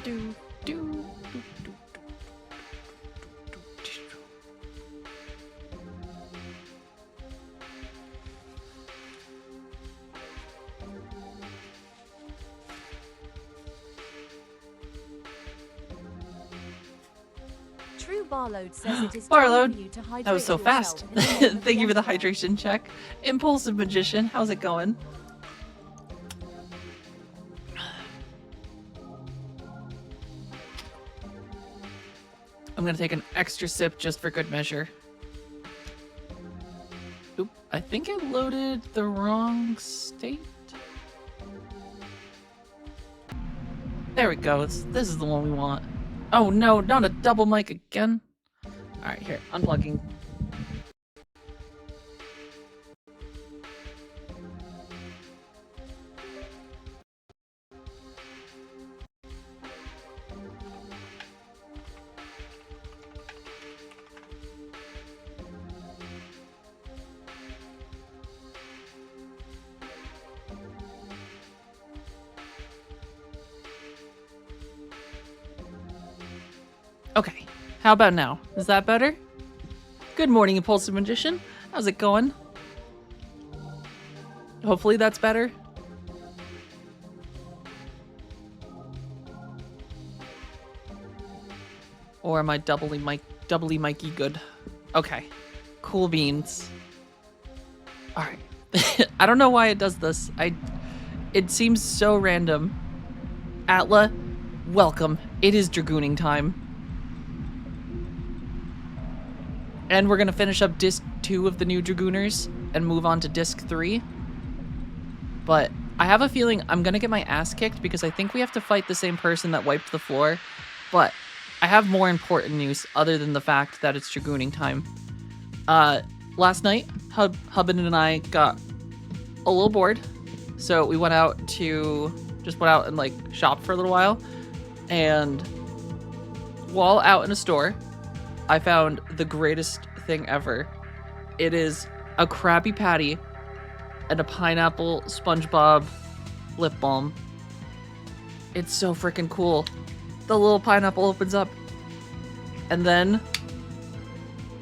Do, do. True Barload says it is Barload, time for you to hydrate that was so fast. Thank you for the hydration check. Impulsive Magician, how's it going? I'm gonna take an extra sip just for good measure. Oop, I think I loaded the wrong state. There we go. This is the one we want. Oh no, not a double mic again. Alright, here, unplugging. Okay, how about now? Is that better? Good morning, Impulsive Magician. How's it going? Hopefully that's better. Or am I doubly Mikey good? Okay, cool beans. All right, I don't know why it does this. It seems so random. Atla, welcome. It is Dragooning time. And we're gonna finish up disc 2 of the new Dragooners and move on to disc 3. But I have a feeling I'm gonna get my ass kicked because I think we have to fight the same person that wiped the floor. But I have more important news other than the fact that it's Dragooning time. Last night, Hubbin and I got a little bored. So we went out and like shopped for a little while. And while out in a store, I found the greatest thing ever. It is a Krabby Patty and a pineapple SpongeBob lip balm. It's so freaking cool. The little pineapple opens up, and then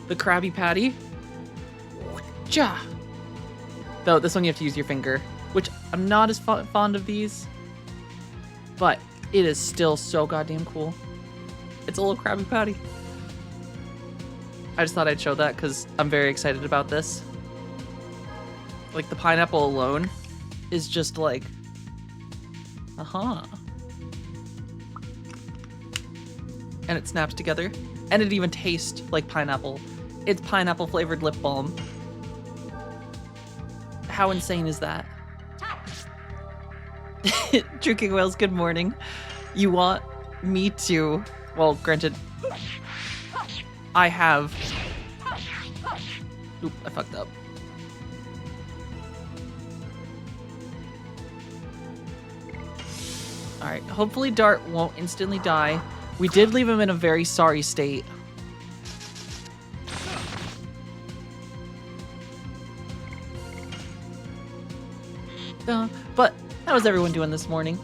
the Krabby Patty. Ja. Though this one you have to use your finger, which I'm not as fond of these, but it is still so goddamn cool. It's a little Krabby Patty. I just thought I'd show that because I'm very excited about this. Like, the pineapple alone is just like, and it snaps together. And it even tastes like pineapple. It's pineapple flavored lip balm. How insane is that? Drinking Whales, good morning. You want me to, well, granted, I have... Oop, I fucked up. Alright, hopefully Dart won't instantly die. We did leave him in a very sorry state. But how is everyone doing this morning?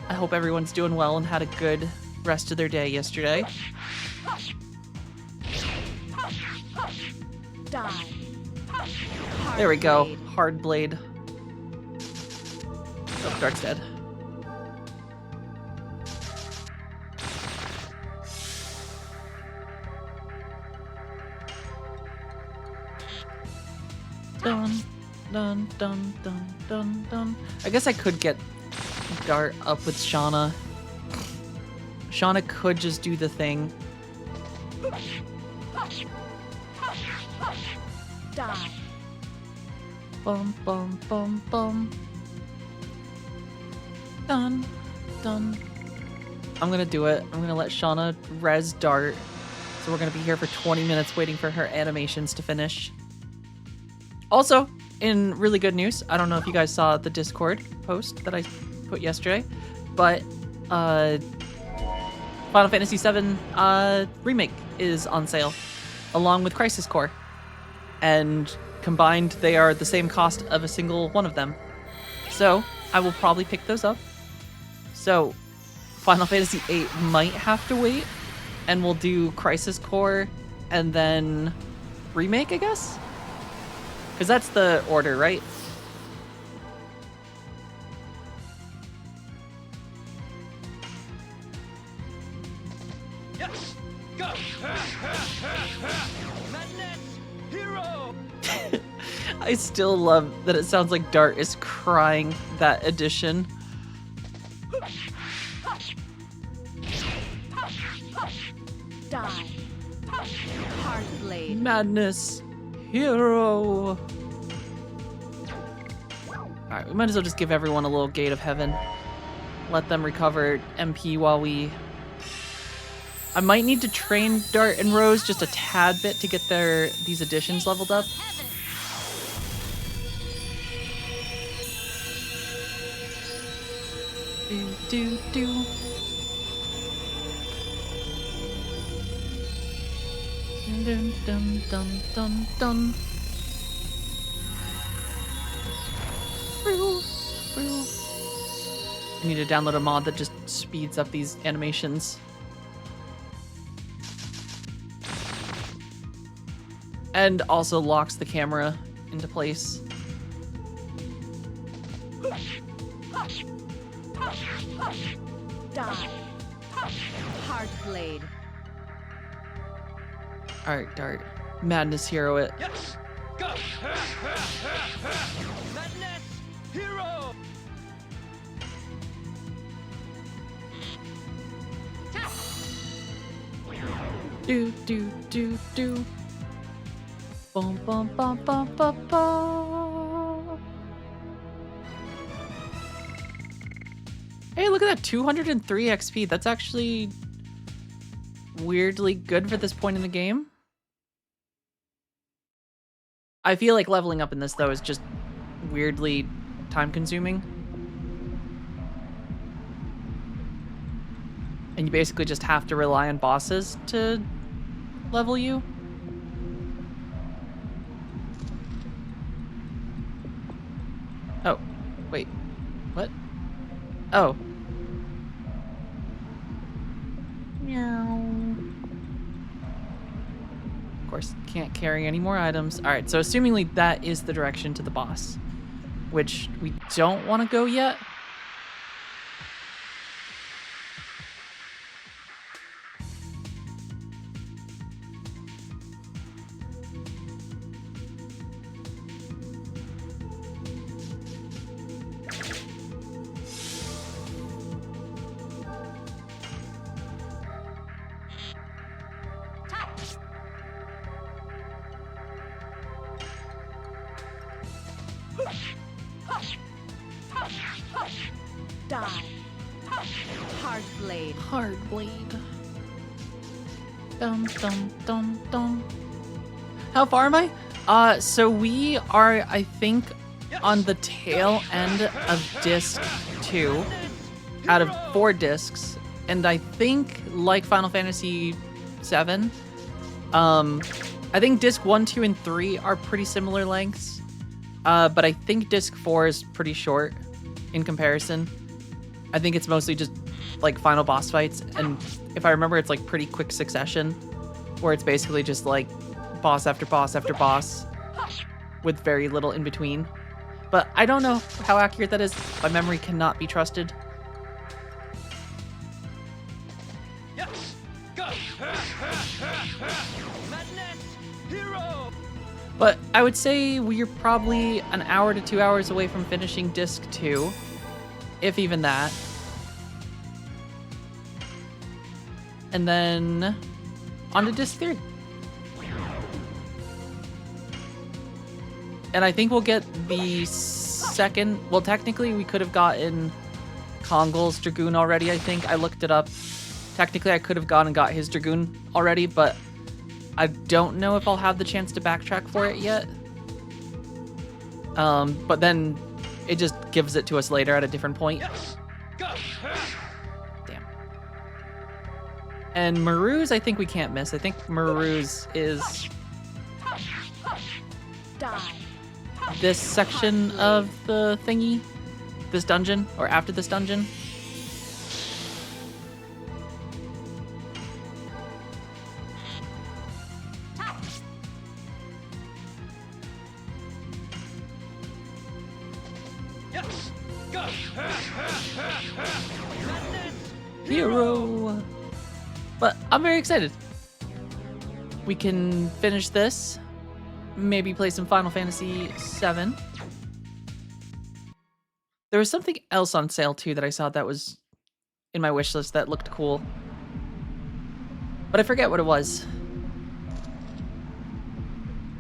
I hope everyone's doing well and had a good rest of their day yesterday. Die. There we go. Hard blade. Oh, Dart's dead. Dun, dun, dun, dun, dun, dun. I guess I could get Dart up with Shauna. Shauna could just do the thing. Die. Bum, bum, bum, bum. Dun, dun. I'm gonna do it. I'm gonna let Shauna res Dart. So we're gonna be here for 20 minutes waiting for her animations to finish. Also, in really good news, I don't know if you guys saw the Discord post that I put yesterday, but Final Fantasy VII Remake is on sale, along with Crisis Core. And combined, they are the same cost of a single one of them. So I will probably pick those up. So Final Fantasy VIII might have to wait, and we'll do Crisis Core and then Remake, I guess? Because that's the order, right? Yes! Go! Madness! Hero! I still love that it sounds like Dart is crying that addition. Die. Hard blade. Madness. Hero. Alright, we might as well just give everyone a little gate of heaven. Let them recover MP while we... I might need to train Dart and Rose just a tad bit to get these additions leveled up. Do, do, do. Dun, dun, dun, dun, dun. I need to download a mod that just speeds up these animations. And also locks the camera into place. Die. Hard blade. Alright, Dart. Madness hero it. Yes! Go! Madness! Hero! Do, do, do, do. Bum, bum, bum, bum, bum, bum. Hey, look at that, 203 XP. That's actually weirdly good for this point in the game. I feel like leveling up in this, though, is just weirdly time-consuming. And you basically just have to rely on bosses to level you. Oh, wait, what? Oh. Meow. Of course, can't carry any more items. All right, so assumingly that is the direction to the boss, which we don't want to go yet. Die. Hard blade. Hard blade. Dum dum dum dum. How far am I? So we are, I think, on the tail end of disc 2 out of 4 discs, and I think, like Final Fantasy VII, I think disc 1, 2, and 3 are pretty similar lengths, but I think disc 4 is pretty short in comparison. I think it's mostly just like final boss fights, and if I remember, it's like pretty quick succession, where it's basically just like boss after boss after boss with very little in between. But I don't know how accurate that is. My memory cannot be trusted. Yes! Go! Madness! Hero! But I would say we're probably an hour to 2 hours away from finishing disc 2, if even that. And then on to disc 3. And I think we'll get the second... Well, technically, we could have gotten Kongol's Dragoon already, I think. I looked it up. Technically, I could have gone and got his Dragoon already, but I don't know if I'll have the chance to backtrack for it yet. But then it just gives it to us later at a different point. Yes! Go! Damn. And Maru's, I think we can't miss. I think Maru's is Die. this section of the thingy, this dungeon, or after this dungeon. Yes. Go. Madness. Hero. But I'm very excited. We can finish this. Maybe play some Final Fantasy VII. There was something else on sale too that I saw that was in my wish list that looked cool. But I forget what it was.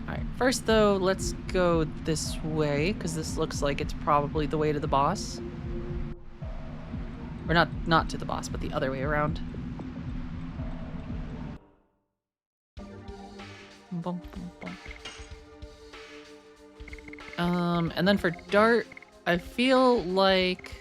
Alright, first though, let's go this way, because this looks like it's probably the way to the boss. Or not to the boss, but the other way around. Bum, bum, bum. And then for Dart, I feel like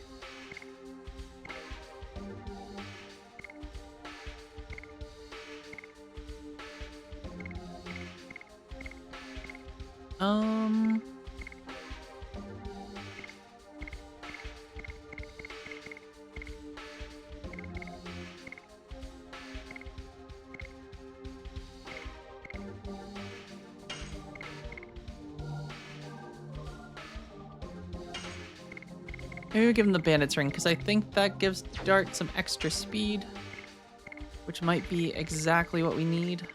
maybe we'll give him the Bandit's Ring, because I think that gives Dart some extra speed, which might be exactly what we need.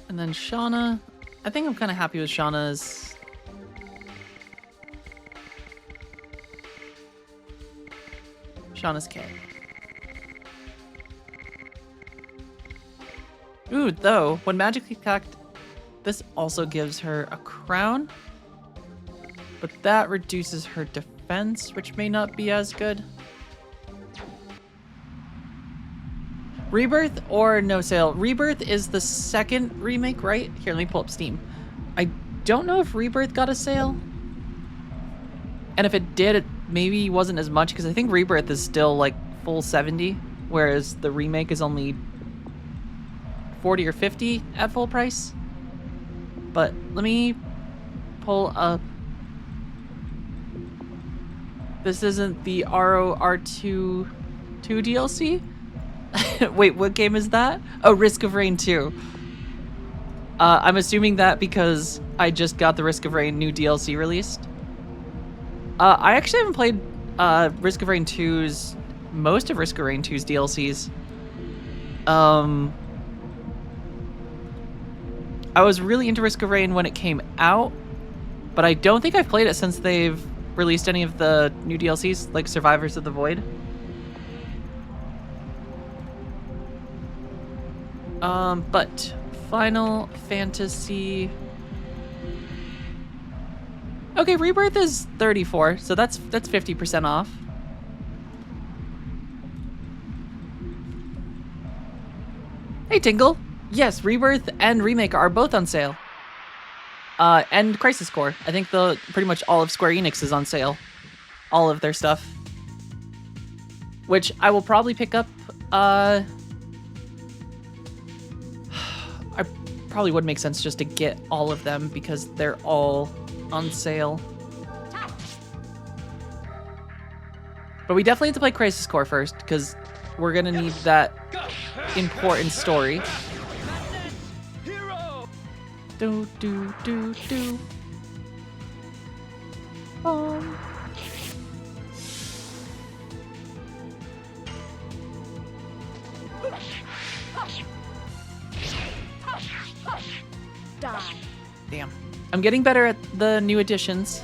And then Shauna, I think I'm kind of happy with Shauna's. Shauna's kit. Ooh, though, when magically attacked, this also gives her a crown, but that reduces her defense, which may not be as good. Rebirth or no sale? Rebirth is the second remake, right? Here, let me pull up Steam. I don't know if Rebirth got a sale. And if it did, it maybe wasn't as much, because I think Rebirth is still like full 70, whereas the remake is only 40 or 50 at full price. But let me pull up. This isn't the ROR2 DLC? Wait, what game is that? Oh, Risk of Rain 2. I'm assuming that because I just got the Risk of Rain new DLC released. I actually haven't played Risk of Rain 2's, most of Risk of Rain 2's DLCs. I was really into Risk of Rain when it came out, but I don't think I've played it since they've released any of the new DLCs, like Survivors of the Void. But Final Fantasy... Okay, Rebirth is 34, so that's 50% off. Hey, Tingle. Yes, Rebirth and Remake are both on sale. And Crisis Core. I think pretty much all of Square Enix is on sale. All of their stuff. Which I will probably pick up, I probably would make sense just to get all of them because they're all on sale. But we definitely have to play Crisis Core first, because we're gonna need that important story. Do do do do. Die. Damn. I'm getting better at the new additions.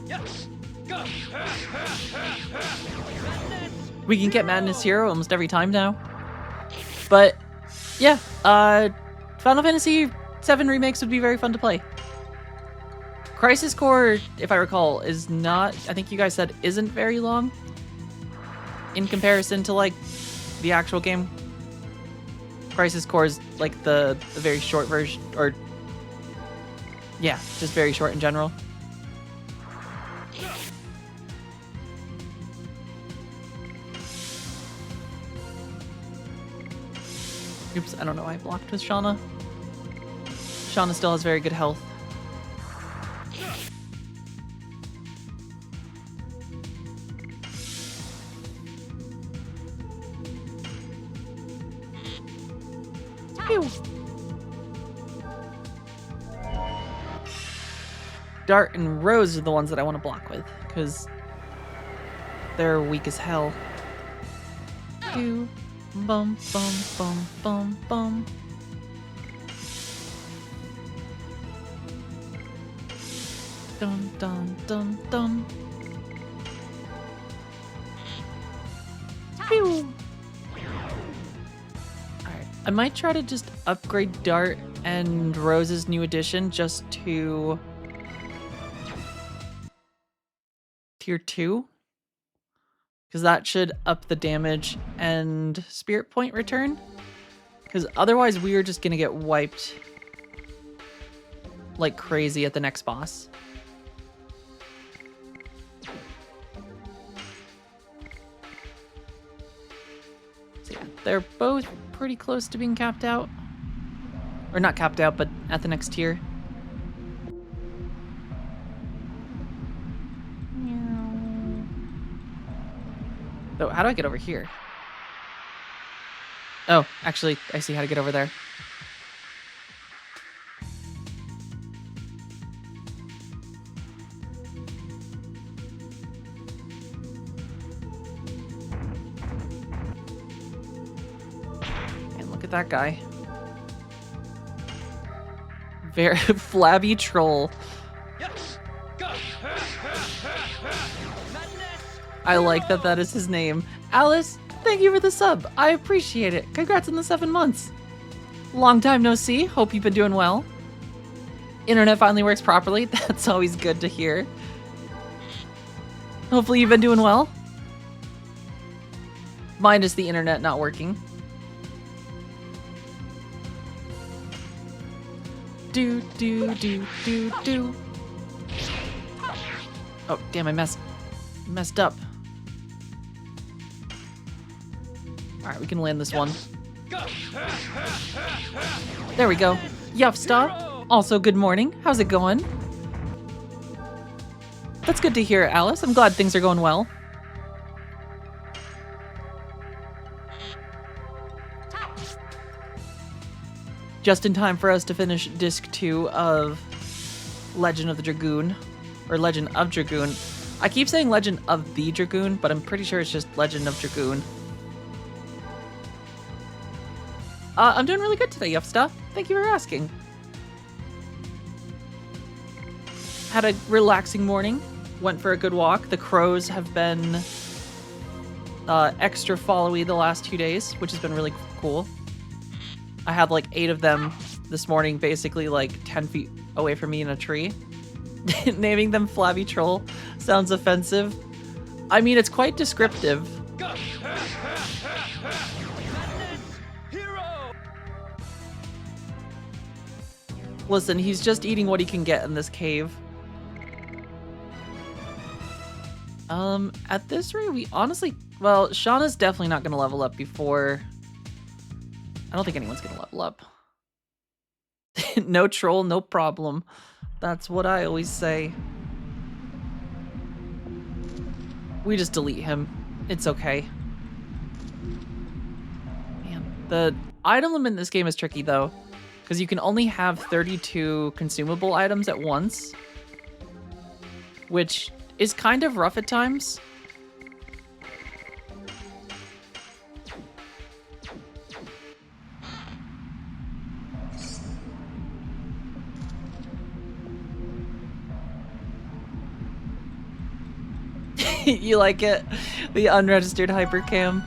Yes. Go. We can get Madness Hero almost every time now. But yeah, Final Fantasy VII remakes would be very fun to play. Crisis Core, if I recall, is not, I think you guys said, isn't very long in comparison to like the actual game. Crisis Core is like the very short version, or yeah, just very short in general. Oops, I don't know why I blocked with Shauna. Shauna still has very good health. Pew. Dart and Rose are the ones that I want to block with, because they're weak as hell. Pew. Bum, bum, bum, bum, bum. Dun, dun, dun, dun. Pew. Alright, I might try to just upgrade Dart and Rose's new addition just to tier 2. Because that should up the damage and spirit point return. Because otherwise we are just going to get wiped like crazy at the next boss. So yeah, they're both pretty close to being capped out. Or not capped out, but at the next tier. So how do I get over here? Oh, actually, I see how to get over there. And look at that guy. Very flabby troll. Yes. Go. I like that that is his name. Alice, thank you for the sub. I appreciate it. Congrats on the 7 months. Long time no see. Hope you've been doing well. Internet finally works properly. That's always good to hear. Hopefully you've been doing well. Minus the internet not working. Do, do, do, do, do. Oh, damn, I messed up. Alright, we can land this one. There we go. Yuffsta. Also, good morning. How's it going? That's good to hear, Alice. I'm glad things are going well. Just in time for us to finish Disc 2 of Legend of the Dragoon. Or Legend of Dragoon. I keep saying Legend of the Dragoon, but I'm pretty sure it's just Legend of Dragoon. I'm doing really good today, Yuffsta. Thank you for asking. Had a relaxing morning. Went for a good walk. The crows have been extra followy the last 2 days, which has been really cool. I had like 8 of them this morning, basically like 10 feet away from me in a tree. Naming them Flabby Troll sounds offensive. I mean, it's quite descriptive. Listen, he's just eating what he can get in this cave. At this rate, we honestly... Well, Shauna's definitely not going to level up before... I don't think anyone's going to level up. No troll, no problem. That's what I always say. We just delete him. It's okay. Man, the item limit in this game is tricky, though. Because you can only have 32 consumable items at once. Which is kind of rough at times. You like it? The unregistered hypercam.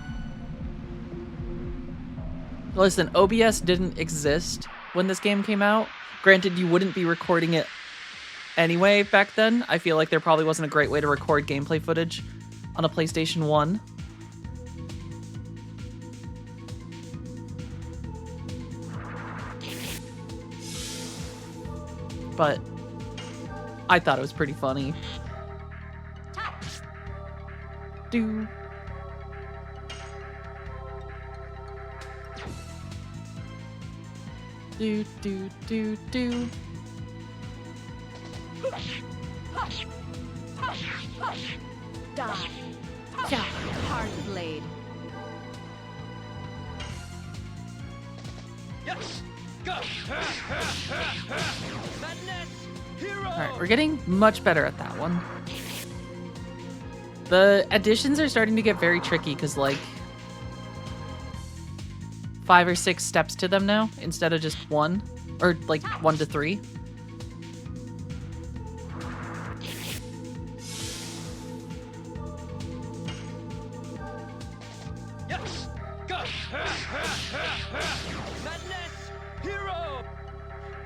Listen, OBS didn't exist when this game came out. Granted, you wouldn't be recording it anyway back then. I feel like there probably wasn't a great way to record gameplay footage on a PlayStation 1. But I thought it was pretty funny. Do. Do, do, do, do. Die. Yeah. Hard blade. Yes! Go! Madness! Hero! Alright, we're getting much better at that one. The additions are starting to get very tricky because, like, 5 or 6 steps to them now instead of just 1. Or, like, 1 to 3. Yes! Go! Madness! Hero!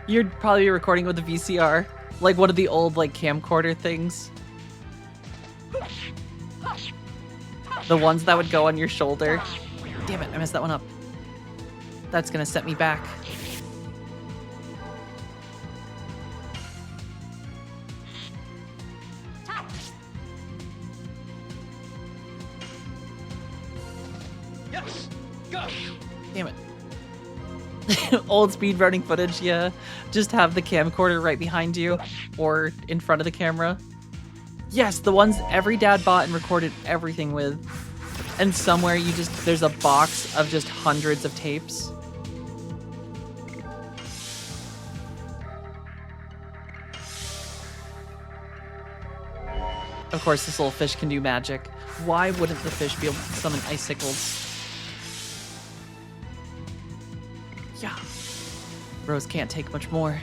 You'd probably be recording with a VCR. Like one of the old, like, camcorder things. The ones that would go on your shoulder. Damn it, I messed that one up. That's gonna set me back. Yes! Go! Damn it. Old speedrunning footage, yeah. Just have the camcorder right behind you or in front of the camera. Yes, the ones every dad bought and recorded everything with. And somewhere there's a box of just hundreds of tapes. Of course, this little fish can do magic. Why wouldn't the fish be able to summon icicles? Yeah. Rose can't take much more.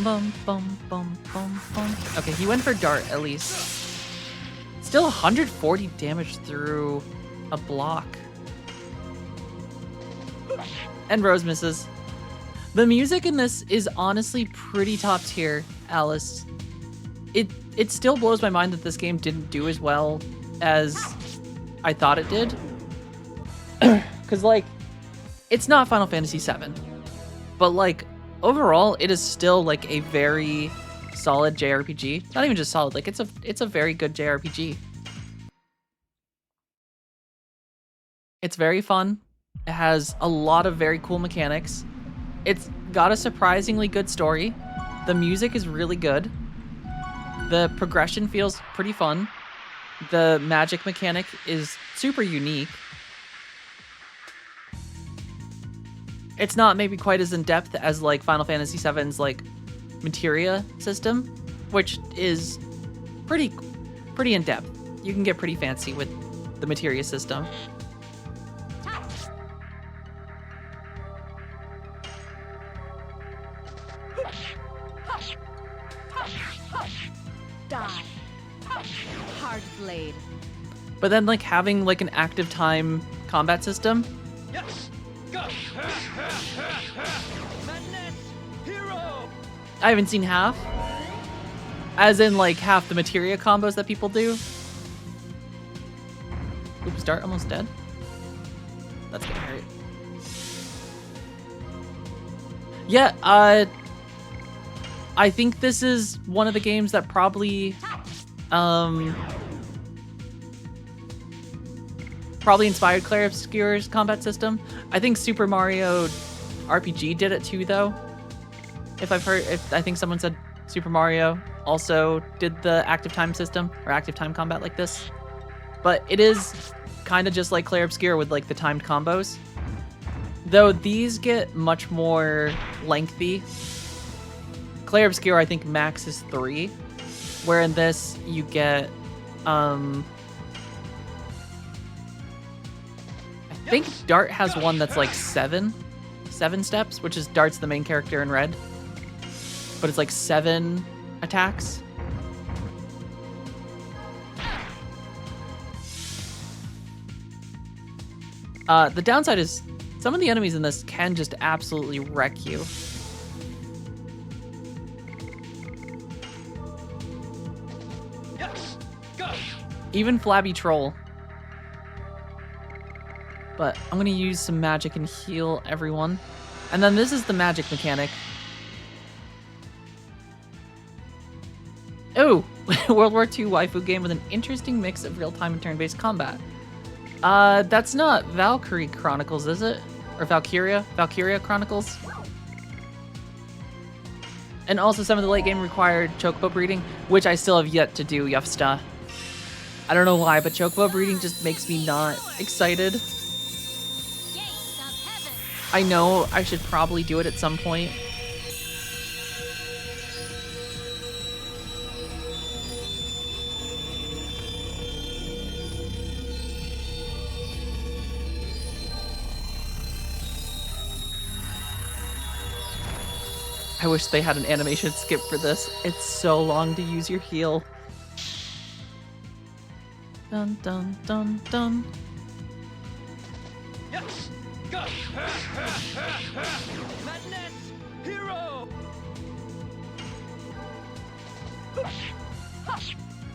Bum, bum, bum, bum, bum. Okay, he went for dart at least. Still 140 damage through a block. And Rose misses. The music in this is honestly pretty top tier, Alice. It still blows my mind that this game didn't do as well as I thought it did. Because, like, it's not Final Fantasy VII. But, like, overall, it is still, like, a very solid JRPG. Not even just solid, like, it's a very good JRPG. It's very fun. It has a lot of very cool mechanics. It's got a surprisingly good story. The music is really good. The progression feels pretty fun. The magic mechanic is super unique. It's not maybe quite as in-depth as like Final Fantasy VII's like materia system, which is pretty in-depth. You can get pretty fancy with the materia system. Die. Hard blade. But then like having like an active time combat system, Yes! Go! Madness! Hero! I haven't seen half. As in like half the materia combos that people do. Oops, Dart almost dead. That's gonna hurt. Yeah, I think this is one of the games that probably inspired Claire Obscure's combat system. I think Super Mario RPG did it too, though. I think someone said Super Mario also did the active time system or active time combat like this. But it is kind of just like Claire Obscure with like the timed combos. Though these get much more lengthy. Claire Obscure, I think max is 3, where in this you get, I think Dart has one that's like 7 steps, which is Dart's the main character in red, but it's like 7 attacks. The downside is some of the enemies in this can just absolutely wreck you. Yes. Go. Even Flabby Troll. But I'm gonna use some magic and heal everyone. And then this is the magic mechanic. Oh, World War II waifu game with an interesting mix of real-time and turn-based combat. That's not Valkyrie Chronicles, is it? Or Valkyria? Valkyria Chronicles? And also some of the late game required chocobo breeding, which I still have yet to do, Yufsta. I don't know why, but chocobo breeding just makes me not excited. I know I should probably do it at some point. I wish they had an animation skip for this. It's so long to use your heal. Dun dun dun dun. Yes. Go. Madness. Hero.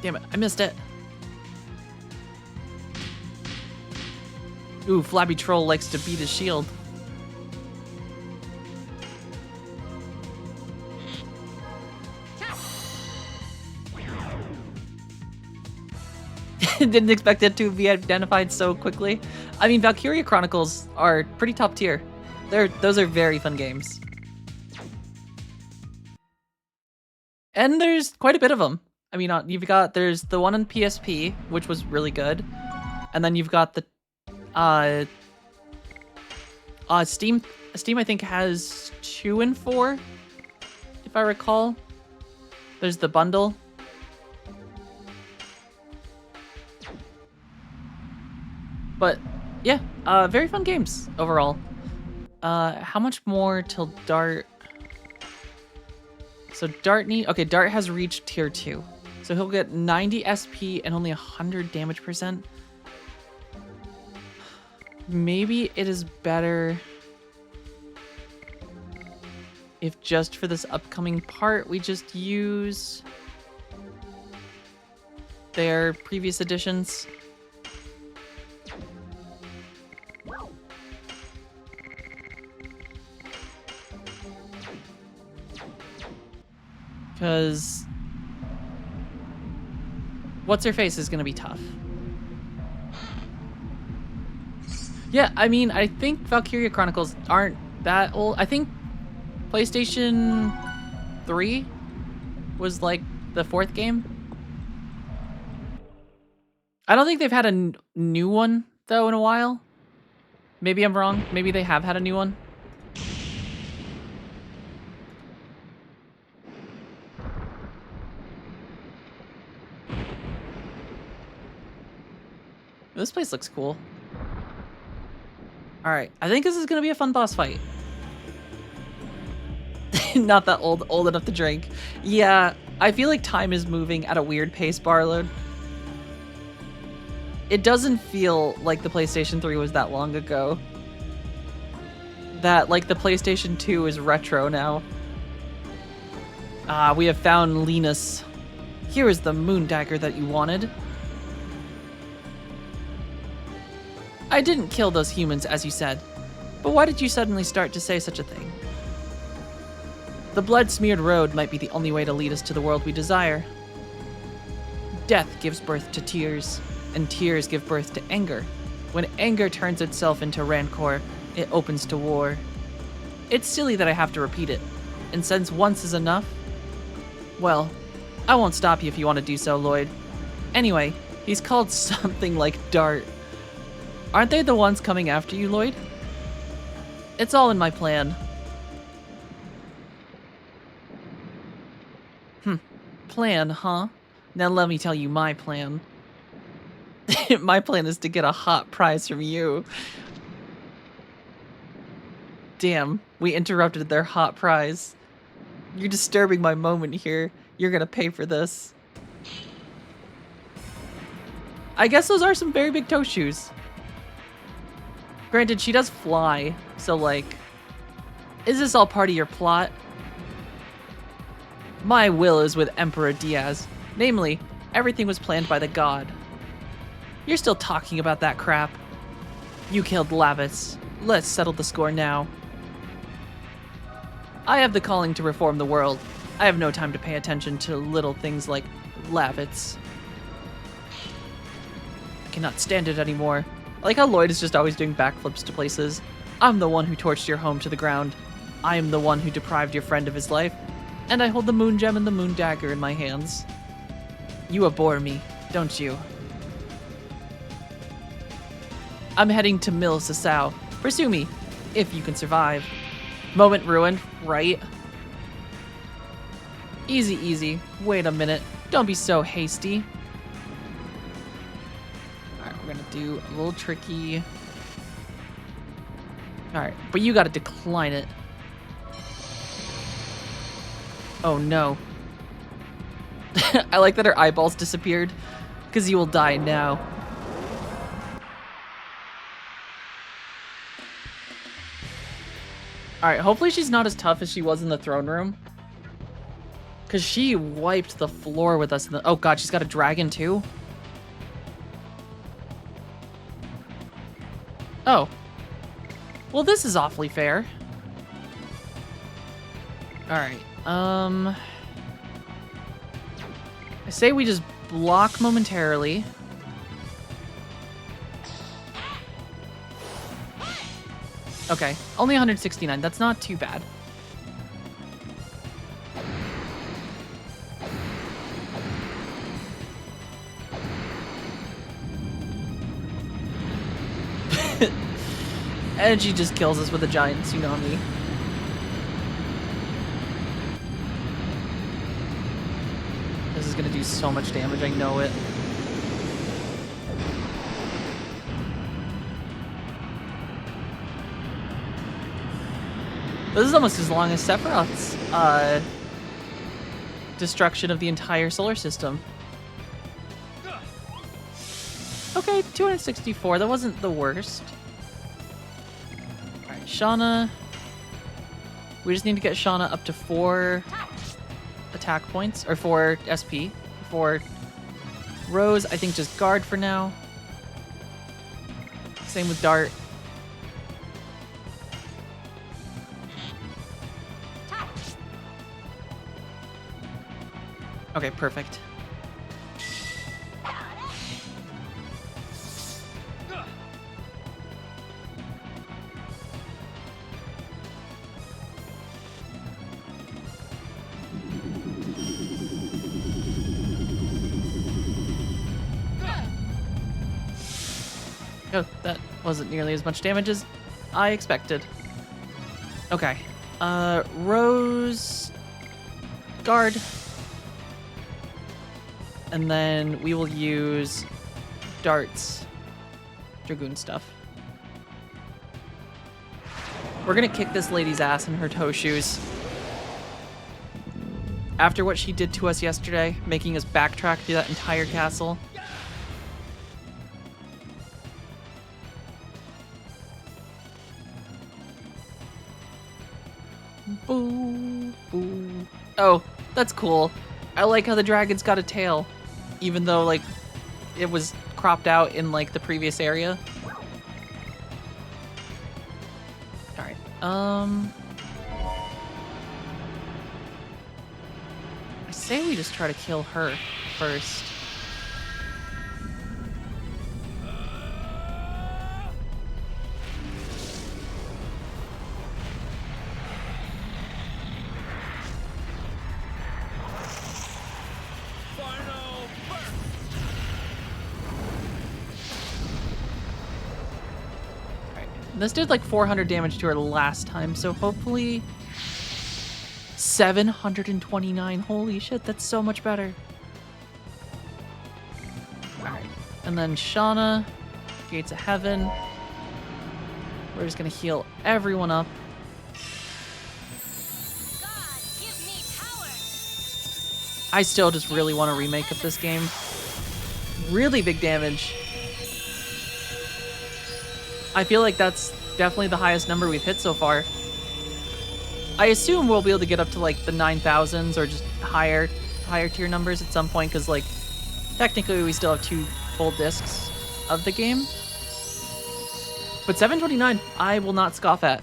Damn it, I missed it. Ooh, Flabby Troll likes to beat his shield. Didn't expect it to be identified so quickly. I mean, Valkyria Chronicles are pretty top tier. Those are very fun games. And there's quite a bit of them. I mean, there's the one on PSP, which was really good. And then you've got the, Steam I think has 2 and 4, if I recall. There's the bundle. But yeah, very fun games overall. How much more till Dart? So Dart Dart has reached tier 2. So he'll get 90 SP and only 100 damage percent. Maybe it is better if just for this upcoming part we just use their previous editions. Because what's her face is gonna be tough. Yeah, I mean, I think Valkyria Chronicles aren't that old. I think PlayStation 3 was like the 4th game. I don't think they've had a new one though in a while. Maybe I'm wrong. Maybe they have had a new one. This place looks cool. Alright, I think this is gonna be a fun boss fight. Not that old enough to drink. Yeah, I feel like time is moving at a weird pace, Barload. It doesn't feel like the PlayStation 3 was that long ago. That, like, the PlayStation 2 is retro now. Ah, we have found Linus. Here is the moon dagger that you wanted. I didn't kill those humans, as you said. But why did you suddenly start to say such a thing? The blood-smeared road might be the only way to lead us to the world we desire. Death gives birth to tears, and tears give birth to anger. When anger turns itself into rancor, it opens to war. It's silly that I have to repeat it, and since once is enough, well, I won't stop you if you want to do so, Lloyd. Anyway, he's called something like Dart. Aren't they the ones coming after you, Lloyd? It's all in my plan. Plan, huh? Now let me tell you my plan. My plan is to get a hot prize from you. Damn, we interrupted their hot prize. You're disturbing my moment here. You're gonna pay for this. I guess those are some very big toe shoes. Granted, she does fly, so like, is this all part of your plot? My will is with Emperor Diaz. Namely, everything was planned by the god. You're still talking about that crap. You killed Lavitz. Let's settle the score now. I have the calling to reform the world. I have no time to pay attention to little things like Lavitz. I cannot stand it anymore. I like how Lloyd is just always doing backflips to places. I'm the one who torched your home to the ground. I am the one who deprived your friend of his life. And I hold the moon gem and the moon dagger in my hands. You abhor me, don't you? I'm heading to Mil Sasau. Pursue me, if you can survive. Moment ruined, right? Easy, easy. Wait a minute. Don't be so hasty. Alright, we're gonna do a little tricky. Alright, but you gotta decline it. Oh no. I like that her eyeballs disappeared, because you will die now. Alright, hopefully she's not as tough as she was in the throne room. Because she wiped the floor with us. Oh god, she's got a dragon too? Oh. Well, this is awfully fair. Alright, I say we just block momentarily. Okay, only 169. That's not too bad. And she just kills us with a giant tsunami. This is gonna do so much damage, I know it. This is almost as long as Sephiroth's destruction of the entire solar system. Okay, 264. That wasn't the worst. Alright, Shauna. We just need to get Shauna up to 4 attack points, or 4 SP. 4 Rose, I think just guard for now. Same with Dart. Okay, perfect. Oh, that wasn't nearly as much damage as I expected. Okay. Rose... Guard. And then we will use Dart's Dragoon stuff. We're gonna kick this lady's ass in her toe shoes. After what she did to us yesterday, making us backtrack through that entire castle. Boo, boo. Oh, that's cool. I like how the dragon's got a tail, even though, like, it was cropped out in, like, the previous area. Alright, I say we just try to kill her first. This did like 400 damage to her last time, so hopefully 729. Holy shit, that's so much better. Alright, and then Shauna, Gates of Heaven. We're just gonna heal everyone up. God, give me power. I still just really want a remake of this game. Really big damage. I feel like that's definitely the highest number we've hit so far. I assume we'll be able to get up to like the 9,000s or just higher tier numbers at some point, because like technically we still have 2 full discs of the game. But 729, I will not scoff at.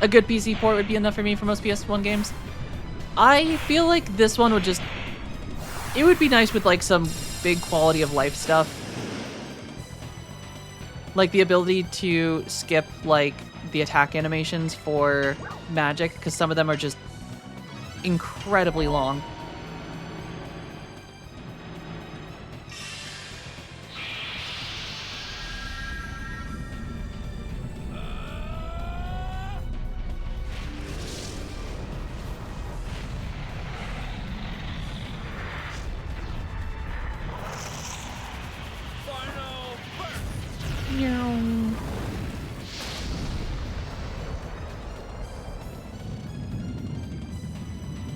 A good PC port would be enough for me for most PS1 games. I feel like this one would just... It would be nice with like some big quality of life stuff. Like the ability to skip like the attack animations for magic, because some of them are just incredibly long. Final burst.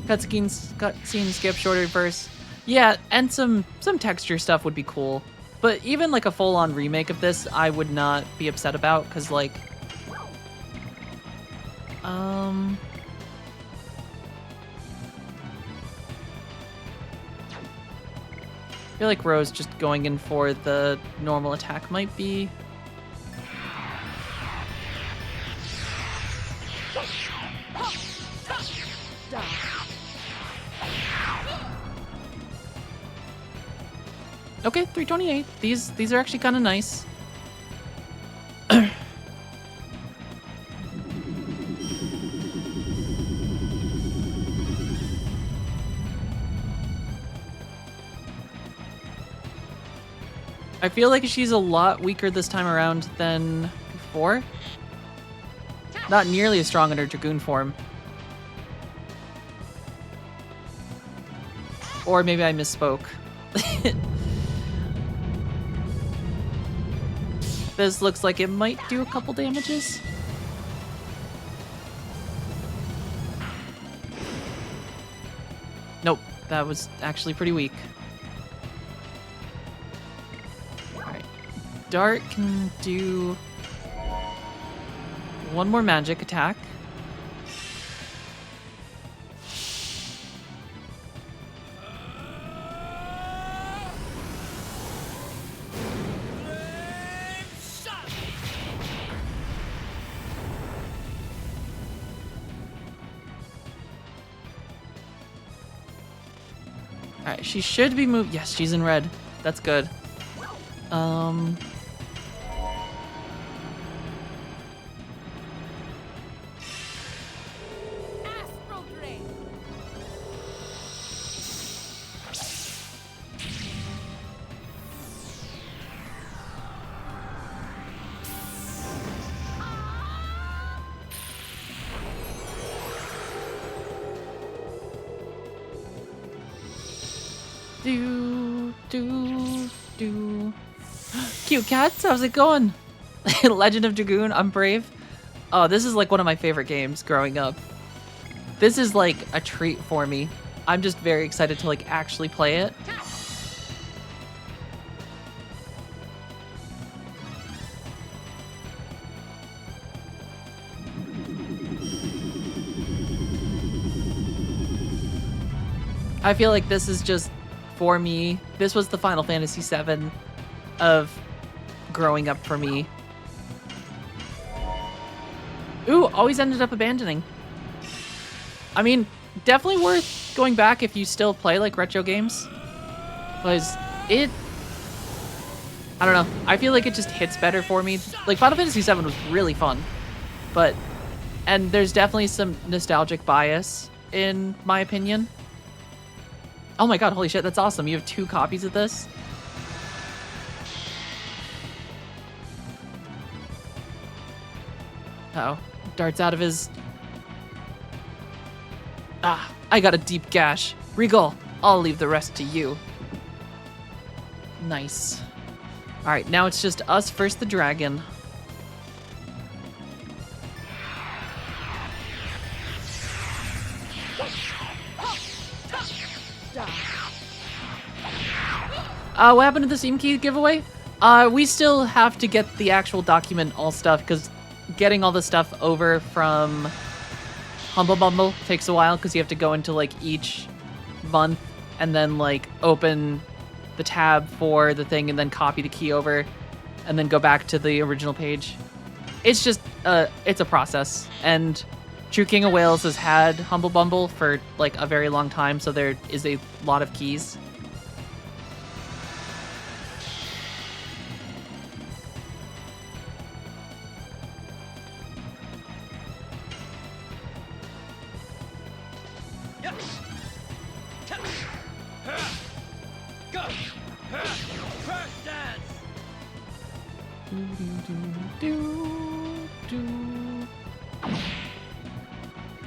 Cutscene skip, shorter verse. Yeah, and some texture stuff would be cool. But even like a full-on remake of this, I would not be upset about, because like... I feel like Rose just going in for the normal attack might be... Okay, 328. These are actually kind of nice. I feel like she's a lot weaker this time around than before. Not nearly as strong in her Dragoon form. Or maybe I misspoke. This looks like it might do a couple damages. Nope, that was actually pretty weak. Alright. Dart can do one more magic attack. Alright, she should be moved. Yes, she's in red. That's good. Astral Drain. Do. Cute cats, how's it going? Legend of Dragoon, I'm brave. Oh, this is like one of my favorite games growing up. This is like a treat for me. I'm just very excited to like actually play it. I feel like this is just, for me, this was the Final Fantasy VII of growing up for me. Ooh, always ended up abandoning. I mean, definitely worth going back if you still play like retro games. Because it, I don't know, I feel like it just hits better for me. Like Final Fantasy VII was really fun, but, and there's definitely some nostalgic bias in my opinion. Oh my god, holy shit, that's awesome. You have 2 copies of this? Uh-oh. Darts out of his... Ah, I got a deep gash. Regal, I'll leave the rest to you. Nice. Alright, now it's just us versus the dragon. What happened to the Steam Key giveaway? We still have to get the actual document all stuff because getting all the stuff over from Humble Bumble takes a while because you have to go into like each month and then like open the tab for the thing and then copy the key over and then go back to the original page. It's just, it's a process. And True King of Wales has had Humble Bumble for like a very long time, so there is a lot of keys.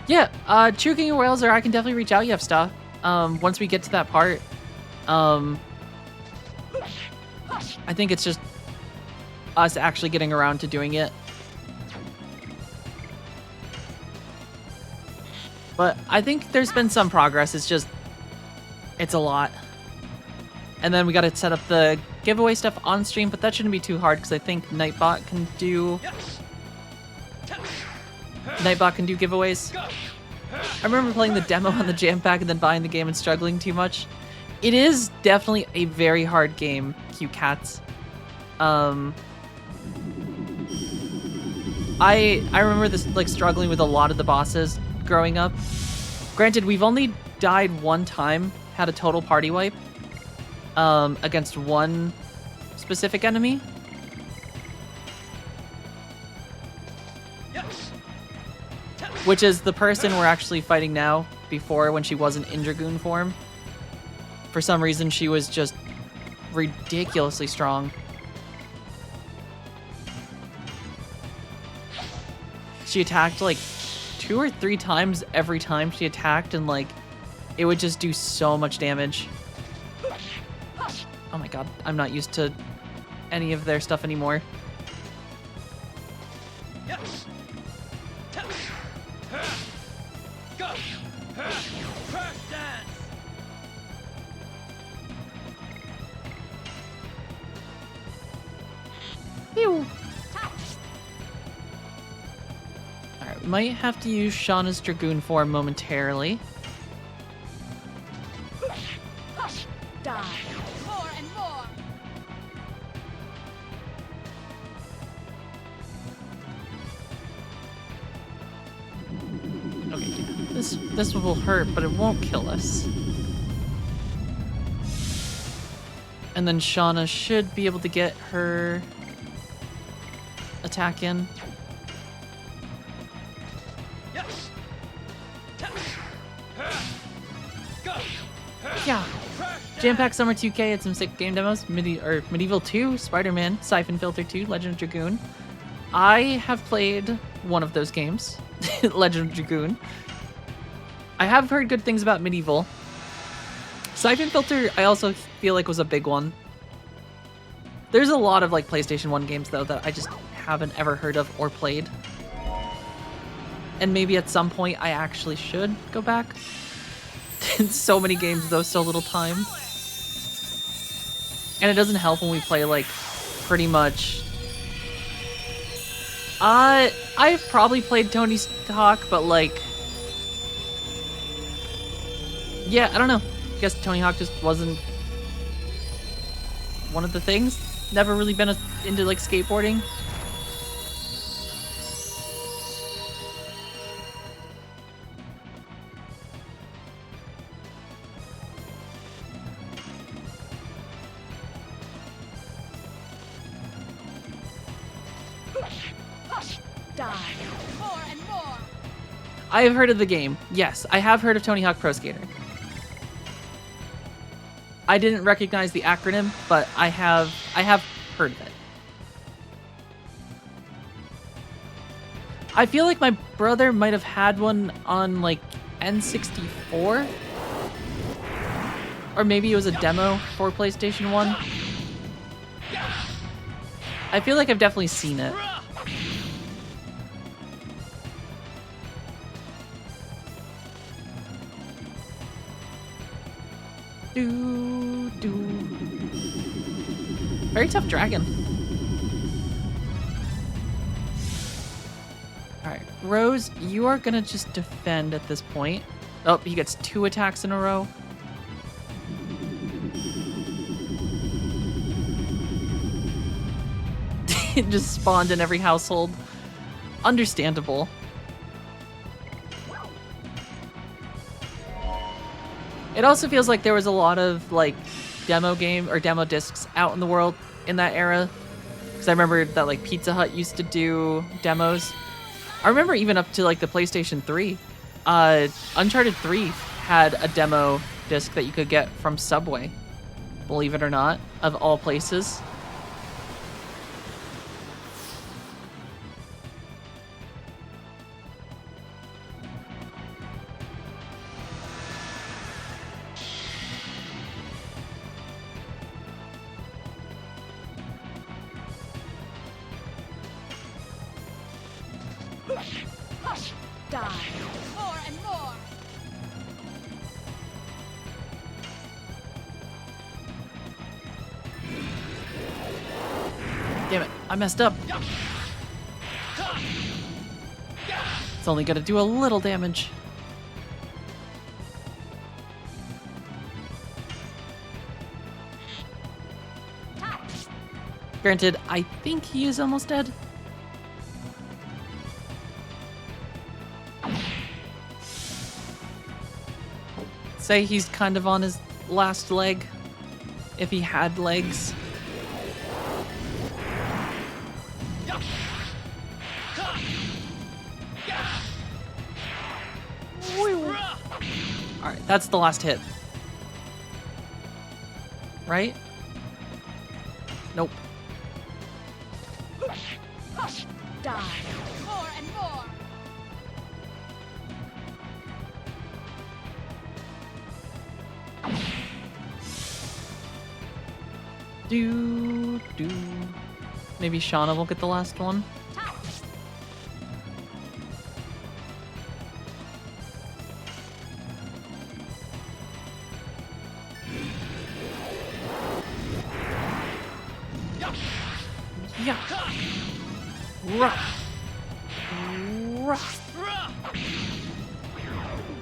Yeah, True King of Wales, or I can definitely reach out, Yevsta. Once we get to that part. I think it's just us actually getting around to doing it. But I think there's been some progress, it's just, it's a lot. And then we gotta set up the giveaway stuff on stream, but that shouldn't be too hard because I think Nightbot can do giveaways. I remember playing the demo on the Jam Pack and then buying the game and struggling too much. It is definitely a very hard game, cute cats. I remember this like struggling with a lot of the bosses growing up. Granted, we've only died one time, had a total party wipe against one specific enemy. Which is the person we're actually fighting now. Before, when she wasn't in Dragoon form, for some reason she was just ridiculously strong. She attacked like 2 or 3 times every time she attacked, and like it would just do so much damage. Oh my god, I'm not used to any of their stuff anymore. Alright, we might have to use Shauna's Dragoon form momentarily. Die. More and more. Okay, yeah. This will hurt, but it won't kill us. And then Shauna should be able to get her attack in. Yeah. Jam Pack Summer 2K had some sick game demos. Medieval 2, Spider-Man, Siphon Filter 2, Legend of Dragoon. I have played one of those games, Legend of Dragoon. I have heard good things about Medieval. Siphon Filter, I also feel like was a big one. There's a lot of like PlayStation 1 games though that I just haven't ever heard of or played. And maybe at some point I actually should go back. So many games though, so little time. And it doesn't help when we play like pretty much... I've probably played Tony Hawk, but like... Yeah, I don't know. I guess Tony Hawk just wasn't one of the things. Never really been into like skateboarding. Die. More and more. I have heard of the game. Yes, I have heard of Tony Hawk Pro Skater. I didn't recognize the acronym, but I have heard of it. I feel like my brother might have had one on like N64, or maybe it was a demo for PlayStation 1. I feel like I've definitely seen it. Do, do. Very tough dragon. Alright, Rose, you are gonna just defend at this point. Oh, he gets 2 attacks in a row. It just spawned in every household. Understandable. It also feels like there was a lot of like demo game or demo discs out in the world in that era. Because I remember that like Pizza Hut used to do demos. I remember even up to like the PlayStation 3. Uncharted 3 had a demo disc that you could get from Subway. Believe it or not, of all places. Hush! Die! More and more! Damn it, I messed up. It's only gonna do a little damage. Granted, I think he is almost dead. Say he's kind of on his last leg, if he had legs. Alright, that's the last hit. Right? Nope. Hush! Die! More and more! Do. Maybe Shauna will get the last one. Yeah. Ruh. Ruh.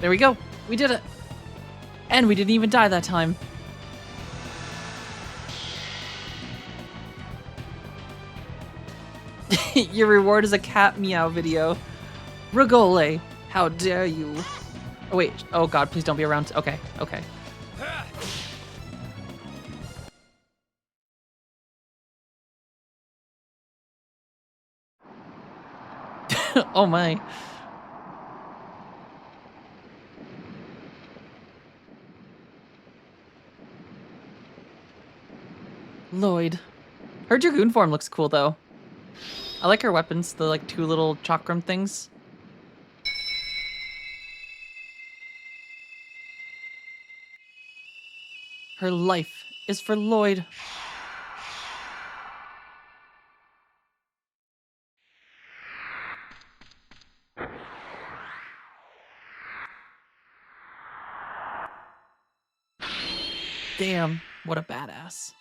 There we go. We did it. And we didn't even die that time. Your reward is a cat meow video. Regole, how dare you? Oh wait, oh god, please don't be around. Okay, okay. Oh my. Lloyd. Her Dragoon form looks cool though. I like her weapons, the like 2 little chakram things. Her life is for Lloyd. Damn, what a badass.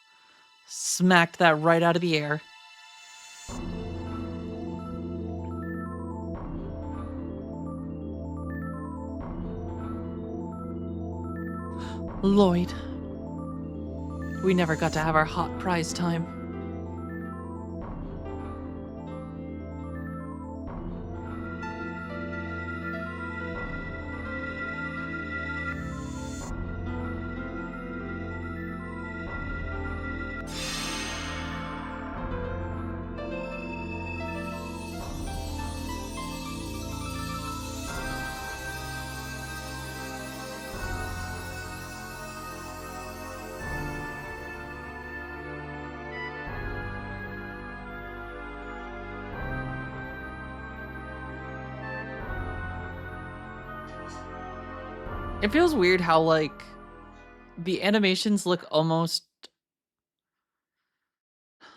Smacked that right out of the air. Lloyd. We never got to have our hot prize time. It feels weird how, like, the animations look almost,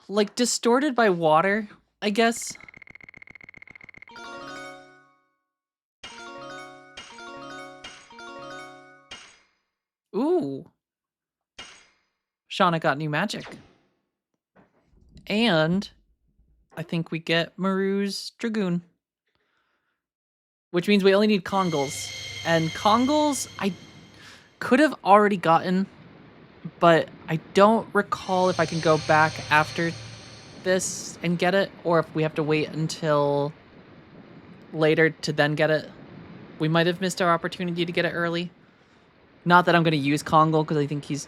like, distorted by water, I guess. Ooh. Shauna got new magic. And I think we get Maru's Dragoon. Which means we only need Kongals. And Kongals, I could have already gotten, but I don't recall if I can go back after this and get it, or if we have to wait until later to then get it. We might have missed our opportunity to get it early. Not that I'm going to use Kongal, because I think he's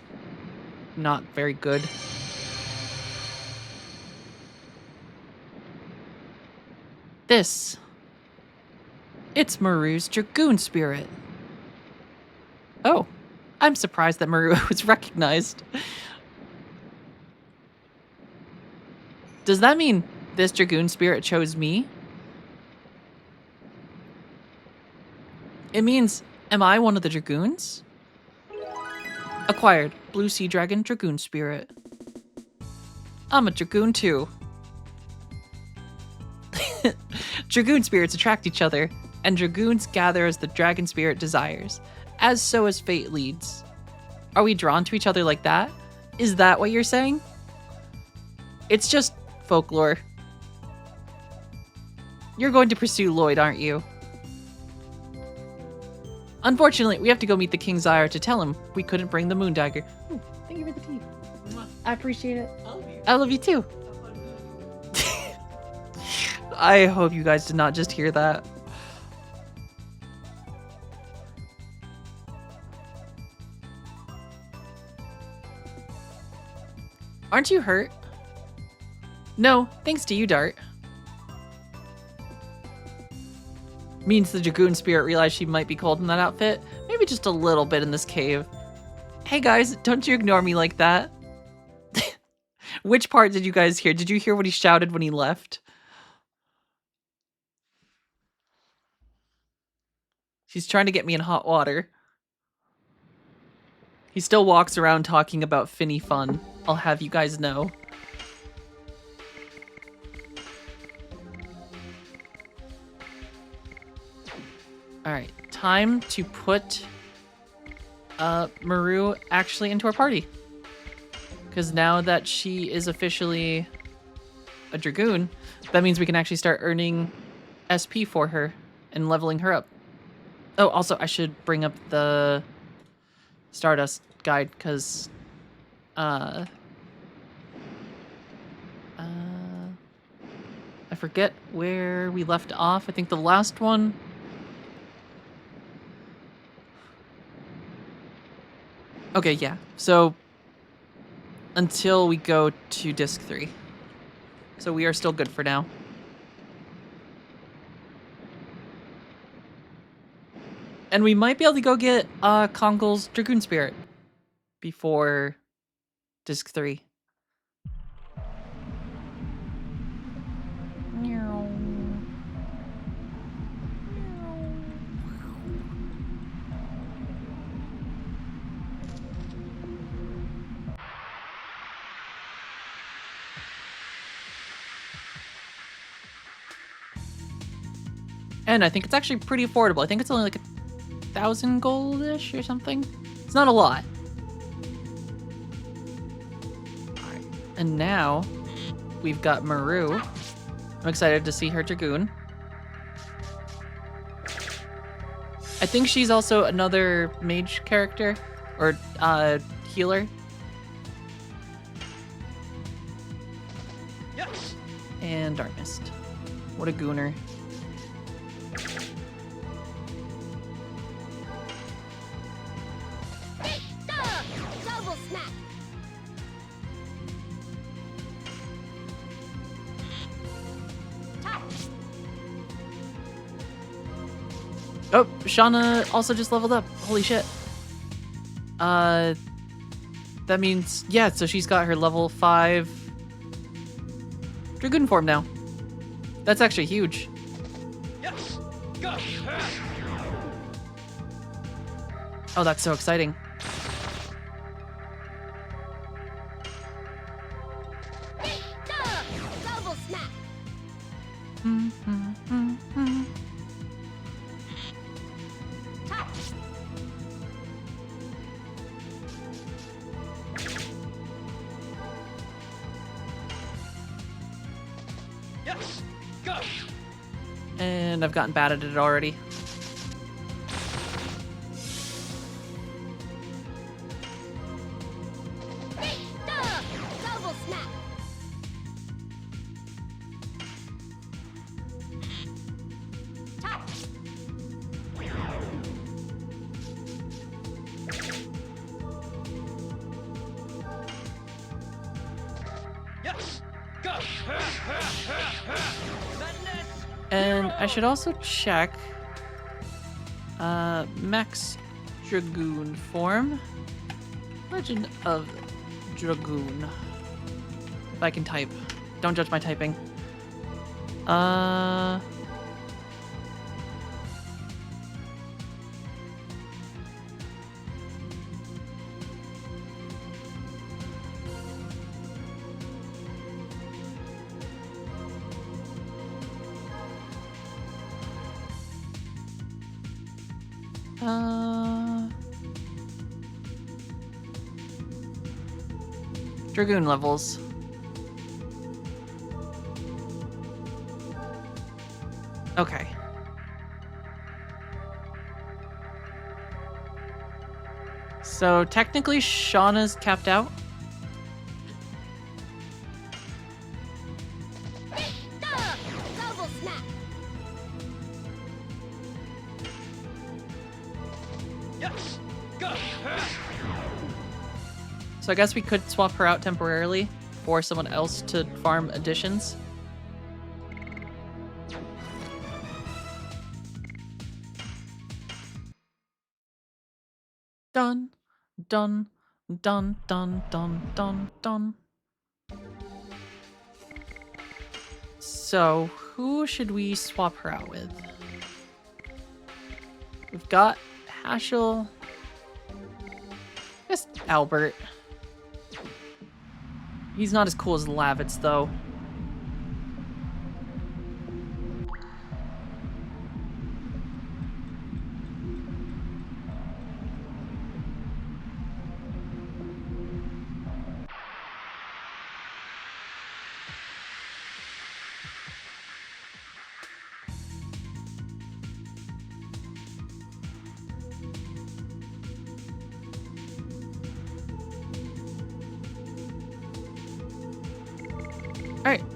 not very good. This. It's Maru's Dragoon spirit. Oh, I'm surprised that Maru was recognized. Does that mean this Dragoon spirit chose me? It means, am I one of the Dragoons? Acquired, Blue Sea Dragon Dragoon Spirit. I'm a Dragoon too. Dragoon spirits attract each other, and Dragoons gather as the Dragon Spirit desires, as so as fate leads. Are we drawn to each other like that? Is that what you're saying? It's just folklore. You're going to pursue Lloyd, aren't you? Unfortunately, we have to go meet the King Zyre to tell him we couldn't bring the moon dagger. Ooh, thank you for the tea. I appreciate it. I love you too. I hope you guys did not just hear that. Aren't you hurt? No, thanks to you, Dart. Means the Dragoon spirit realized she might be cold in that outfit. Maybe just a little bit in this cave. Hey guys, don't you ignore me like that. Which part did you guys hear? Did you hear what he shouted when he left? She's trying to get me in hot water. He still walks around talking about Finny fun. I'll have you guys know. Alright, time to put Maru actually into our party. Because now that she is officially a Dragoon, that means we can actually start earning SP for her and leveling her up. Oh, also, I should bring up the Stardust guide, because I forget where we left off. I think the last one... Okay, yeah. So, until we go to Disc 3. So we are still good for now. And we might be able to go get Kongal's Dragoon Spirit before Disc 3. And I think it's actually pretty affordable. I think it's only like 1,000 gold-ish or something. It's not a lot. All right. And now we've got Maru. I'm excited to see her Dragoon. I think she's also another mage character or healer. Yes. And Dark Mist. What a gooner. Double smack. Oh, Shauna also just leveled up. Holy shit. That means, yeah, so she's got her level 5 Dragoon form now. That's actually huge. Yes. Go. Oh, that's so exciting. Double smack. And I've gotten bad at it already. Double snap. Touch. Yes! Go! Madness! And I should also check Max Dragoon form. Legend of Dragoon. If I can type. Don't judge my typing. Dragoon levels. Okay. So technically Shauna's capped out. Double snap. Yes! Go! So I guess we could swap her out temporarily for someone else to farm additions. Done. Done. Done. Done. Done. Done. Done. So who should we swap her out with? We've got Hashel. I guess Albert. He's not as cool as Lavitz, though.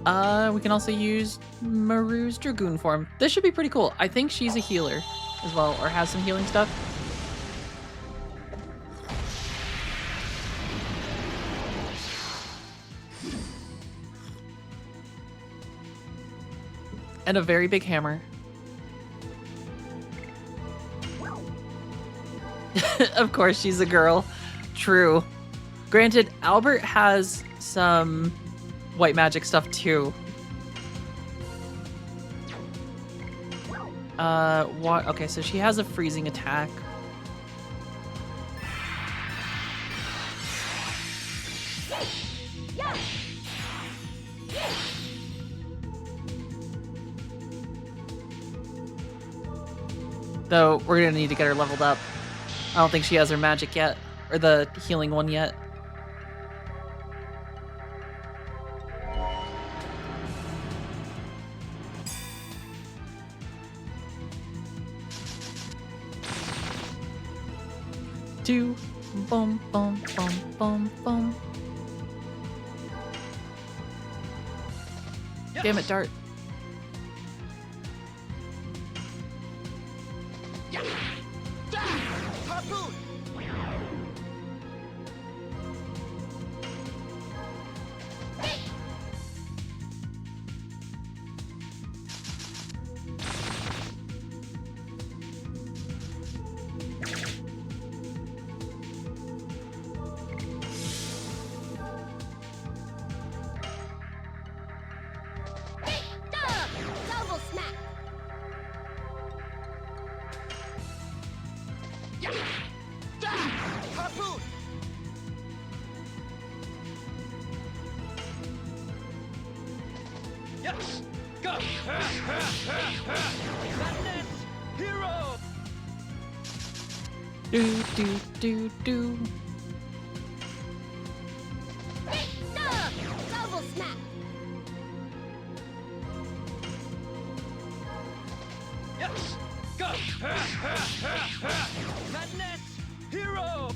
Alright, we can also use Maru's Dragoon form. This should be pretty cool. I think she's a healer as well, or has some healing stuff. And a very big hammer. Of course, she's a girl. True. Granted, Albert has some white magic stuff too. What? Okay, so she has a freezing attack. Though we're gonna need to get her leveled up. I don't think she has her magic yet, or the healing one yet. Two, boom, boom, boom, boom, boom. Yes. Damn it, Dart. Harpoon! Double snap. Harpoon! Yes! Go! Madness! Hero! Do, do, do, do. Double snap. Yes! Go! Madness! Hero!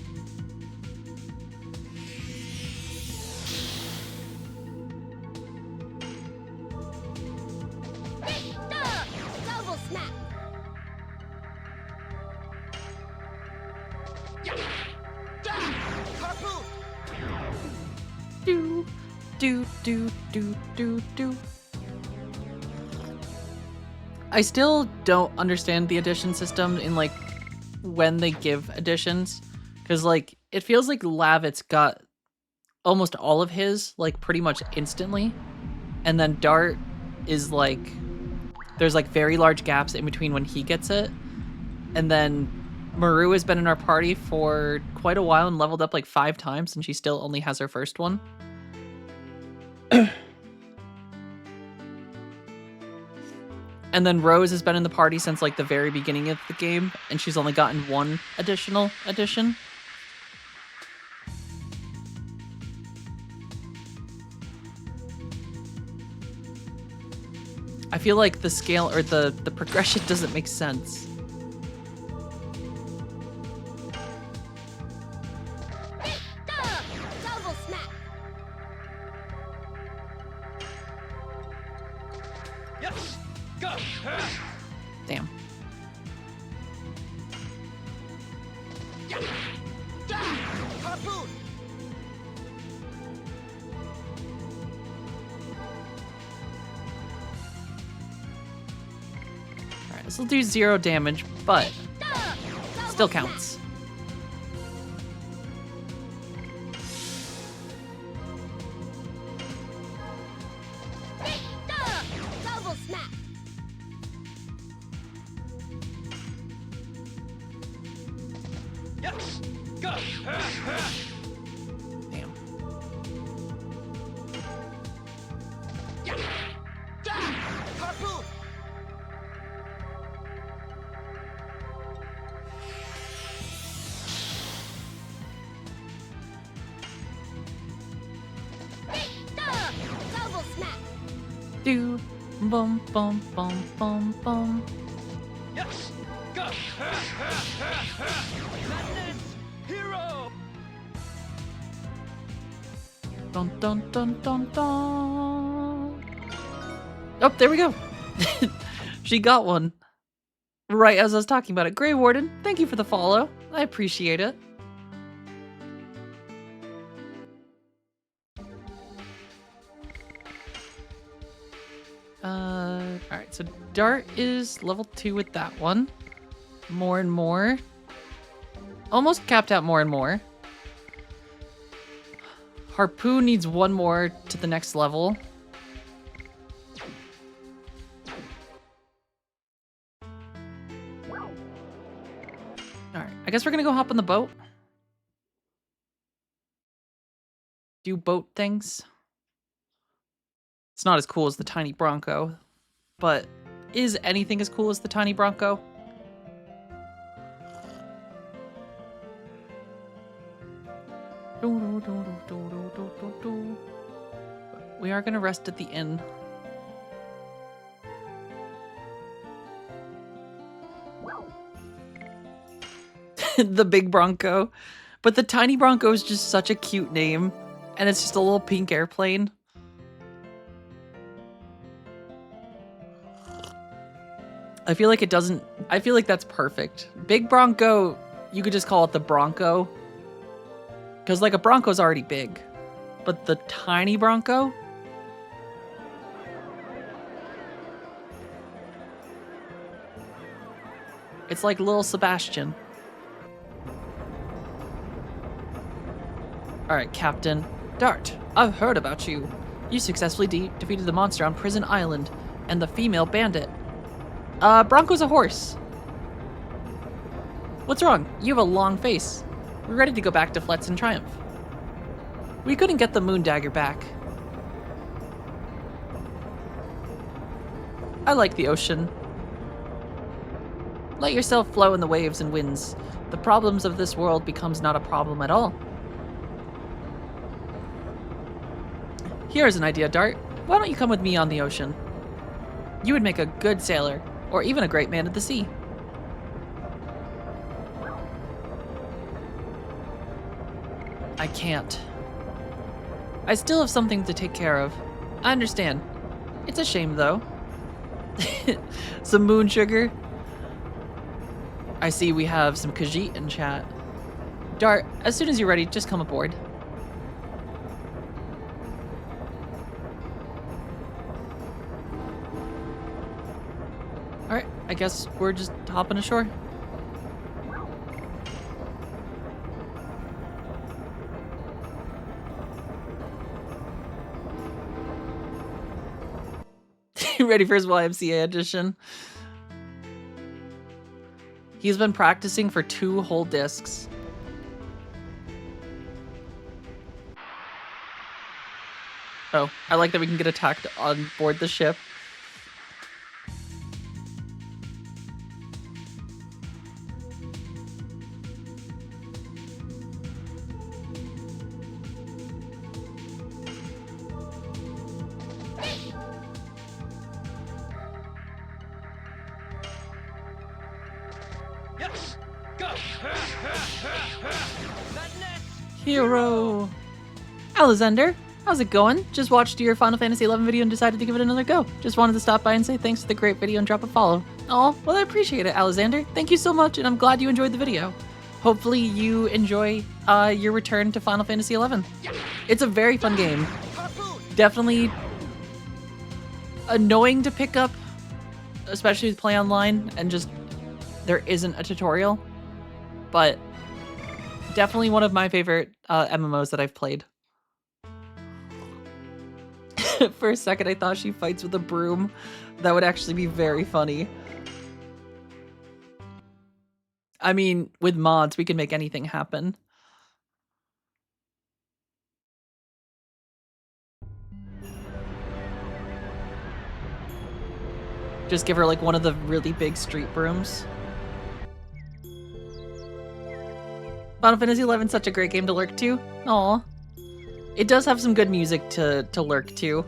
Double snap. Harpoon! Do, do, do, do, do, do. I still don't understand the addition system in like when they give additions, because like it feels like Lavitz got almost all of his like pretty much instantly, and then Dart is like there's like very large gaps in between when he gets it, and then Maru has been in our party for quite a while and leveled up like 5 times, and she still only has her first one. And then Rose has been in the party since like the very beginning of the game, and she's only gotten 1 additional addition. I feel like the scale or the progression doesn't make sense. Double snap. Yes! Go! Damn. Harpoon! Alright, this will do 0 damage, but Double still snap. counts. Double snap. Yes! Go! Damn. Harpoon! Double snap. Do bum bum bum bum bum. Yes! Go! Madness! Hero! Dun dun dun dun dun. Oh, there we go. She got one. Right as I was talking about it. Grey Warden, thank you for the follow. I appreciate it. Alright, so Dart is level 2 with that one. More and more. Almost capped out more and more. Harpoon needs 1 more to the next level. Alright, I guess we're gonna go hop on the boat. Do boat things. It's not as cool as the tiny Bronco, but is anything as cool as the tiny Bronco? We are gonna rest at the inn. The big Bronco. But the tiny Bronco is just such a cute name, and it's just a little pink airplane. I feel like it doesn't... I feel like that's perfect. Big Bronco, you could just call it the Bronco. Because, like, a Bronco's already big. But the tiny Bronco? It's like little Sebastian. Alright, Captain. Dart, I've heard about you. You successfully defeated the monster on Prison Island and the female bandit. Bronco's a horse. What's wrong? You have a long face. We're ready to go back to Fletz in triumph. We couldn't get the moon dagger back. I like the ocean. Let yourself flow in the waves and winds. The problems of this world becomes not a problem at all. Here's an idea, Dart. Why don't you come with me on the ocean? You would make a good sailor, or even a great man of the sea. I can't. I still have something to take care of. I understand. It's a shame, though. Some moon sugar. I see we have some Khajiit in chat. Dart, as soon as you're ready, just come aboard. Alright, I guess we're just hopping ashore. Ready for his YMCA edition? He's been practicing for 2 whole discs. Oh, I like that we can get attacked on board the ship. Yes! Go! Madness! Hero! Alexander, how's it going? Just watched your Final Fantasy XI video and decided to give it another go. Just wanted to stop by and say thanks for the great video and drop a follow. Oh, well I appreciate it, Alexander. Thank you so much, and I'm glad you enjoyed the video. Hopefully you enjoy your return to Final Fantasy XI. It's a very fun game. Harpoon! Definitely annoying to pick up, especially with play online, and just there isn't a tutorial, but definitely one of my favorite MMOs that I've played. For a second, I thought she fights with a broom. That would actually be very funny. I mean, with mods, we can make anything happen. Just give her like one of the really big street brooms. Final Fantasy XI is such a great game to lurk to. Aw. It does have some good music to lurk to.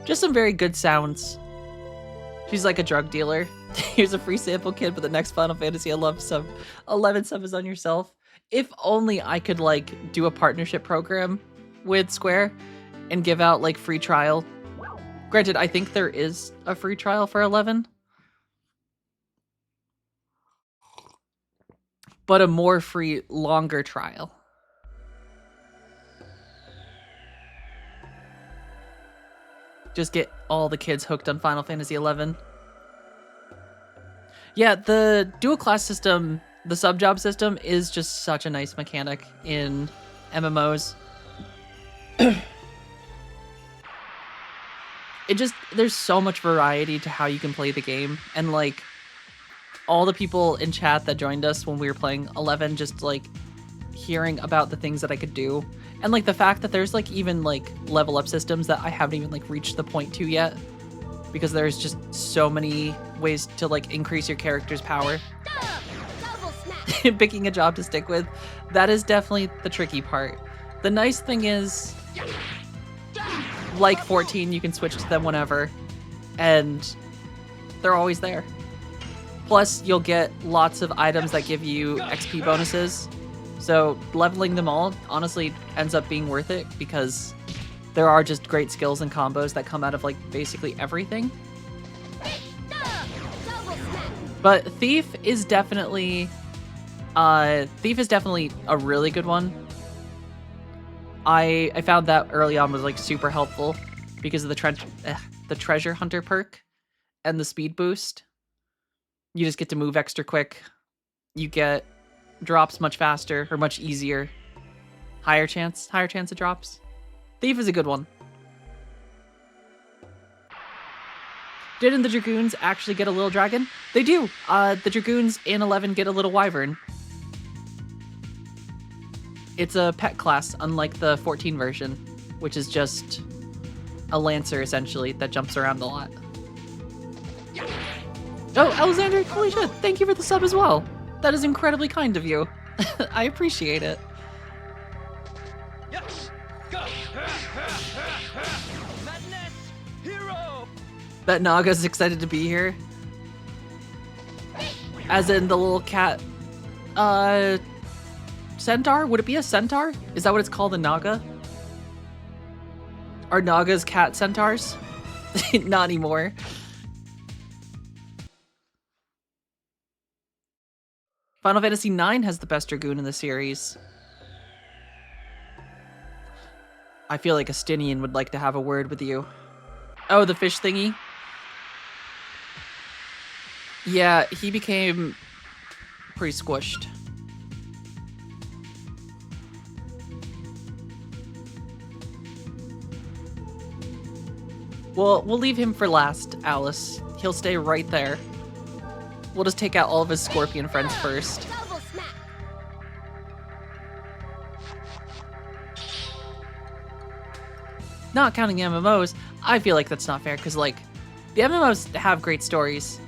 Just some very good sounds. She's like a drug dealer. Here's a free sample kit for the next Final Fantasy 11 sub is on yourself. If only I could like do a partnership program with Square and give out like free trial. Granted, I think there is a free trial for 11. But a more free, longer trial. Just get all the kids hooked on Final Fantasy XI. Yeah, the dual class system, the sub job system, is just such a nice mechanic in MMOs. There's so much variety to how you can play the game, and like all the people in chat that joined us when we were playing 11, just like hearing about the things that I could do, and like the fact that there's like even like level up systems that I haven't even like reached the point to yet, because there's just so many ways to like increase your character's power. Picking a job to stick with, that is definitely the tricky part. The nice thing is, like 14, you can switch to them whenever, and they're always there. Plus, you'll get lots of items that give you XP bonuses, so leveling them all honestly ends up being worth it, because there are just great skills and combos that come out of like basically everything. But Thief is definitely a really good one. I found that early on was like super helpful because of the treasure hunter perk and the speed boost. You just get to move extra quick. You get drops much faster or much easier. Higher chance of drops. Thief is a good one. Didn't the Dragoons actually get a little dragon? They do. The Dragoons in 11 get a little wyvern. It's a pet class, unlike the 14 version, which is just a lancer, essentially, that jumps around a lot. Oh, Alexander, holy shit, thank you for the sub as well. That is incredibly kind of you. I appreciate it. Yes! Go! Madness! Hero! Bet Naga's excited to be here. As in the little cat, centaur? Would it be a centaur? Is that what it's called, a naga? Are nagas cat centaurs? Not anymore. Final Fantasy IX has the best Dragoon in the series. I feel like Estinian would like to have a word with you. Oh, the fish thingy? Yeah, he became pretty squished. We'll leave him for last, Alice. He'll stay right there. We'll just take out all of his scorpion friends first. Double smack. Not counting the MMOs, I feel like that's not fair, because, like, the MMOs have great stories.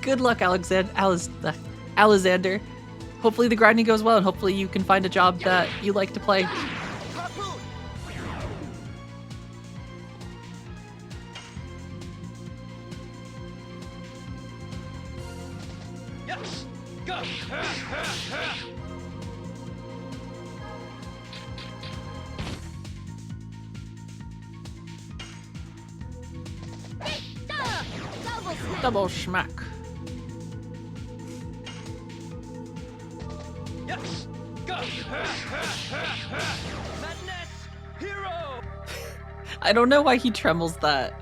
Good luck, Alexander. Hopefully the grinding goes well, and hopefully you can find a job that you like to play. Harpoon. Yes. Go. Double smack. Double schmack. Yes. Go. Madness. Hero. I don't know why he trembles that.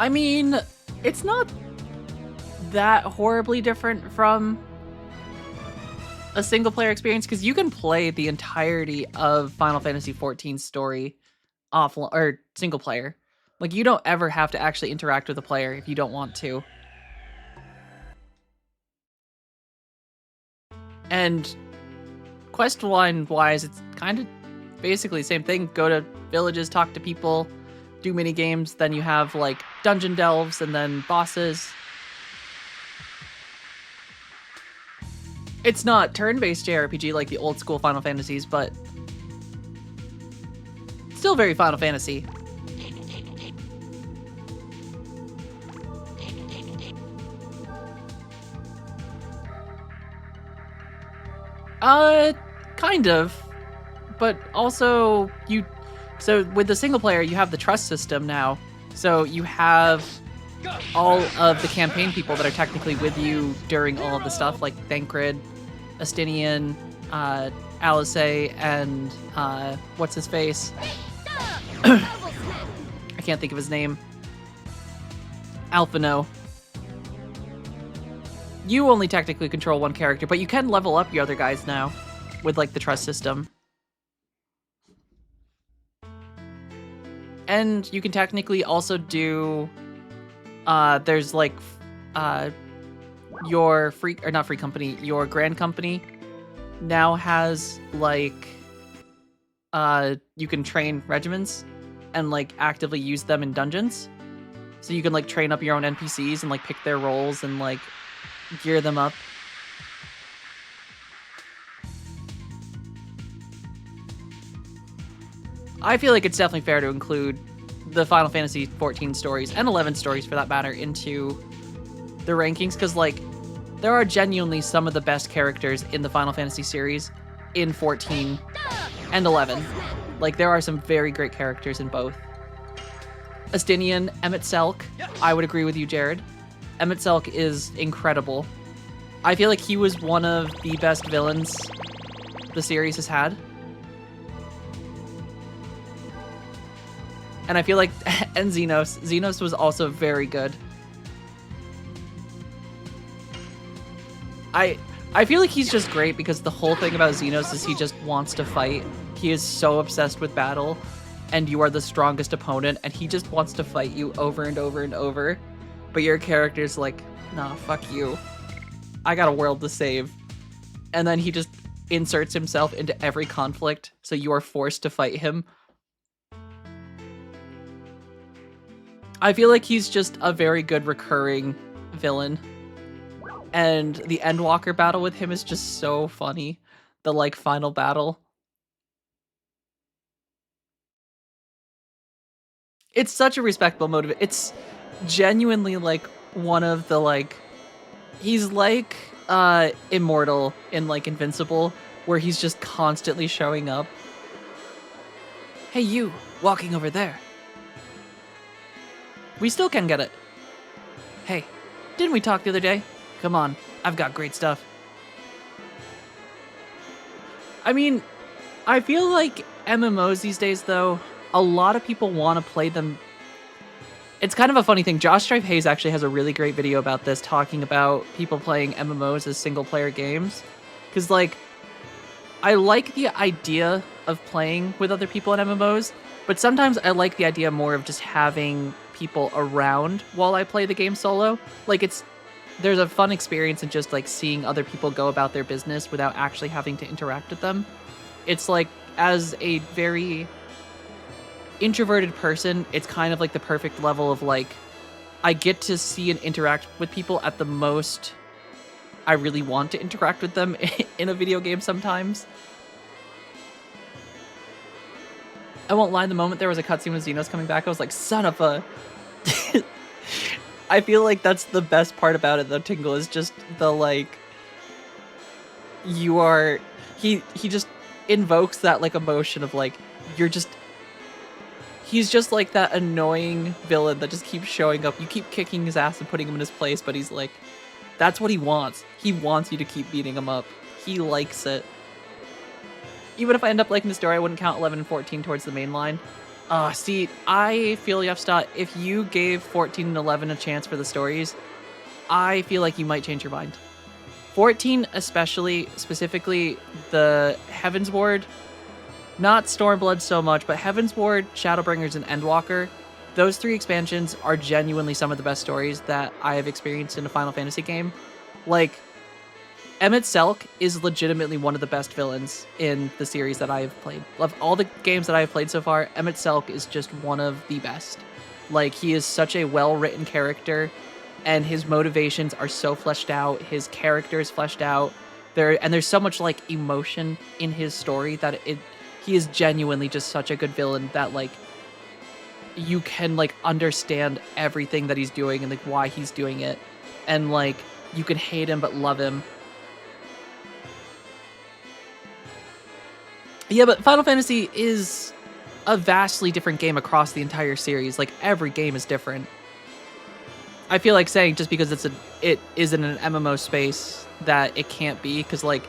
I mean, it's not that horribly different from a single player experience, because you can play the entirety of Final Fantasy XIV's story offline or single player. Like, you don't ever have to actually interact with the player if you don't want to. And quest line wise, it's kind of basically the same thing. Go to villages, talk to people, do mini games, then you have like dungeon delves and then bosses. It's not turn-based JRPG like the old school Final Fantasies, but still very Final Fantasy. Kind of. But also, so with the single player, you have the trust system now. So you have all of the campaign people that are technically with you during all of the stuff, like Thancred, Estinian, Alice, and what's his face? Double smack. I can't think of his name. Alphino. You only technically control one character, but you can level up your other guys now with like the trust system. And you can technically also do there's like your free or not free company, your grand company now has like you can train regiments and like actively use them in dungeons. So you can like train up your own NPCs and like pick their roles and like gear them up. I feel like it's definitely fair to include the Final Fantasy XIV stories, and 11 stories for that matter, into the rankings, because like there are genuinely some of the best characters in the Final Fantasy series in 14 and 11. Like, there are some very great characters in both. Estinian, Emmett Selk, I would agree with you, Jared. Emmett Selk is incredible. I feel like he was one of the best villains the series has had. And I feel like, and Xenos. Xenos was also very good. I feel like he's just great because the whole thing about Xenos is he just wants to fight. He is so obsessed with battle, and you are the strongest opponent, and he just wants to fight you over and over and over. But your character's like, nah, fuck you. I got a world to save. And then he just inserts himself into every conflict, so you are forced to fight him. I feel like he's just a very good recurring villain. And the Endwalker battle with him is just so funny. The, like, final battle. It's such a respectable motive. It's genuinely, like, one of the, like, he's like Immortal in, like, Invincible, where he's just constantly showing up. Hey, you, walking over there. We still can get it. Hey, didn't we talk the other day? Come on, I've got great stuff. I mean, I feel like MMOs these days, though, a lot of people want to play them. It's kind of a funny thing. Josh Strife Hayes actually has a really great video about this, talking about people playing MMOs as single-player games. Because, like, I like the idea of playing with other people in MMOs, but sometimes I like the idea more of just having people around while I play the game solo. Like, there's a fun experience in just, like, seeing other people go about their business without actually having to interact with them. It's like, as a very introverted person, it's kind of like the perfect level of, like, I get to see and interact with people at the most I really want to interact with them in a video game sometimes. I won't lie, the moment there was a cutscene with Xenos coming back, I was like, son of a... I feel like that's the best part about it, though, Tingle, is just the, like... You are... He just invokes that, like, emotion of, like, you're just... He's just like that annoying villain that just keeps showing up. You keep kicking his ass and putting him in his place, but he's like... That's what he wants. He wants you to keep beating him up. He likes it. Even if I end up liking the story, I wouldn't count 11 and 14 towards the main line. See, I feel, Yefstot, if you gave 14 and 11 a chance for the stories, I feel like you might change your mind. 14 especially, specifically the Heaven's Ward, not Stormblood so much, but Heaven's Ward, Shadowbringers, and Endwalker, those 3 expansions are genuinely some of the best stories that I have experienced in a Final Fantasy game. Like, Emmett Selk is legitimately one of the best villains in the series that I have played. Of all the games that I have played so far, Emmett Selk is just one of the best. Like, he is such a well-written character, and his motivations are so fleshed out, his character is fleshed out, there's so much, like, emotion in his story that he is genuinely just such a good villain that, like, you can, like, understand everything that he's doing and, like, why he's doing it. And, like, you can hate him but love him. Yeah, but Final Fantasy is a vastly different game across the entire series. Like, every game is different. I feel like saying just because it is in an MMO space that it can't be, because, like,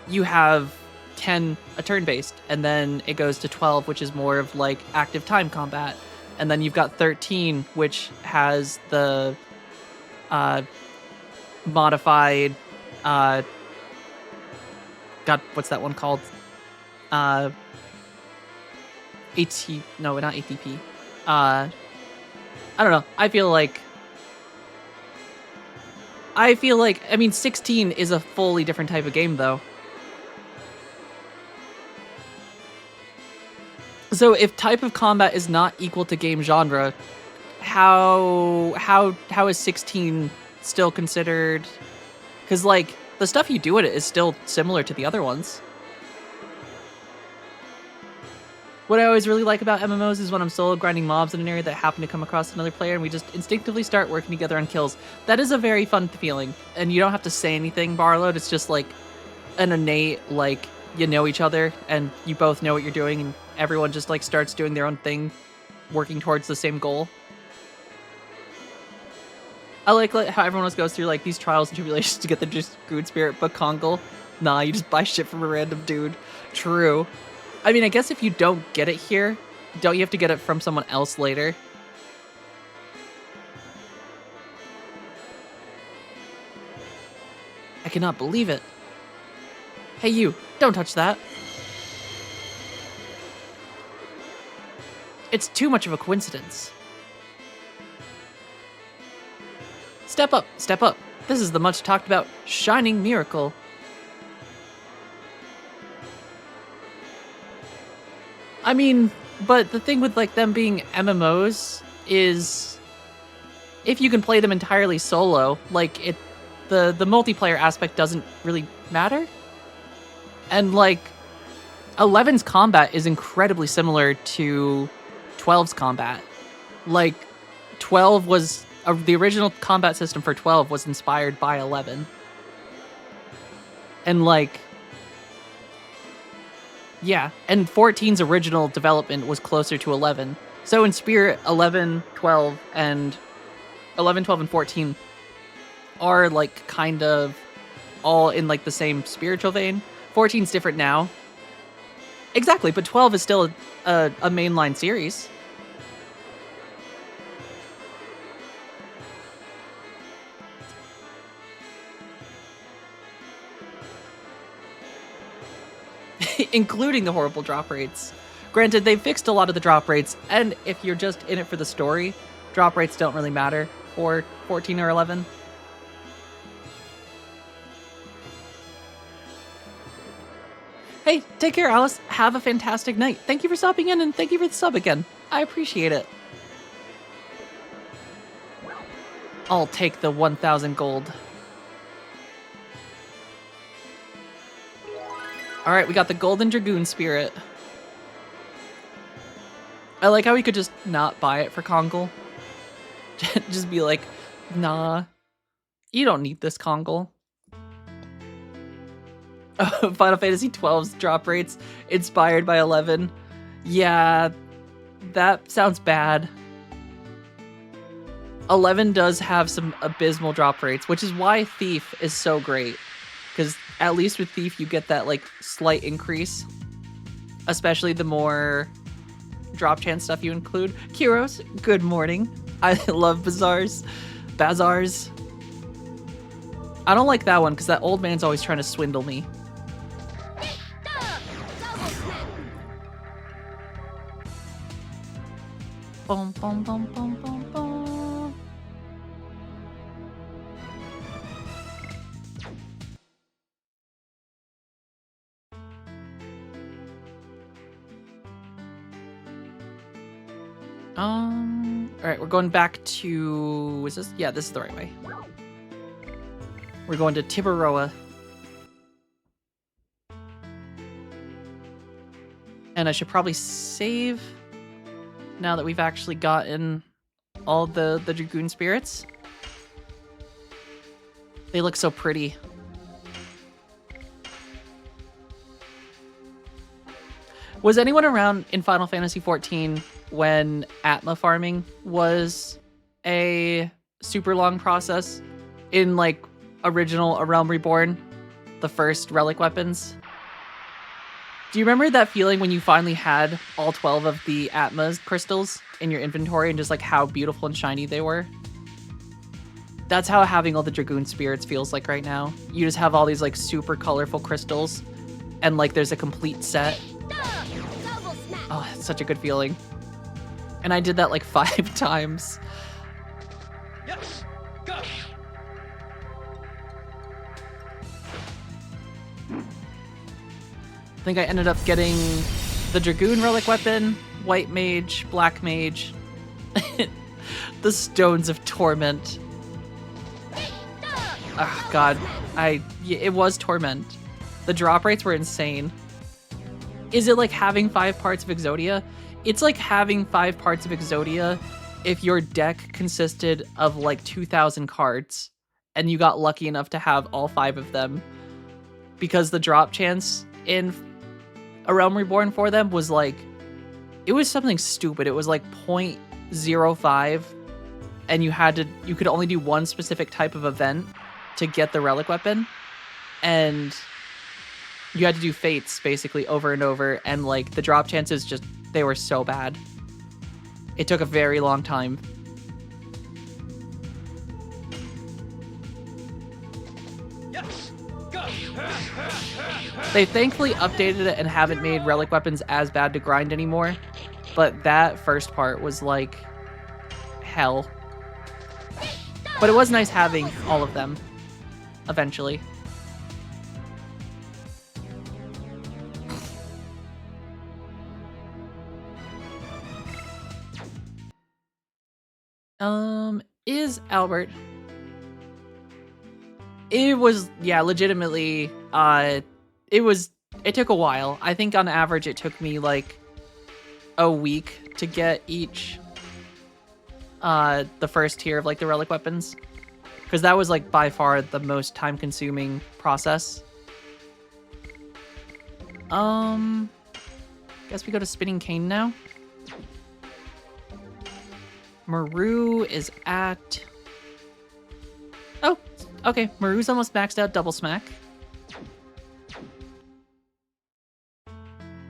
you have 10 a turn-based, and then it goes to 12, which is more of, like, active time combat, and then you've got 13, which has the modified God, what's that one called? AT, no, not ATP. I don't know. I feel like, I mean, 16 is a fully different type of game, though. So if type of combat is not equal to game genre, how is 16 still considered? Because, like, the stuff you do with it is still similar to the other ones. What I always really like about MMOs is when I'm solo grinding mobs in an area that happen to come across another player and we just instinctively start working together on kills. That is a very fun feeling, and you don't have to say anything, Barload. It's just like an innate, like, you know each other and you both know what you're doing, and everyone just, like, starts doing their own thing, working towards the same goal. I like how everyone else goes through, like, these trials and tribulations to get the Dragoon spirit, but Kongal, nah, you just buy shit from a random dude. True. I mean, I guess if you don't get it here, don't you have to get it from someone else later? I cannot believe it. Hey, you, don't touch that. It's too much of a coincidence. Step up, step up. This is the much talked about Shining Miracle. I mean, but the thing with, like, them being MMOs is if you can play them entirely solo, like, the multiplayer aspect doesn't really matter. And, like, 11's combat is incredibly similar to 12's combat. Like, 12 was the original combat system for 12 was inspired by 11. And like, yeah, and 14's original development was closer to 11. So in spirit, 11, 12, and 11, 12, and 14 are like kind of all in like the same spiritual vein. 14's different now. Exactly, but 12 is still a mainline series. Including the horrible drop rates. Granted, they fixed a lot of the drop rates, and if you're just in it for the story, drop rates don't really matter for 14 or 11. Hey, take care, Alice. Have a fantastic night. Thank you for stopping in, and thank you for the sub again. I appreciate it. I'll take the 1,000 gold. Alright, we got the Golden Dragoon Spirit. I like how we could just not buy it for Kongle. Just be like, nah, you don't need this Kongle. Final Fantasy XII's drop rates inspired by 11. Yeah, that sounds bad. 11 does have some abysmal drop rates, which is why Thief is so great. Because at least with Thief, you get that like slight increase. Especially the more drop chance stuff you include. Kiros, good morning. I love bazaars. I don't like that one because that old man's always trying to swindle me. Boom, boom, boom, boom, boom, boom. All right, we're going back to, is this? Yeah, this is the right way. We're going to Tibaroa. And I should probably save now that we've actually gotten all the Dragoon spirits. They look so pretty. Was anyone around in Final Fantasy XIV when Atma farming was a super long process in like original A Realm Reborn, the first relic weapons? Do you remember that feeling when you finally had all 12 of the Atma's crystals in your inventory and just like how beautiful and shiny they were? That's how having all the Dragoon spirits feels like right now. You just have all these like super colorful crystals and like there's a complete set. Oh, it's such a good feeling. And I did that like 5 times. Yes, go. I think I ended up getting the Dragoon relic weapon, White Mage, Black Mage, the Stones of Torment. Oh god, it was Torment. The drop rates were insane. Is it like having 5 parts of Exodia? It's like having 5 parts of Exodia if your deck consisted of like 2,000 cards and you got lucky enough to have all 5 of them. Because the drop chance in A Realm Reborn for them was like, it was something stupid. It was like 0.05 and you could only do one specific type of event to get the relic weapon. And you had to do fates basically over and over, and like the drop chances just, they were so bad. It took a very long time. Yes, go. They thankfully updated it and haven't made relic weapons as bad to grind anymore, but that first part was like hell. But it was nice having all of them eventually. Is Albert? It was, yeah, legitimately, it took a while. I think on average it took me like a week to get each the first tier of like the relic weapons, because that was like by far the most time-consuming process. Guess we go to Spinning Cane now. Maru is at... Oh, okay. Maru's almost maxed out double smack.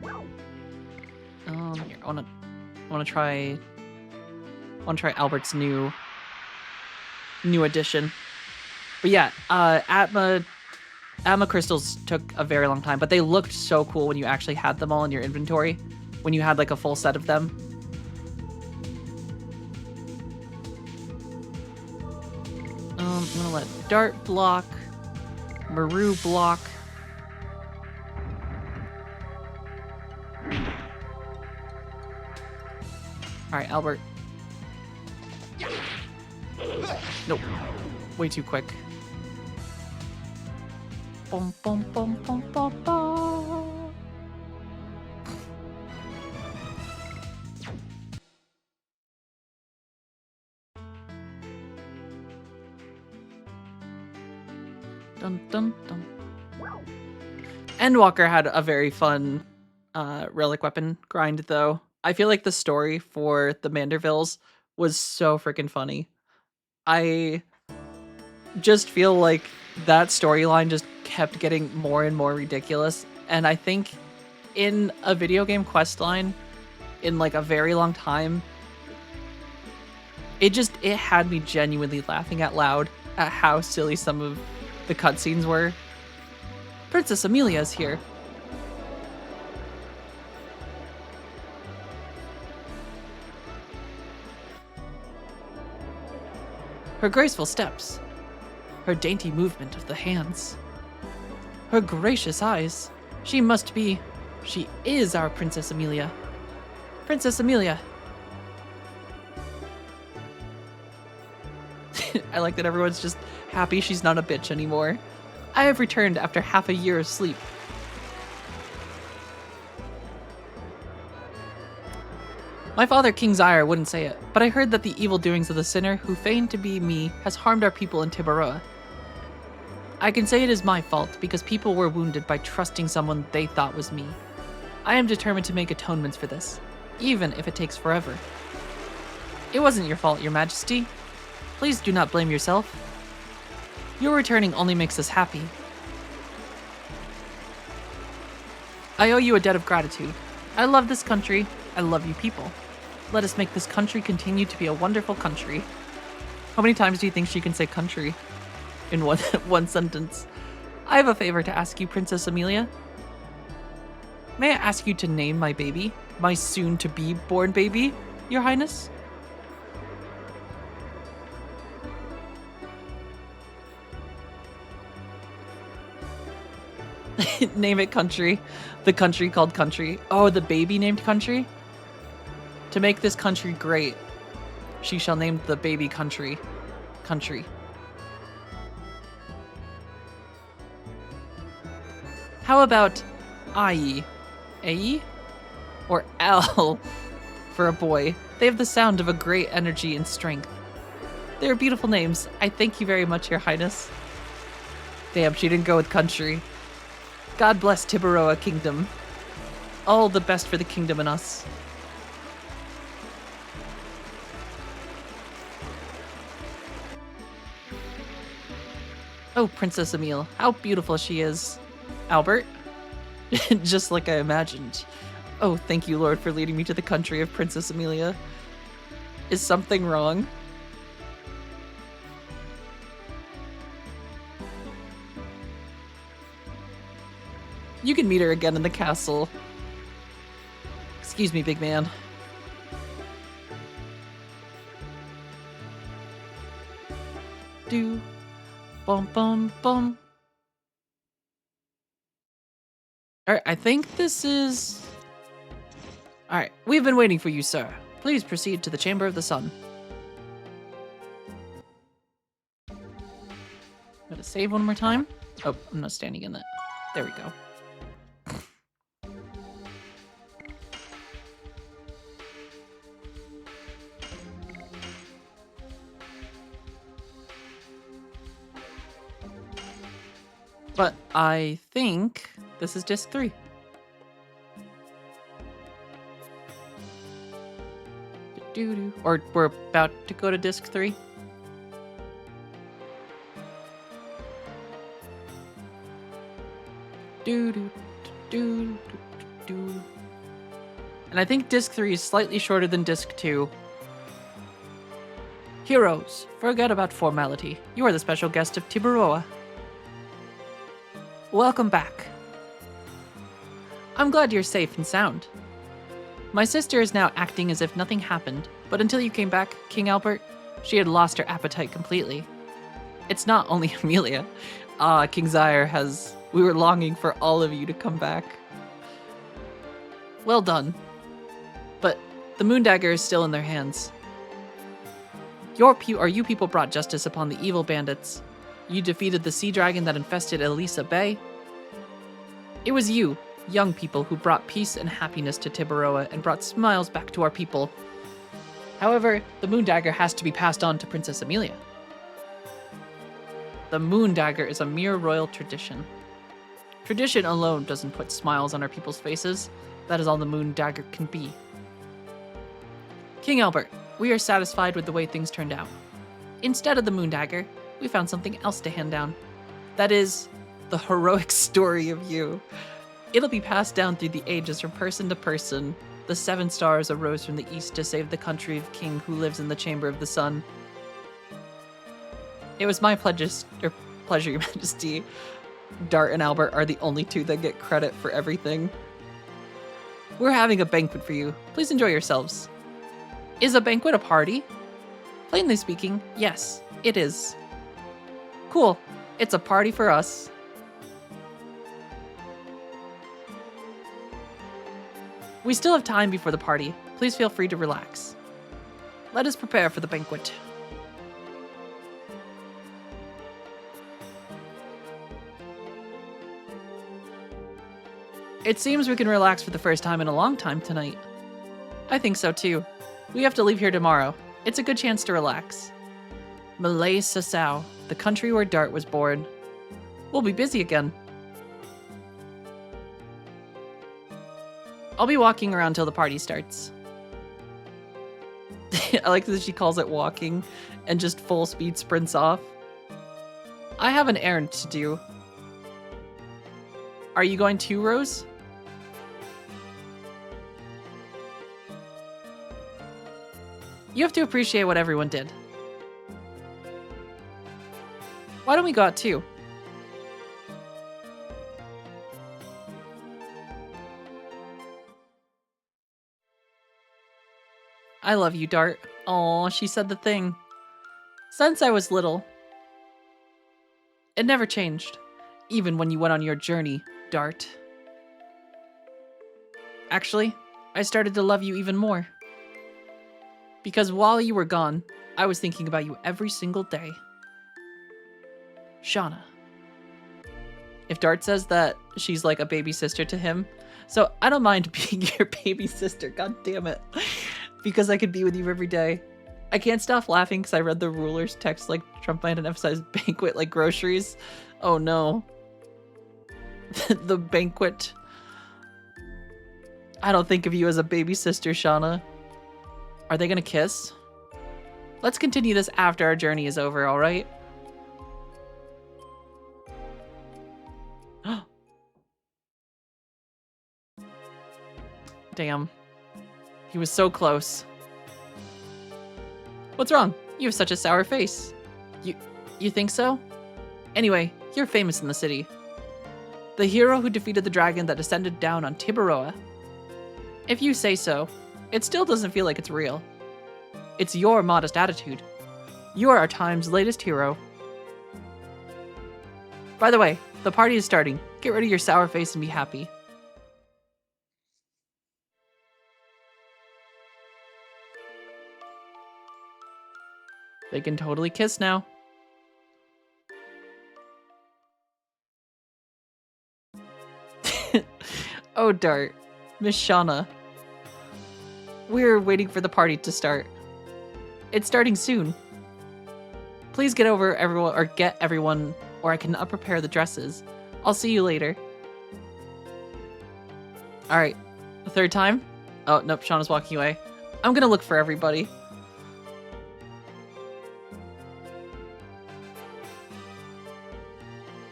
Here, I wanna try Albert's new addition. But yeah, Atma crystals took a very long time, but they looked so cool when you actually had them all in your inventory, when you had like a full set of them. I'm gonna let Dart block, Maru block. All right, Albert. Nope, way too quick. Bum, bum, bum, bum, bum, bum. Dun, dun, dun. Endwalker had a very fun relic weapon grind, though. I feel like the story for the Mandervilles was so freaking funny. I just feel like that storyline just kept getting more and more ridiculous. And I think in a video game quest line, in like a very long time, it had me genuinely laughing out loud at how silly some of the cutscenes were. Princess Amelia's here. Her graceful steps, her dainty movement of the hands, her gracious eyes. She is our Princess Amelia. Princess Amelia. I like that everyone's just happy she's not a bitch anymore. I have returned after half a year of sleep. My father, King Zaire, wouldn't say it, but I heard that the evil doings of the sinner who feigned to be me has harmed our people in Tibaroa. I can say it is my fault because people were wounded by trusting someone they thought was me. I am determined to make atonements for this, even if it takes forever. It wasn't your fault, Your Majesty. Please do not blame yourself. Your returning only makes us happy. I owe you a debt of gratitude. I love this country. I love you people. Let us make this country continue to be a wonderful country. How many times do you think she can say country in one sentence? I have a favor to ask you, Princess Amelia. May I ask you to name my baby? My soon-to-be born baby, Your Highness? Name it Country. The country called Country. Oh, the baby named Country? To make this country great, she shall name the baby Country. Country. How about Ai? Ai? Or L for a boy? They have the sound of a great energy and strength. They are beautiful names. I thank you very much, Your Highness. Damn, she didn't go with Country. God bless Tibaroa Kingdom. All the best for the kingdom and us. Oh, Princess Emile, how beautiful she is. Albert? Just like I imagined. Oh, thank you, Lord, for leading me to the country of Princess Amelia. Is something wrong? You can meet her again in the castle. Excuse me, big man. Do. Bum, bum, bum. Alright, I think this is... Alright, we've been waiting for you, sir. Please proceed to the Chamber of the Sun. Gotta save one more time. Oh, I'm not standing in that. There we go. But I think this is disc 3. Or we're about to go to disc 3. And I think disc 3 is slightly shorter than disc 2. Heroes, forget about formality. You are the special guest of Tiburoa. Welcome back. I'm glad you're safe and sound. My sister is now acting as if nothing happened, but until you came back, King Albert, she had lost her appetite completely. It's not only Amelia. King Zaire we were longing for all of you to come back. Well done. But the moon dagger is still in their hands. You people brought justice upon the evil bandits. You defeated the sea dragon that infested Elisa Bay. It was you, young people, who brought peace and happiness to Tiburoa and brought smiles back to our people. However, the moon dagger has to be passed on to Princess Amelia. The moon dagger is a mere royal tradition. Tradition alone doesn't put smiles on our people's faces. That is all the moon dagger can be. King Albert, we are satisfied with the way things turned out. Instead of the moon dagger, we found something else to hand down. That is, the heroic story of you. It'll be passed down through the ages from person to person. The 7 stars arose from the east to save the country of king who lives in the chamber of the sun. It was my pleasure, Your Majesty. Dart and Albert are the only 2 that get credit for everything. We're having a banquet for you. Please enjoy yourselves. Is a banquet a party? Plainly speaking, yes, it is. Cool. It's a party for us. We still have time before the party. Please feel free to relax. Let us prepare for the banquet. It seems we can relax for the first time in a long time tonight. I think so too. We have to leave here tomorrow. It's a good chance to relax. Malay Sasau, the country where Dart was born. We'll be busy again. I'll be walking around till the party starts. I like that she calls it walking and just full speed sprints off. I have an errand to do. Are you going too, Rose? You have to appreciate what everyone did. Why don't we go out too? I love you, Dart. Aw, she said the thing. Since I was little. It never changed. Even when you went on your journey, Dart. Actually, I started to love you even more. Because while you were gone, I was thinking about you every single day. Shauna. If Dart says that she's like a baby sister to him, so I don't mind being your baby sister, god damn it. Because I could be with you every day. I can't stop laughing because I read the ruler's text like Trump might have emphasized banquet like groceries. Oh no. The banquet. I don't think of you as a baby sister, Shauna. Are they gonna kiss? Let's continue this after our journey is over, alright? Damn. He was so close. What's wrong? You have such a sour face. You think so? Anyway, you're famous in the city. The hero who defeated the dragon that descended down on Tiburoa. If you say so, it still doesn't feel like it's real. It's your modest attitude. You are our time's latest hero. By the way, the party is starting. Get rid of your sour face and be happy. They can totally kiss now. Oh, Dart. Miss Shauna. We're waiting for the party to start. It's starting soon. Please get everyone, or I cannot prepare the dresses. I'll see you later. All right, the third time. Oh, nope, Shauna's walking away. I'm gonna look for everybody.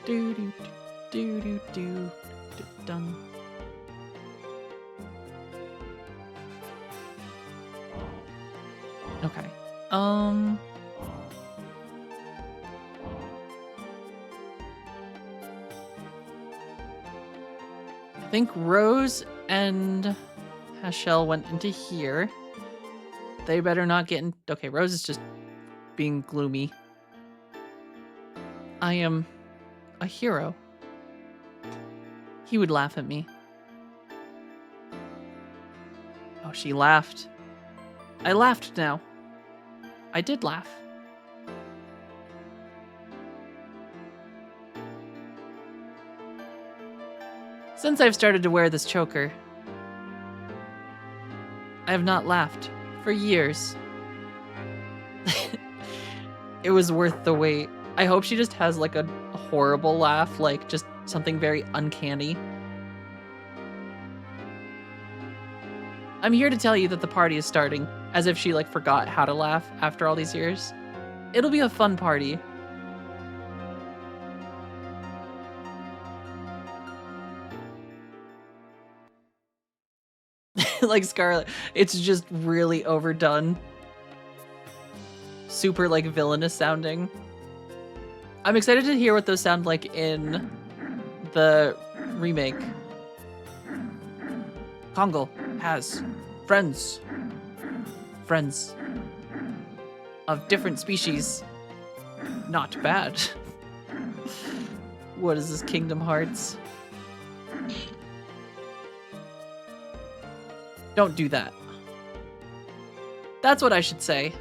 Do do do do do do done. Okay. I think Rose and Hashel went into here. They better not get in. Okay, Rose is just being gloomy. I am a hero. He would laugh at me. Oh, she laughed. I laughed now. I did laugh. Since I've started to wear this choker, I have not laughed for years. It was worth the wait. I hope she just has like a horrible laugh, like just something very uncanny. I'm here to tell you that the party is starting, as if she like forgot how to laugh after all these years. It'll be a fun party. Like Scarlet, it's just really overdone. Super like villainous sounding. I'm excited to hear what those sound like in the remake. Kongal has friends. Friends of different species. Not bad. What is this, Kingdom Hearts? Don't do that. That's what I should say.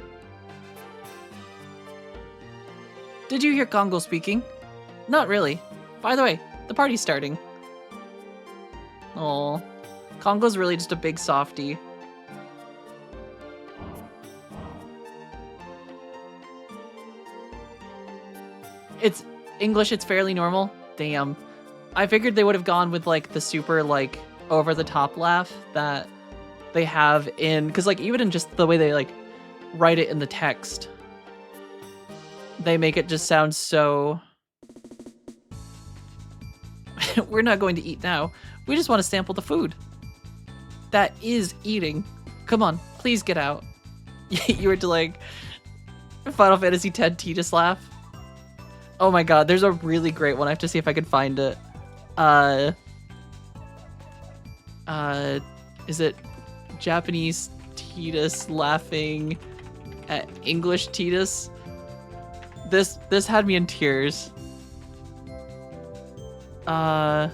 Did you hear Kongal speaking? Not really. By the way, the party's starting. Oh, Kongal's really just a big softie. It's English, it's fairly normal. Damn. I figured they would have gone with like the super like over the top laugh that they have in, because like even in just the way they like write it in the text, they make it just sound so we're not going to eat now, we just want to sample the food. That is eating. Come on, please get out. You were to like Final Fantasy X Tidus laugh. Oh my god, there's a really great one. I have to see if I can find it. Is it Japanese Tidus laughing at English Tidus? This had me in tears. God,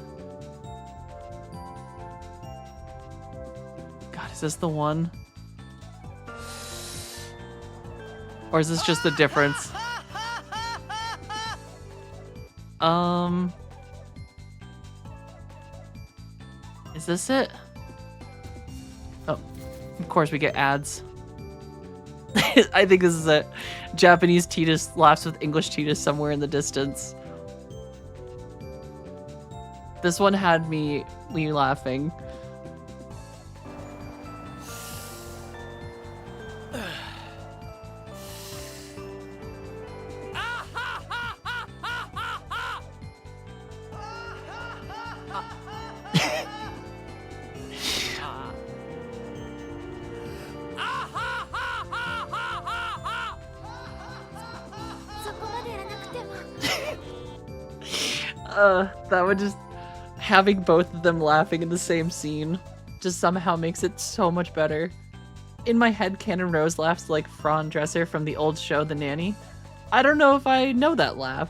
is this the one? Or is this just the difference? Is this it? Oh, of course we get ads. I think this is it. Japanese Tidus laughs with English Tidus somewhere in the distance. This one had me laughing. That would just, having both of them laughing in the same scene just somehow makes it so much better. In my head, Canon Rose laughs like Fran Dresser from the old show The Nanny. I don't know if I know that laugh.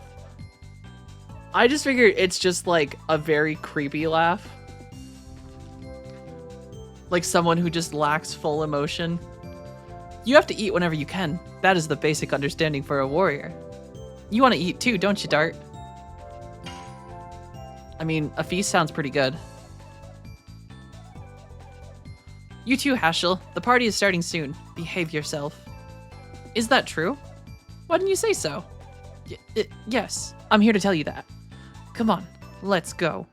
I just figured it's just like a very creepy laugh. Like someone who just lacks full emotion. You have to eat whenever you can. That is the basic understanding for a warrior. You want to eat too, don't you, Dart? I mean, a feast sounds pretty good. You too, Hashel. The party is starting soon. Behave yourself. Is that true? Why didn't you say so? Yes, I'm here to tell you that. Come on, Let's go.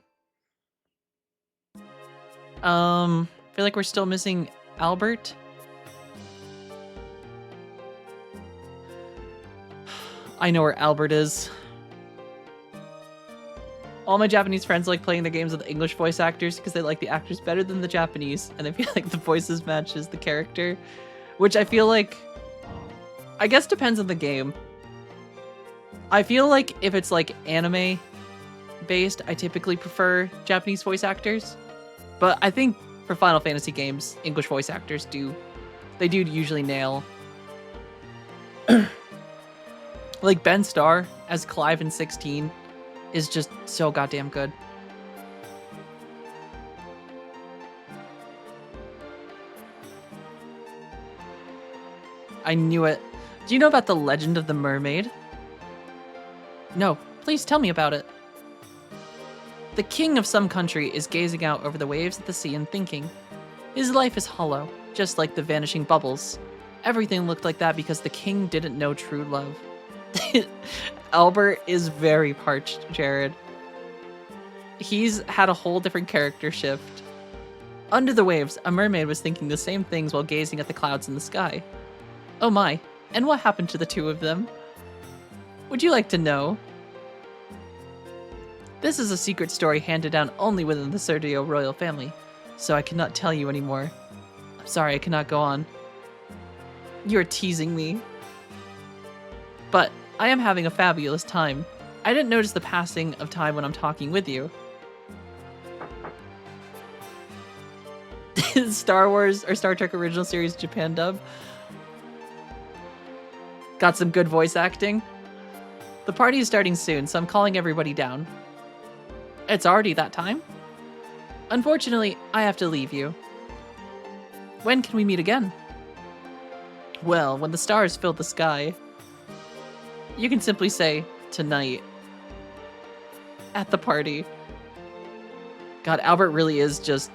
Feel like we're still missing Albert. I know where Albert is. All my Japanese friends like playing their games with English voice actors because they like the actors better than the Japanese, and they feel like the voices matches the character, which I feel like, I guess depends on the game. I feel like if it's like anime based, I typically prefer Japanese voice actors, but I think for Final Fantasy games, English voice actors do usually nail. Like Ben Starr as Clive in 16 is just so goddamn good. I knew it. Do you know about the legend of the mermaid? No, please tell me about it. The king of some country is gazing out over the waves of the sea and thinking. His life is hollow, just like the vanishing bubbles. Everything looked like that because the king didn't know true love. Albert is very parched, Jared. He's had a whole different character shift. Under the waves, a mermaid was thinking the same things while gazing at the clouds in the sky. Oh my, and what happened to the two of them? Would you like to know? This is a secret story handed down only within the Sergio royal family, so I cannot tell you anymore. I'm sorry, I cannot go on. You're teasing me. But I am having a fabulous time. I didn't notice the passing of time when I'm talking with you. Star Wars or Star Trek Original Series Japan dub. Got some good voice acting. The party is starting soon, so I'm calling everybody down. It's already that time? Unfortunately, I have to leave you. When can we meet again? Well, when the stars fill the sky. You can simply say, tonight. At the party. God, Albert really is just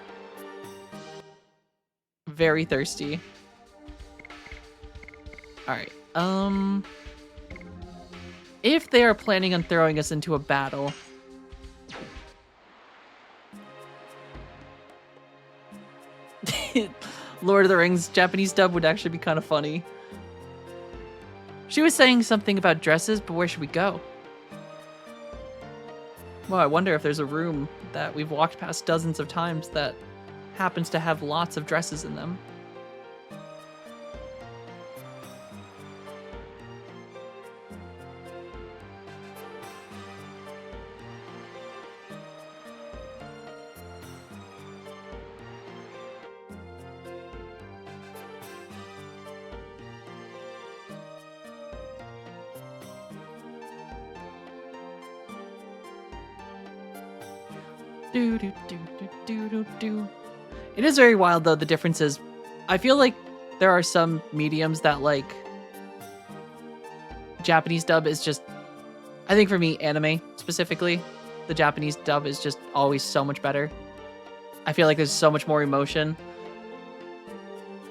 very thirsty. Alright, if they are planning on throwing us into a battle, Lord of the Rings Japanese dub would actually be kind of funny. She was saying something about dresses, but where should we go? Well, I wonder if there's a room that we've walked past dozens of times that happens to have lots of dresses in them. It is very wild though, the differences. I feel like there are some mediums that like Japanese dub is just, I think for me, anime specifically, the Japanese dub is just always so much better. I feel like there's so much more emotion.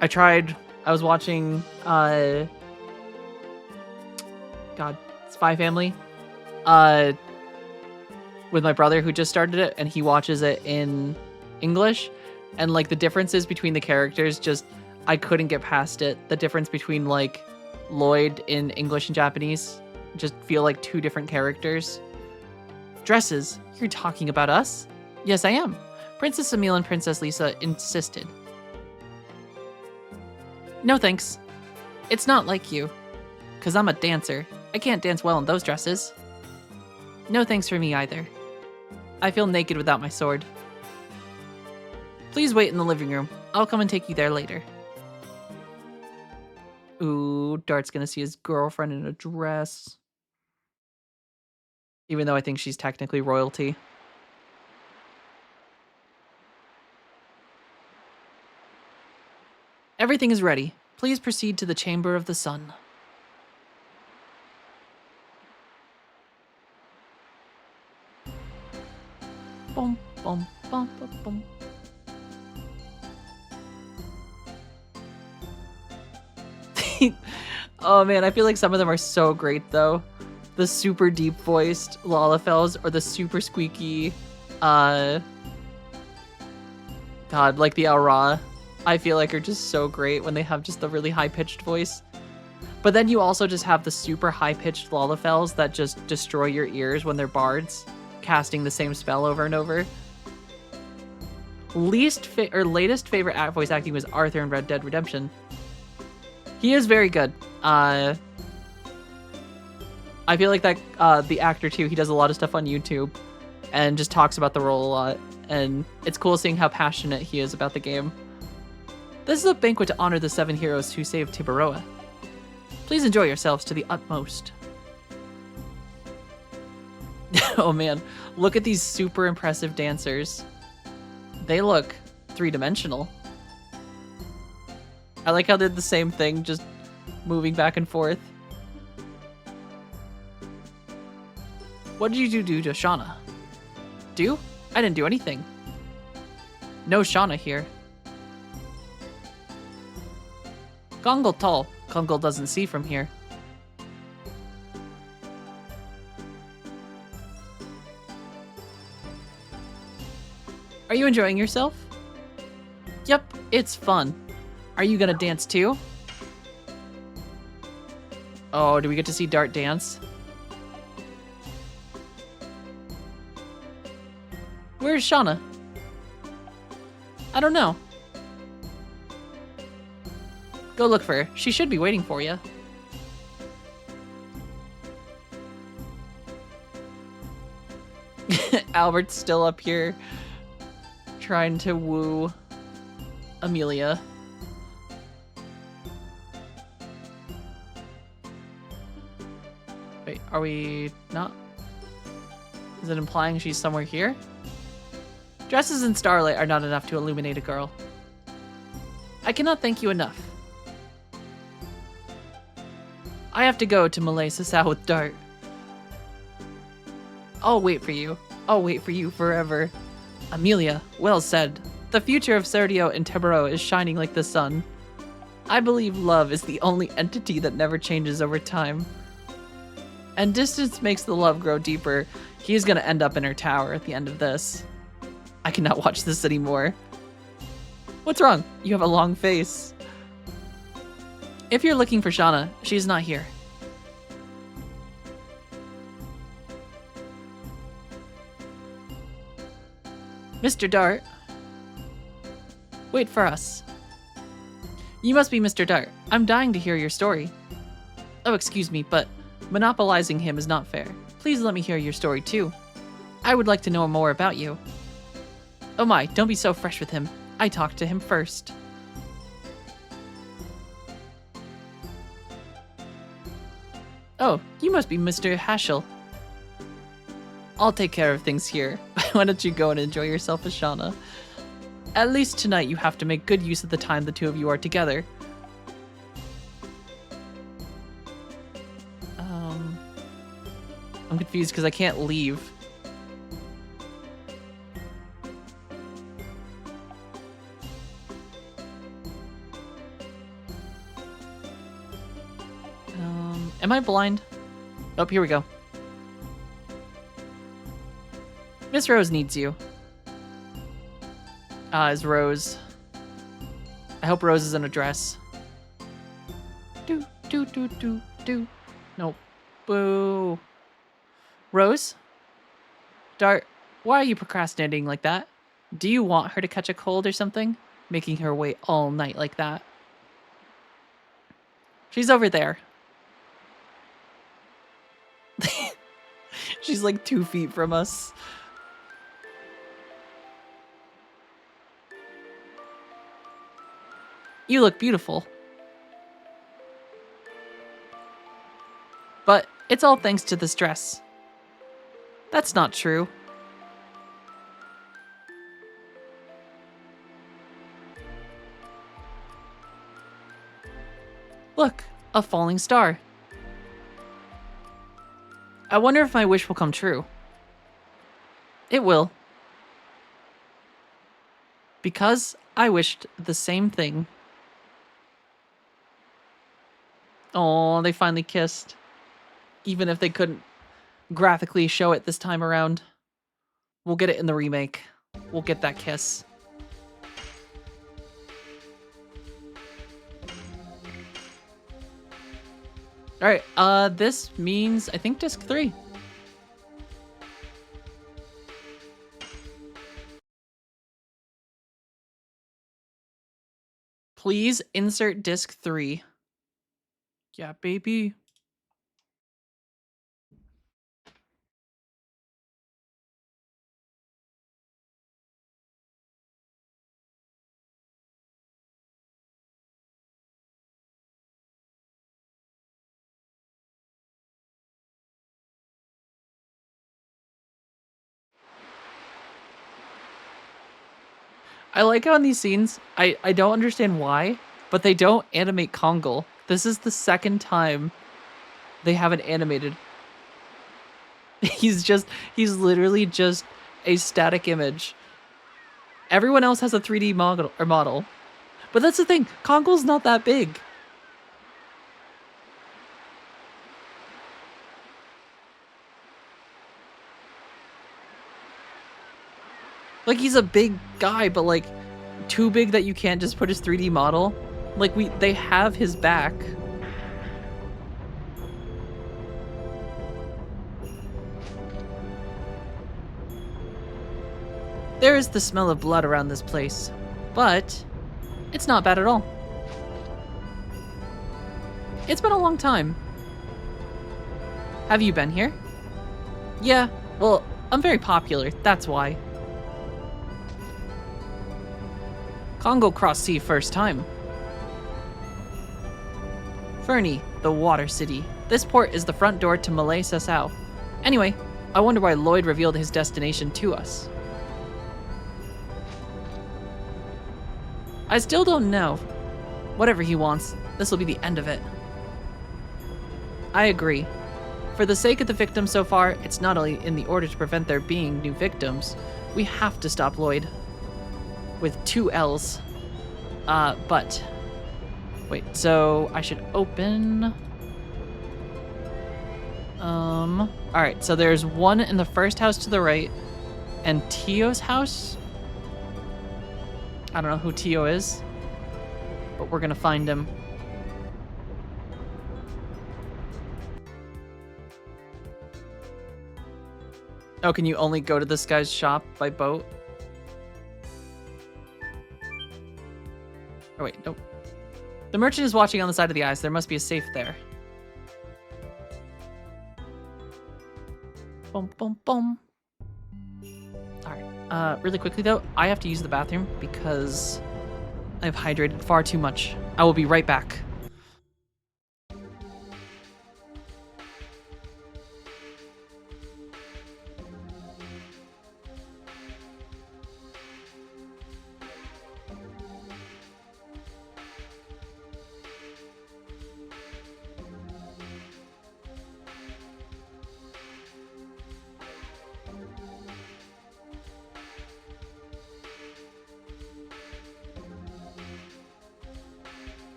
I was watching God, Spy Family with my brother who just started it, and he watches it in English, and like the differences between the characters, just I couldn't get past it. The difference between like Lloyd in English and Japanese just feel like two different characters. Dresses? You're talking about us? Yes, I am. Princess Emile and Princess Lisa insisted. No thanks. It's not like you. 'Cause I'm a dancer. I can't dance well in those dresses. No thanks for me either. I feel naked without my sword. Please wait in the living room. I'll come and take you there later. Ooh, Dart's gonna see his girlfriend in a dress. Even though I think she's technically royalty. Everything is ready. Please proceed to the Chamber of the Sun. Bum, bum, bum, bum, bum. Oh man, I feel like some of them are so great though. the super deep voiced Lalafels or the super squeaky, God, like the Aura, I feel like are just so great when they have just the really high pitched voice. But then you also just have the super high pitched Lalafels that just destroy your ears when they're bards, casting the same spell over and over. Latest favorite voice acting was Arthur in Red Dead Redemption. He is very good. I feel like that the actor too, he does a lot of stuff on YouTube and just talks about the role a lot, and it's cool seeing how passionate he is about the game. This is a banquet to honor the 7 heroes who saved Tibaroa. Please enjoy yourselves to the utmost. Oh man, look at these super impressive dancers. They look 3-dimensional. I like how they're the same thing, just moving back and forth. What did you do to Shauna? Do? I didn't do anything. No Shauna here. Gongle tall. Gongle doesn't see from here. Are you enjoying yourself? Yep, it's fun. Are you gonna dance too? Oh, do we get to see Dart dance? Where's Shauna? I don't know. Go look for her. She should be waiting for you. Albert's still up here trying to woo Amelia. Wait, are we not? Is it implying she's somewhere here? Dresses in starlight are not enough to illuminate a girl. I cannot thank you enough. I have to go to Malay Sasau with Dart. I'll wait for you. I'll wait for you forever. Amelia, well said. The future of Serdio and Tebero is shining like the sun. I believe love is the only entity that never changes over time. And distance makes the love grow deeper. He's gonna end up in her tower at the end of this. I cannot watch this anymore. What's wrong? You have a long face. If you're looking for Shauna, she's not here. Mr. Dart. Wait for us. You must be Mr. Dart. I'm dying to hear your story. Oh, excuse me, but monopolizing him is not fair. Please let me hear your story too. I would like to know more about you. Oh my, don't be so fresh with him. I talked to him first. Oh, you must be Mr. Haschel. I'll take care of things here. Why don't you go and enjoy yourself with Shauna? At least tonight you have to make good use of the time the two of you are together. I'm confused because I can't leave. Am I blind? Oh, here we go. Miss Rose needs you. Is Rose. I hope Rose is in a dress. Do. Nope. Boo. Rose? Dart, why are you procrastinating like that? Do you want her to catch a cold or something? Making her wait all night like that. She's over there. She's like 2 feet from us. You look beautiful. But it's all thanks to this dress. That's not true. Look, a falling star. I wonder if my wish will come true. It will. Because I wished the same thing. Oh, they finally kissed. even if they couldn't graphically show it this time around. We'll get it in the remake. We'll get that kiss. All right, this means, I think, disc 3. Please insert disc 3. Yeah, baby. I like how in these scenes, I don't understand why, but they don't animate Kongal. This is the second time they haven't animated. He's literally just a static image. Everyone else has a 3D model. But that's the thing, Kongal's not that big. Like, he's a big guy, but like too big that you can't just put his 3D model. Like, they have his back. There is the smell of blood around this place, but it's not bad at all. It's been a long time. Have you been here? Yeah, well, I'm very popular, that's why. Kongal crossed sea first time. Fernie, the water city. This port is the front door to Malay Sasau. Anyway, I wonder why Lloyd revealed his destination to us. I still don't know. Whatever he wants, this will be the end of it. I agree. For the sake of the victims so far, it's not only in the order to prevent there being new victims, we have to stop Lloyd. With 2 L's. But... Wait, so I should open... Alright, so there's one in the first house to the right, and Tio's house? I don't know who Tio is, but we're gonna find him. Oh, can you only go to this guy's shop by boat? Oh wait, nope. The merchant is watching on the side of the ice. There must be a safe there. Boom, boom, boom. Alright, really quickly though, I have to use the bathroom because I've hydrated far too much. I will be right back.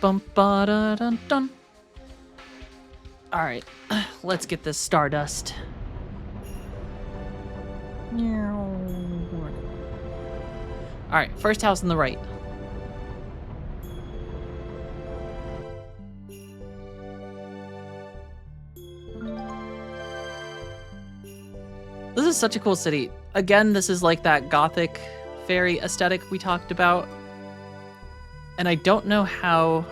Bum ba da dun dun. All right, let's get this Stardust. All right, first house on the right. This is such a cool city. Again, this is like that Gothic fairy aesthetic we talked about. And I don't know how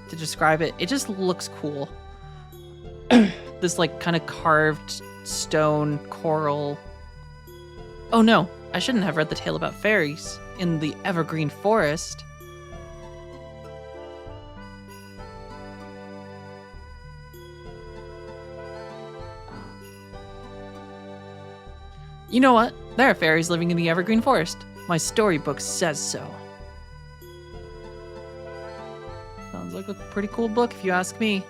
to describe it. It just looks cool. This like kind of carved stone coral. Oh no, I shouldn't have read the tale about fairies in the evergreen forest. You know what? There are fairies living in the evergreen forest. My storybook says so. Sounds like a pretty cool book if you ask me.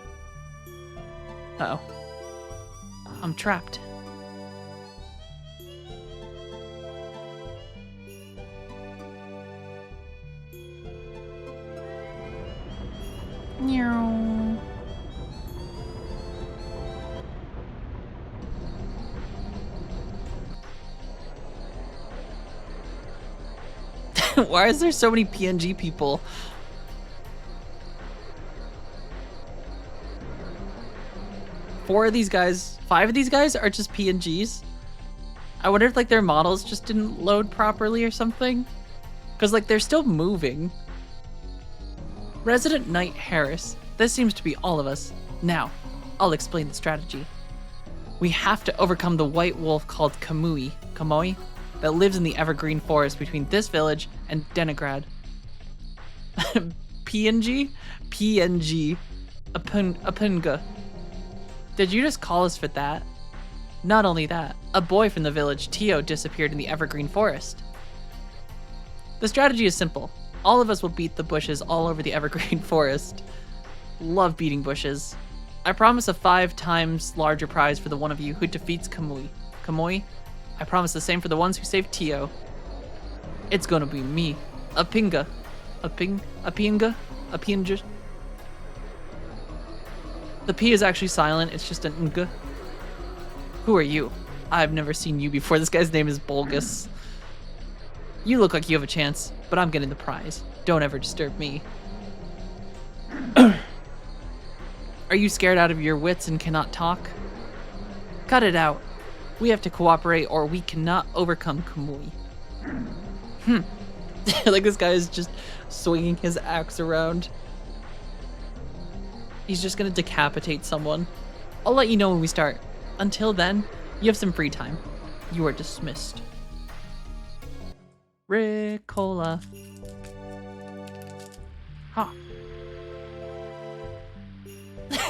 Uh-oh. I'm trapped. Meow. Why is there so many PNG people? Five of these guys are just PNGs. I wonder if like their models just didn't load properly or something. Cause like they're still moving. Resident Knight Harris. This seems to be all of us. Now, I'll explain the strategy. We have to overcome the white wolf called Kamoi, that lives in the evergreen forest between this village and Denigrad. PNG? PNG. Apunga. Did you just call us for that? Not only that, a boy from the village, Tio, disappeared in the evergreen forest. The strategy is simple. All of us will beat the bushes all over the evergreen forest. Love beating bushes. I promise a 5 times larger prize for the one of you who defeats Kamoi. I promise the same for the ones who save Tio. It's gonna be me. Apinga. The P is actually silent, it's just an ng. Who are you? I've never seen you before. This guy's name is Bulgus. You look like you have a chance, but I'm getting the prize. Don't ever disturb me. Are you scared out of your wits and cannot talk? Cut it out. We have to cooperate or we cannot overcome Kamui. Like this guy is just swinging his axe around. He's just gonna decapitate someone. I'll let you know when we start. Until then, you have some free time. You are dismissed. Ricola. Huh.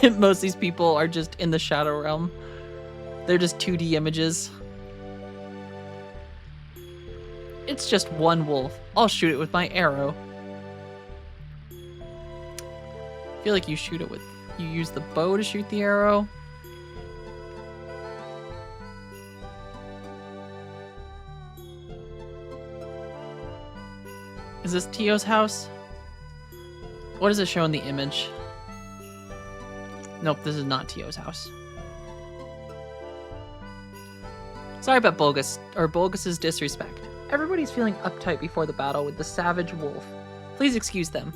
Most of these people are just in the Shadow Realm. They're just 2D images. It's just one wolf. I'll shoot it with my arrow. I feel like you use the bow to shoot the arrow. Is this Tio's house? What does it show in the image? Nope, this is not Tio's house. Sorry about Bulgus's disrespect. Everybody's feeling uptight before the battle with the savage wolf. Please excuse them.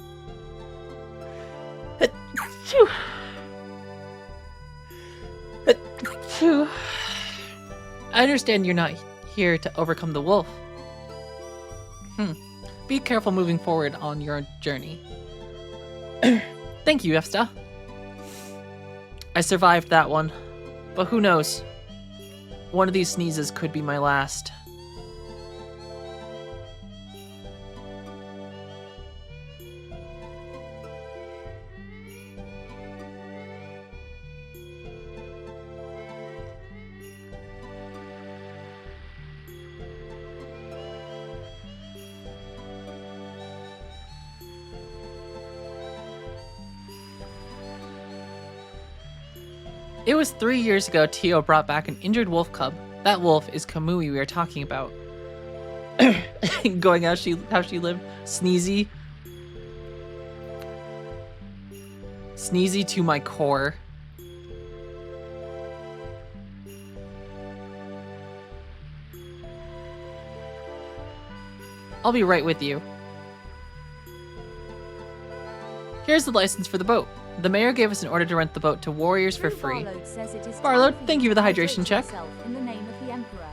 I understand you're not here to overcome the wolf. Be careful moving forward on your journey. Thank you, Efsta. I survived that one, but who knows? One of these sneezes could be my last. It was 3 years ago Tio brought back an injured wolf cub. That wolf is Kamui we are talking about. Going how she lived. Sneezy. Sneezy to my core. I'll be right with you. Here's the license for the boat. The mayor gave us an order to rent the boat to warriors for free. Barlow, thank you for the hydration check. In the name of the Emperor.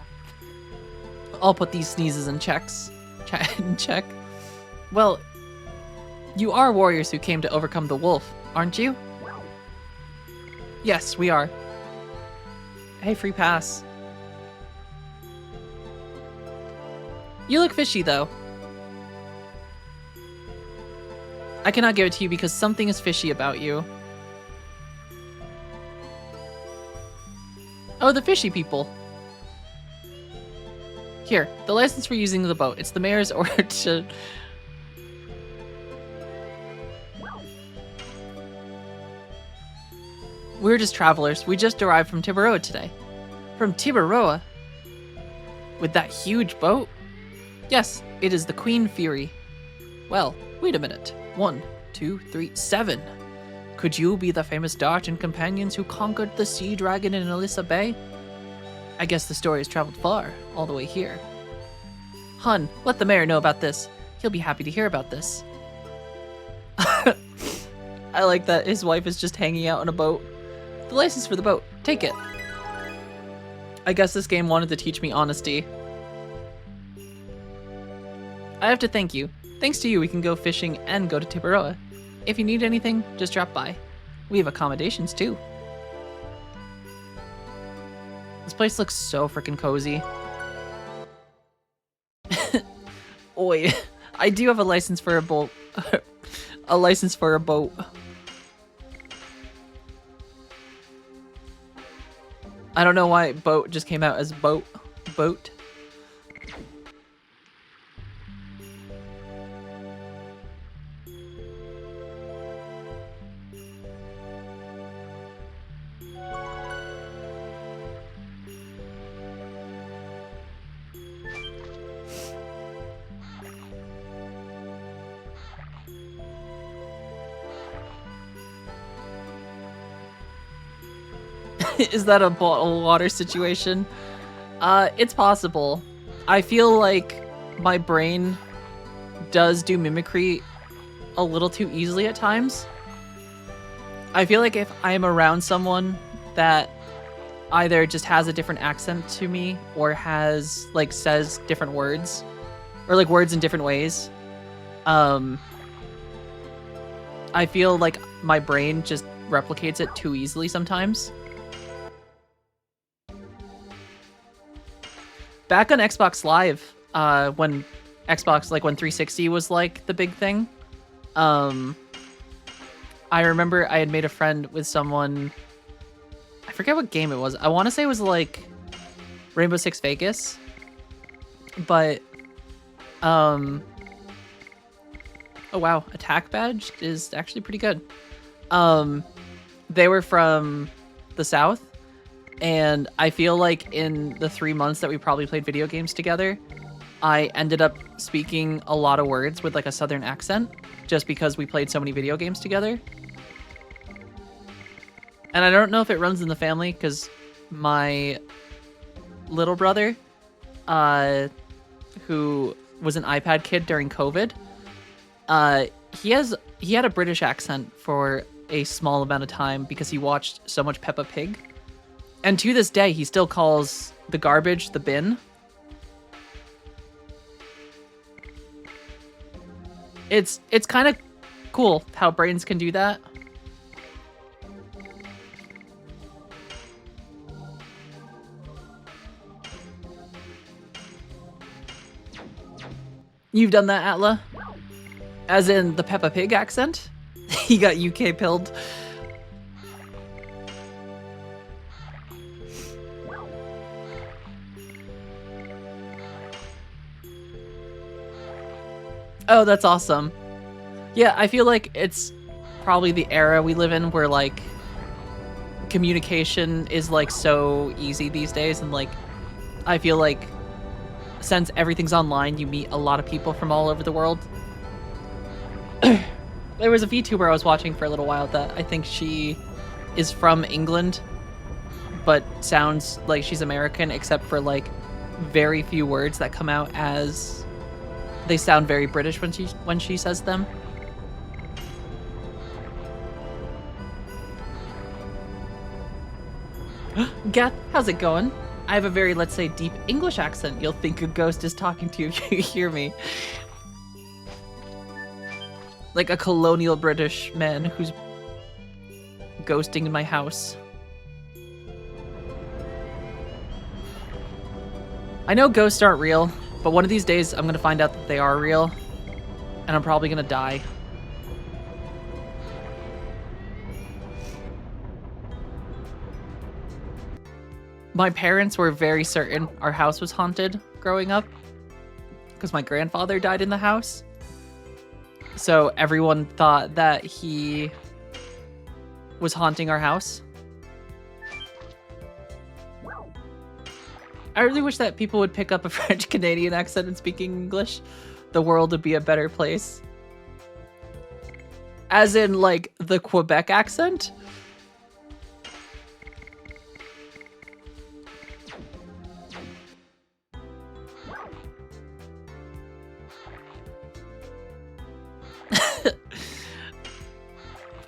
I'll put these sneezes in checks. In check. Well, you are warriors who came to overcome the wolf, aren't you? Yes, we are. Hey, free pass. You look fishy, though. I cannot give it to you because something is fishy about you. Oh, the fishy people. Here, the license for using the boat. It's the mayor's order to... We're just travelers. We just arrived from Tibaroa today. From Tibaroa? With that huge boat? Yes, it is the Queen Fury. Well, wait a minute. 1, 2, 3, 7. Could you be the famous Dart and companions who conquered the sea dragon in Alyssa Bay? I guess the story has traveled far, all the way here. Hun, let the mayor know about this. He'll be happy to hear about this. I like that his wife is just hanging out on a boat. The license for the boat. Take it. I guess this game wanted to teach me honesty. I have to thank you. Thanks to you, we can go fishing and go to Tibaroa. If you need anything, just drop by. We have accommodations, too. This place looks so freaking cozy. Oi, I do have a license for a boat. A license for a boat. I don't know why boat just came out as boat. Boat. Is that a bottled water situation? It's possible. I feel like my brain does do mimicry a little too easily at times. I feel like if I'm around someone that either just has a different accent to me or has, like, says different words, or, like, words in different ways, I feel like my brain just replicates it too easily sometimes. Back on Xbox Live, when Xbox, like when 360 was like the big thing, I remember I had made a friend with someone, I forget what game it was. I want to say it was like Rainbow Six Vegas, but, oh wow, attack badge is actually pretty good. They were from the South. And I feel like in the 3 months that we probably played video games together, I ended up speaking a lot of words with like a southern accent just because we played so many video games together. And I don't know if it runs in the family because my little brother, who was an iPad kid during COVID, he had a British accent for a small amount of time because he watched so much Peppa Pig. And to this day, he still calls the garbage the bin. It's kind of cool how brains can do that. You've done that, Atla? As in the Peppa Pig accent? He got UK pilled. Oh, that's awesome. Yeah, I feel like it's probably the era we live in where, like, communication is, like, so easy these days. And, like, I feel like since everything's online, you meet a lot of people from all over the world. There was a VTuber I was watching for a little while that I think she is from England, but sounds like she's American, except for like very few words that come out as they sound very British when she says them. Goth, how's it going? I have a very, let's say, deep English accent. You'll think a ghost is talking to you if you hear me. Like a colonial British man who's ghosting in my house. I know ghosts aren't real, but one of these days I'm gonna find out that they are real, and I'm probably gonna die. My parents were very certain our house was haunted growing up because my grandfather died in the house. So everyone thought that he was haunting our house. I really wish that people would pick up a French Canadian accent and speaking English. The world would be a better place. As in, like, the Quebec accent?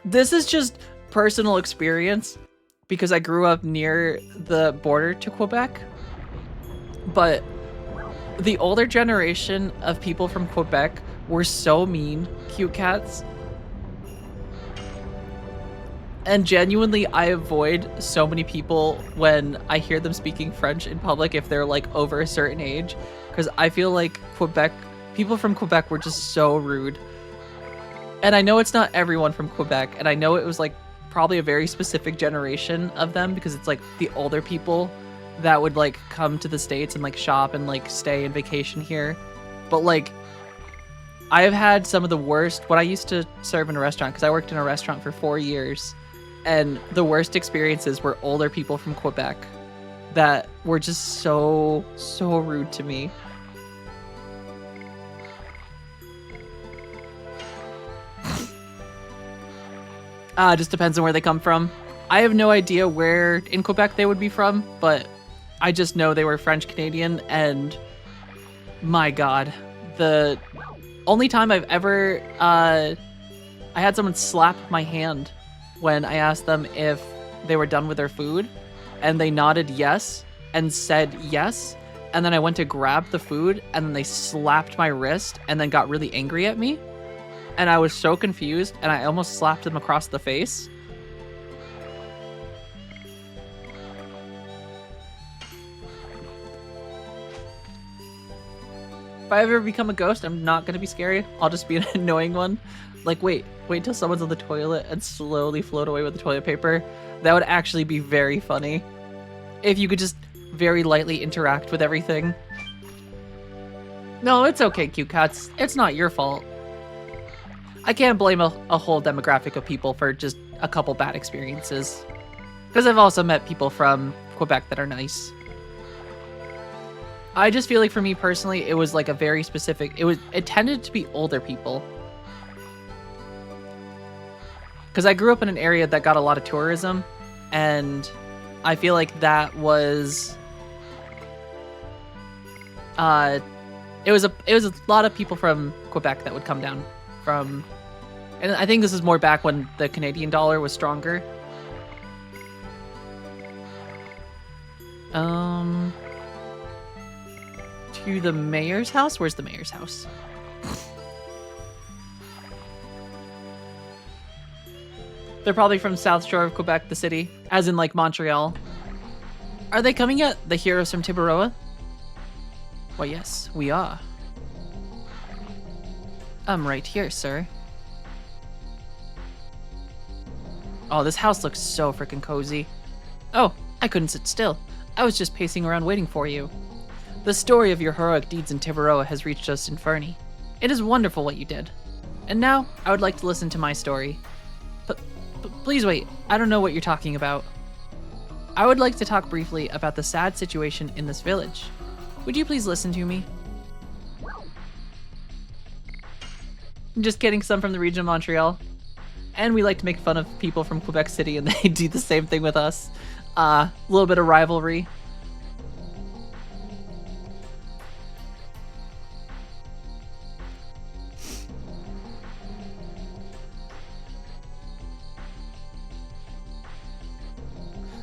This is just personal experience because I grew up near the border to Quebec. But the older generation of people from Quebec were so mean, cute cats. And genuinely, I avoid so many people when I hear them speaking French in public if they're like over a certain age. Because I feel like people from Quebec were just so rude. And I know it's not everyone from Quebec, and I know it was like probably a very specific generation of them because it's like the older people that would like come to the States and like shop and like stay and vacation here. But like I've had some of the worst, when I used to serve in a restaurant, because I worked in a restaurant for 4 years, and the worst experiences were older people from Quebec that were just so rude to me. It just depends on where they come from. I have no idea where in Quebec they would be from, but I just know they were French Canadian, and my God, the only time I've ever, I had someone slap my hand when I asked them if they were done with their food, and they nodded yes and said yes, and then I went to grab the food, and then they slapped my wrist and then got really angry at me. And I was so confused, and I almost slapped him across the face. If I ever become a ghost, I'm not gonna be scary. I'll just be an annoying one. Like, wait till someone's on the toilet and slowly float away with the toilet paper. That would actually be very funny. If you could just very lightly interact with everything. No, it's okay, cute cats. It's not your fault. I can't blame a whole demographic of people for just a couple bad experiences. Because I've also met people from Quebec that are nice. I just feel like for me personally, it was like a very specific, it tended to be older people. Because I grew up in an area that got a lot of tourism, and I feel like that was, it was a lot of people from Quebec that would come down from, and I think this is more back when the Canadian dollar was stronger. To the mayor's house? Where's the mayor's house? They're probably from South Shore of Quebec, the city, as in like Montreal. Are they coming yet? The heroes from Tiburoa? Why, yes, we are. I'm right here, sir. Oh, this house looks so freaking cozy. Oh, I couldn't sit still. I was just pacing around waiting for you. The story of your heroic deeds in Tiburoa has reached us in Fernie. It is wonderful what you did. And now, I would like to listen to my story. But please wait, I don't know what you're talking about. I would like to talk briefly about the sad situation in this village. Would you please listen to me? I'm just kidding, some from the region of Montreal. And we like to make fun of people from Quebec City, and they do the same thing with us. A little bit of rivalry.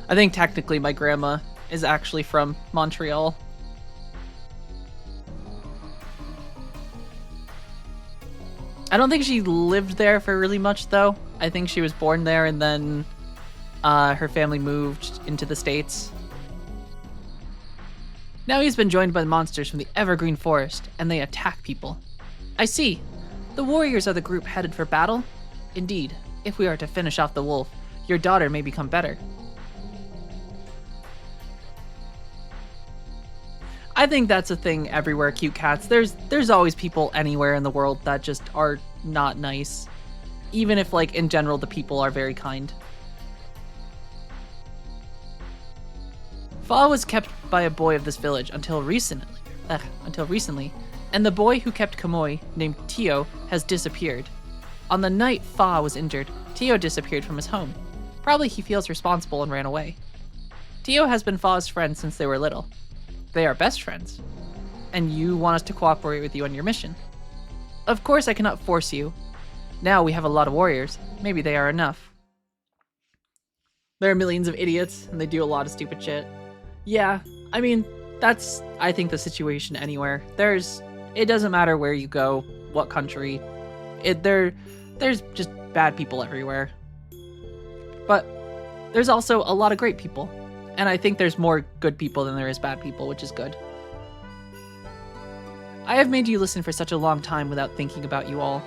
I think technically my grandma is actually from Montreal. I don't think she lived there for really much, though. I think she was born there and then her family moved into the States. Now he's been joined by the monsters from the Evergreen Forest, and they attack people. I see. The warriors are the group headed for battle? Indeed, if we are to finish off the wolf, your daughter may become better. I think that's a thing everywhere, cute cats. There's always people anywhere in the world that just are not nice. Even if, like, in general, the people are very kind. Fa was kept by a boy of this village until recently, and the boy who kept Kamoi, named Tio, has disappeared. On the night Fa was injured, Tio disappeared from his home. Probably he feels responsible and ran away. Tio has been Fa's friend since they were little. They are best friends, and you want us to cooperate with you on your mission. Of course I cannot force you. Now we have a lot of warriors. Maybe they are enough. There are millions of idiots, and they do a lot of stupid shit. Yeah, I mean, that's, I think, the situation anywhere. It doesn't matter where you go, what country. There's just bad people everywhere. But there's also a lot of great people. And I think there's more good people than there is bad people, which is good. I have made you listen for such a long time without thinking about you all.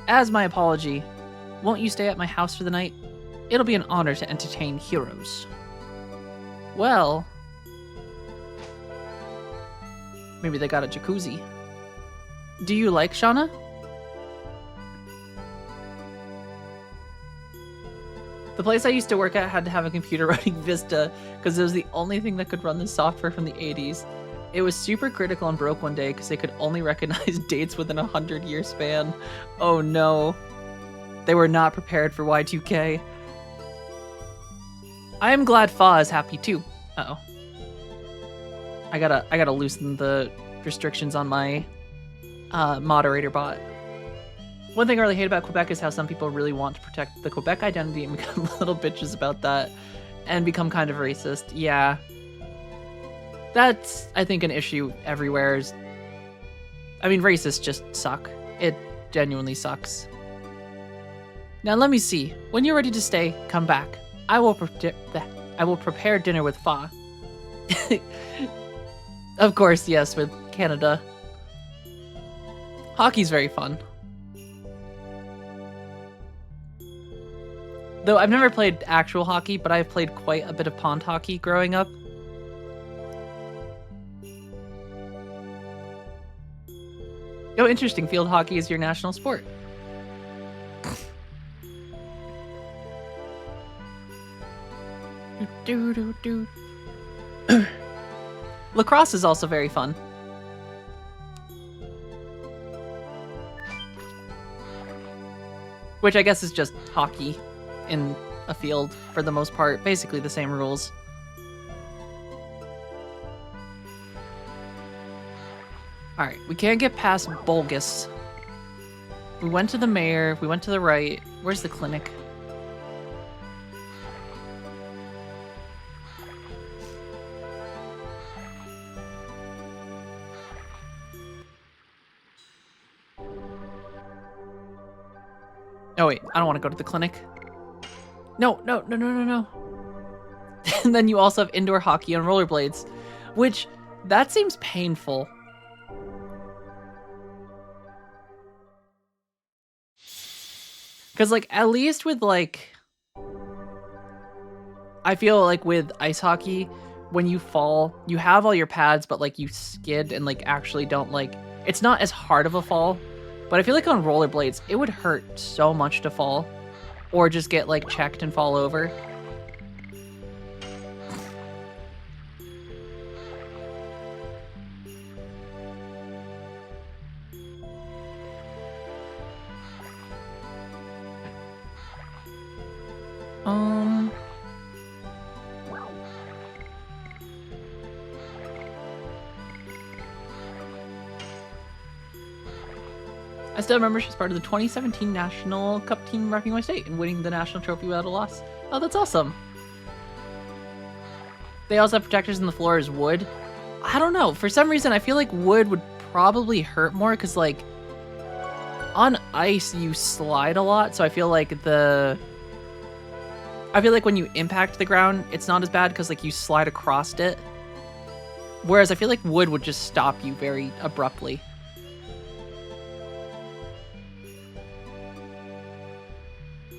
As my apology, won't you stay at my house for the night? It'll be an honor to entertain heroes. Well, maybe they got a jacuzzi. Do you like Shauna? The place I used to work at had to have a computer running Vista because it was the only thing that could run the software from the 80s. It was super critical and broke one day because they could only recognize dates within a 100-year span. Oh no. They were not prepared for Y2K. I am glad Fa is happy too. Uh-oh. I gotta loosen the restrictions on my moderator bot. One thing I really hate about Quebec is how some people really want to protect the Quebec identity and become little bitches about that and become kind of racist. Yeah. That's, I think, an issue everywhere. I mean, racists just suck. It genuinely sucks. Now let me see. When you're ready to stay, come back. I will prepare dinner with Fa. Of course, yes, with Canada. Hockey's very fun. Though I've never played actual hockey, but I've played quite a bit of pond hockey growing up. Oh, interesting. Field hockey is your national sport. Lacrosse is also very fun. Which I guess is just hockey in a field for the most part. Basically the same rules. Alright, we can't get past Bulgus. We went to the mayor, we went to the right. Where's the clinic? Oh wait, I don't want to go to the clinic. No. And then you also have indoor hockey on rollerblades, which, that seems painful. Because, like, at least with, like, I feel like with ice hockey, when you fall, you have all your pads, but, like, you skid and, like, actually don't, like, it's not as hard of a fall. But I feel like on rollerblades, it would hurt so much to fall. Or just get, like, checked and fall over. I still remember she's part of the 2017 National Cup team repping my state and winning the national trophy without a loss. Oh, that's awesome. They also have protectors in the floor as wood. I don't know. For some reason, I feel like wood would probably hurt more because, like, on ice, you slide a lot. So I feel like when you impact the ground, it's not as bad because, like, you slide across it. Whereas I feel like wood would just stop you very abruptly.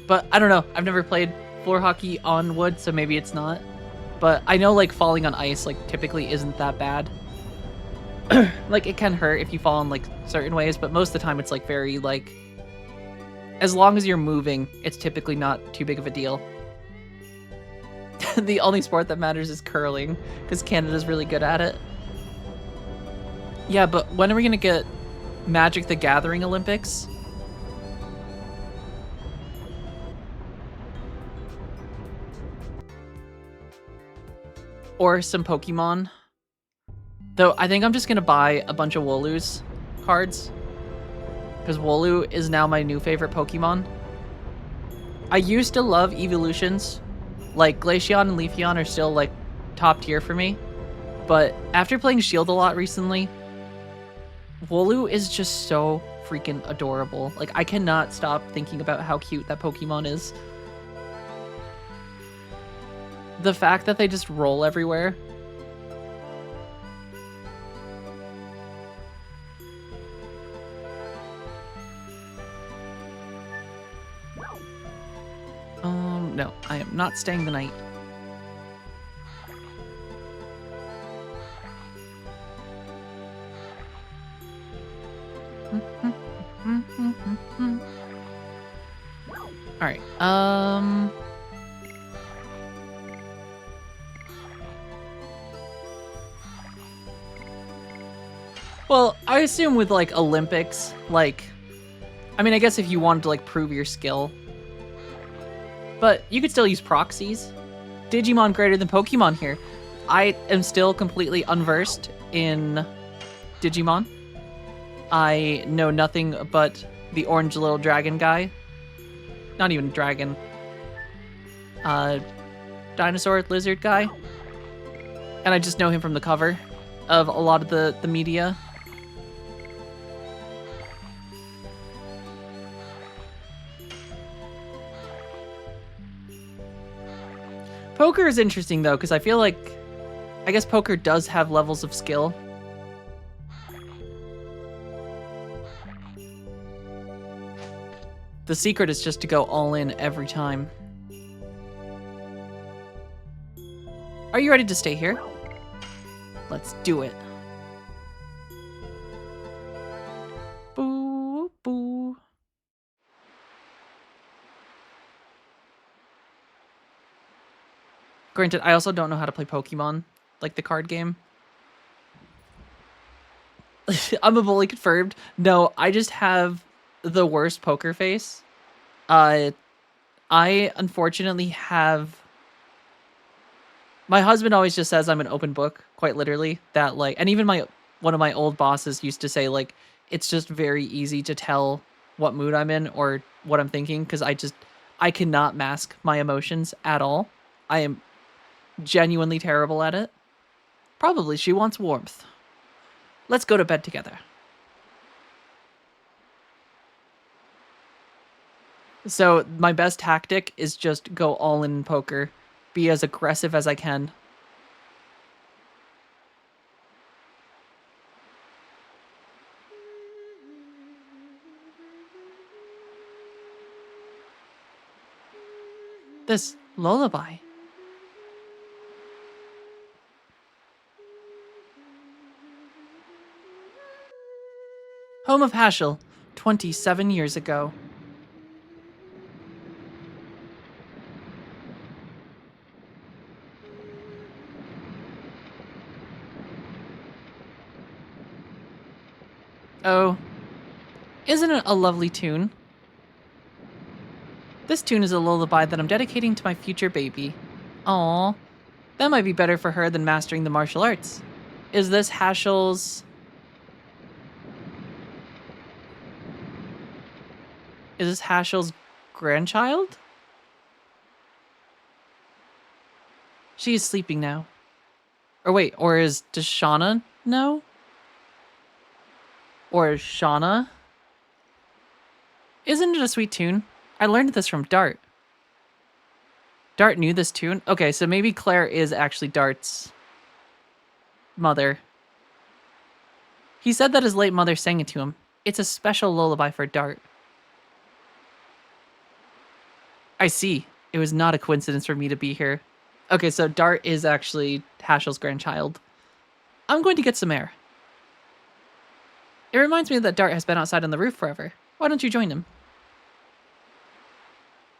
But I don't know. I've never played floor hockey on wood, so maybe it's not. But I know, like, falling on ice, like, typically isn't that bad. Like, it can hurt if you fall in, like, certain ways, but most of the time it's, like, very, like... As long as you're moving, it's typically not too big of a deal. The only sport that matters is curling, because Canada's really good at it. Yeah, but when are we gonna get Magic the Gathering Olympics? Or some Pokemon. Though I think I'm just gonna buy a bunch of Wooloo's cards. Because Wooloo is now my new favorite Pokemon. I used to love evolutions. Like, Glaceon and Leafeon are still, like, top tier for me. But after playing Shield a lot recently, Wooloo is just so freaking adorable. Like, I cannot stop thinking about how cute that Pokemon is. The fact that they just roll everywhere. No, I am not staying the night. All right. Well, I assume with, like, Olympics, like, I mean, I guess if you wanted to, like, prove your skill, but you could still use proxies. Digimon greater than Pokemon here. I am still completely unversed in Digimon. I know nothing but the orange little dragon guy. Not even dragon. Dinosaur lizard guy. And I just know him from the cover of a lot of the media. Poker is interesting, though, because I feel like... I guess poker does have levels of skill. The secret is just to go all in every time. Are you ready to stay here? Let's do it. Boo, boo. Granted, I also don't know how to play Pokemon, like the card game. I'm a bully confirmed. No, I just have the worst poker face. I unfortunately have... My husband always just says I'm an open book, quite literally. That, like, and even one of my old bosses used to say, like, it's just very easy to tell what mood I'm in or what I'm thinking, because I cannot mask my emotions at all. I am genuinely terrible at it. Probably she wants warmth. Let's go to bed together. So my best tactic is just go all in poker. Be as aggressive as I can. This lullaby. Home of Haschel, 27 years ago. Oh, isn't it a lovely tune? This tune is a lullaby that I'm dedicating to my future baby. Aww, that might be better for her than mastering the martial arts. Is this Haschel's... Is this Hashel's grandchild? She is sleeping now. Or wait, does Shauna know? Or is Shauna? Isn't it a sweet tune? I learned this from Dart. Dart knew this tune? Okay, so maybe Claire is actually Dart's mother. He said that his late mother sang it to him. It's a special lullaby for Dart. I see. It was not a coincidence for me to be here. Okay, so Dart is actually Hashel's grandchild. I'm going to get some air. It reminds me that Dart has been outside on the roof forever. Why don't you join him?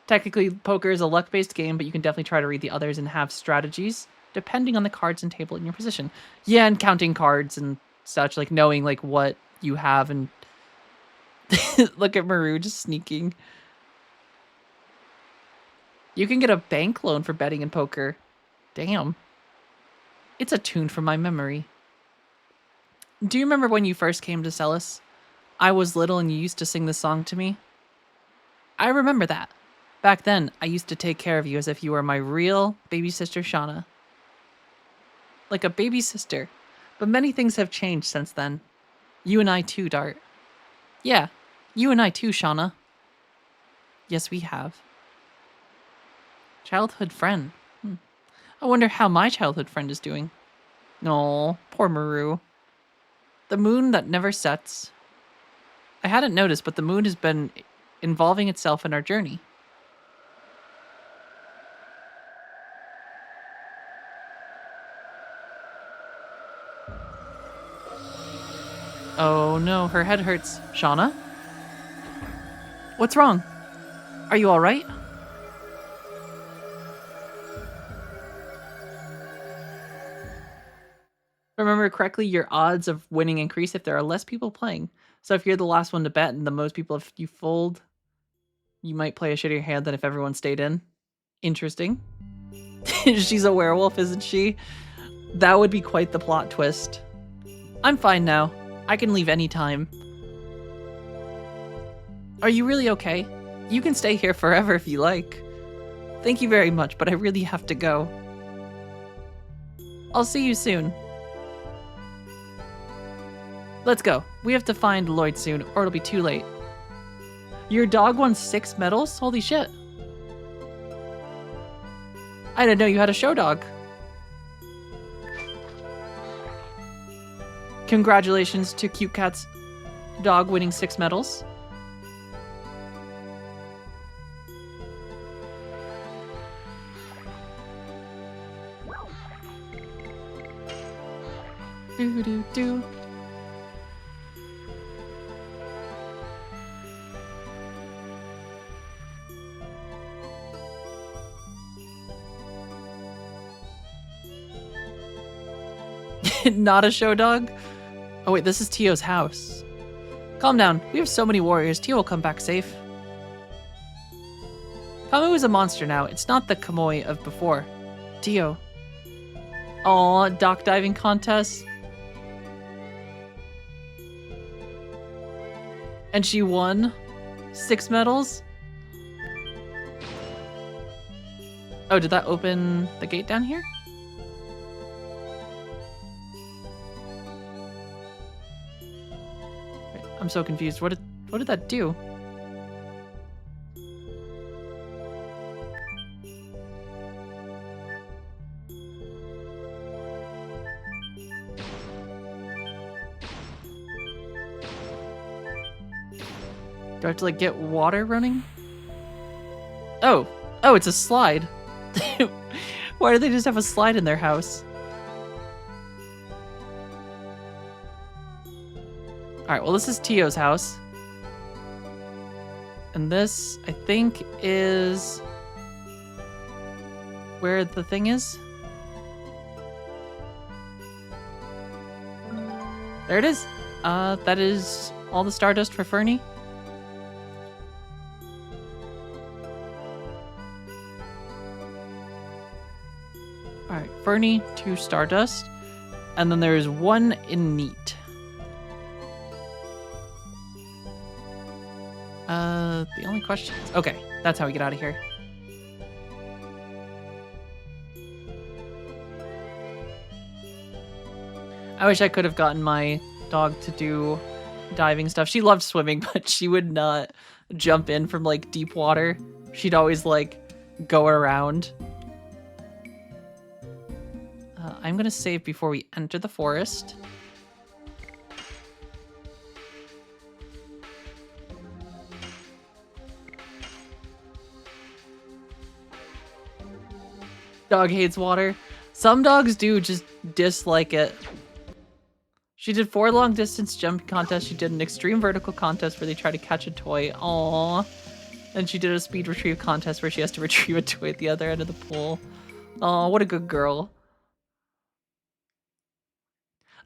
Technically, poker is a luck-based game, but you can definitely try to read the others and have strategies, depending on the cards and table in your position. Yeah, and counting cards and such, like knowing like what you have and... Look at Maru just sneaking. You can get a bank loan for betting in poker. Damn. It's a tune from my memory. Do you remember when you first came to Celis? I was little and you used to sing this song to me. I remember that. Back then, I used to take care of you as if you were my real baby sister, Shauna. Like a baby sister. But many things have changed since then. You and I too, Dart. Yeah, you and I too, Shauna. Yes, we have. Childhood friend. I wonder how my childhood friend is doing. No, poor Maru. The moon that never sets. I hadn't noticed, but the moon has been involving itself in our journey. Oh no, her head hurts. Shauna? What's wrong? Are you alright? Remember correctly, your odds of winning increase if there are less people playing. So if you're the last one to bet and the most people, if you fold, you might play a shittier hand than if everyone stayed in. Interesting. She's a werewolf, isn't she? That would be quite the plot twist. I'm fine now. I can leave anytime. Are you really okay? You can stay here forever if you like. Thank you very much, but I really have to go. I'll see you soon. Let's go. We have to find Lloyd soon, or it'll be too late. Your dog won 6 medals? Holy shit. I didn't know you had a show dog. Congratulations to Cute Cat's dog winning 6 medals. Do do do. Not a show dog? Oh wait, this is Tio's house. Calm down. We have so many warriors. Tio will come back safe. Kamu is a monster now. It's not the Kamui of before. Tio. Aw, dock diving contest. And she won 6 medals? Oh, did that open the gate down here? Wait, I'm so confused. What did that do? Do I have to like get water running? Oh, it's a slide. Why do they just have a slide in their house? All right, well, this is Tio's house. And this, I think, is where the thing is. There it is. That is all the Stardust for Fernie. Alright, Fernie, 2 Stardust. And then there's 1 in Neat. The only question is... Okay, that's how we get out of here. I wish I could have gotten my dog to do diving stuff. She loved swimming, but she would not jump in from, like, deep water. She'd always, like, go around. I'm gonna save before we enter the forest. Dog hates water. Some dogs do just dislike it. She did 4 long distance jump contests. She did an extreme vertical contest where they try to catch a toy. Aww. And she did a speed retrieve contest where she has to retrieve a toy at the other end of the pool. Aw, what a good girl.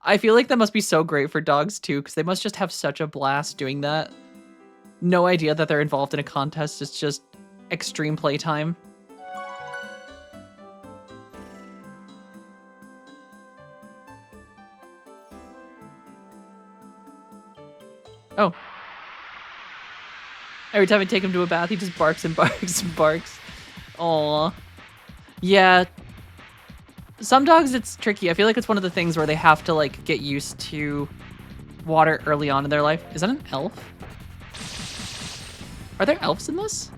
I feel like that must be so great for dogs too, because they must just have such a blast doing that. No idea that they're involved in a contest. It's just extreme playtime. Oh. Every time I take him to a bath, he just barks and barks and barks. Aww. Yeah. Some dogs, it's tricky. I feel like it's one of the things where they have to, like, get used to water early on in their life. Is that an elf? Are there elves in this?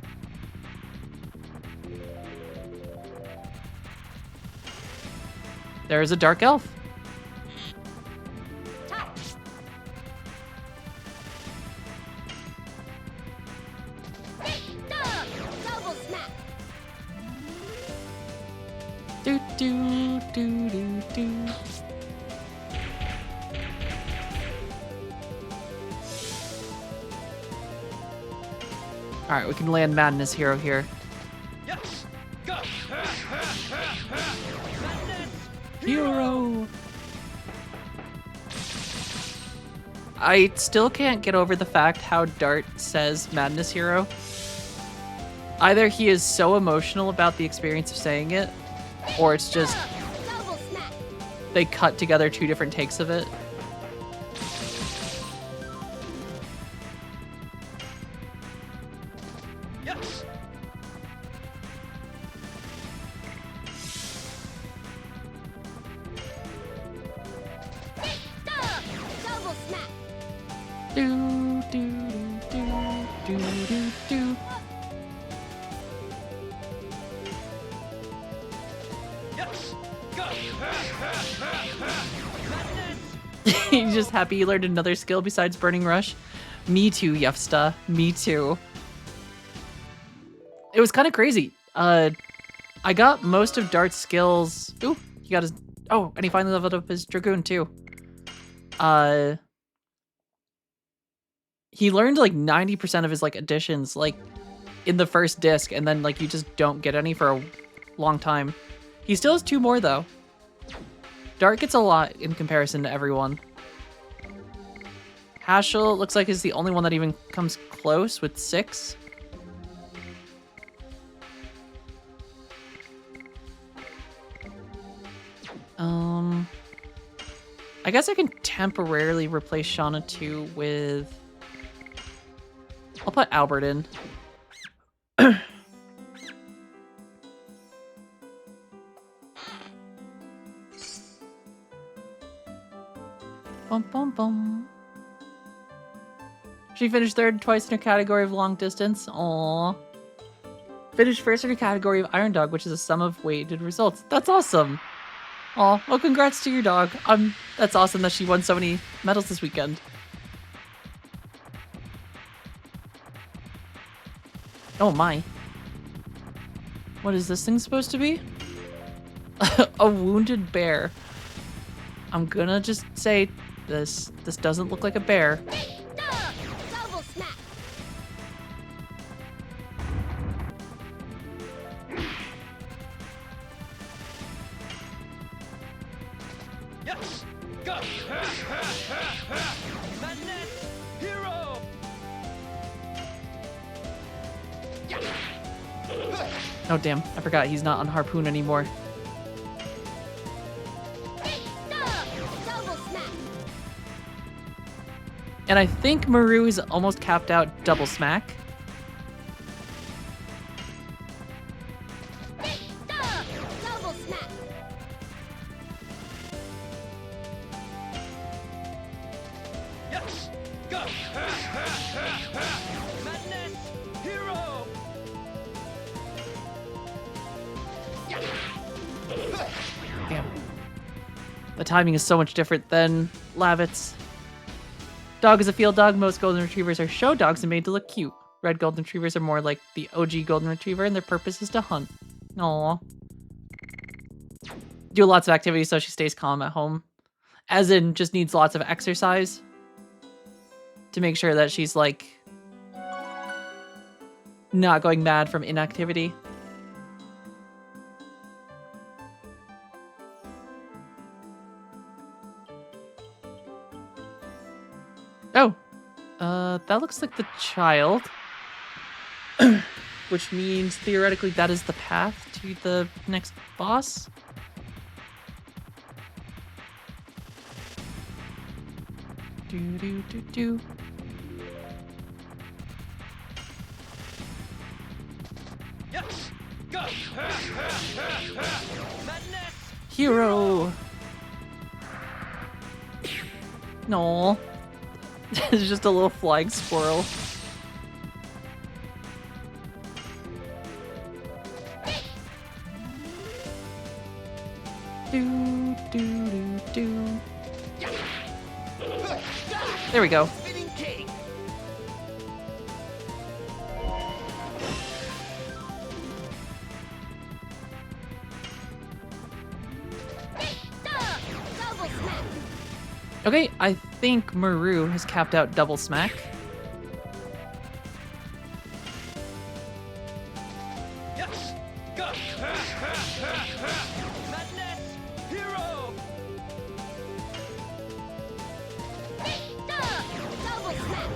There is a dark elf. Do do do do do. All right, we can land Madness Hero here. Yes. Go. Hero. I still can't get over the fact how Dart says Madness Hero. Either he is so emotional about the experience of saying it, or it's just they cut together 2 different takes of it. Yes. Do do do do do do. Yes. Go. He's just happy he learned another skill besides Burning Rush. Me too, Yefsta. Me too. It was kind of crazy. I got most of Dart's skills. Ooh, he got his... Oh, and he finally leveled up his Dragoon too. He learned like 90% of his like additions like in the first disc, and then like you just don't get any for a long time. He still has 2 more though. Dart gets a lot in comparison to everyone. Hashel looks like is the only one that even comes close with 6. I guess I can temporarily replace Shauna 2 with... I'll put Albert in. Bum, bum, bum. She finished 3rd twice in her category of long distance. Aww. Finished 1st in her category of Iron Dog, which is a sum of weighted results. That's awesome. Aw, well, congrats to your dog. That's awesome that she won so many medals this weekend. Oh my. What is this thing supposed to be? A wounded bear. I'm gonna just say this doesn't look like a bear. Double smack. Yes. Go. Madness Hero. Oh damn, I forgot he's not on Harpoon anymore. Double smack. And I think Maru is almost capped out double smack. Go! Madness! Hero! Damn. The timing is so much different than Lavitz. Dog is a field dog. Most golden retrievers are show dogs and made to look cute. Red golden retrievers are more like the OG golden retriever, and their purpose is to hunt. Aww. Do lots of activities so she stays calm at home. As in, just needs lots of exercise. To make sure that she's, like, not going mad from inactivity. Oh. That looks like the child. Which means, theoretically, that is the path to the next boss. Do. Yes! Go! Madness! Hero! No. It's just a little flying squirrel. Do. There we go. Spinning king! Double smack. Okay, I think Maru has capped out double smack. Yes! Go! Madness! Hero! Double smack.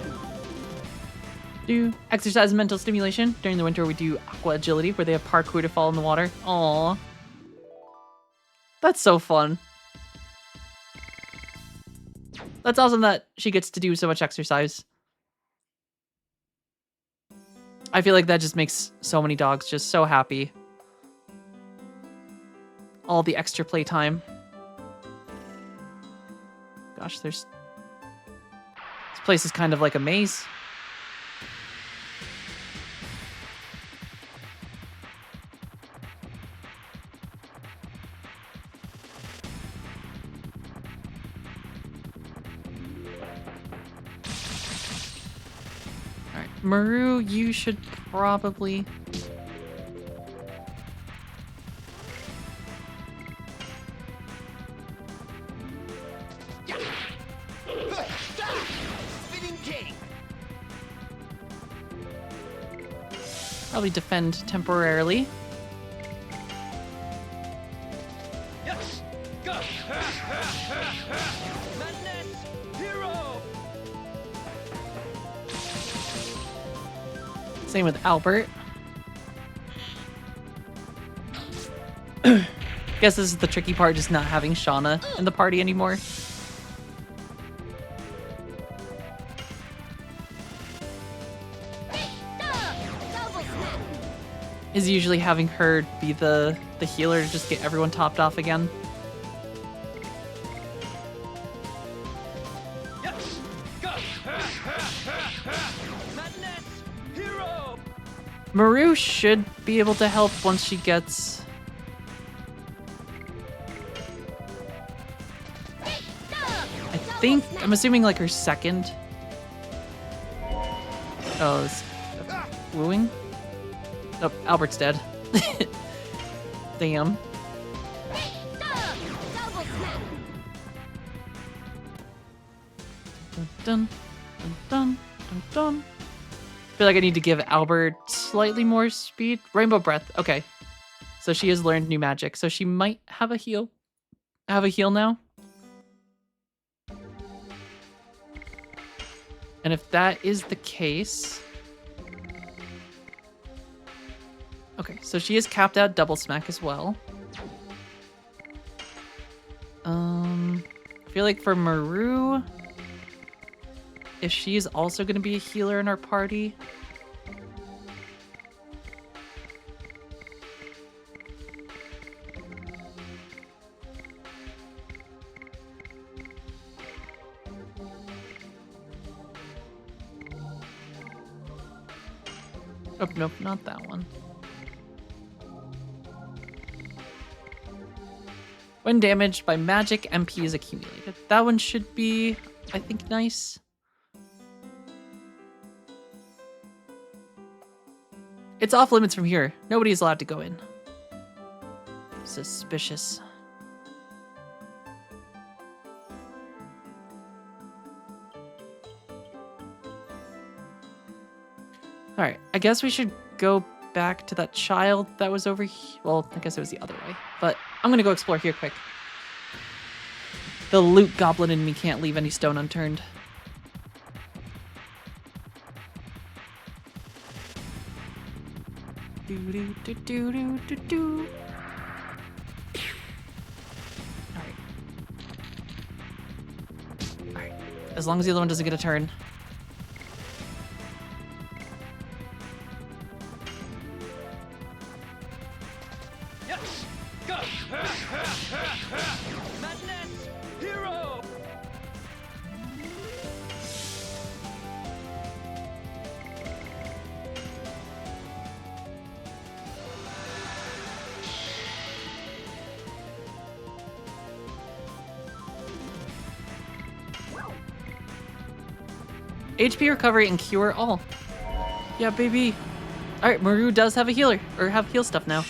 Do exercise and mental stimulation. During the winter, we do aqua agility, where they have parkour to fall in the water. Aww. That's so fun. That's awesome that she gets to do so much exercise. I feel like that just makes so many dogs just so happy. All the extra playtime. Gosh, this place is kind of like a maze. Alright, Maru, you should probably... Spinning king! Probably defend temporarily. Yes! Go! Madness! Hero! Same with Albert. Guess this is the tricky part, just not having Shauna in the party anymore. Double smack. Is usually having her be the healer to just get everyone topped off again. Yes! Go! Madness! Hero! Maru should be able to help once she gets... I'm assuming like her second. Oh, it's wooing? Nope, Albert's dead. Damn. Double smack. Dun, dun, dun, dun, dun. Feel like I need to give Albert slightly more speed. Rainbow Breath. Okay. So she has learned new magic. So she might have a heal. Have a heal now. And if that is the case... Okay, so she is capped out double smack as well. I feel like for Maru... If she is also going to be a healer in our party... Oh, nope, not that one. When damaged by magic, MP is accumulated. That one should be, I think, nice. It's off limits from here. Nobody is allowed to go in. Suspicious. Alright, I guess we should go back to that child that was over here. Well, I guess it was the other way. But I'm gonna go explore here quick. The loot goblin in me can't leave any stone unturned. Do do do do do do do. Alright. As long as the other one doesn't get a turn. Yes! Go! Madness! Hero! HP recovery and cure all. Yeah, baby. Alright, Maru does have a healer, or have heal stuff now.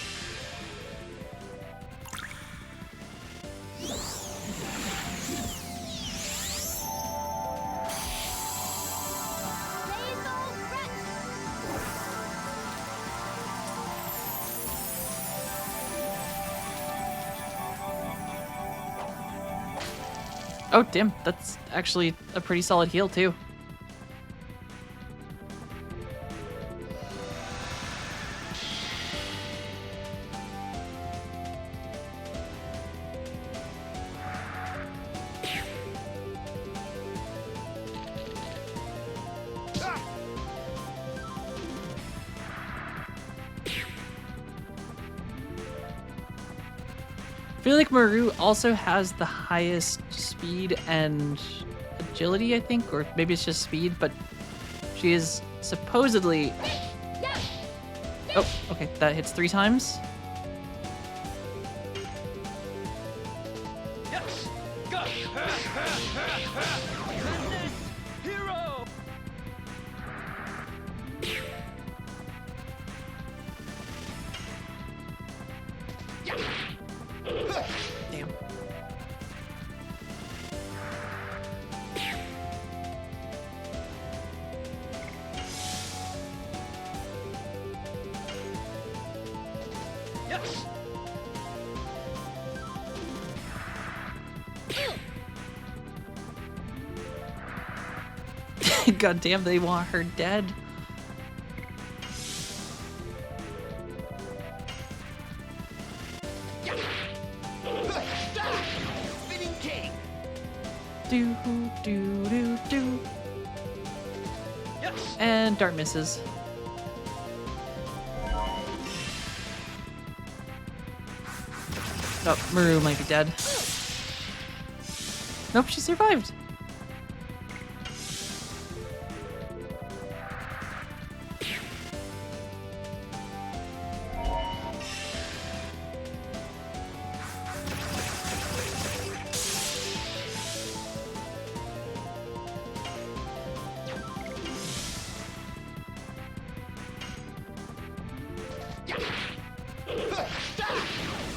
Oh, damn. That's actually a pretty solid heal, too. I feel like Maru also has the highest speed and agility, I think, or maybe it's just speed, but she is supposedly... Oh, okay, that hits 3 times. Yes! Go! Madness! Hero! Damn. Yes! God damn, they want her dead. Spinning King! Do do do do. Yes! And dart misses. Oh, Maru might be dead. Nope, she survived.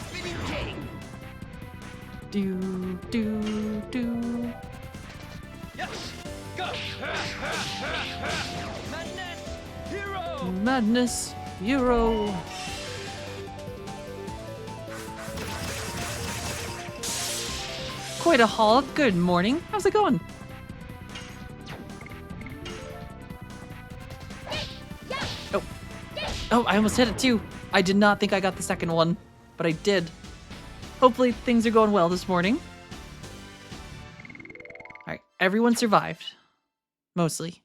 Spinning King! Do do do. Yes! Go! Madness! Hero! Madness, Euro. Quite a haul. Good morning. How's it going? Oh. Oh, I almost hit it too. I did not think I got the second one, but I did. Hopefully things are going well this morning. Alright, everyone survived. Mostly.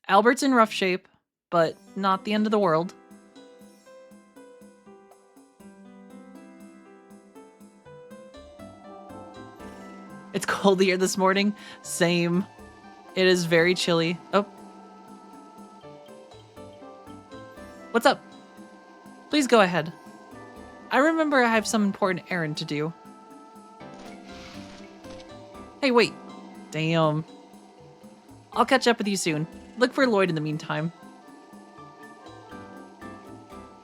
Albert's in rough shape, but not the end of the world. It's cold here this morning. Same. It is very chilly. Oh. What's up? Please go ahead. I remember I have some important errand to do. Hey, wait. Damn. I'll catch up with you soon. Look for Lloyd in the meantime.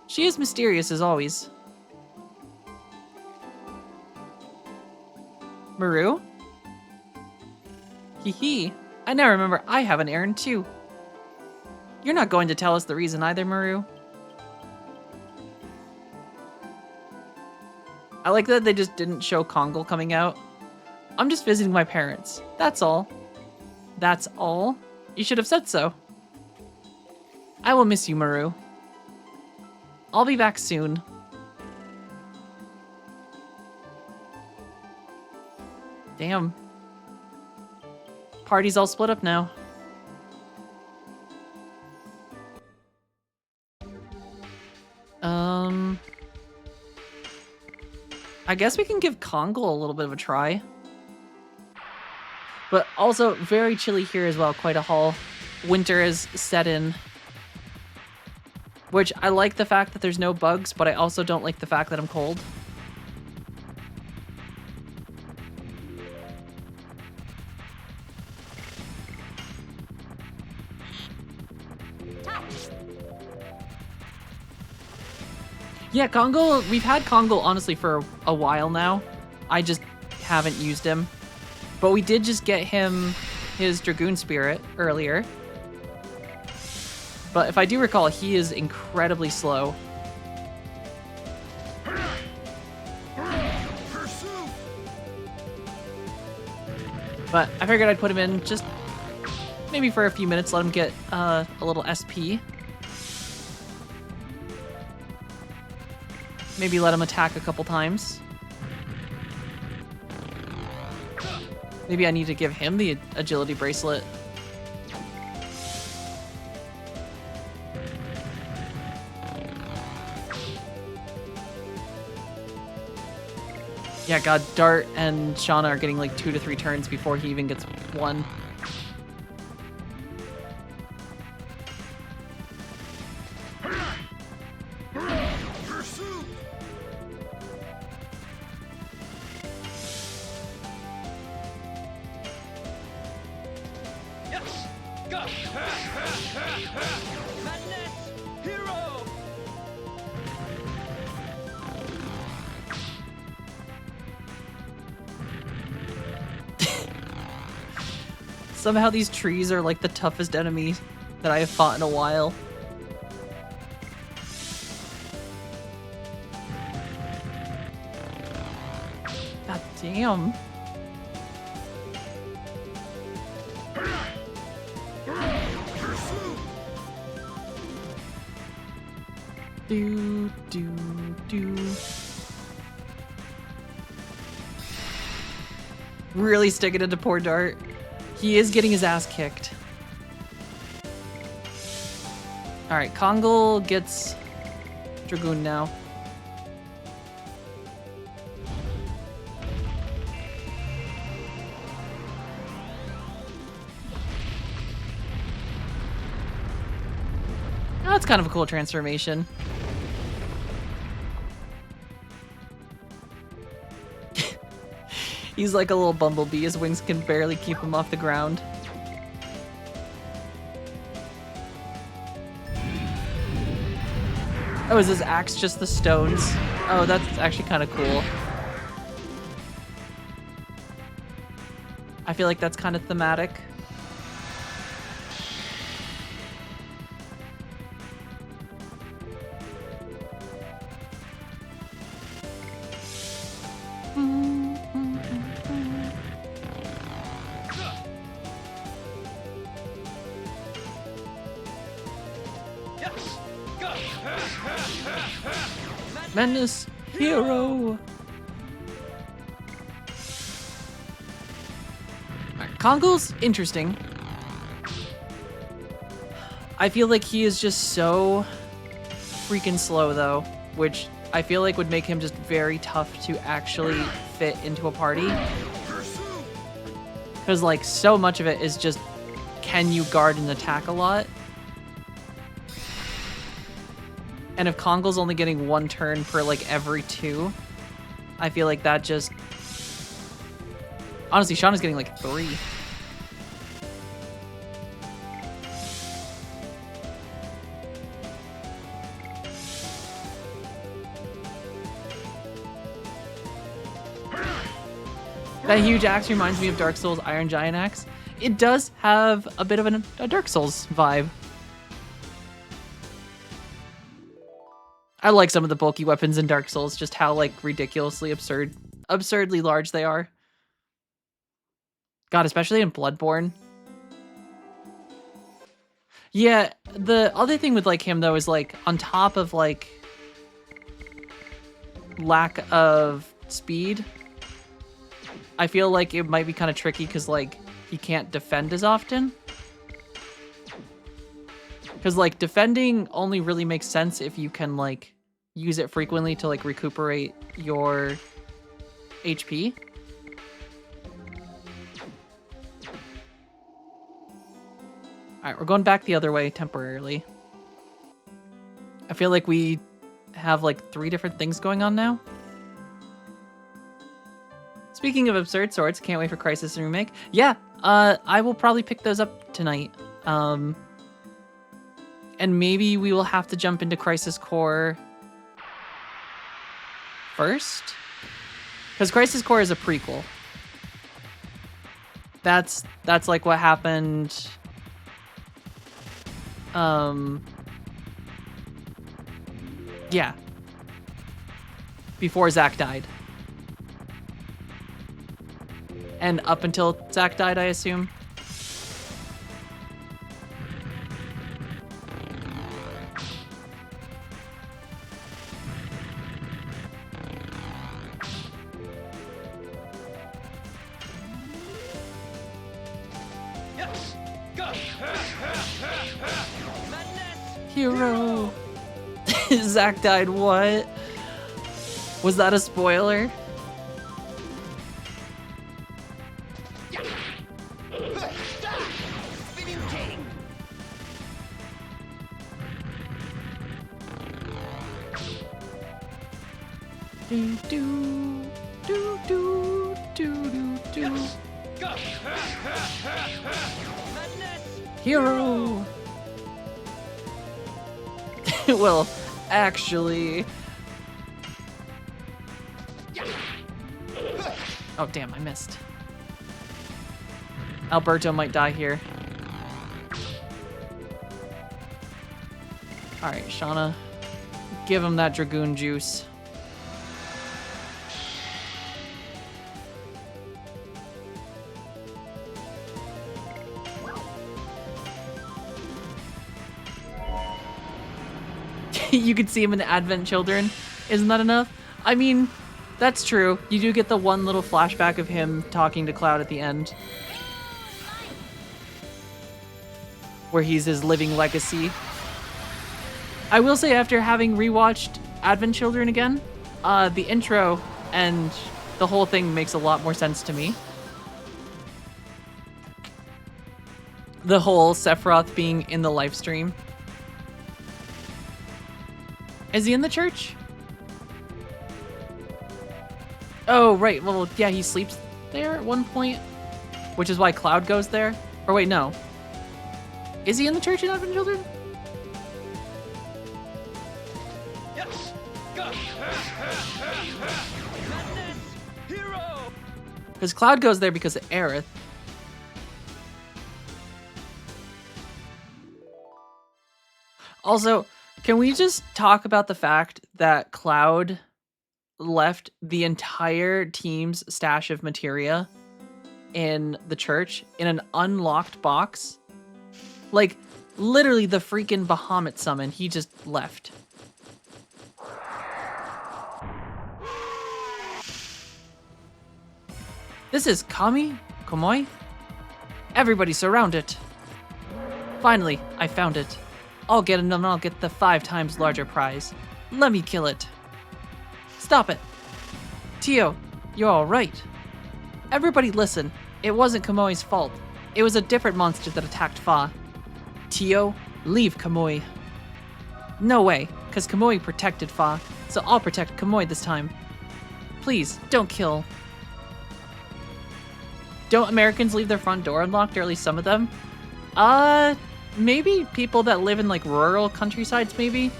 She is mysterious as always. Maru? Hee hee. I now remember I have an errand too. You're not going to tell us the reason either, Maru. I like that they just didn't show Kongal coming out. I'm just visiting my parents. That's all. That's all? You should have said so. I will miss you, Maru. I'll be back soon. Damn. Party's all split up now. I guess we can give Kongal a little bit of a try. But also very chilly here as well, quite a haul. Winter has set in. Which I like the fact that there's no bugs, but I also don't like the fact that I'm cold. Yeah, Kongal, we've had Kongal honestly for a while now. I just haven't used him. But we did just get him his Dragoon Spirit earlier. But if I do recall, he is incredibly slow. But I figured I'd put him in just maybe for a few minutes, let him get a little SP. Maybe let him attack a couple times. Maybe I need to give him the agility bracelet. Yeah, God, Dart and Shauna are getting like 2 to 3 turns before he even gets one. Somehow these trees are like the toughest enemy that I have fought in a while. God damn. Do. Really sticking it to poor Dart. He is getting his ass kicked. Alright, Kongal gets Dragoon now. Oh, that's kind of a cool transformation. He's like a little bumblebee. His wings can barely keep him off the ground. Oh, is his axe just the stones? Oh, that's actually kind of cool. I feel like that's kind of thematic. Madness hero. Kongal's interesting. I feel like he is just so freaking slow though, which I feel like would make him just very tough to actually fit into a party. Because like so much of it is just, can you guard and attack a lot? And if Kongol's only getting 1 turn per like every 2, I feel like that just... Honestly, Shauna's getting like 3. That huge axe reminds me of Dark Souls Iron Giant Axe. It does have a bit of a Dark Souls vibe. I like some of the bulky weapons in Dark Souls, just how like ridiculously absurdly large they are. God, especially in Bloodborne. Yeah, the other thing with like him though is like on top of like lack of speed, I feel like it might be kind of tricky because like he can't defend as often. Because like defending only really makes sense if you can like use it frequently to like recuperate your HP. Alright, we're going back the other way temporarily. I feel like we have like 3 different things going on now. Speaking of absurd swords, can't wait for Crisis and Remake. Yeah, I will probably pick those up tonight. And maybe we will have to jump into Crisis Core first? Because Crisis Core is a prequel. That's like what happened... Yeah. Before Zack died. And up until Zack died, I assume. Yes. Go. Hero. Zack died, what? Was that a spoiler? Spinning king. Do do do do do do do. Yes. Go. Hero. Well, actually. Oh damn, I missed. Alberto might die here. Alright, Shauna. Give him that Dragoon juice. You could see him in the Advent Children. Isn't that enough? I mean, that's true. You do get the one little flashback of him talking to Cloud at the end. Where he's his living legacy. I will say, after having rewatched Advent Children again, the intro and the whole thing makes a lot more sense to me. The whole Sephiroth being in the live stream. Is he in the church? Oh, right. Well, yeah, he sleeps there at one point, which is why Cloud goes there. Or wait, no. Is he in the church in Advent Children? Yes. Go. Hero. Because Cloud goes there because of Aerith. Also, can we just talk about the fact that Cloud left the entire team's stash of materia in the church in an unlocked box? Like, literally the freaking Bahamut summon, he just left. This is Komoi? Everybody surround it. Finally, I found it. I'll get it and I'll get the 5 times larger prize. Let me kill it. Stop it. Tio, you're alright. Everybody listen. It wasn't Kamoi's fault. It was a different monster that attacked Fa. Tio, leave Kamui. No way. because Kamui protected Fa, so I'll protect Kamui this time. Please, don't kill. Don't Americans leave their front door unlocked, or at least some of them? Maybe people that live in, like, rural countrysides, maybe?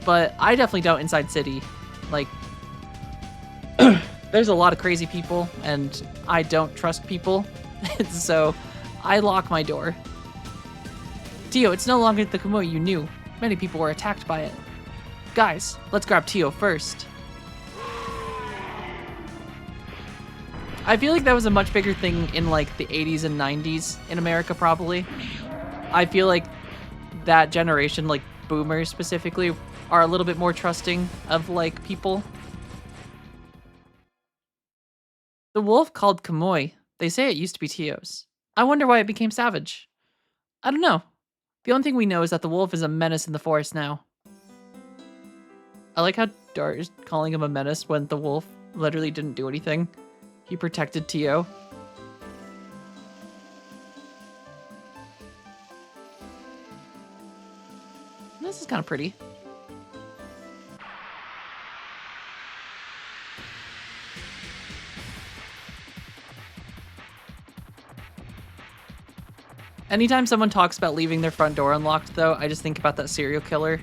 But I definitely don't inside city. Like, there's a lot of crazy people, and I don't trust people, so I lock my door. Tio, it's no longer the Kamui you knew. Many people were attacked by it. Guys, let's grab Tio first. I feel like that was a much bigger thing in like the 80s and 90s in America, probably. I feel like that generation, like boomers specifically, are a little bit more trusting of like people. The wolf called Kamui. They say it used to be Tio's. I wonder why it became savage. I don't know. The only thing we know is that the wolf is a menace in the forest now. I like how Dart is calling him a menace when the wolf literally didn't do anything. He protected Tio. This is kind of pretty. Anytime someone talks about leaving their front door unlocked, though, I just think about that serial killer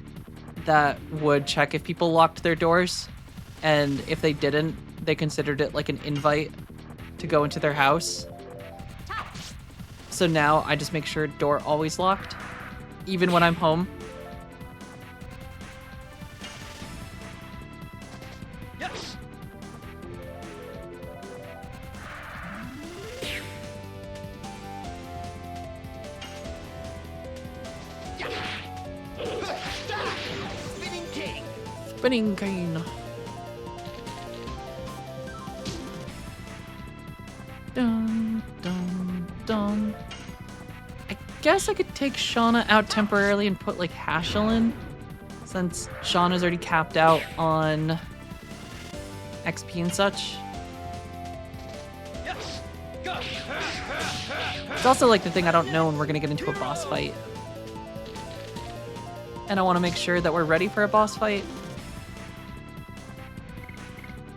that would check if people locked their doors, and if they didn't, they considered it like an invite to go into their house. So now I just make sure door always locked, even when I'm home. Yes. Spinning king. Spinning cane. Dun, dun, dun. I guess I could take Shauna out temporarily and put like Hashel in, since Shauna's already capped out on XP and such. Yes. Go. It's also like the thing I don't know when we're gonna get into a boss fight. And I want to make sure that we're ready for a boss fight.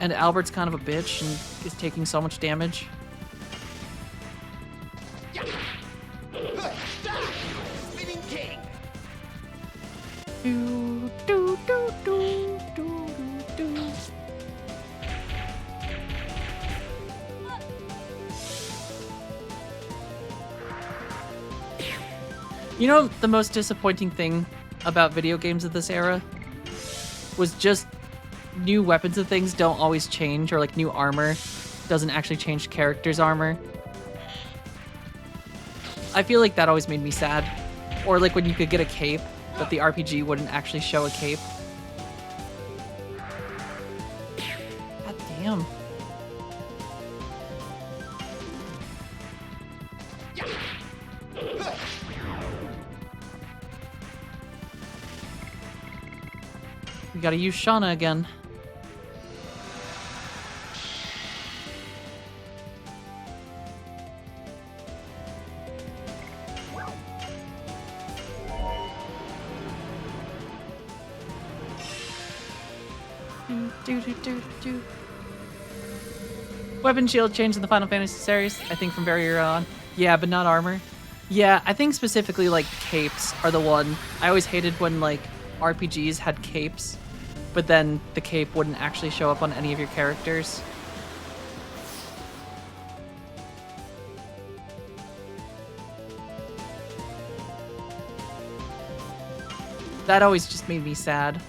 And Albert's kind of a bitch and is taking so much damage. Spinning king. Do, do, do, do, do, do, do. You know, the most disappointing thing about video games of this era was just new weapons and things don't always change, or like new armor doesn't actually change characters' armor. I feel like that always made me sad. Or like when you could get a cape, but the RPG wouldn't actually show a cape. God damn. We gotta use Shauna again. Do, do, do, do. Weapon shield changed in the Final Fantasy series, I think from very early on. Yeah, but not armor. Yeah, I think specifically like capes are the one. I always hated when like RPGs had capes, but then the cape wouldn't actually show up on any of your characters. That always just made me sad.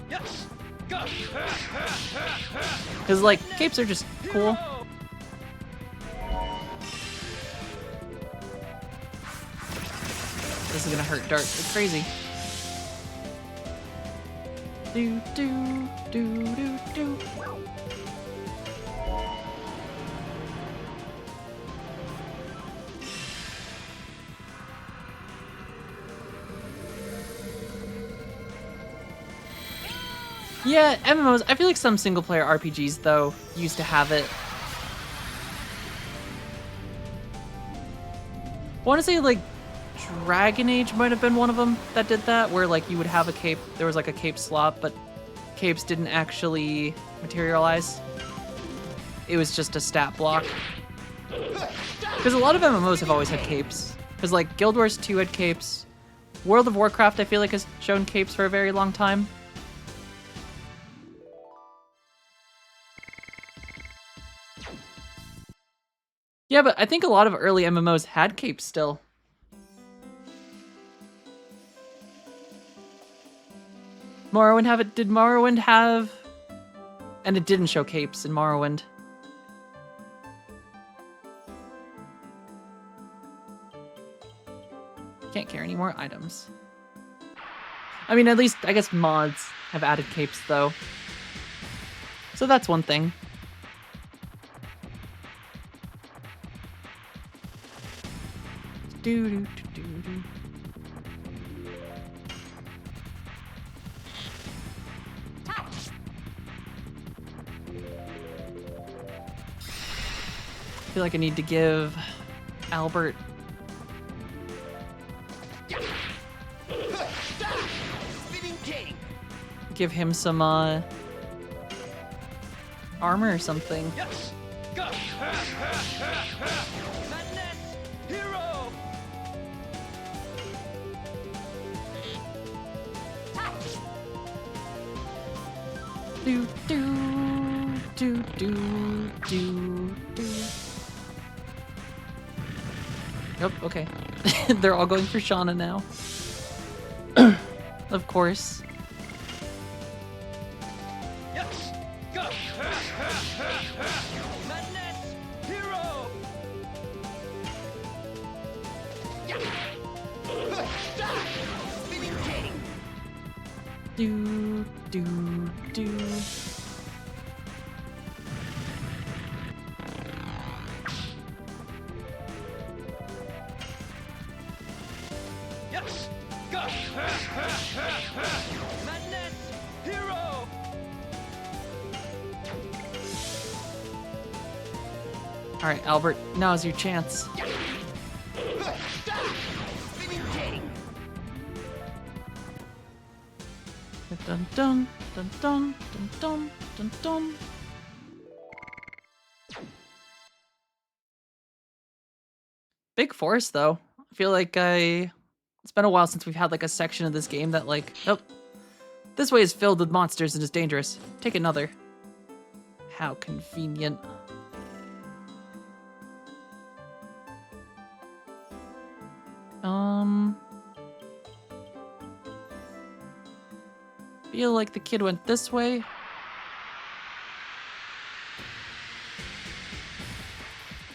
Yes. Go. Because, like, capes are just cool. Hero. This is gonna hurt Dart. It's crazy. Do, do, do, do, do. Yeah, MMOs. I feel like some single-player RPGs, though, used to have it. I want to say, like, Dragon Age might have been one of them that did that, where like you would have a cape, there was like a cape slot, but capes didn't actually materialize. It was just a stat block. Because a lot of MMOs have always had capes. Because like Guild Wars 2 had capes. World of Warcraft I feel like has shown capes for a very long time. Yeah, but I think a lot of early MMOs had capes still. Morrowind have it? Did Morrowind have... And it didn't show capes in Morrowind. Can't carry any more items. I mean, at least, I guess mods have added capes, though. So that's one thing. Do-do-do-do-do. I feel like I need to give Albert... Spinning king. Give him some, armor or something. Yes. Go. Madness. Hero. Do, do, do, do, do, do. Nope, okay. They're all going for Shauna now. Of course. Yes. Go. Madness. Hero. Spinning king. Do, do, do. Yes. Go. Madness. Hero. Alright, Albert, now's your chance. Spinning king. Dun dun dun dun dun dun dun dun. Big forest though. I feel like it's been a while since we've had like a section of this game that like, oh, this way is filled with monsters and is dangerous. Take another. How convenient. Feel like the kid went this way.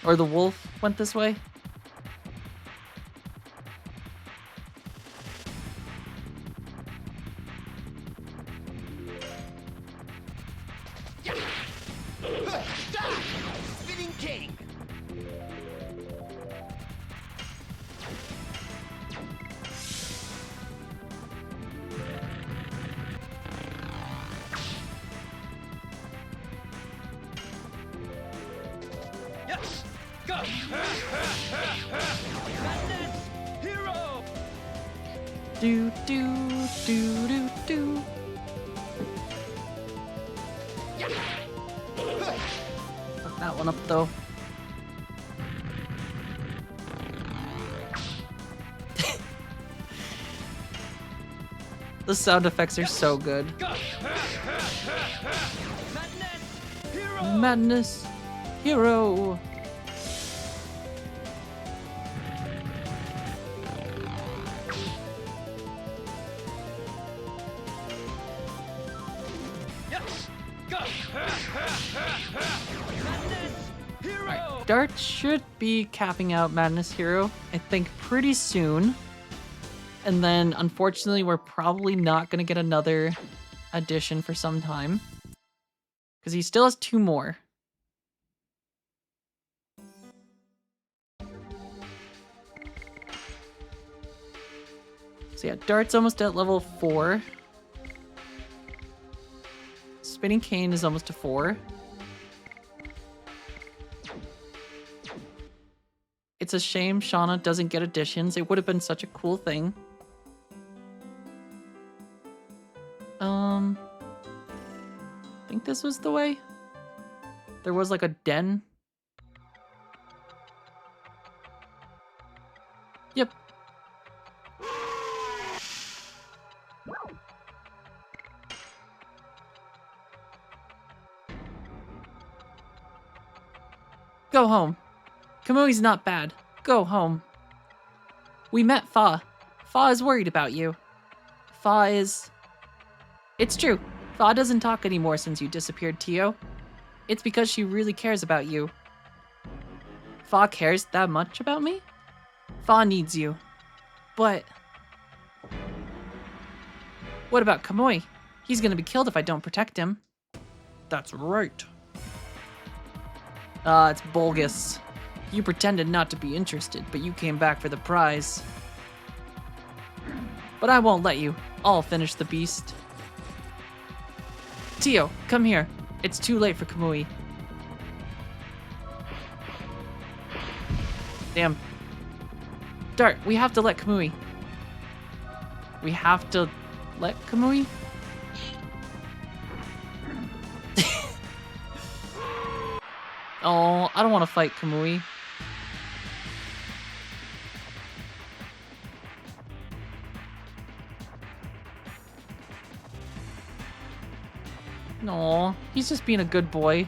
Or the wolf went this way. Spinning king. Yes. Go. Madness. Hero. Do do do do do. Fuck that one up though. The sound effects are so good. Go. Madness. Hero. Madness, hero. Yes. Go. Madness. Hero. Dart should be capping out Madness Hero, I think, pretty soon. And then, unfortunately, we're probably not going to get another edition for some time. Because he still has 2 more. So yeah, Dart's almost at level 4. Spinning Cane is almost to 4. It's a shame Shauna doesn't get additions. It would have been such a cool thing. I think this was the way. There was like a den. Yep. Go home. Kamui's not bad. Go home. We met Fa. Fa is worried about you. Fa is... It's true. Fa doesn't talk anymore since you disappeared, Tio. It's because she really cares about you. Fa cares that much about me? Fa needs you. But... What about Kamui? He's gonna be killed if I don't protect him. That's right. It's bogus. You pretended not to be interested, but you came back for the prize. But I won't let you. I'll finish the beast. Tio, come here. It's too late for Kamui. Damn. Dart, we have to let Kamui. We have to let Kamui? Oh, I don't want to fight Kamui. No, he's just being a good boy.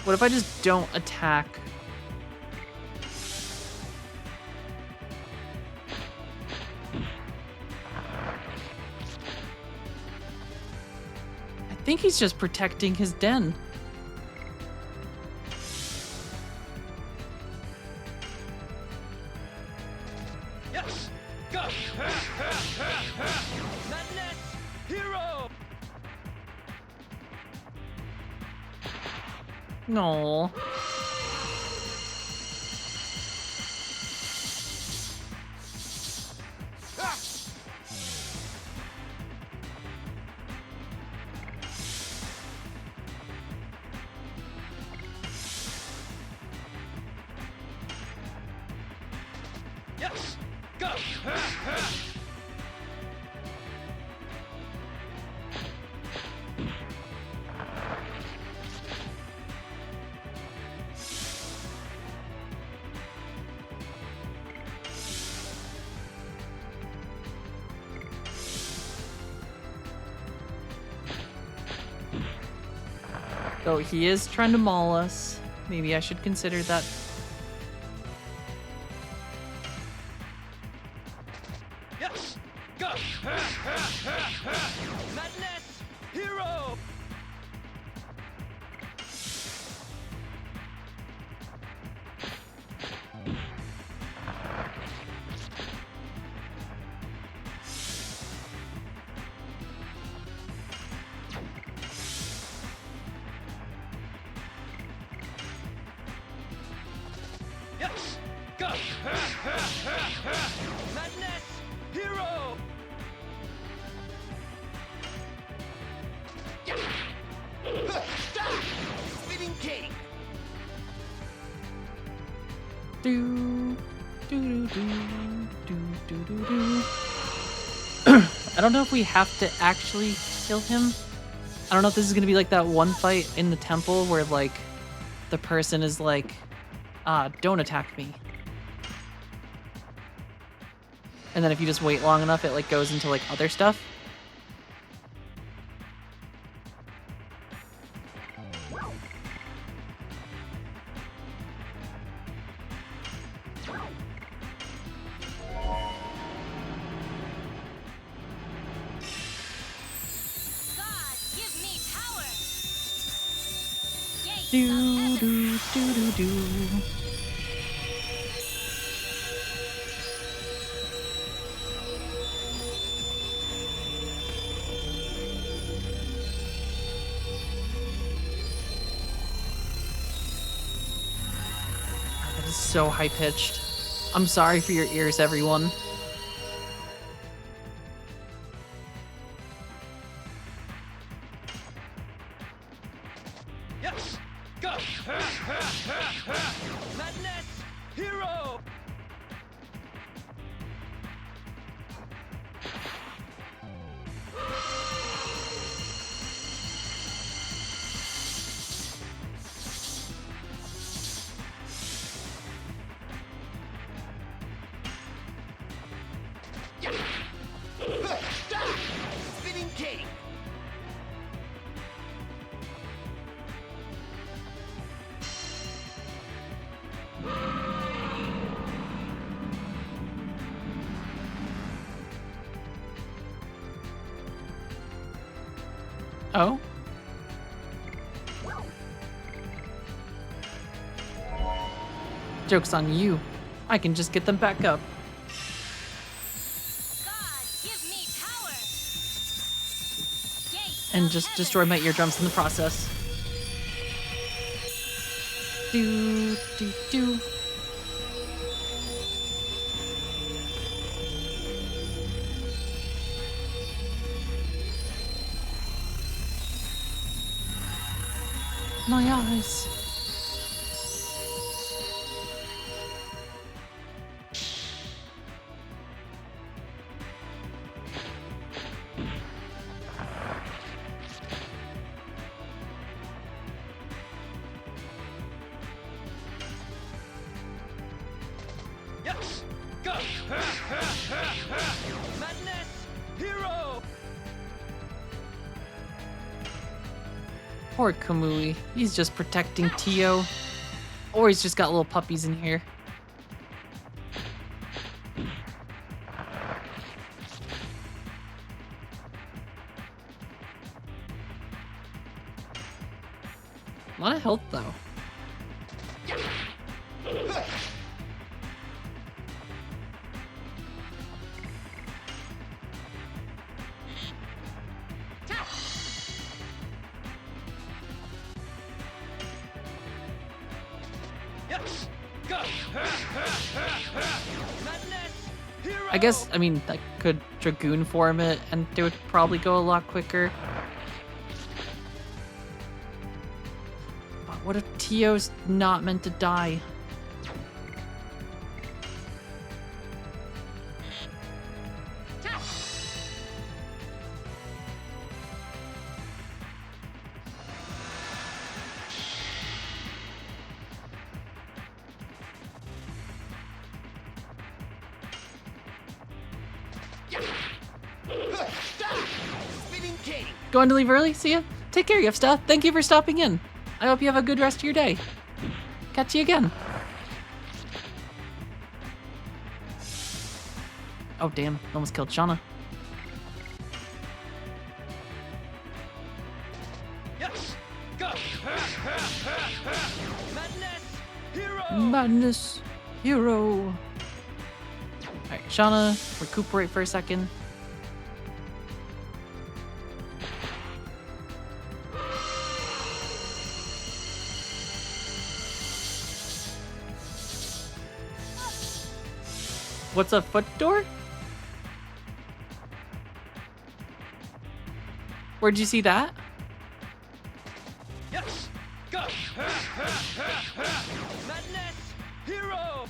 What if I just don't attack? I think he's just protecting his den. Yes! Go! Madness! Hero! No. Yes! Go! Though he is trying to maul us. Maybe I should consider that. Yes! Go! Madness! Hero! Yes! Go! Madness! Hero! Spinning king! Do, do, do, do, do, do, do. I don't know if we have to actually kill him. I don't know if this is gonna be like that one fight in the temple where like the person is like, don't attack me. And then if you just wait long enough, it like goes into like other stuff. God, give me power! Gates Do, of heaven! do, do, do, do. That is so high-pitched. I'm sorry for your ears, everyone. Spinning cake. Oh? Joke's on you. I can just get them back up. God, give me power. Gates And of just heaven. destroy my eardrums in the process. Do, do, do. My eyes. Yes. Go. Madness. Hero. Poor Kamui. He's just protecting Tio. Or he's just got little puppies in here. A lot of health though. Yes. Go. Madness. Hero. I guess, I mean, I could Dragoon form it and it would probably go a lot quicker. But what if Tio's not meant to die? Spinning cake. Going to leave early? See ya. Take care, Yevsta. Thank you for stopping in. I hope you have a good rest of your day. Catch you again. Oh, damn. Almost killed Shauna. Yes. Go. Madness. Hero. Madness. Hero. Alright, Shauna, recuperate for a second. What's a foot door? Where'd you see that? Yes. Go. Madness. Hero.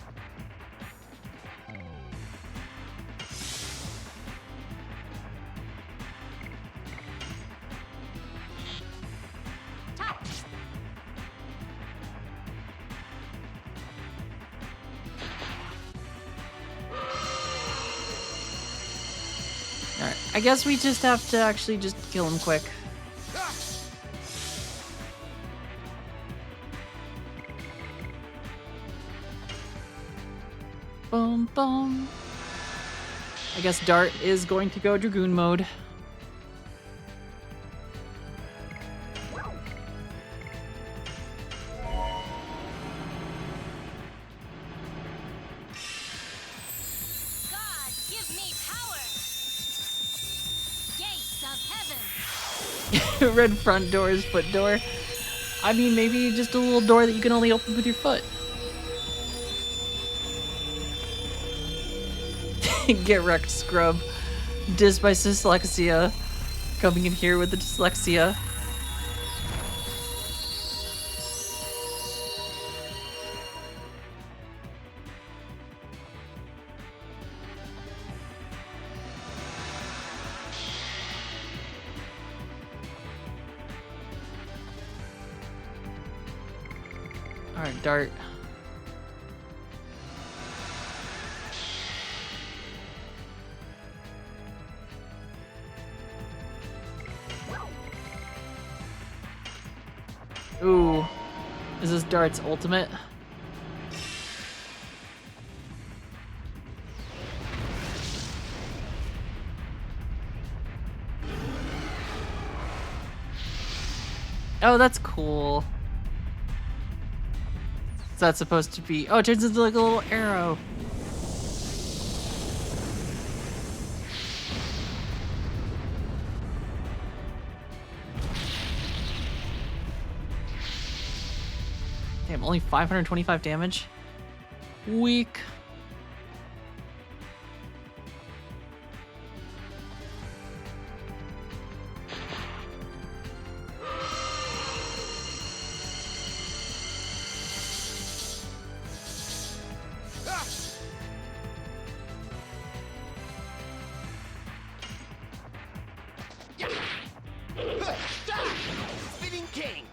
Alright, I guess we just have to actually just kill him quick. Boom, boom. I guess Dart is going to go Dragoon mode. God, give me power. Gates of heaven. Red front door is foot door. I mean, maybe just a little door that you can only open with your foot. Get wrecked, scrub. Dissed by dyslexia. Coming in here with the dyslexia. Alright, Dart. Ooh. Is this Dart's ultimate? Oh, that's cool. So that's supposed to be... Oh, it turns into like a little arrow. Damn, only 525 damage? Weak. Spinning king.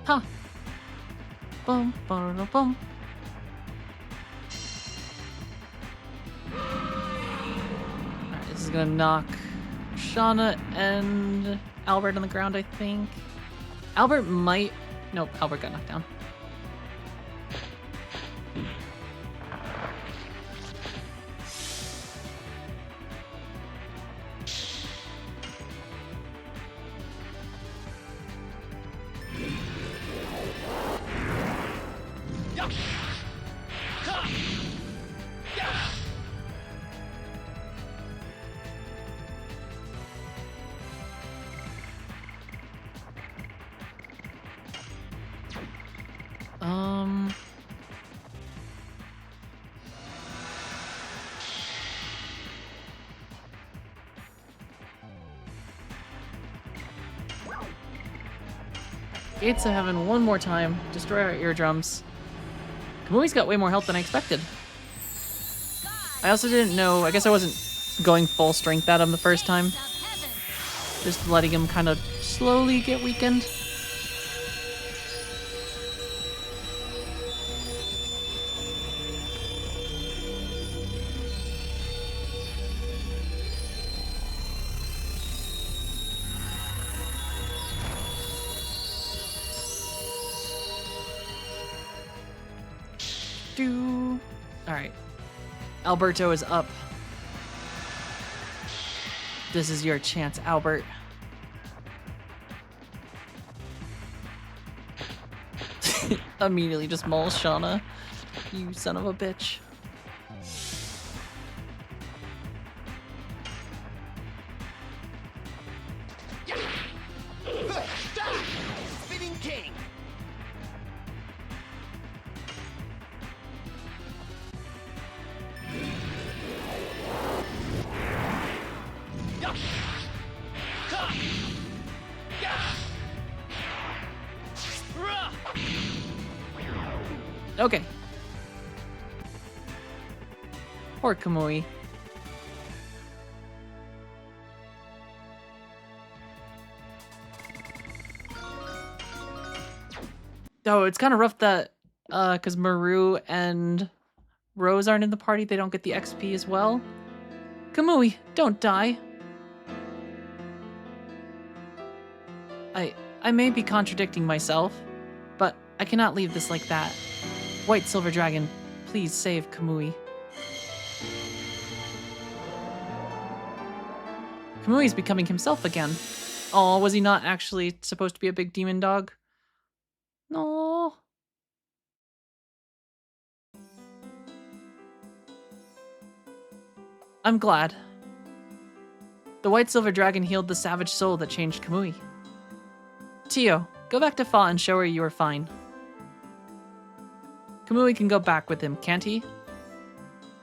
Huh. Boom, boom, boom. Alright, this is gonna knock Shauna and Albert on the ground, I think. Albert might... Nope, Albert got knocked down. Gates of Heaven one more time. Destroy our eardrums. Kamui's got way more health than I expected. I also didn't know, I guess I wasn't going full strength at him the first time. Just letting him kind of slowly get weakened. Alright. Alberto is up. This is your chance, Albert. Immediately just mauls Shauna. You son of a bitch. Spinning king. Okay. Poor Kamui. Oh, it's kind of rough that, because Maru and Rose aren't in the party, they don't get the XP as well. Kamui, don't die. I may be contradicting myself, but I cannot leave this like that. White Silver Dragon, please save Kamui. Kamui's becoming himself again. Oh, was he not actually supposed to be a big demon dog? No. I'm glad. The White Silver Dragon healed the savage soul that changed Kamui. Tio, go back to Fa and show her you are fine. Kamui can go back with him, can't he?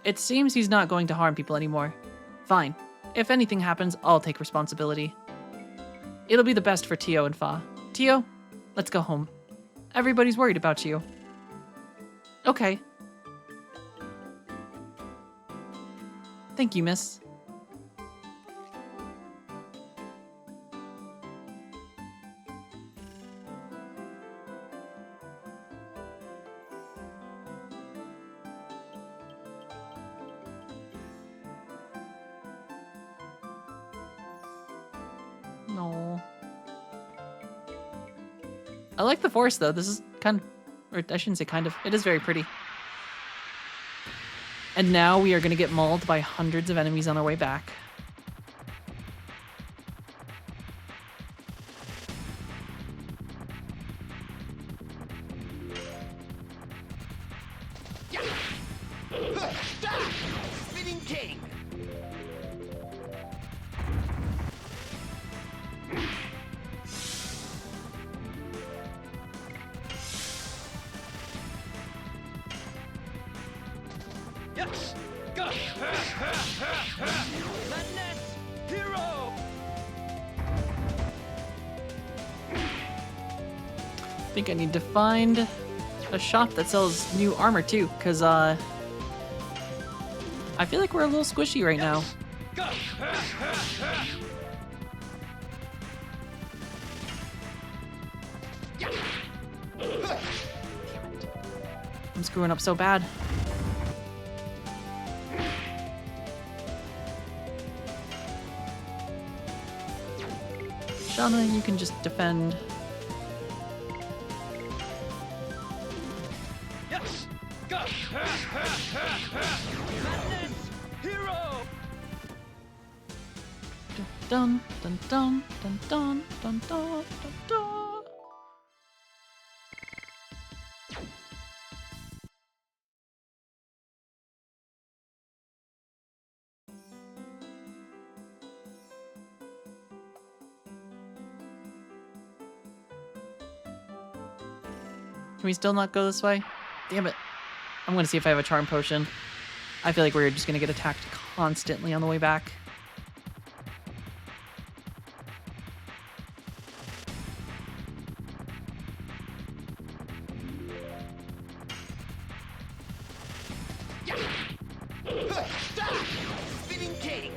It seems he's not going to harm people anymore. Fine. If anything happens, I'll take responsibility. It'll be the best for Tio and Fa. Tio, let's go home. Everybody's worried about you. Okay. Thank you, miss. No. I like the forest though. This is kind of, or I shouldn't say kind of. It is very pretty. And now we are going to get mauled by hundreds of enemies on our way back. Spinning king. Yes. Go. Madness. Hero. I think I need to find a shop that sells new armor too, because I feel like we're a little squishy right now. Go. I'm screwing up so bad. Shauna, you can just defend. Yes. Go. Madness. Hero. Dun dun dun dun dun dun dun dun dun. Can we still not go this way? Damn it. I'm gonna see if I have a charm potion. I feel like we're just gonna get attacked constantly on the way back. Spinning king.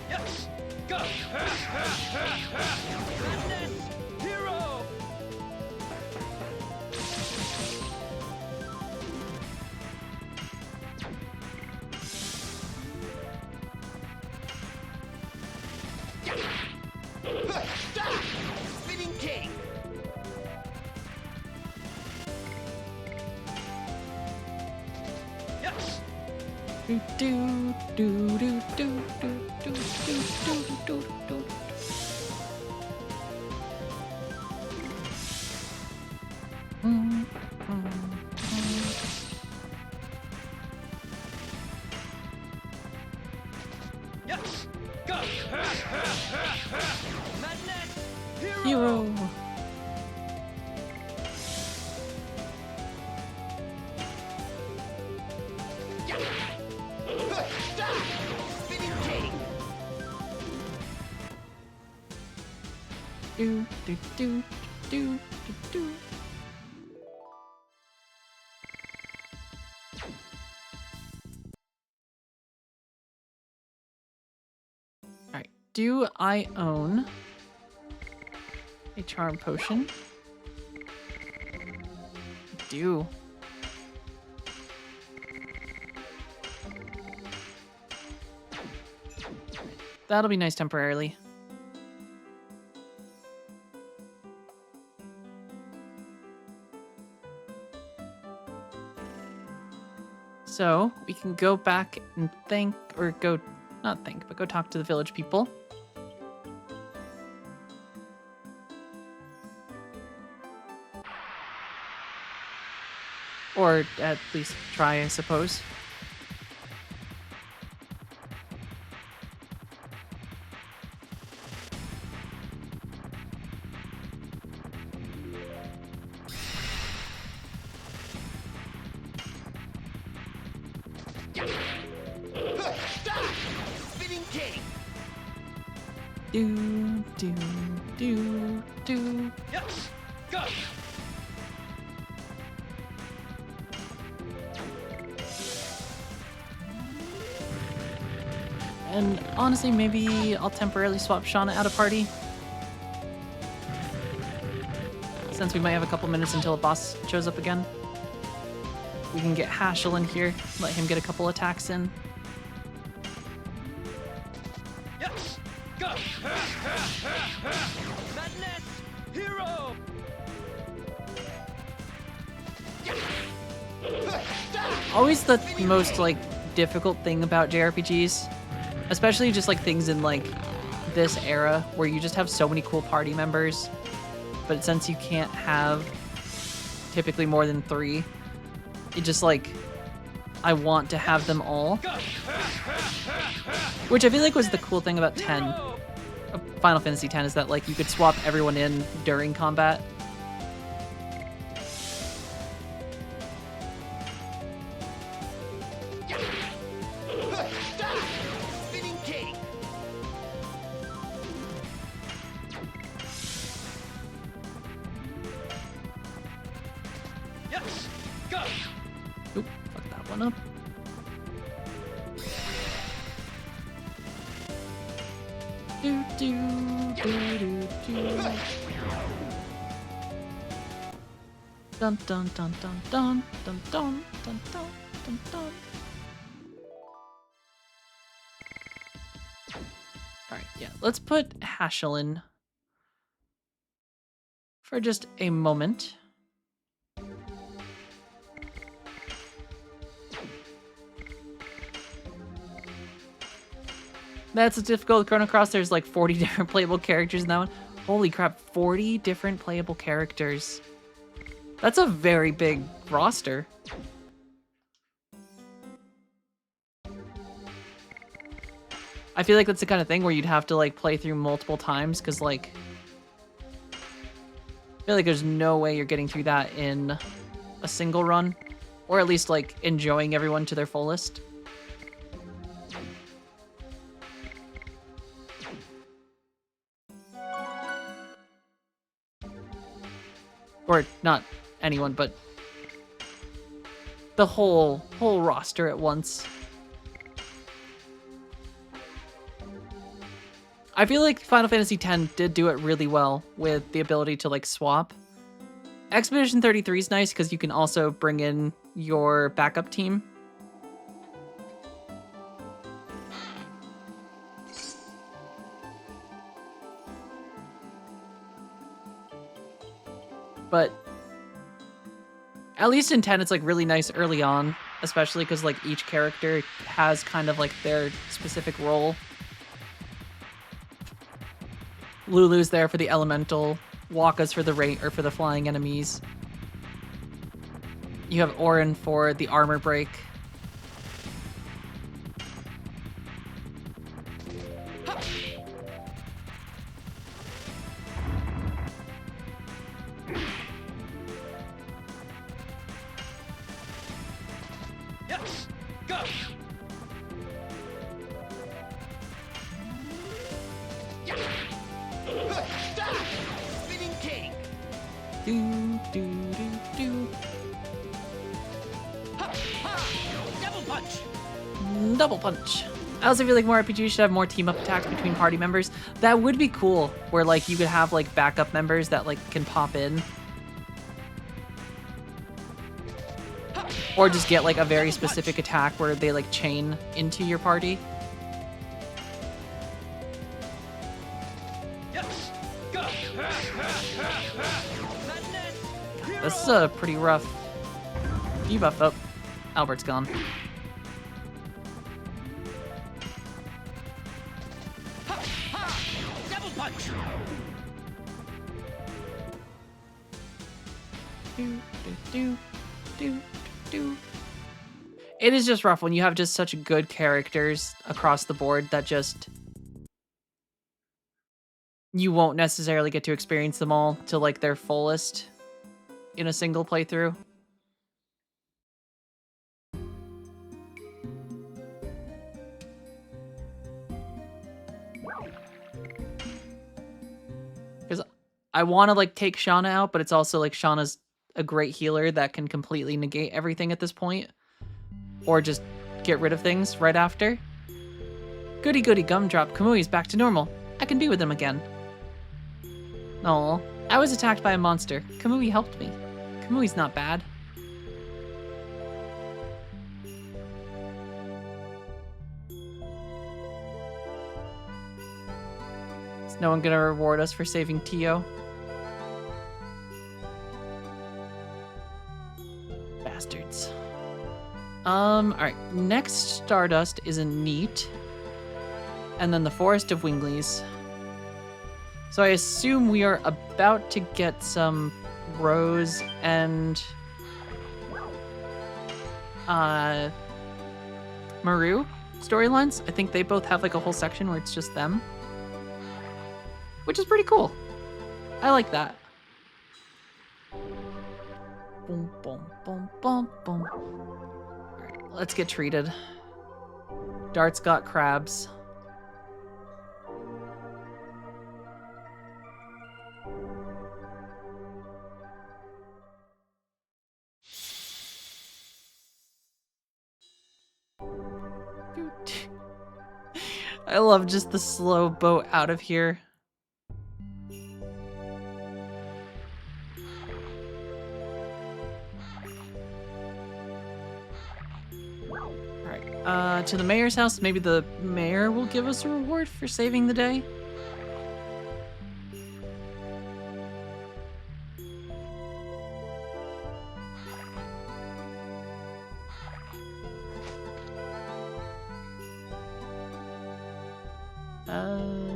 Yes. Go. Madness. Hero. Spinning king. Yes. Do do do do do do do do do do. Yes. Go. Madness. Hero. Spinning king. Do do do do do do. All right. Do I own a charm potion? I do. That'll be nice temporarily. So we can go back and thank, or go, not thank, but go talk to the village people. Or at least try, I suppose. Spinning king. Do, do, do, do. Yes. Go. And honestly, maybe I'll temporarily swap Shauna out of party. Since we might have a couple minutes until a boss shows up again. We can get Hashel in here, let him get a couple attacks in. Yes. Go. Madness. Hero. Always the most like difficult thing about JRPGs, especially just like things in like this era where you just have so many cool party members, but since you can't have typically more than 3, it just like I want to have them all, which I feel like was the cool thing about Final Fantasy X, is that like you could swap everyone in during combat. Spinning king. Yes. Go. Oop, fuck that one up. Do, do, do, do, do. Dun dun dun dun dun dun dun dun dun dun dun. Alright, yeah, let's put Hashel in for just a moment. That's difficult with Chrono Cross. There's like 40 different playable characters in that one. Holy crap, 40 different playable characters. That's a very big roster. I feel like that's the kind of thing where you'd have to like play through multiple times, because like I feel like there's no way you're getting through that in a single run, or at least like enjoying everyone to their fullest. Or not anyone, but the whole roster at once. I feel like Final Fantasy X did do it really well with the ability to like swap. Expedition 33 is nice because you can also bring in your backup team. But at least in 10, it's like really nice early on, especially because like each character has kind of like their specific role. Lulu's there for the elemental, Wakka's for the rate or for the flying enemies. You have Auron for the armor break. Yes. Go. Spinning king. Do, do, do, do. Ha, ha. Double punch. Double punch. I also feel like more RPGs should have more team up attacks between party members. That would be cool, where like you could have like backup members that like can pop in. Or just get like a very specific attack where they like chain into your party. Yes. Go. Madness. This is a pretty rough debuff. Oh, Albert's gone. Ha, ha. Double punch. Do, do, do, do. It is just rough when you have just such good characters across the board that just you won't necessarily get to experience them all to like their fullest in a single playthrough. Because I want to like take Shauna out, but it's also like Shauna's a great healer that can completely negate everything at this point, or just get rid of things right after. Goody goody gumdrop, Kamui's back to normal. I can be with him again. No, I was attacked by a monster. Kamui helped me. Kamui's not bad. Is no one gonna reward us for saving Tio? Bastards. Alright. Next Stardust is a Neat. And then the Forest of Winglies. So I assume we are about to get some Rose and Maru storylines. I think they both have like a whole section where it's just them. Which is pretty cool. I like that. Boom, boom, boom, boom, boom. Alright, let's get treated. Dart's got crabs. I love just the slow boat out of here. Alright, to the mayor's house. Maybe the mayor will give us a reward for saving the day.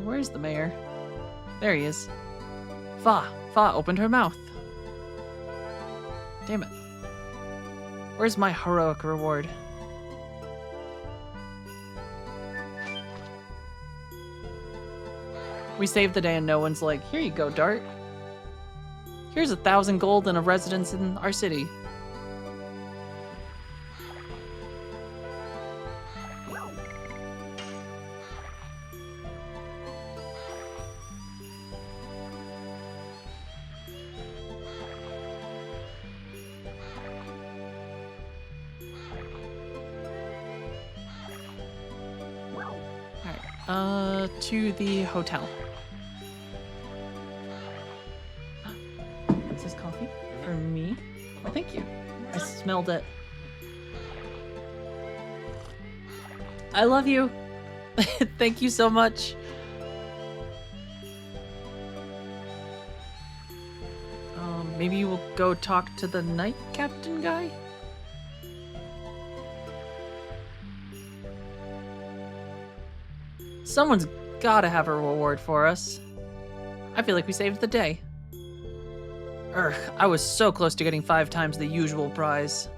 Where's the mayor? There he is. Fa opened her mouth. Damn it. Where's my heroic reward? We saved the day and no one's like, here you go, Dart. Here's 1,000 gold and a residence in our city. To the hotel. Is this coffee for me? Oh, thank you. I smelled it. I love you. Thank you so much. Maybe we'll go talk to the night captain guy? Someone's gotta have a reward for us. I feel like we saved the day. Urgh, I was so close to getting 5 times the usual prize.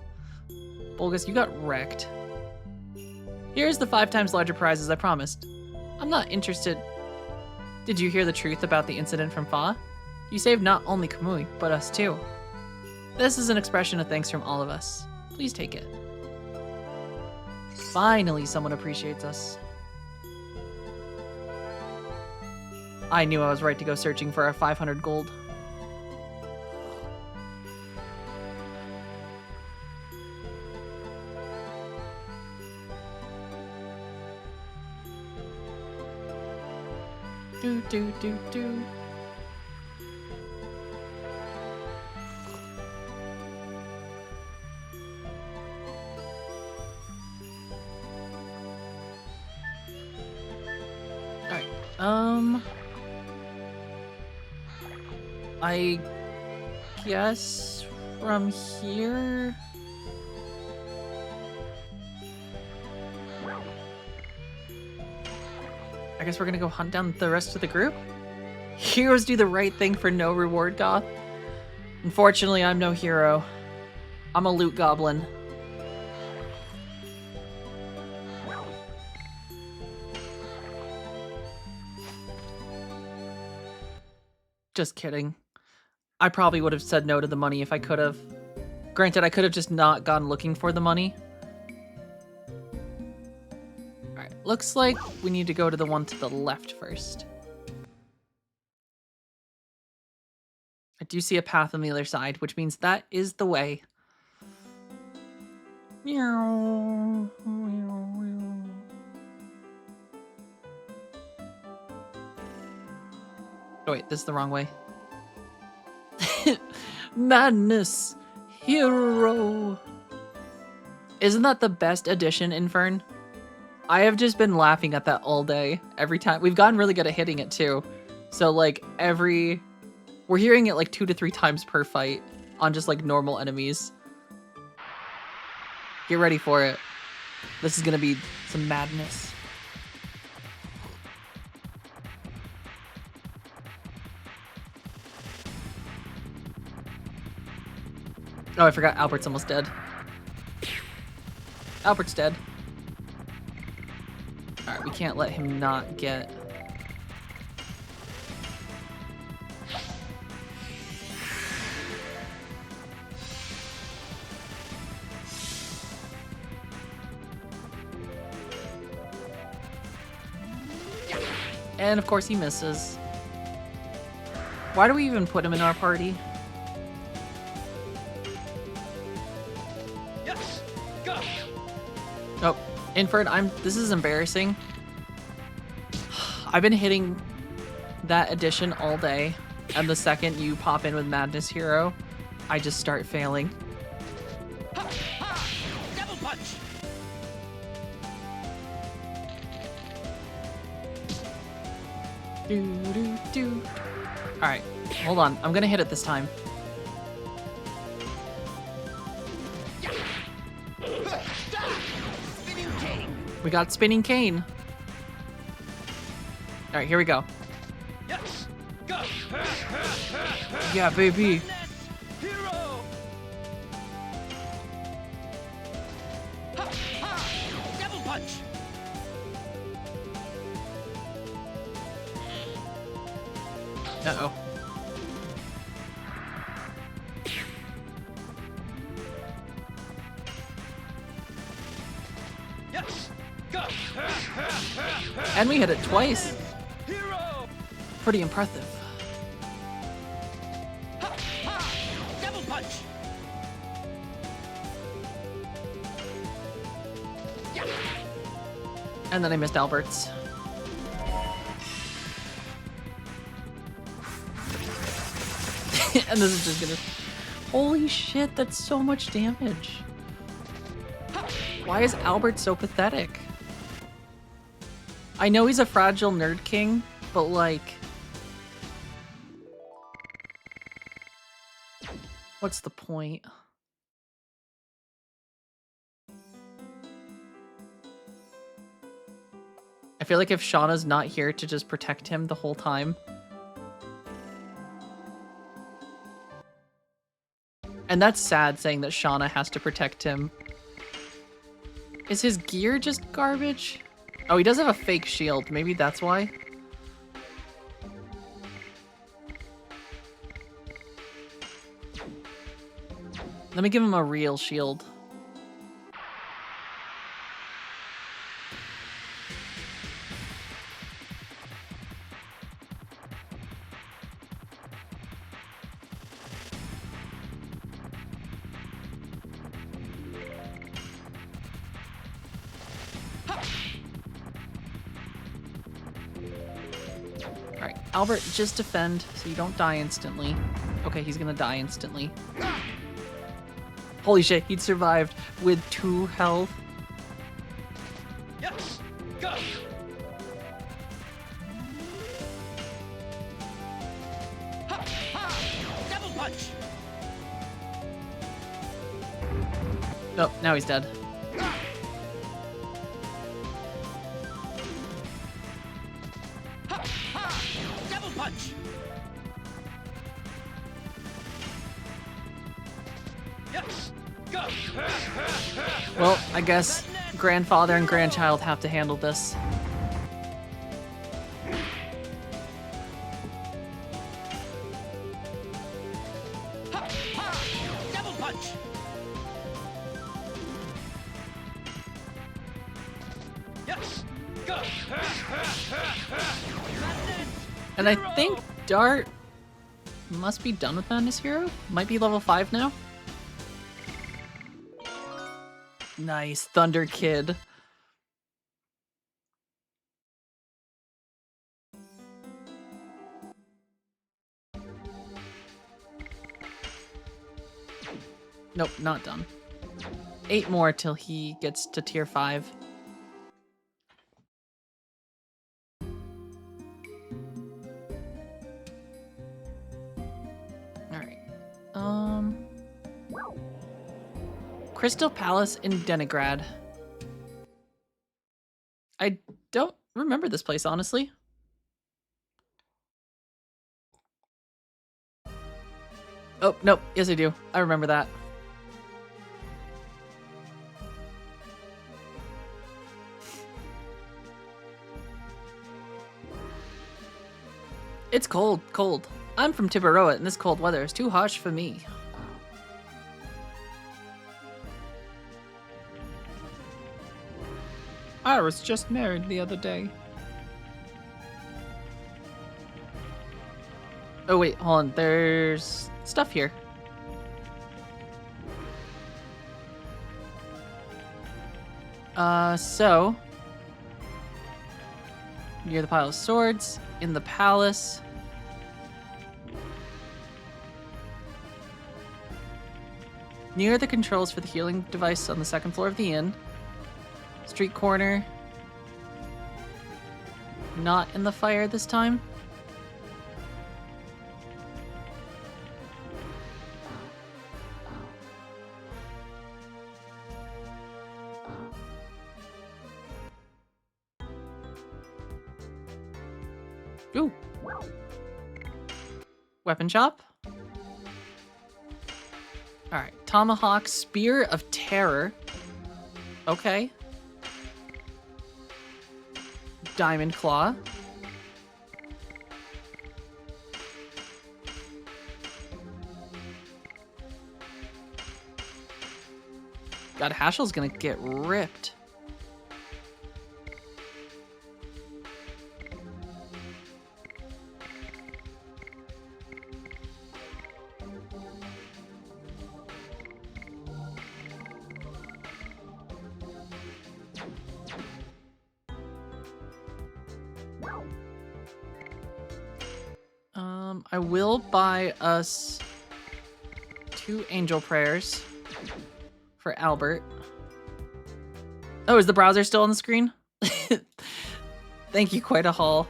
Bulgus, you got wrecked. Here's the 5 times larger prize as I promised. I'm not interested. Did you hear the truth about the incident from Fa? You saved not only Kamui, but us too. This is an expression of thanks from all of us. Please take it. Finally, someone appreciates us. I knew I was right to go searching for our 500 gold. Do do do do. Alright, I guess from here... I guess we're gonna go hunt down the rest of the group? Heroes do the right thing for no reward, Goth. Unfortunately, I'm no hero. I'm a loot goblin. Just kidding. I probably would have said no to the money if I could have. Granted, I could have just not gone looking for the money. Alright, looks like we need to go to the one to the left first. I do see a path on the other side, which means that is the way. Meow. Oh wait, this is the wrong way. Madness hero. Isn't that the best addition, Infern? I have just been laughing at that all day. Every time. We've gotten really good at hitting it too. So like we're hearing it like 2 to 3 times per fight on just like normal enemies. Get ready for it. This is gonna be some madness. Oh, I forgot Albert's almost dead. Albert's dead. Alright, we can't let him not get... And of course he misses. Why do we even put him in our party? Yes. Go. Oh, Infern, this is embarrassing. I've been hitting that addition all day, and the second you pop in with Madness Hero, I just start failing. Ha, ha. Double punch. Do. Alright, hold on. I'm gonna hit it this time. Spinning cane. We got Spinning Cane. Alright, here we go. Yes. Go. Yeah, baby. Madness hero. Ha, ha. Double punch. Uh-oh. Yes. Go. And we hit it twice. Hero. Pretty impressive. Ha, ha. Double punch. Yeah. And then I missed Albert's. And this is just gonna... Holy shit, that's so much damage. Why is Albert so pathetic? I know he's a fragile nerd king, but like... What's the point? I feel like if Shauna's not here to just protect him the whole time... And that's sad, saying that Shauna has to protect him. Is his gear just garbage? Oh, he does have a fake shield. Maybe that's why. Let me give him a real shield. Alright, Albert, just defend so you don't die instantly. Okay, he's gonna die instantly. Holy shit, he'd survived with 2 health. Yes. Go. Ha, ha. Double punch. Oh, now he's dead. Ha, ha. Double punch. Yes. Go. Well, I guess grandfather and grandchild have to handle this. Ha, ha. Double punch. Yes. Go. And I think Dart must be done with Madness Hero. Might be level 5 now. Nice, Thunder Kid. Nope, not done. 8 more till he gets to tier 5. Alright. Crystal Palace in Denigrad. I don't remember this place, honestly. Oh, nope. Yes, I do. I remember that. It's cold, cold. I'm from Tibaroa, and this cold weather is too harsh for me. I was just married the other day. Oh wait, hold on. There's stuff here. So near the pile of swords, in the palace. Near the controls for the healing device on the second floor of the inn. Street corner. Not in the fire this time. Ooh. Weapon shop. Alright. Tomahawk, Spear of Terror. Okay. Diamond Claw. God, Hashel's gonna get ripped. I will buy us 2 angel prayers for Albert. Oh, is the browser still on the screen? Thank you, quite a haul.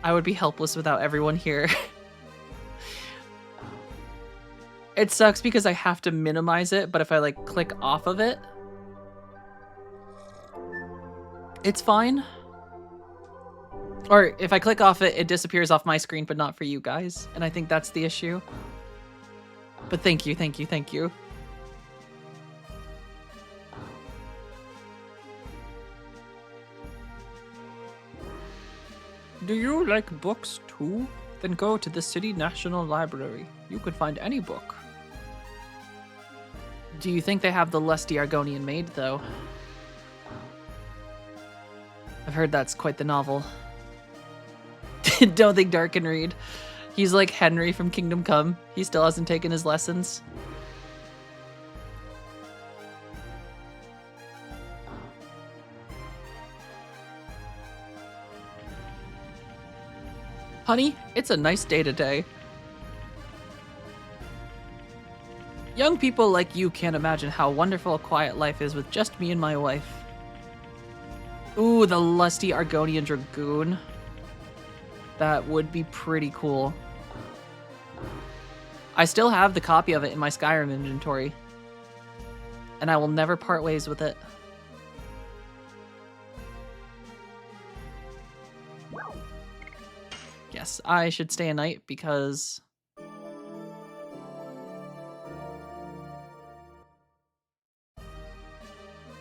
I would be helpless without everyone here. It sucks because I have to minimize it, but if I like click off of it, it's fine. Or if I click off it, it disappears off my screen, but not for you guys. And I think that's the issue. But thank you, thank you, thank you. Do you like books too? Then go to the City National Library. You could find any book. Do you think they have the lusty Argonian maid, though? I've heard that's quite the novel. Don't think Dark can read. He's like Henry from Kingdom Come. He still hasn't taken his lessons. Honey, it's a nice day today. Young people like you can't imagine how wonderful a quiet life is with just me and my wife. Ooh, the lusty Argonian Dragoon. That would be pretty cool. I still have the copy of it in my Skyrim inventory. And I will never part ways with it. Yes, I should stay a night because...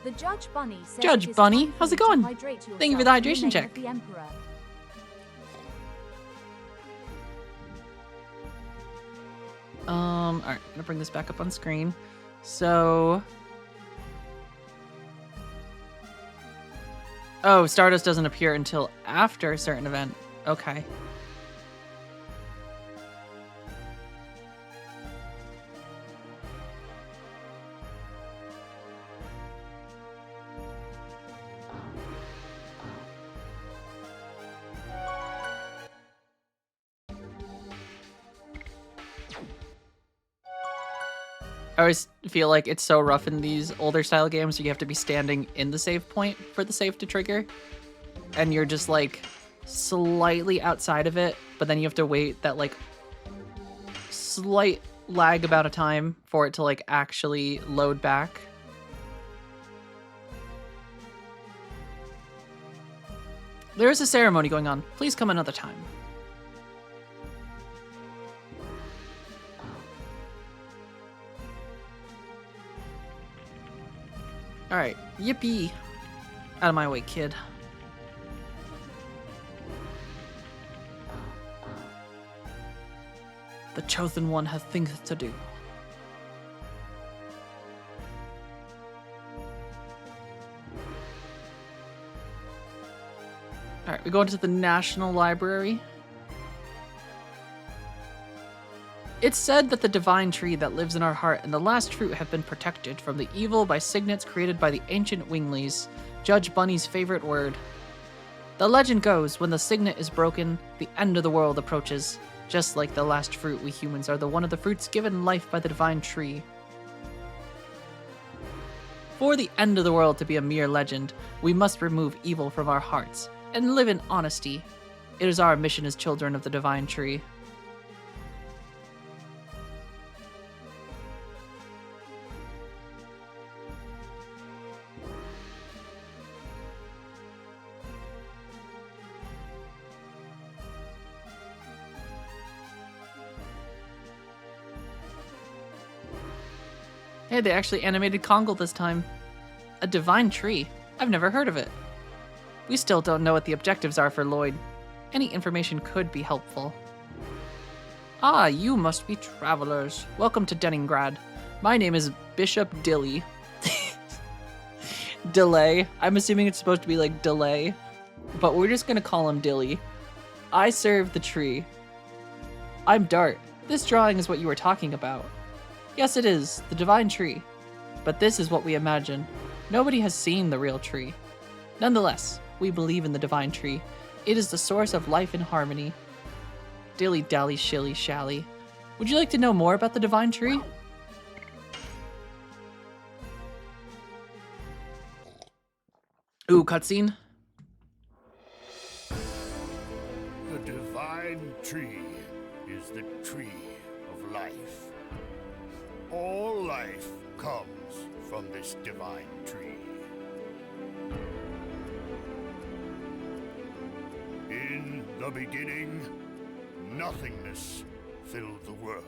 The Judge Bunny says Judge it is Bunny, time for how's it you to going? hydrate Thank you for yourself the in hydration name check. of the Emperor. Alright, I'm gonna bring this back up on screen. So... Oh, Stardust doesn't appear until after a certain event. Okay. I always feel like it's so rough in these older style games. You have to be standing in the save point for the save to trigger. And you're just like slightly outside of it, but then you have to wait that like slight lag amount of time for it to like actually load back. There is a ceremony going on. Please come another time. Alright, yippee. Out of my way, kid. The chosen one has things to do. Alright, we go into the National Library. It's said that the divine tree that lives in our heart and the last fruit have been protected from the evil by signets created by the ancient Wingleys, Judge Bunny's favorite word. The legend goes, when the signet is broken, the end of the world approaches. Just like the last fruit, we humans are the one of the fruits given life by the divine tree. For the end of the world to be a mere legend, we must remove evil from our hearts and live in honesty. It is our mission as children of the divine tree. Hey, they actually animated Kongle this time. A divine tree. I've never heard of it. We still don't know what the objectives are for Lloyd. Any information could be helpful. Ah, you must be travelers. Welcome to Denningrad. My name is Bishop Dilly. Delay. I'm assuming it's supposed to be like delay, but we're just gonna call him Dilly. I serve the tree. I'm Dart. This drawing is what you were talking about. Yes, it is, the divine tree. But this is what we imagine. Nobody has seen the real tree. Nonetheless, we believe in the divine tree. It is the source of life and harmony. Dilly dally shilly shally. Would you like to know more about the divine tree? Ooh, cutscene. The divine tree is the tree of life. All life comes from this divine tree. In the beginning, nothingness filled the world.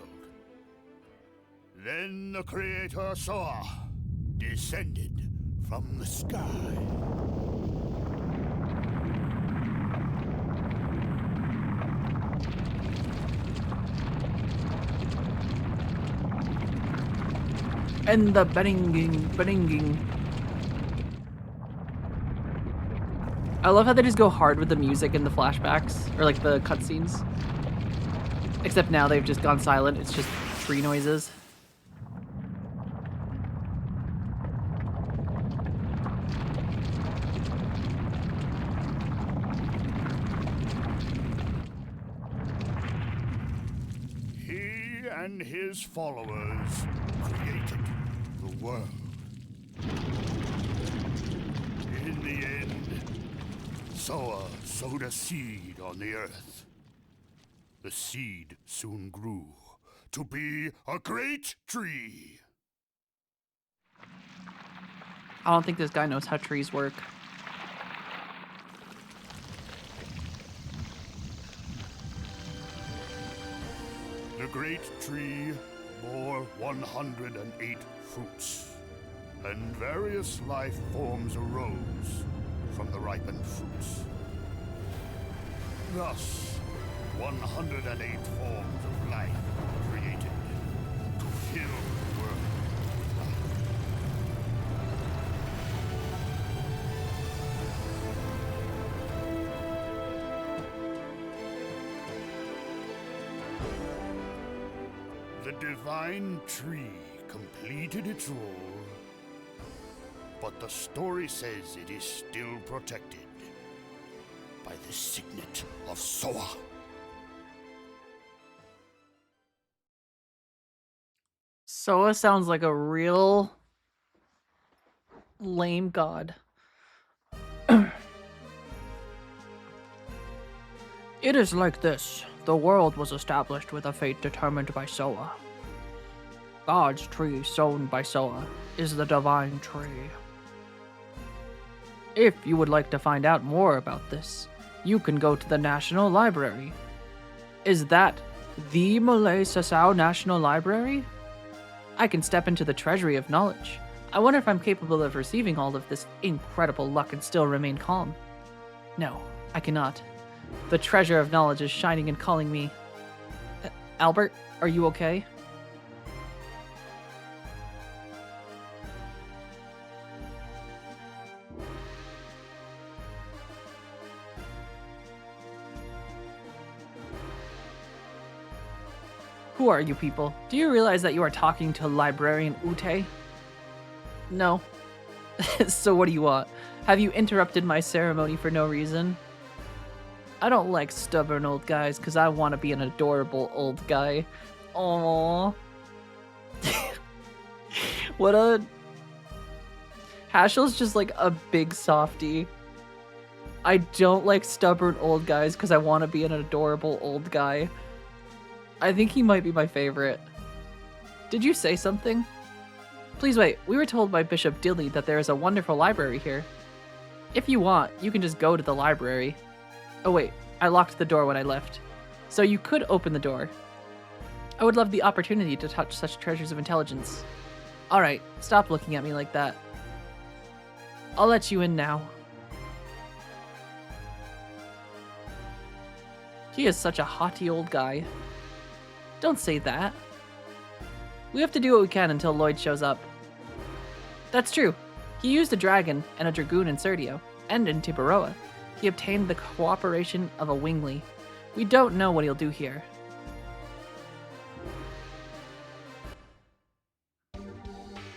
Then the Creator Soa descended from the sky. And the banging. I love how they just go hard with the music in the flashbacks, or like the cutscenes. Except now they've just gone silent, it's just tree noises. He and his followers created the world. In the end, Soa sowed a seed on the earth. The seed soon grew to be a great tree. I don't think this guy knows how trees work. The great tree bore 108 fruits, and various life forms arose from the ripened fruits. Thus, 108 forms of life were created to fill the world with life. The divine tree completed its role, but the story says it is still protected by the signet of Soa. Soa sounds like a real lame god. It is like this. The world was established with a fate determined by Soa. God's tree sown by Soa is the divine tree. If you would like to find out more about this, you can go to the National Library. Is that the Malay Sasau National Library? I can step into the treasury of knowledge. I wonder if I'm capable of receiving all of this incredible luck and still remain calm. No, I cannot. The treasure of knowledge is shining and calling me. Albert, are you okay? Who are you people? Do you realize that you are talking to Librarian Ute? No. So what do you want? Have you interrupted my ceremony for no reason? I don't like stubborn old guys because I want to be an adorable old guy. Aww. What a... Hashel's just like a big softie. I don't like stubborn old guys because I want to be an adorable old guy. I think he might be my favorite. Did you say something? Please wait, we were told by Bishop Dilly that there is a wonderful library here. If you want, you can just go to the library. Oh wait, I locked the door when I left. So you could open the door. I would love the opportunity to touch such treasures of intelligence. Alright, stop looking at me like that. I'll let you in now. He is such a haughty old guy. Don't say that. We have to do what we can until Lloyd shows up. That's true. He used a dragon and a dragoon in Serdio, and in Tibaroa. He obtained the cooperation of a Wingly. We don't know what he'll do here.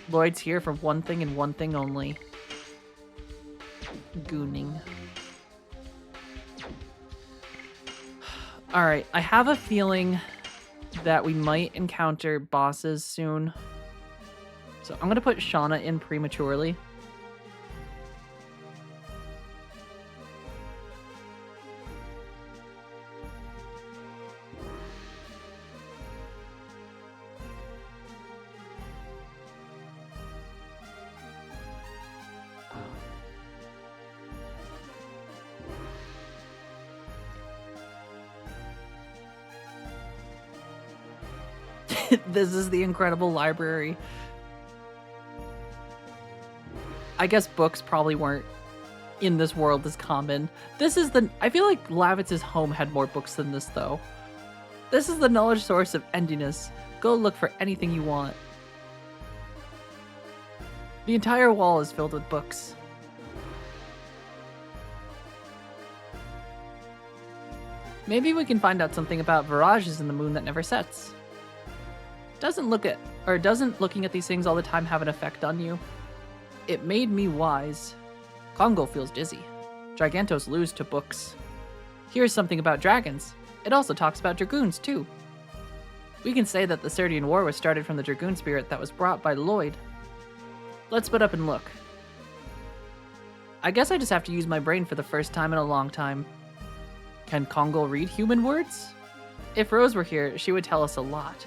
Lloyd's here for one thing and one thing only. Gooning. Alright, I have a feeling that we might encounter bosses soon. So I'm gonna put Shauna in prematurely. This is the incredible library. I guess books probably weren't in this world as common. This is the... I feel like Lavitz's home had more books than this, though. This is the knowledge source of endiness. Go look for anything you want. The entire wall is filled with books. Maybe we can find out something about virages in the moon that never sets. Doesn't looking at these things all the time have an effect on you? It made me wise. Congo feels dizzy. Gigantos lose to books. Here's something about dragons. It also talks about dragoons, too. We can say that the Serdian War was started from the dragoon spirit that was brought by Lloyd. Let's split up and look. I guess I just have to use my brain for the first time in a long time. Can Congo read human words? If Rose were here, she would tell us a lot.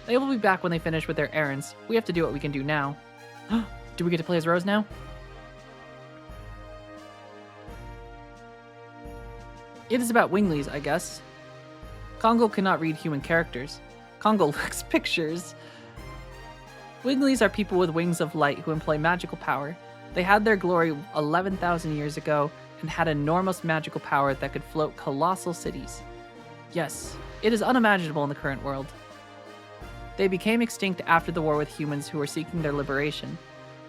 They will be back when they finish with their errands. We have to do what we can do now. Do we get to play as Rose now? It is about Winglies, I guess. Congo cannot read human characters. Congo looks pictures. Winglies are people with wings of light who employ magical power. They had their glory 11,000 years ago and had enormous magical power that could float colossal cities. Yes, it is unimaginable in the current world. They became extinct after the war with humans who were seeking their liberation.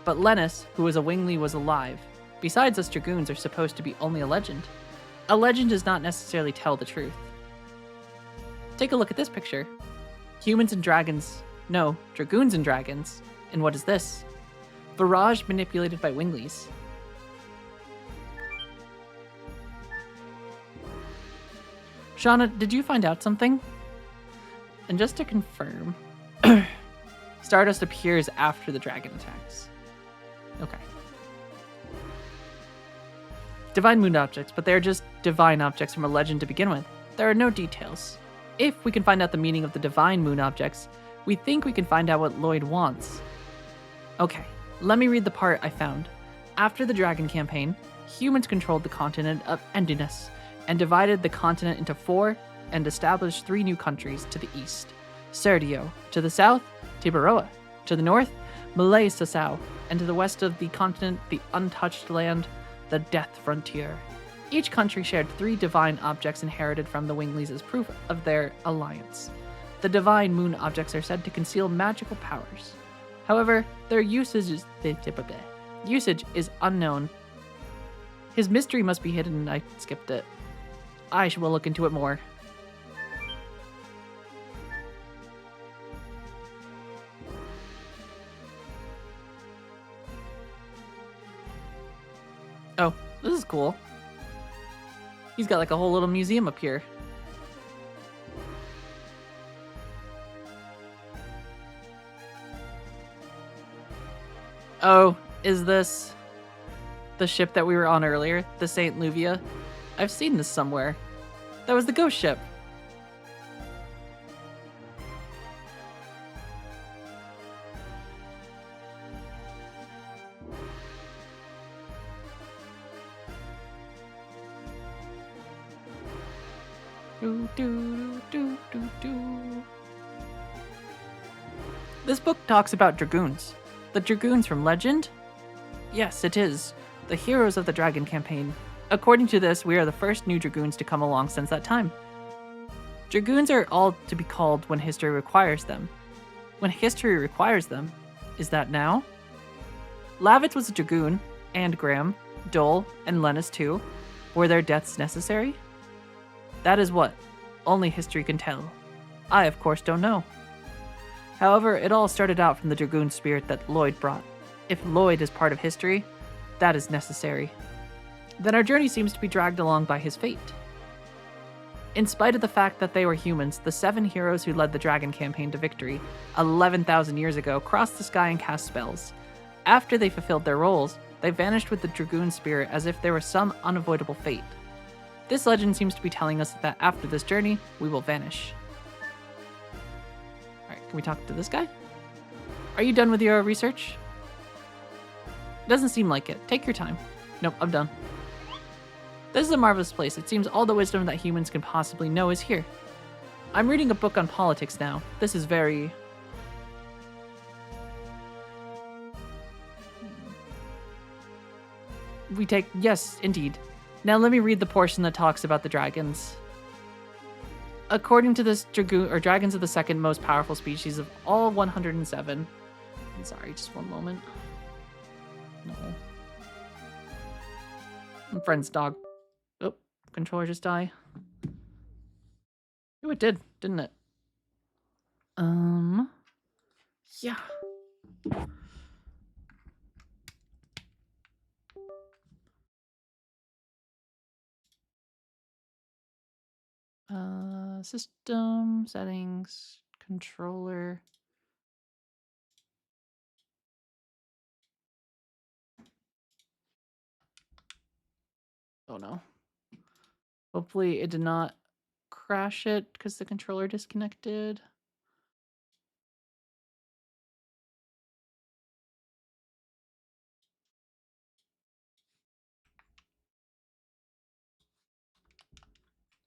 But Lennis, who was a Wingly, was alive. Besides, us dragoons are supposed to be only a legend. A legend does not necessarily tell the truth. Take a look at this picture. Humans and dragons. No, dragoons and dragons. And what is this? Virage manipulated by Winglies. Shauna, did you find out something? And just to confirm, Stardust appears after the dragon attacks. Okay. Divine moon objects, but they're just divine objects from a legend to begin with. There are no details. If we can find out the meaning of the divine moon objects, we think we can find out what Lloyd wants. Okay, let me read the part I found. After the Dragon campaign, humans controlled the continent of Endinus and divided the continent into 4 and established 3 new countries to the east. Serdio, to the south, Tibaroa, to the north, Malay Sasau, and to the west of the continent, the untouched land, the Death Frontier. Each country shared 3 divine objects inherited from the Winglies as proof of their alliance. The divine moon objects are said to conceal magical powers. However, their usage is unknown. His mystery must be hidden, and I skipped it. I will look into it more. Oh, this is cool. He's got like a whole little museum up here. Oh, is this the ship that we were on earlier? The St. Luvia? I've seen this somewhere. That was the ghost ship. This book talks about Dragoons. The Dragoons from legend? Yes, it is. The heroes of the Dragon campaign. According to this, we are the first new Dragoons to come along since that time. Dragoons are all to be called when history requires them. When history requires them? Is that now? Lavitz was a Dragoon, and Graham, Dole, and Lennis too. Were their deaths necessary? That is what only history can tell. I, of course, don't know. However, it all started out from the Dragoon spirit that Lloyd brought. If Lloyd is part of history, that is necessary. Then our journey seems to be dragged along by his fate. In spite of the fact that they were humans, the 7 heroes who led the Dragon campaign to victory 11,000 years ago crossed the sky and cast spells. After they fulfilled their roles, they vanished with the Dragoon spirit as if there was some unavoidable fate. This legend seems to be telling us that after this journey, we will vanish. Alright, can we talk to this guy? Are you done with your research? Doesn't seem like it. Take your time. Nope, I'm done. This is a marvelous place. It seems all the wisdom that humans can possibly know is here. I'm reading a book on politics now. This is very... Yes, indeed. Now let me read the portion that talks about the dragons. According to this, dragons are the second most powerful species of all 107. I'm sorry, just one moment. No. My friend's dog. Oh, controller just died. Oh, it did, didn't it? Yeah. System settings, controller. Oh no. Hopefully it did not crash it because the controller disconnected.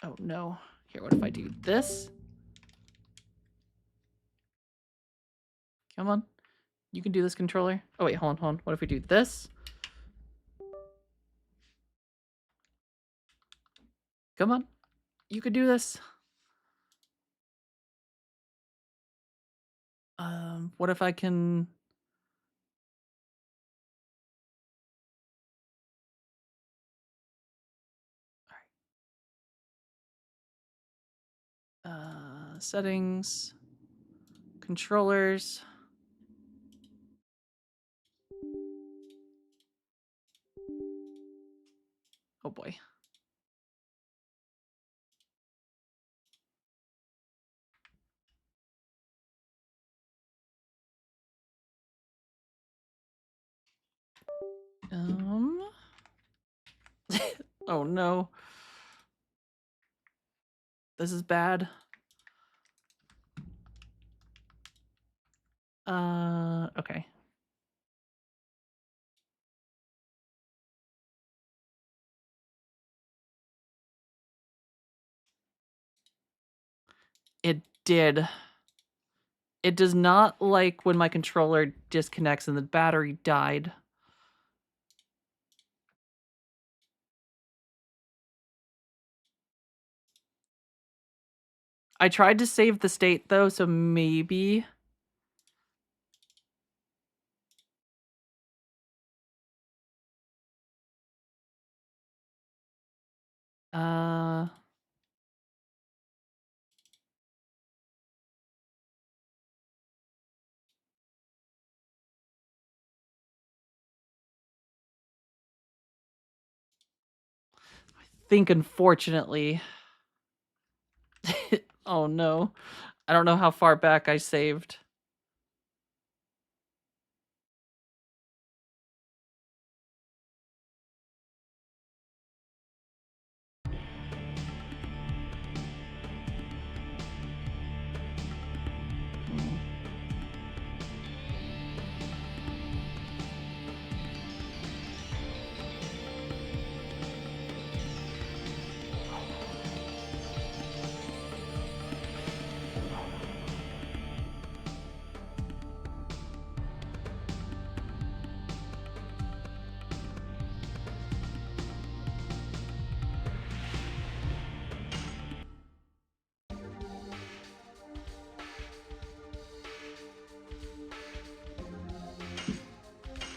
Oh no. Here, what if I do this? Come on. You can do this, controller. Oh wait, hold on. What if we do this? Come on. You could do this. What if I can... Settings, controllers. Oh boy. Oh no. This is bad. Okay. It did. It does not like when my controller disconnects and the battery died. I tried to save the state though, so maybe. Uh, I think unfortunately. Oh no. I don't know how far back I saved.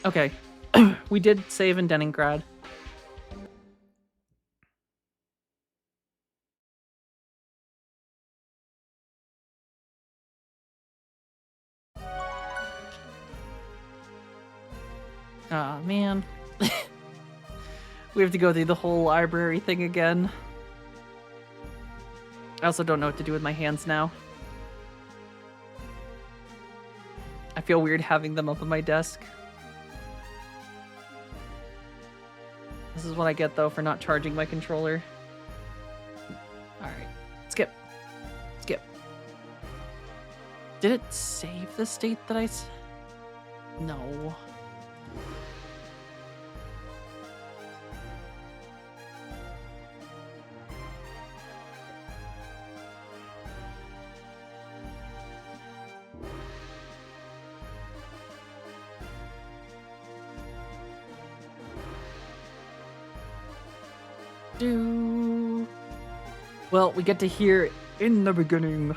Okay. We did save in Leningrad. Aw, man. We have to go through the whole library thing again. I also don't know what to do with my hands now. I feel weird having them up on my desk. This is what I get, though, for not charging my controller. Alright. Skip. Skip. Did it save the state that I... No. Well, we get to hear in the beginning.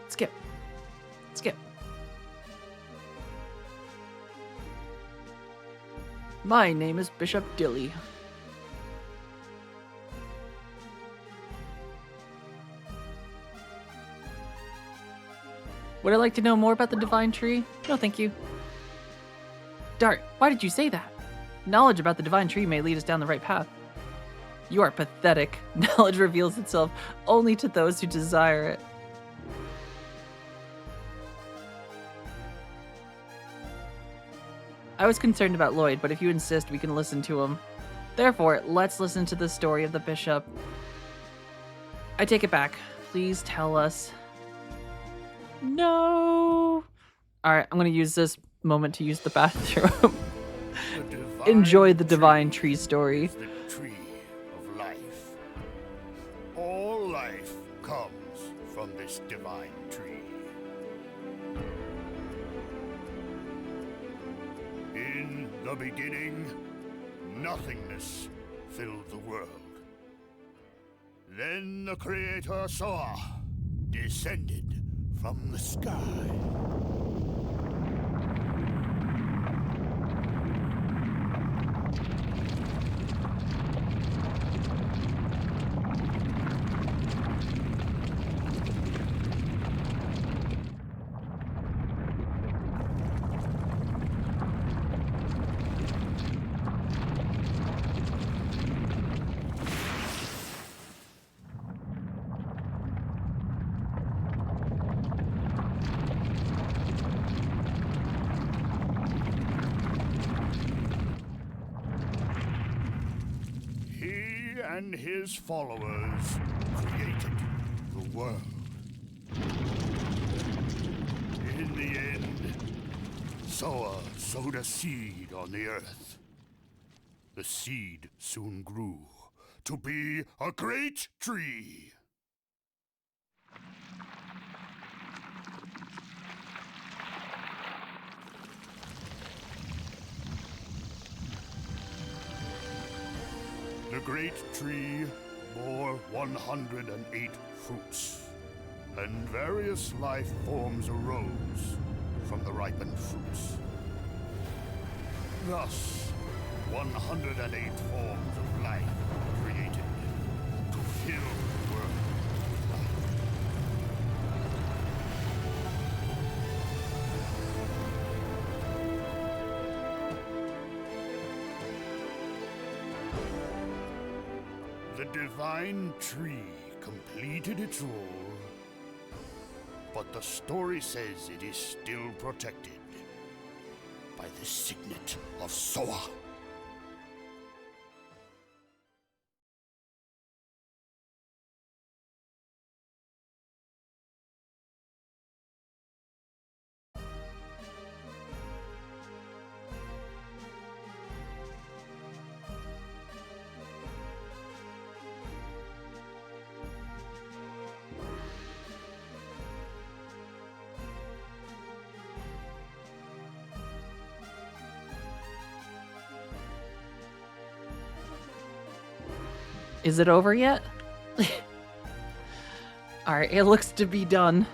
Skip. Skip. My name is Bishop Dilly. Would I like to know more about the Divine Tree? No, thank you. Dart, why did you say that? Knowledge about the Divine Tree may lead us down the right path. You are pathetic. Knowledge reveals itself only to those who desire it. I was concerned about Lloyd, but if you insist, we can listen to him. Therefore, let's listen to the story of the bishop. I take it back. Please tell us. No. All right, I'm going to use this moment to use the bathroom. Enjoy the Divine Tree story. Is the tree of life. All life comes from this divine tree. In the beginning, nothingness filled the world. Then the Creator saw, descended from the sky. and his followers created the world. In the end, Soa sowed a seed on the earth. The seed soon grew to be a great tree. The great tree bore 108 fruits, and various life forms arose from the ripened fruits. Thus, 108 forms of life were created to fill the world with life. The divine tree completed its role, but the story says it is still protected by the signet of Soa. Is it over yet? Alright, it looks to be done.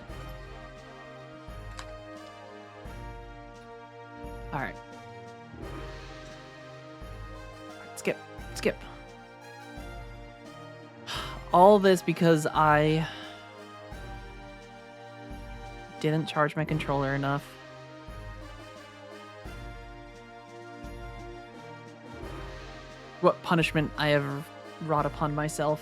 Alright. Skip. Skip. All this because I didn't charge my controller enough. What punishment I have wrought upon myself.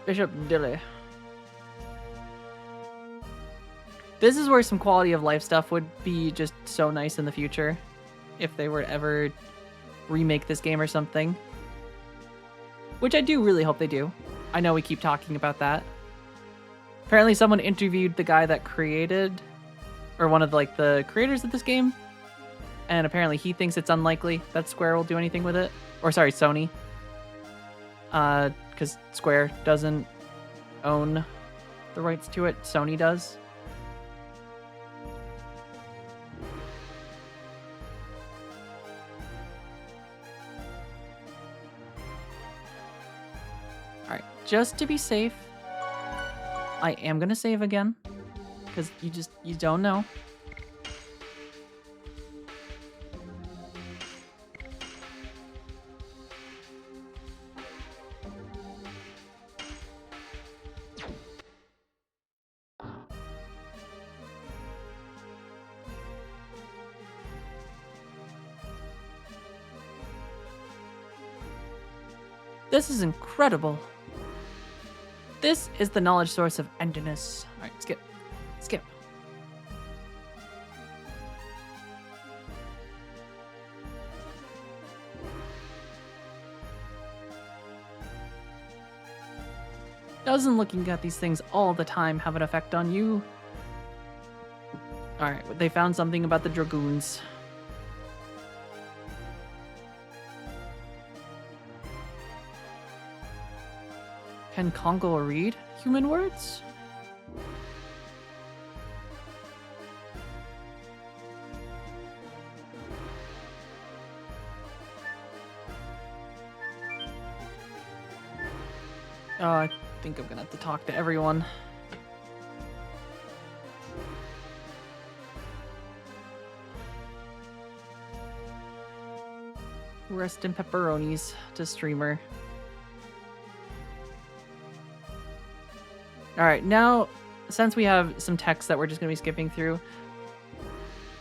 Bishop Dilly. This is where some quality of life stuff would be just so nice in the future. If they were to ever remake this game or something. Which I do really hope they do. I know we keep talking about that. Apparently someone interviewed the guy that created, or one of the creators of this game, and apparently he thinks it's unlikely that Square will do anything with it. Or sorry, Sony. Because Square doesn't own the rights to it, Sony does. Alright, just to be safe, I am gonna save again, because you don't know. This is incredible. This is the knowledge source of endiness. All right, skip. Skip. Doesn't looking at these things all the time have an effect on you? All right, they found something about the Dragoons. Can Congo read human words? Oh, I think I'm gonna have to talk to everyone. Rest in pepperonis to streamer. Alright, now, since we have some text that we're just going to be skipping through,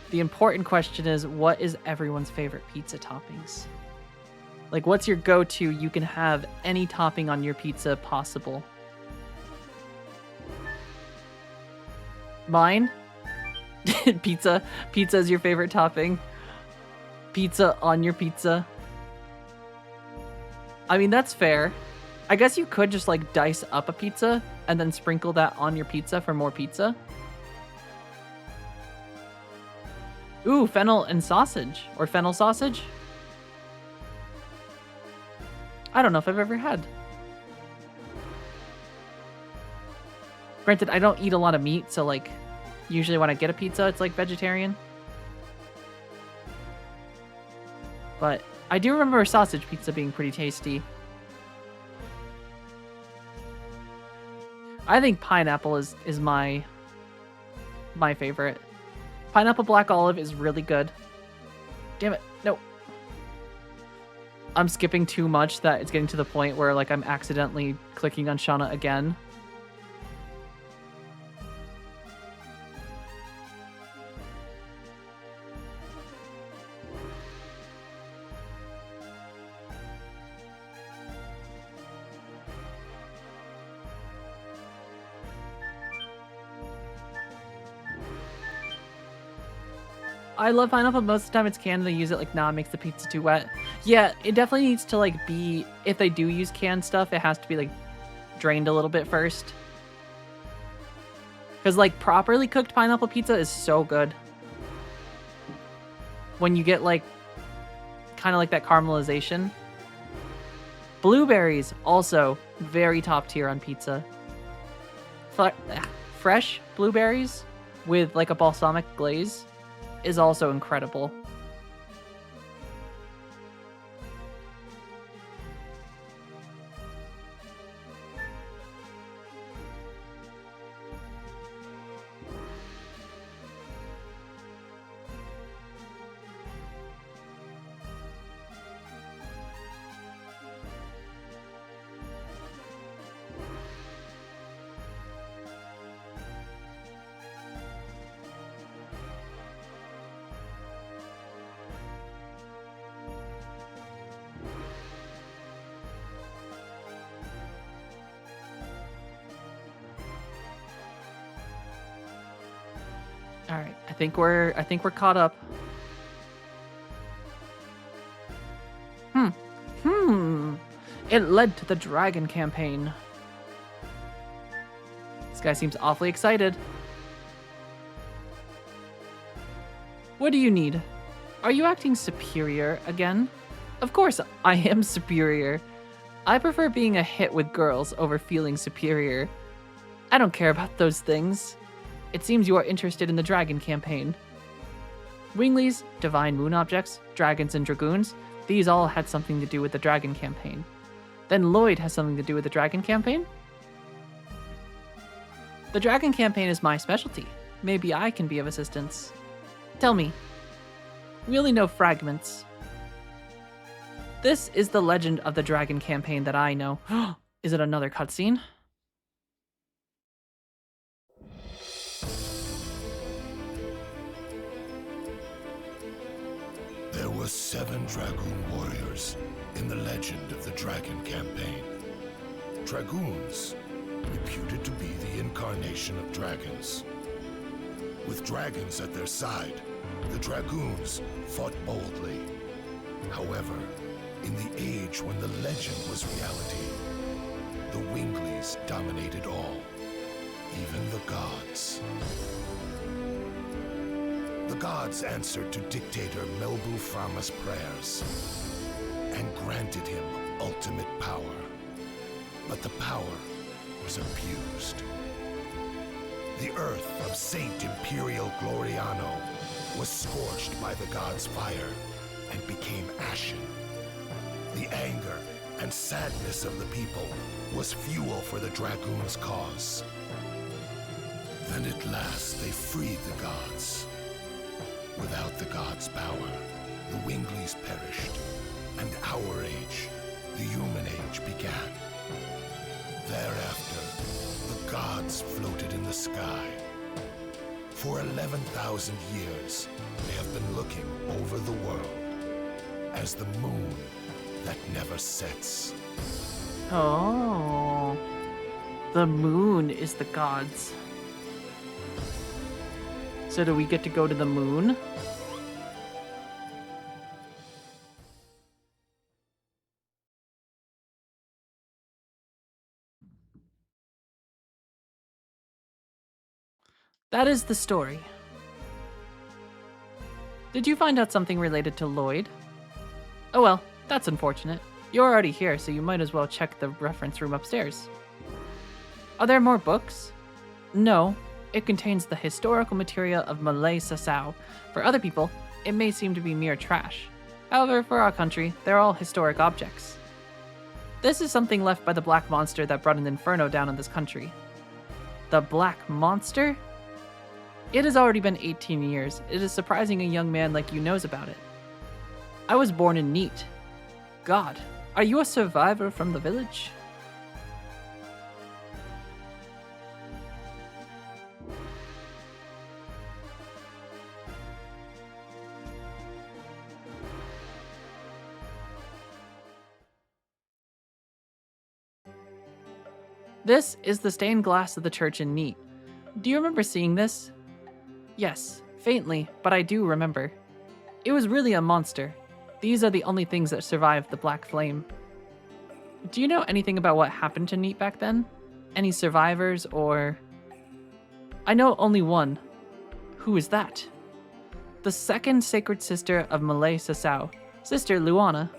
the important question is, what is everyone's favorite pizza toppings? Like, what's your go-to? You can have any topping on your pizza possible. Mine? Pizza. Pizza is your favorite topping. Pizza on your pizza. I mean, that's fair. I guess you could just like dice up a pizza and then sprinkle that on your pizza for more pizza. Ooh, fennel and sausage. Or fennel sausage. I don't know if I've ever had. Granted, I don't eat a lot of meat, so like usually when I get a pizza, it's like vegetarian. But I do remember sausage pizza being pretty tasty. I think pineapple is my favorite. Pineapple black olive is really good. Damn it, no. I'm skipping too much that it's getting to the point where like I'm accidentally clicking on Shauna again. I love pineapple. Most of the time it's canned. They use it like, nah, it makes the pizza too wet. Yeah, it definitely needs to like be, if they do use canned stuff, it has to be like drained a little bit first. Because like properly cooked pineapple pizza is so good. When you get like, kind of like that caramelization. Blueberries, also very top tier on pizza. Fresh blueberries with like a balsamic glaze is also incredible. All right, I think we're caught up. It led to the Dragon campaign. This guy seems awfully excited. What do you need? Are you acting superior again? Of course, I am superior. I prefer being a hit with girls over feeling superior. I don't care about those things. It seems you are interested in the Dragon campaign. Winglies, divine moon objects, dragons and dragoons, these all had something to do with the Dragon campaign. Then Lloyd has something to do with the Dragon campaign? The Dragon campaign is my specialty. Maybe I can be of assistance. Tell me. We only know fragments. This is the legend of the Dragon campaign that I know. Is it another cutscene? There were 7 Dragoon warriors in the legend of the Dragon campaign. Dragoons, reputed to be the incarnation of dragons. With dragons at their side, the Dragoons fought boldly. However, in the age when the legend was reality, the Winglies dominated all, even the gods. The gods answered to dictator Melbu Frama's prayers and granted him ultimate power. But the power was abused. The earth of Saint Imperial Gloriano was scorched by the gods' fire and became ashen. The anger and sadness of the people was fuel for the Dragoons' cause. Then at last they freed the gods. Without the gods' power, the Winglies perished, and our age, the human age, began. Thereafter, the gods floated in the sky. For 11,000 years, they have been looking over the world as the moon that never sets. Oh. The moon is the gods. So do we get to go to the moon? That is the story. Did you find out something related to Lloyd? Oh well, that's unfortunate. You're already here, so you might as well check the reference room upstairs. Are there more books? No, it contains the historical material of Malay Sasau. For other people, it may seem to be mere trash. However, for our country, they're all historic objects. This is something left by the Black Monster that brought an inferno down on this country. The Black Monster? It has already been 18 years. It is surprising a young man like you knows about it. I was born in Neat. God, are you a survivor from the village? This is the stained glass of the church in Neat. Do you remember seeing this? Yes, faintly, but I do remember. It was really a monster. These are the only things that survived the Black Flame. Do you know anything about what happened to Neat back then? Any survivors or... I know only one. Who is that? The second sacred sister of Malay Sasau, Sister Luana.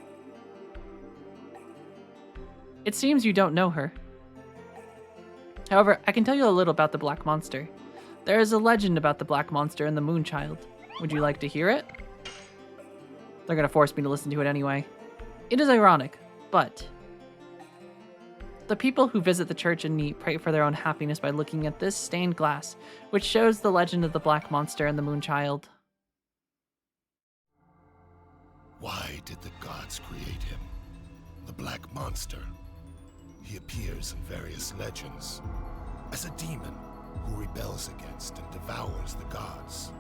It seems you don't know her. However, I can tell you a little about the Black Monster. There is a legend about the Black Monster and the Moonchild. Would you like to hear it? They're gonna force me to listen to it anyway. It is ironic, but... The people who visit the church in Neat pray for their own happiness by looking at this stained glass, which shows the legend of the Black Monster and the Moonchild. Why did the gods create him? The Black Monster. He appears in various legends as a demon who rebels against and devours the gods.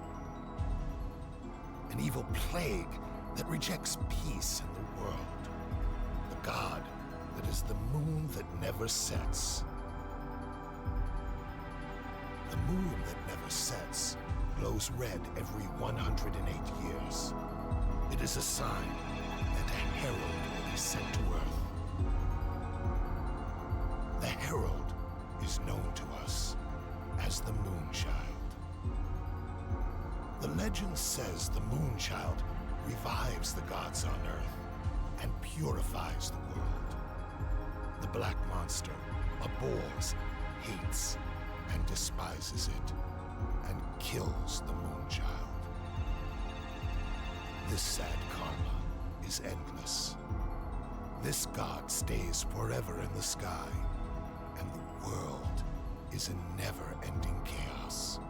An evil plague that rejects peace in the world. The god that is the moon that never sets. The moon that never sets glows red every 108 years. It is a sign that a herald will be sent to Earth. The herald is known to us as the Moonchild. The legend says the Moonchild revives the gods on Earth and purifies the world. The Black Monster abhors, hates, and despises it, and kills the Moonchild. This sad karma is endless. This god stays forever in the sky, and the world is in never-ending chaos.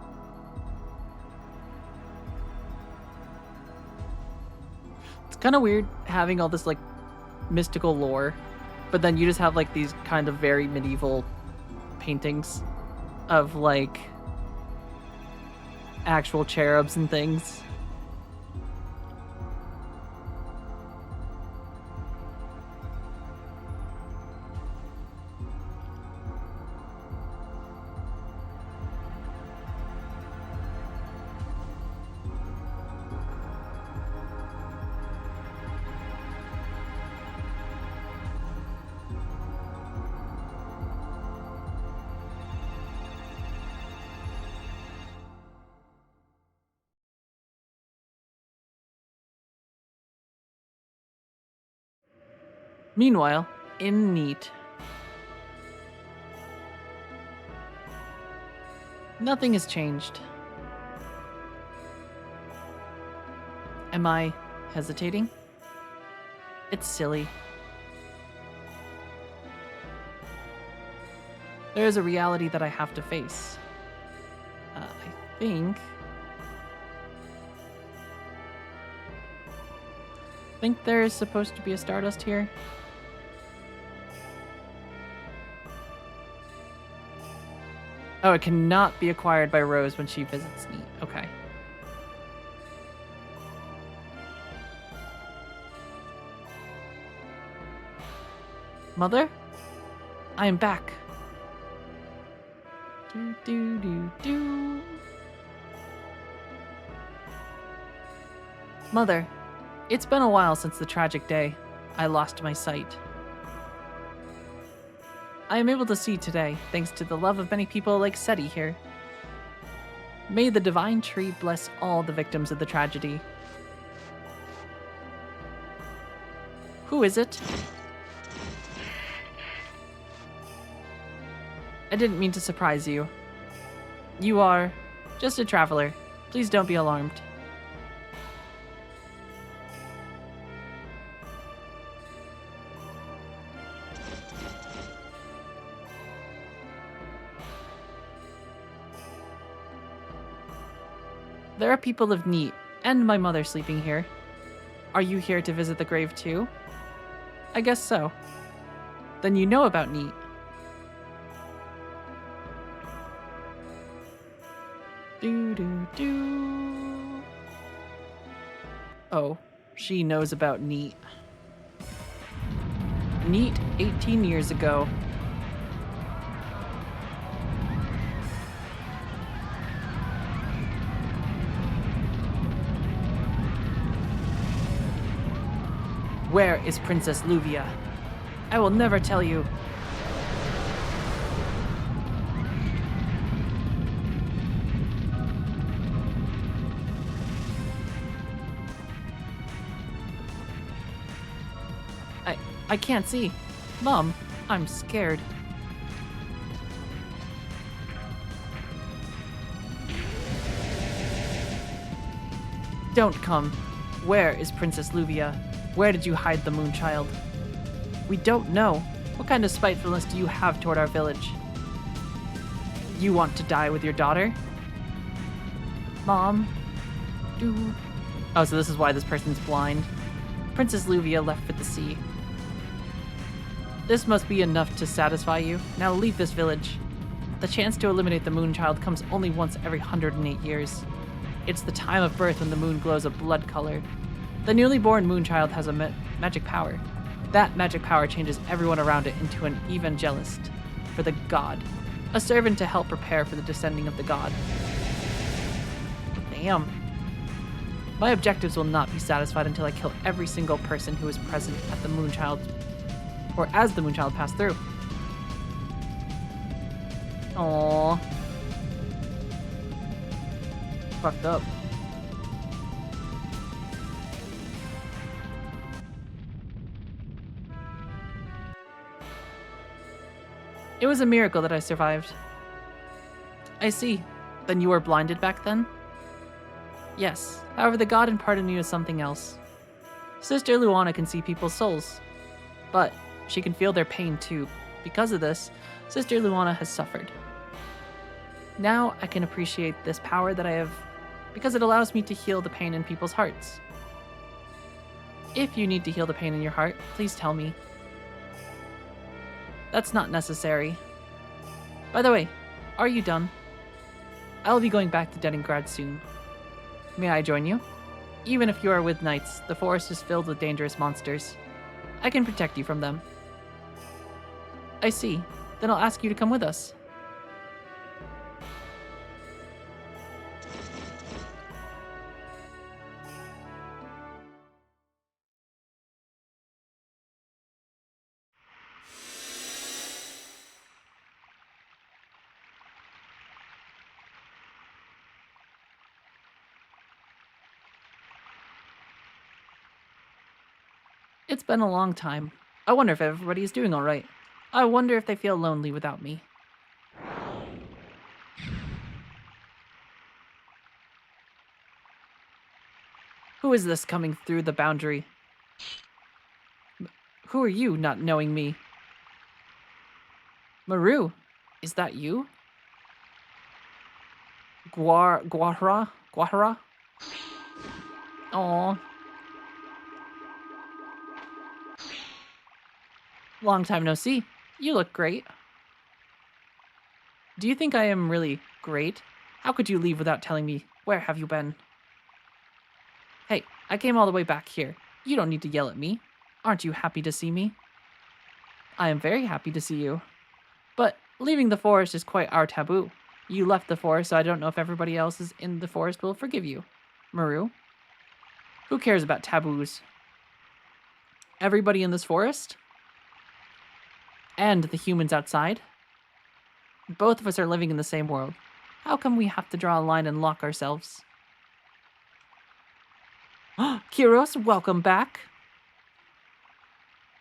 It's kind of weird having all this, like, mystical lore, but then you just have, like, these kind of very medieval paintings of, like, actual cherubs and things. Meanwhile, in Neat. Nothing has changed. Am I hesitating? It's silly. There is a reality that I have to face. I think there is supposed to be a Stardust here. Oh, it cannot be acquired by Rose when she visits Neat. Okay. Mother? I am back. Do, do, do, do. Mother, it's been a while since the tragic day. I lost my sight. I am able to see today, thanks to the love of many people like Seti here. May the divine tree bless all the victims of the tragedy. Who is it? I didn't mean to surprise you. You are just a traveler. Please don't be alarmed. There are people of Neat and my mother sleeping here. Are you here to visit the grave too? I guess so. Then you know about Neat. Do. Oh, she knows about Neat. Neat 18 years ago. Where is Princess Luvia? I will never tell you. I can't see. Mom, I'm scared. Don't come. Where is Princess Luvia? Where did you hide the Moonchild? We don't know. What kind of spitefulness do you have toward our village? You want to die with your daughter? Mom? Oh, so this is why this person's blind. Princess Luvia left for the sea. This must be enough to satisfy you. Now leave this village. The chance to eliminate the Moonchild comes only once every 108 years. It's the time of birth when the moon glows a blood color. The newly born Moonchild has a magic power. That magic power changes everyone around it into an evangelist for the god, a servant to help prepare for the descending of the god. Damn. My objectives will not be satisfied until I kill every single person who is present at the Moonchild, or as the Moonchild passed through. Aww. Fucked up. It was a miracle that I survived. I see. Then you were blinded back then? Yes. However, the god imparted me with something else. Sister Luana can see people's souls, but she can feel their pain too. Because of this, Sister Luana has suffered. Now I can appreciate this power that I have because it allows me to heal the pain in people's hearts. If you need to heal the pain in your heart, please tell me. That's not necessary. By the way, are you done? I'll be going back to Leningrad soon. May I join you? Even if you are with knights, the forest is filled with dangerous monsters. I can protect you from them. I see. Then I'll ask you to come with us. It's been a long time. I wonder if everybody is doing all right. I wonder if they feel lonely without me. Who is this coming through the boundary? Who are you, not knowing me? Maru, is that you? Guahara? Aww. Long time no see. You look great. Do you think I am really great? How could you leave without telling me? Where have you been? Hey, I came all the way back here. You don't need to yell at me. Aren't you happy to see me? I am very happy to see you. But leaving the forest is quite our taboo. You left the forest, so I don't know if everybody else is in the forest will forgive you. Maru? Who cares about taboos? Everybody in this forest? And the humans outside? Both of us are living in the same world. How come we have to draw a line and lock ourselves? Kyros, welcome back.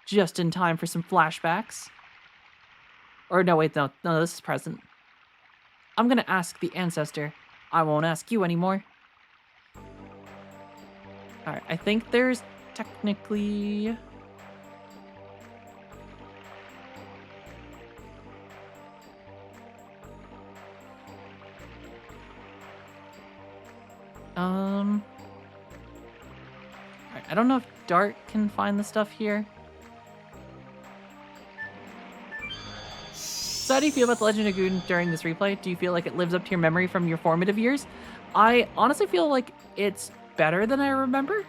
Just in time for some flashbacks. Or no, wait, no, this is present. I'm gonna ask the ancestor. I won't ask you anymore. Alright, I think there's technically... Alright, I don't know if Dart can find the stuff here. So how do you feel about the Legend of Dragoon during this replay? Do you feel like it lives up to your memory from your formative years? I honestly feel like it's better than I remember.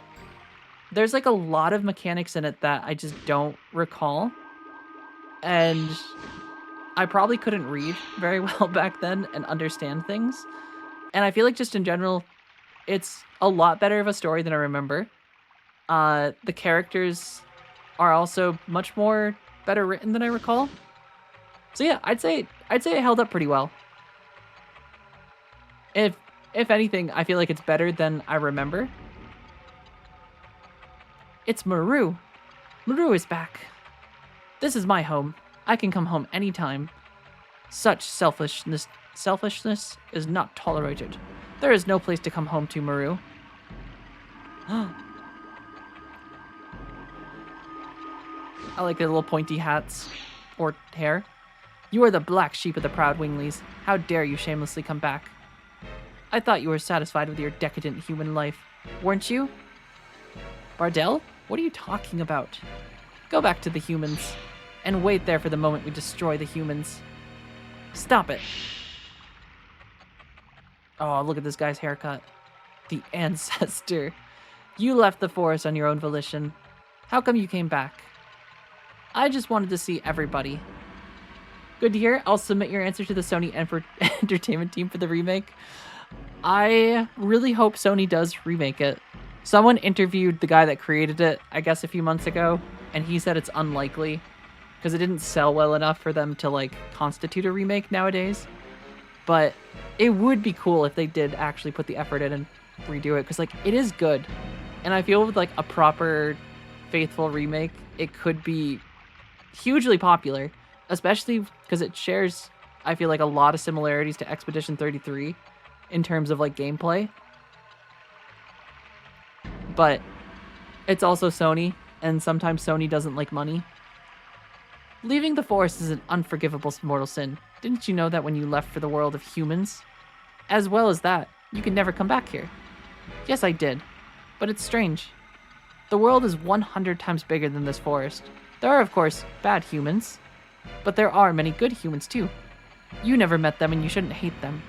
There's like a lot of mechanics in it that I just don't recall. And I probably couldn't read very well back then and understand things. And I feel like just in general, it's a lot better of a story than I remember. The characters are also much more better written than I recall. So yeah, I'd say it held up pretty well. If anything, I feel like it's better than I remember. It's Maru. Maru is back. This is my home. I can come home anytime. Such selfishness is not tolerated. There is no place to come home to, Maru. I like their little pointy hats or hair. You are the black sheep of the proud Winglies. How dare you shamelessly come back? I thought you were satisfied with your decadent human life, weren't you? Bardell? What are you talking about? Go back to the humans, and wait there for the moment we destroy the humans. Stop it. Oh, look at this guy's haircut. The ancestor. You left the forest on your own volition. How come you came back? I just wanted to see everybody. Good to hear. I'll submit your answer to the Sony Entertainment team for the remake. I really hope Sony does remake it. Someone interviewed the guy that created it, I guess a few months ago, and he said it's unlikely because it didn't sell well enough for them to like constitute a remake nowadays. But it would be cool if they did actually put the effort in and redo it because like it is good. And I feel with like a proper faithful remake, it could be hugely popular, especially because it shares, I feel like, a lot of similarities to Expedition 33 in terms of like gameplay. But it's also Sony, and sometimes Sony doesn't like money. Leaving the forest is an unforgivable mortal sin. Didn't you know that when you left for the world of humans? As well as that, you can never come back here. Yes, I did. But it's strange. The world is 100 times bigger than this forest. There are, of course, bad humans. But there are many good humans, too. You never met them, and you shouldn't hate them.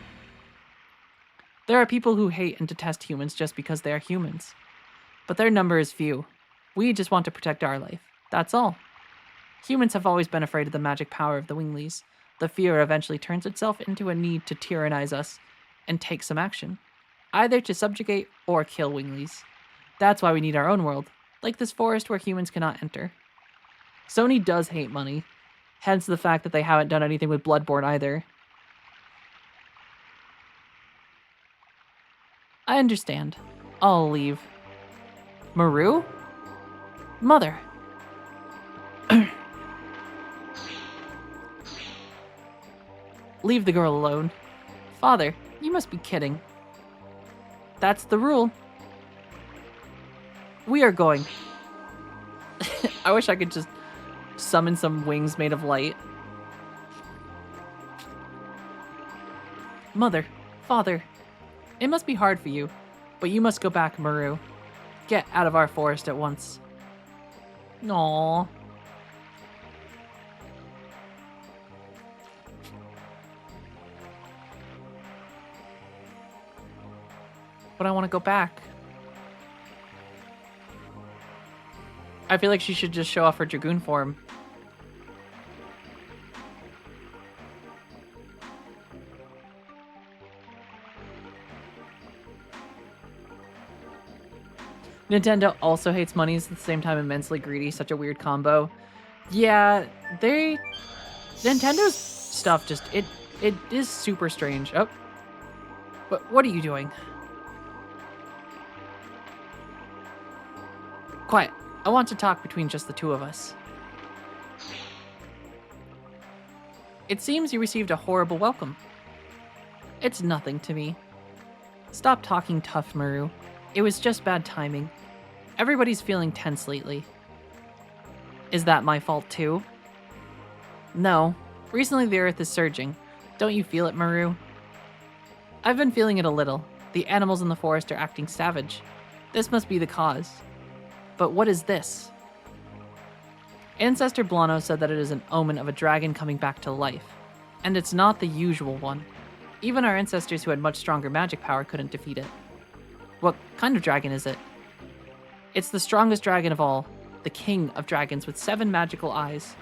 There are people who hate and detest humans just because they are humans. But their number is few. We just want to protect our life. That's all. Humans have always been afraid of the magic power of the Winglies. The fear eventually turns itself into a need to tyrannize us and take some action. Either to subjugate or kill Winglies. That's why we need our own world, like this forest where humans cannot enter. Sony does hate money, hence the fact that they haven't done anything with Bloodborne either. I understand. I'll leave. Maru? Mother. Leave the girl alone. Father, you must be kidding. That's the rule. We are going. I wish I could just summon some wings made of light. Mother, father, it must be hard for you, but you must go back, Maru. Get out of our forest at once. Aww. But I want to go back. I feel like she should just show off her Dragoon form. Nintendo also hates money, is at the same time immensely greedy. Such a weird combo. Yeah, Nintendo's stuff just it is super strange. Oh, but what are you doing? Quiet. I want to talk between just the two of us. It seems you received a horrible welcome. It's nothing to me. Stop talking tough, Maru. It was just bad timing. Everybody's feeling tense lately. Is that my fault too? No. Recently the earth is surging. Don't you feel it, Maru? I've been feeling it a little. The animals in the forest are acting savage. This must be the cause. But what is this? Ancestor Blano said that it is an omen of a dragon coming back to life. And it's not the usual one. Even our ancestors who had much stronger magic power couldn't defeat it. What kind of dragon is it? It's the strongest dragon of all, the king of dragons with 7 magical eyes,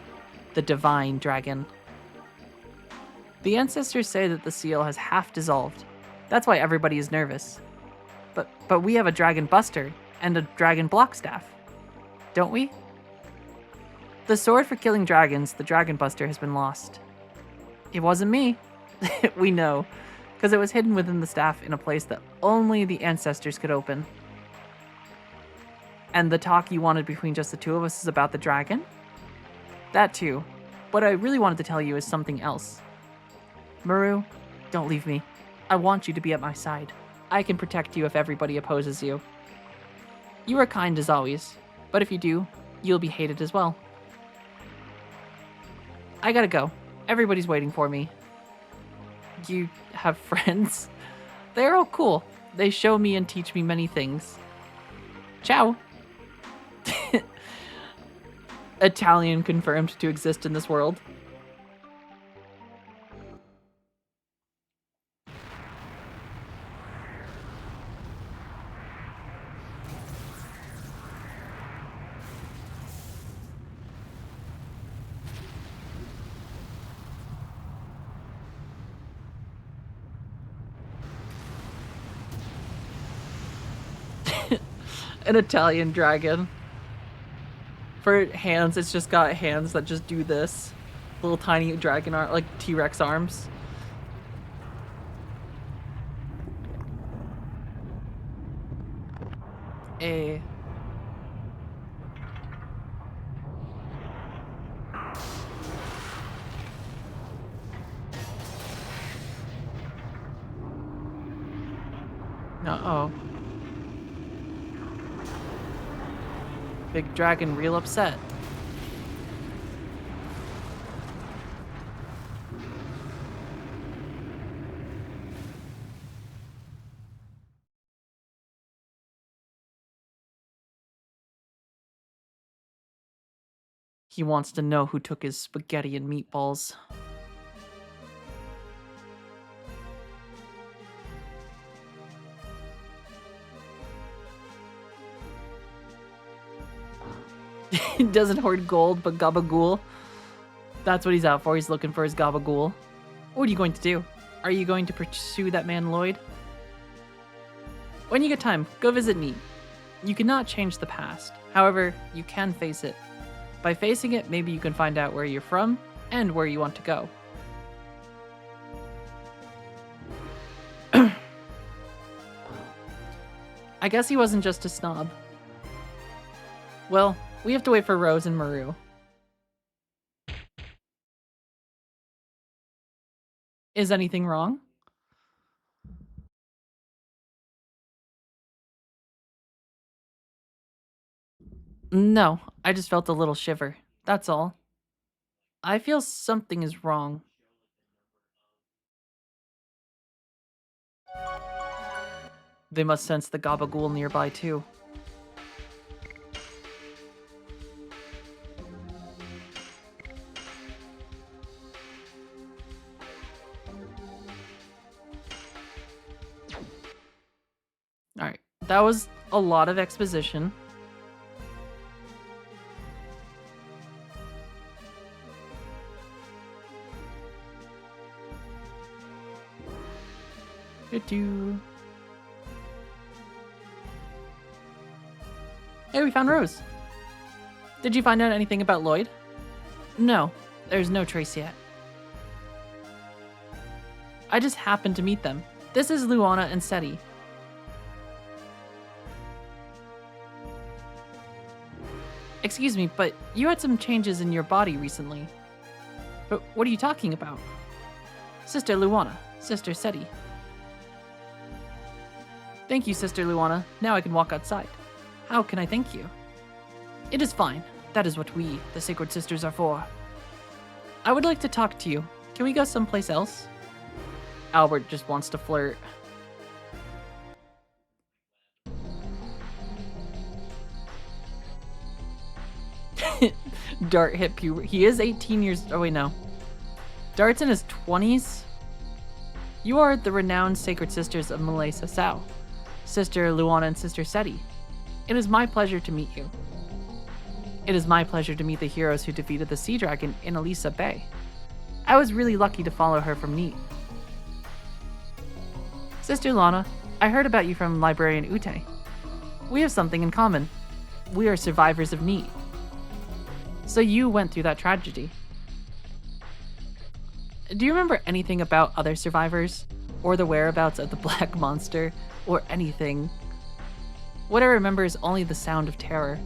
the divine dragon. The ancestors say that the seal has half dissolved. That's why everybody is nervous. But we have a dragon buster and a dragon block staff, don't we? The sword for killing dragons, the dragon buster, has been lost. It wasn't me. We know, because it was hidden within the staff in a place that only the ancestors could open. And the talk you wanted between just the two of us is about the dragon? That too. What I really wanted to tell you is something else. Maru, don't leave me. I want you to be at my side. I can protect you if everybody opposes you. You are kind as always, but if you do, you'll be hated as well. I gotta go. Everybody's waiting for me. You have friends? They're all cool. They show me and teach me many things. Ciao. Italian confirmed to exist in this world. An Italian dragon. For hands, it's just got hands that just do this. Little tiny dragon arm, like T-Rex arms. A. Uh-oh. Big dragon real upset. He wants to know who took his spaghetti and meatballs. He doesn't hoard gold, but gabagool. That's what he's out for. He's looking for his gabagool. What are you going to do? Are you going to pursue that man Lloyd? When you get time, go visit Neat. You cannot change the past. However, you can face it. By facing it, maybe you can find out where you're from and where you want to go. I guess he wasn't just a snob. Well, we have to wait for Rose and Maru. Is anything wrong? No, I just felt a little shiver. That's all. I feel something is wrong. They must sense the gabagool nearby too. Alright, that was a lot of exposition. Hey, we found Rose. Did you find out anything about Lloyd? No, there's no trace yet. I just happened to meet them. This is Luana and Seti. Excuse me, but you had some changes in your body recently. But what are you talking about? Sister Luana, Sister Seti. Thank you, Sister Luana. Now I can walk outside. How can I thank you? It is fine. That is what we, the Sacred Sisters, are for. I would like to talk to you. Can we go someplace else? Albert just wants to flirt. Dart hit puberty. He is 18 years... Oh, wait, no. Dart's in his 20s? You are the renowned Sacred Sisters of Malay Sasau, Sister Luana and Sister Seti. It is my pleasure to meet you. It is my pleasure to meet the heroes who defeated the Sea Dragon in Elisa Bay. I was really lucky to follow her from Neat. Sister Lana, I heard about you from Librarian Ute. We have something in common. We are survivors of Neat. So you went through that tragedy. Do you remember anything about other survivors? Or the whereabouts of the Black Monster? Or anything? What I remember is only the sound of terror.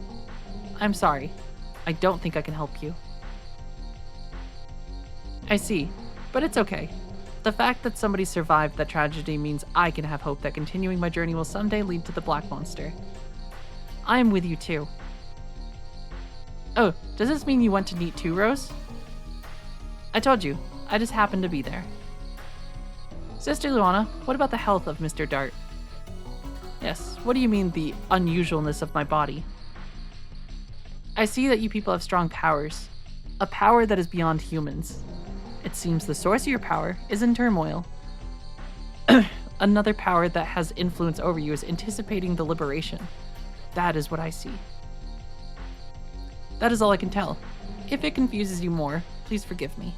I'm sorry. I don't think I can help you. I see, but it's okay. The fact that somebody survived that tragedy means I can have hope that continuing my journey will someday lead to the Black Monster. I am with you too. Oh, does this mean you went to Neat too, Rose? I told you, I just happened to be there. Sister Luana, what about the health of Mr. Dart? Yes, what do you mean the unusualness of my body? I see that you people have strong powers. A power that is beyond humans. It seems the source of your power is in turmoil. Another power that has influence over you is anticipating the liberation. That is what I see. That is all I can tell. If it confuses you more, please forgive me.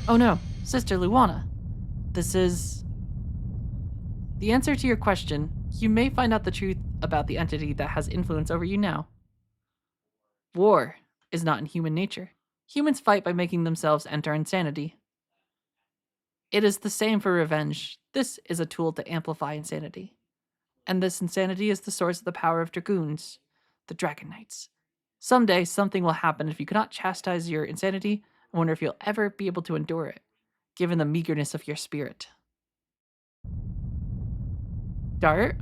Oh no, Sister Luana. This is... The answer to your question, you may find out the truth about the entity that has influence over you now. War is not in human nature. Humans fight by making themselves enter insanity. It is the same for revenge. This is a tool to amplify insanity. And this insanity is the source of the power of Dragoons, the Dragon Knights. Someday, something will happen if you cannot chastise your insanity. I wonder if you'll ever be able to endure it, given the meagerness of your spirit. Dart?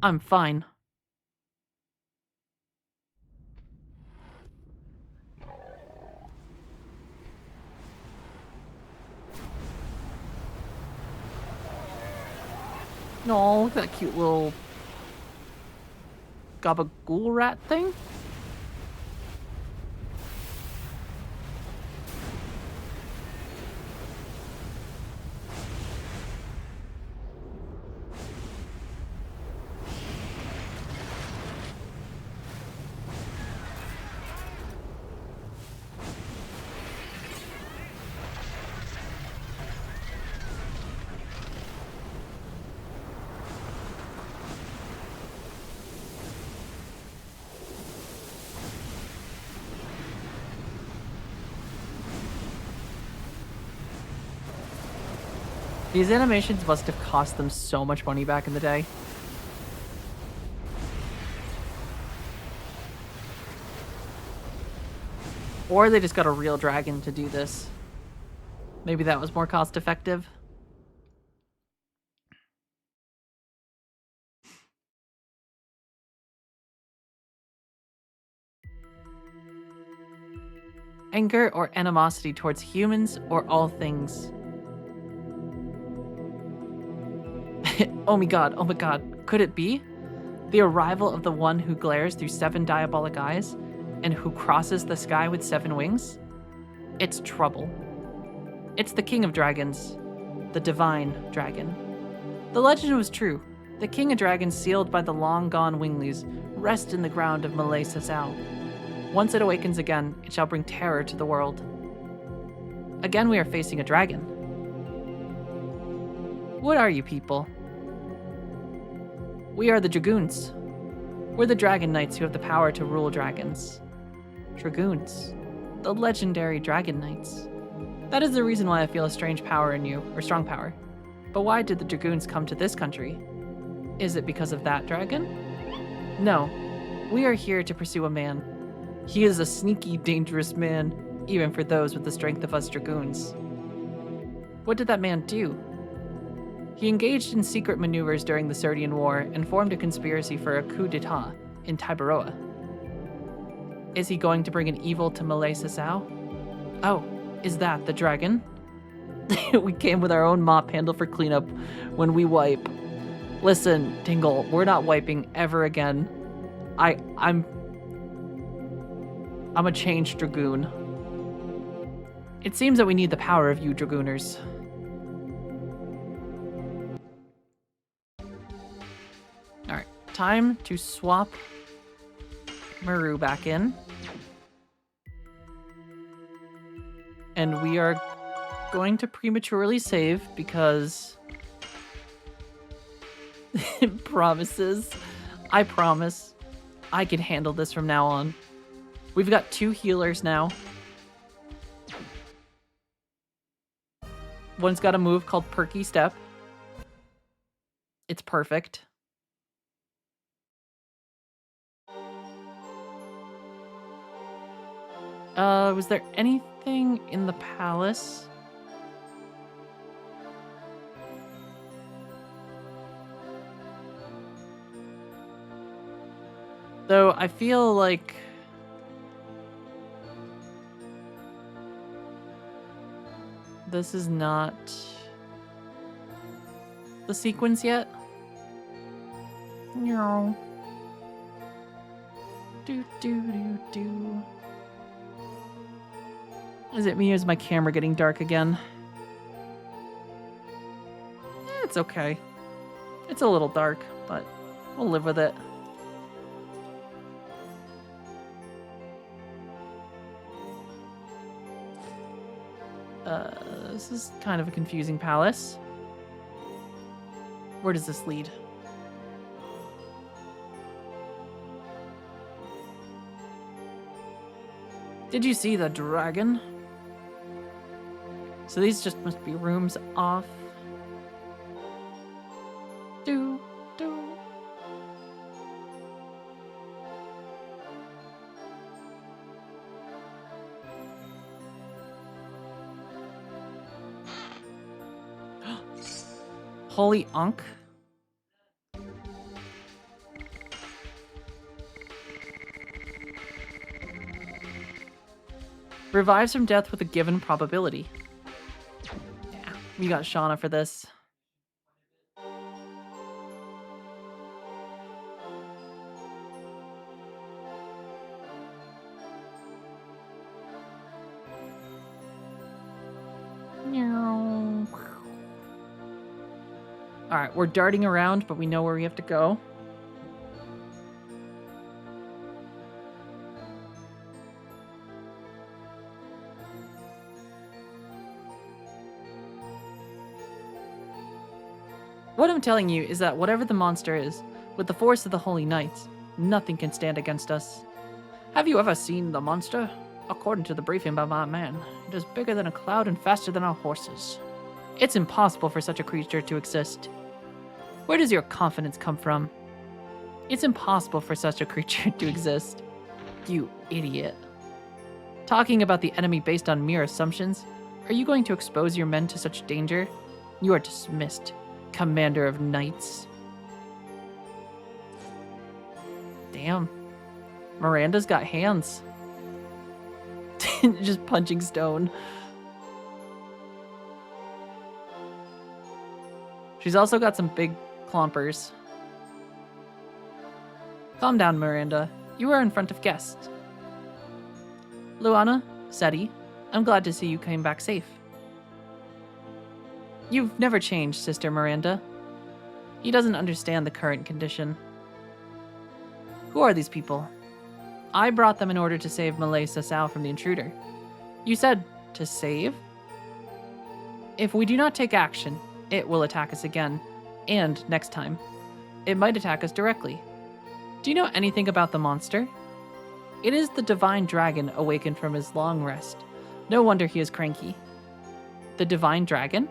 I'm fine. No, look at that cute little gabagool rat thing. These animations must have cost them so much money back in the day. Or they just got a real dragon to do this. Maybe that was more cost effective. Anger or animosity towards humans or all things. Oh my god, could it be? The arrival of the one who glares through 7 diabolic eyes and who crosses the sky with 7 wings? It's trouble. It's the king of dragons, the divine dragon. The legend was true. The king of dragons, sealed by the long-gone winglies, rests in the ground of Malay Sasau. Once it awakens again, it shall bring terror to the world. Again, we are facing a dragon. What are you people? We are the Dragoons. We're the Dragon Knights who have the power to rule dragons. Dragoons. The legendary Dragon Knights. That is the reason why I feel a strange power in you, or strong power. But why did the Dragoons come to this country? Is it because of that dragon? No. We are here to pursue a man. He is a sneaky, dangerous man, even for those with the strength of us Dragoons. What did that man do? He engaged in secret maneuvers during the Serdian War and formed a conspiracy for a coup d'etat in Tiberoa. Is he going to bring an evil to Malay Sasau? Oh, is that the dragon? We came with our own mop handle for cleanup when we wipe. Listen, Tingle, we're not wiping ever again. I'm a changed Dragoon. It seems that we need the power of you Dragooners. Alright, time to swap Maru back in. And we are going to prematurely save because promises. I promise I can handle this from now on. We've got 2 healers now. One's got a move called Perky Step. It's perfect. Was there anything in the palace? Though I feel like this is not the sequence yet. No. Do. Is it me or is my camera getting dark again? It's okay. It's a little dark, but we'll live with it. This is kind of a confusing palace. Where does this lead? Did you see the dragon? So these just must be rooms off. Do. Holy Ankh. Revives from death with a given probability. Yeah, we got Shauna for this. Alright, we're darting around, but we know where we have to go. What I'm telling you is that whatever the monster is, with the force of the Holy Knights, nothing can stand against us. Have you ever seen the monster? According to the briefing by my man, it is bigger than a cloud and faster than our horses. It's impossible for such a creature to exist. Where does your confidence come from? It's impossible for such a creature to exist. You idiot. Talking about the enemy based on mere assumptions? Are you going to expose your men to such danger? You are dismissed, Commander of Knights. Damn. Miranda's got hands. Just punching stone. She's also got some big clompers. Calm down, Miranda. You are in front of guests. Luana, Seti, I'm glad to see you came back safe. You've never changed, Sister Miranda. He doesn't understand the current condition. Who are these people? I brought them in order to save Malay Sasau from the intruder. You said to save? If we do not take action, it will attack us again, and next time. It might attack us directly. Do you know anything about the monster? It is the divine dragon awakened from his long rest. No wonder he is cranky. The divine dragon?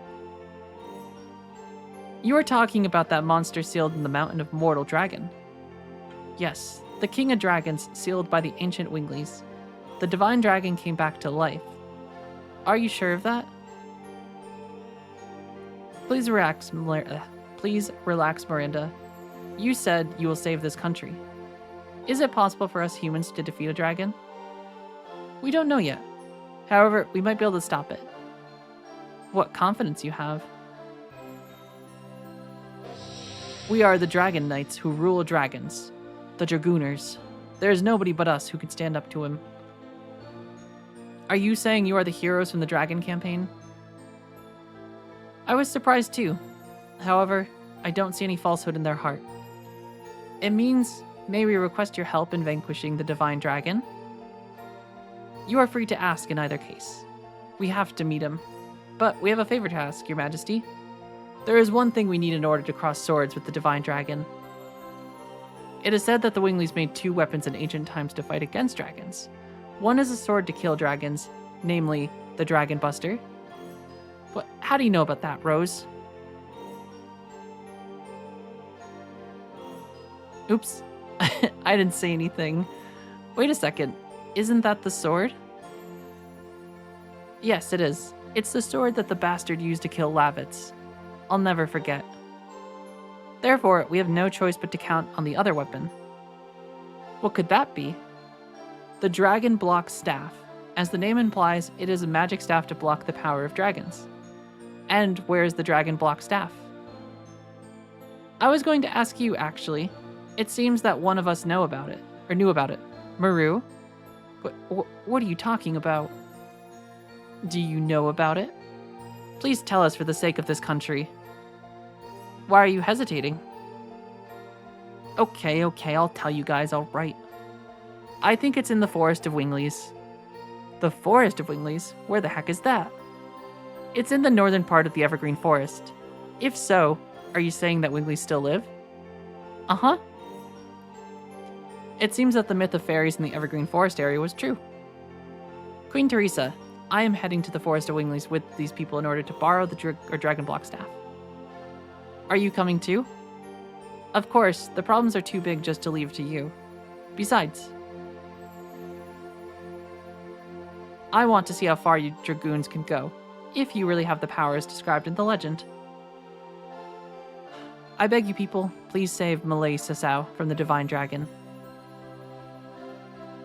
You are talking about that monster sealed in the mountain of mortal dragon. Yes, the king of dragons sealed by the ancient Winglies. The divine dragon came back to life. Are you sure of that? Please relax, Miranda. You said you will save this country. Is it possible for us humans to defeat a dragon? We don't know yet. However, we might be able to stop it. What confidence you have. We are the Dragon Knights who rule dragons. The Dragooners. There is nobody but us who can stand up to him. Are you saying you are the heroes from the Dragon campaign? I was surprised too. However, I don't see any falsehood in their heart. It means, may we request your help in vanquishing the Divine Dragon? You are free to ask in either case. We have to meet him. But we have a favor to ask, Your Majesty. There is one thing we need in order to cross swords with the Divine Dragon. It is said that the Winglies made 2 weapons in ancient times to fight against dragons. One is a sword to kill dragons, namely the Dragon Buster. But how do you know about that, Rose? Oops, I didn't say anything. Wait a second, isn't that the sword? Yes, it is. It's the sword that the bastard used to kill Lavitz. I'll never forget. Therefore, we have no choice but to count on the other weapon. What could that be? The Dragon Block Staff. As the name implies, it is a magic staff to block the power of dragons. And where is the Dragon Block Staff? I was going to ask you, actually. It seems that one of us knew about it. Maru? What are you talking about? Do you know about it? Please tell us for the sake of this country. Why are you hesitating? Okay, I'll tell you guys, alright. I think it's in the Forest of Winglies. The Forest of Winglies? Where the heck is that? It's in the northern part of the Evergreen Forest. If so, are you saying that Winglies still live? Uh-huh. It seems that the myth of fairies in the Evergreen Forest area was true. Queen Teresa, I am heading to the Forest of Winglies with these people in order to borrow the Dragon Block Staff. Are you coming too? Of course, the problems are too big just to leave to you. Besides, I want to see how far you Dragoons can go, if you really have the powers described in the legend. I beg you people, please save Malay Sasau from the Divine Dragon.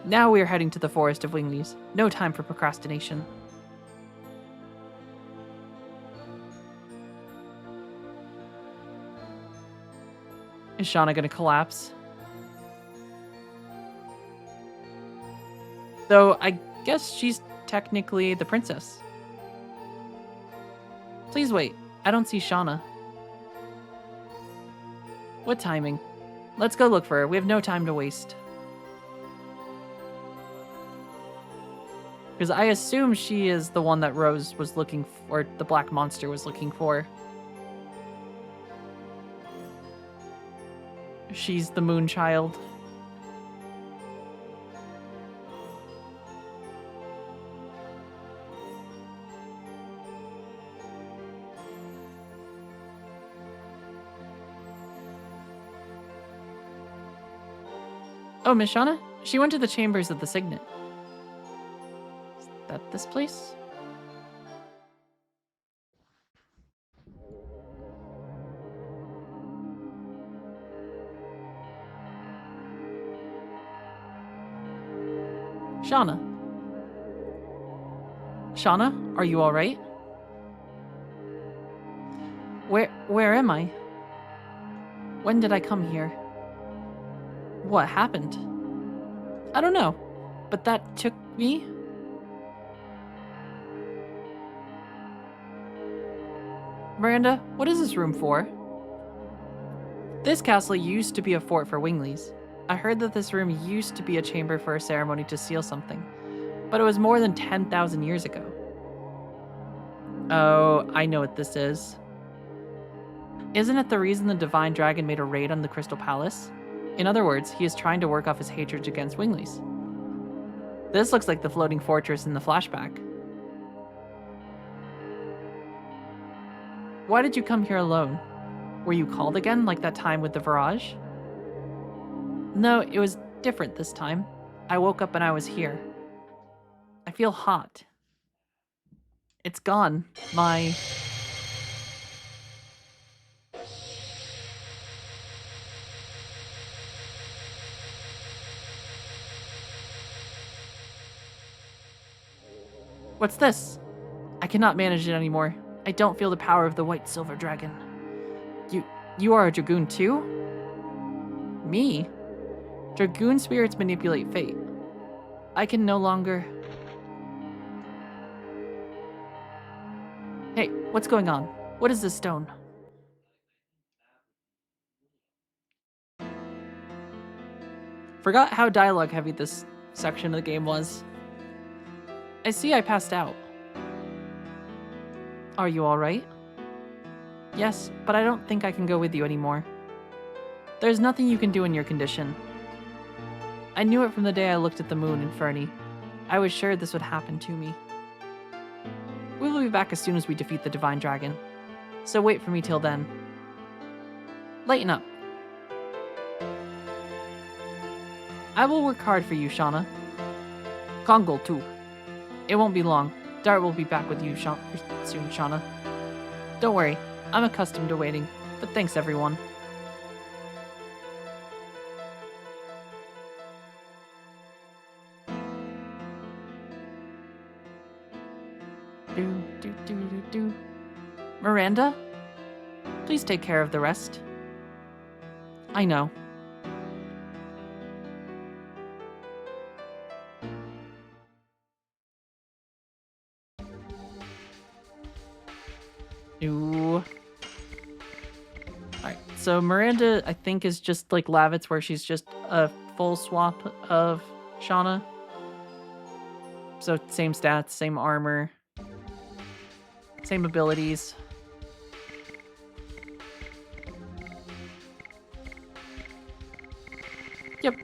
Now we are heading to the Forest of Winglies. No time for procrastination. Is Shauna gonna collapse? Though I guess she's technically the princess. Please wait. I don't see Shauna. What timing? Let's go look for her. We have no time to waste. Because I assume she is the one that Rose was looking for, the black monster was looking for. She's the moon child. Oh, Miss Shauna? She went to the chambers of the Signet. Is that this place? Shauna. Shauna, are you alright? Where am I? When did I come here? What happened? I don't know, but that took me. Miranda, what is this room for? This castle used to be a fort for Winglies. I heard that this room used to be a chamber for a ceremony to seal something, but it was more than 10,000 years ago. Oh, I know what this is. Isn't it the reason the Divine Dragon made a raid on the Crystal Palace? In other words, he is trying to work off his hatred against Winglies. This looks like the floating fortress in the flashback. Why did you come here alone? Were you called again, like that time with the Virage? No, it was different this time. I woke up and I was here. I feel hot. It's gone. My... What's this? I cannot manage it anymore. I don't feel the power of the white silver dragon. You are a Dragoon too? Me? Dragoon spirits manipulate fate. I can no longer... Hey, what's going on? What is this stone? Forgot how dialogue heavy this section of the game was. I see I passed out. Are you alright? Yes, but I don't think I can go with you anymore. There's nothing you can do in your condition. I knew it from the day I looked at the moon in Fernie. I was sure this would happen to me. We will be back as soon as we defeat the Divine Dragon. So wait for me till then. Lighten up. I will work hard for you, Shauna. Kongol too. It won't be long. Dart will be back with you soon, Shauna. Don't worry, I'm accustomed to waiting, but thanks everyone. Do. Miranda? Please take care of the rest. I know. Ooh. Alright, so Miranda, I think, is just like Lavitz, where she's just a full swap of Shauna. So same stats, same armor, same abilities. Yep.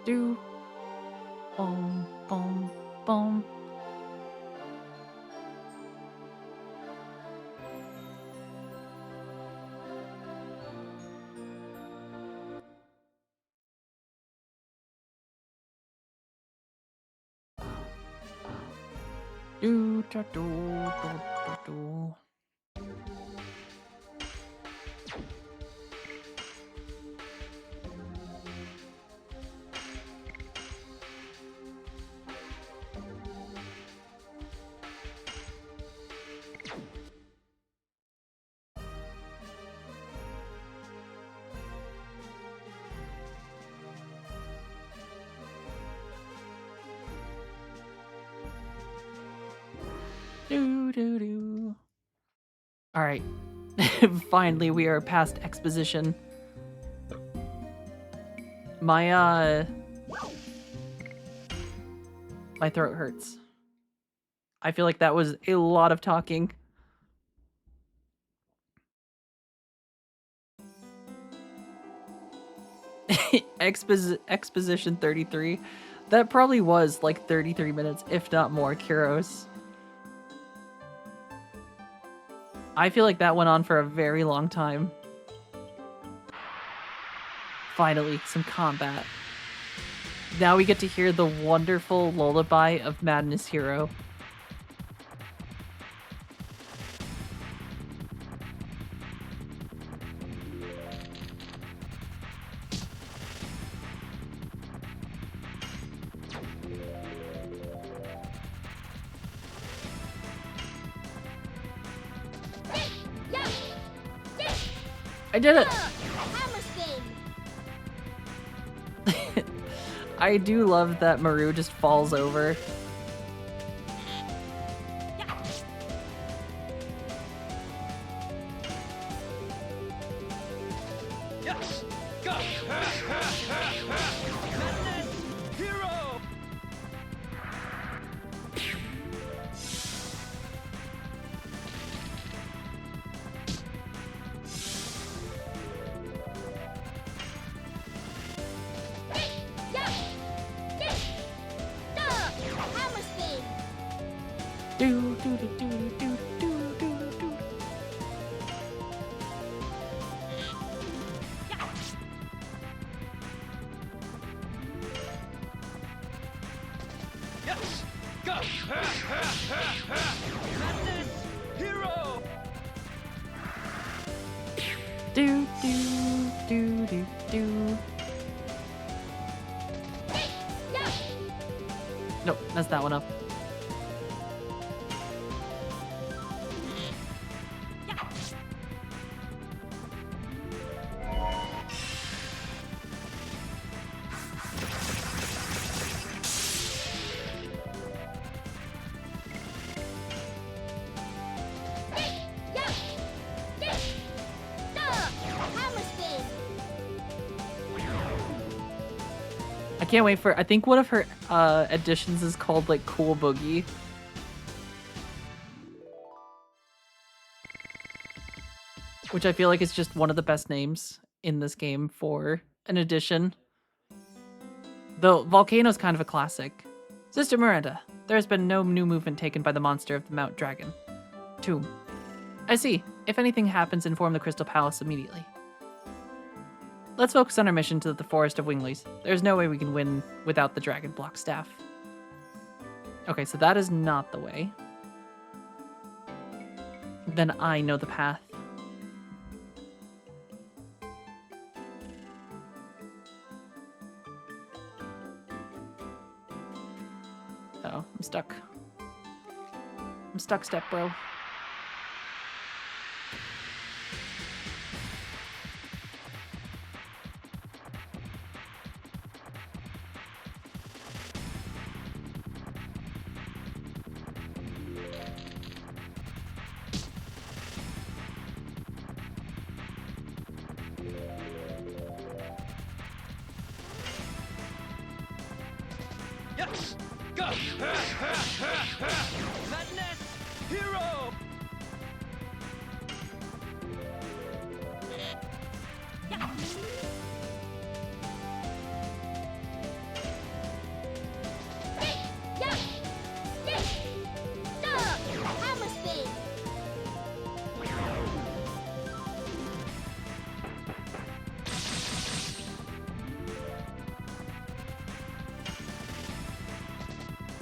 Do. Boom, boom, boom. Do, da, do, do, do, do. Do. All right. Finally, we are past exposition. My throat hurts. I feel like that was a lot of talking. Exposition 33. That probably was like 33 minutes, if not more, Kuros. I feel like that went on for a very long time. Finally, some combat. Now we get to hear the wonderful lullaby of Madness Hero. I did it! I do love that Maru just falls over. Yes! Go! Do do do do do do do do. Yes! Go! Madness! Hero! Do do do do do. Nope, messed that one up. I can't wait for. I think one of her additions is called like Cool Boogie. Which I feel like is just one of the best names in this game for an addition. Though Volcano's kind of a classic. Sister Miranda, there has been no new movement taken by the monster of the Mount Dragon Tomb. I see. If anything happens, inform the Crystal Palace immediately. Let's focus on our mission to the Forest of Winglies. There's no way we can win without the Dragon Block Staff. Okay, so that is not the way. Then I know the path. Oh, I'm stuck. I'm stuck, step bro. Yes! Go! Madness! Hero!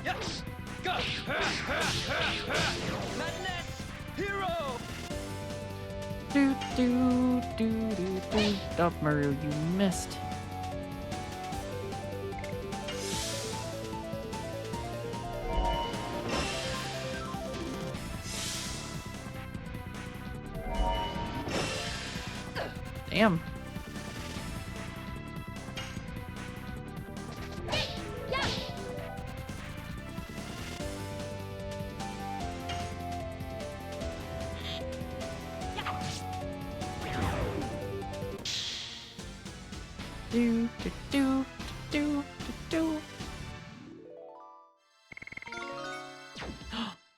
Yes! Go! Madness! Hero! Do do do do do. Oh, Maru, you missed. Damn. Do do do do do do.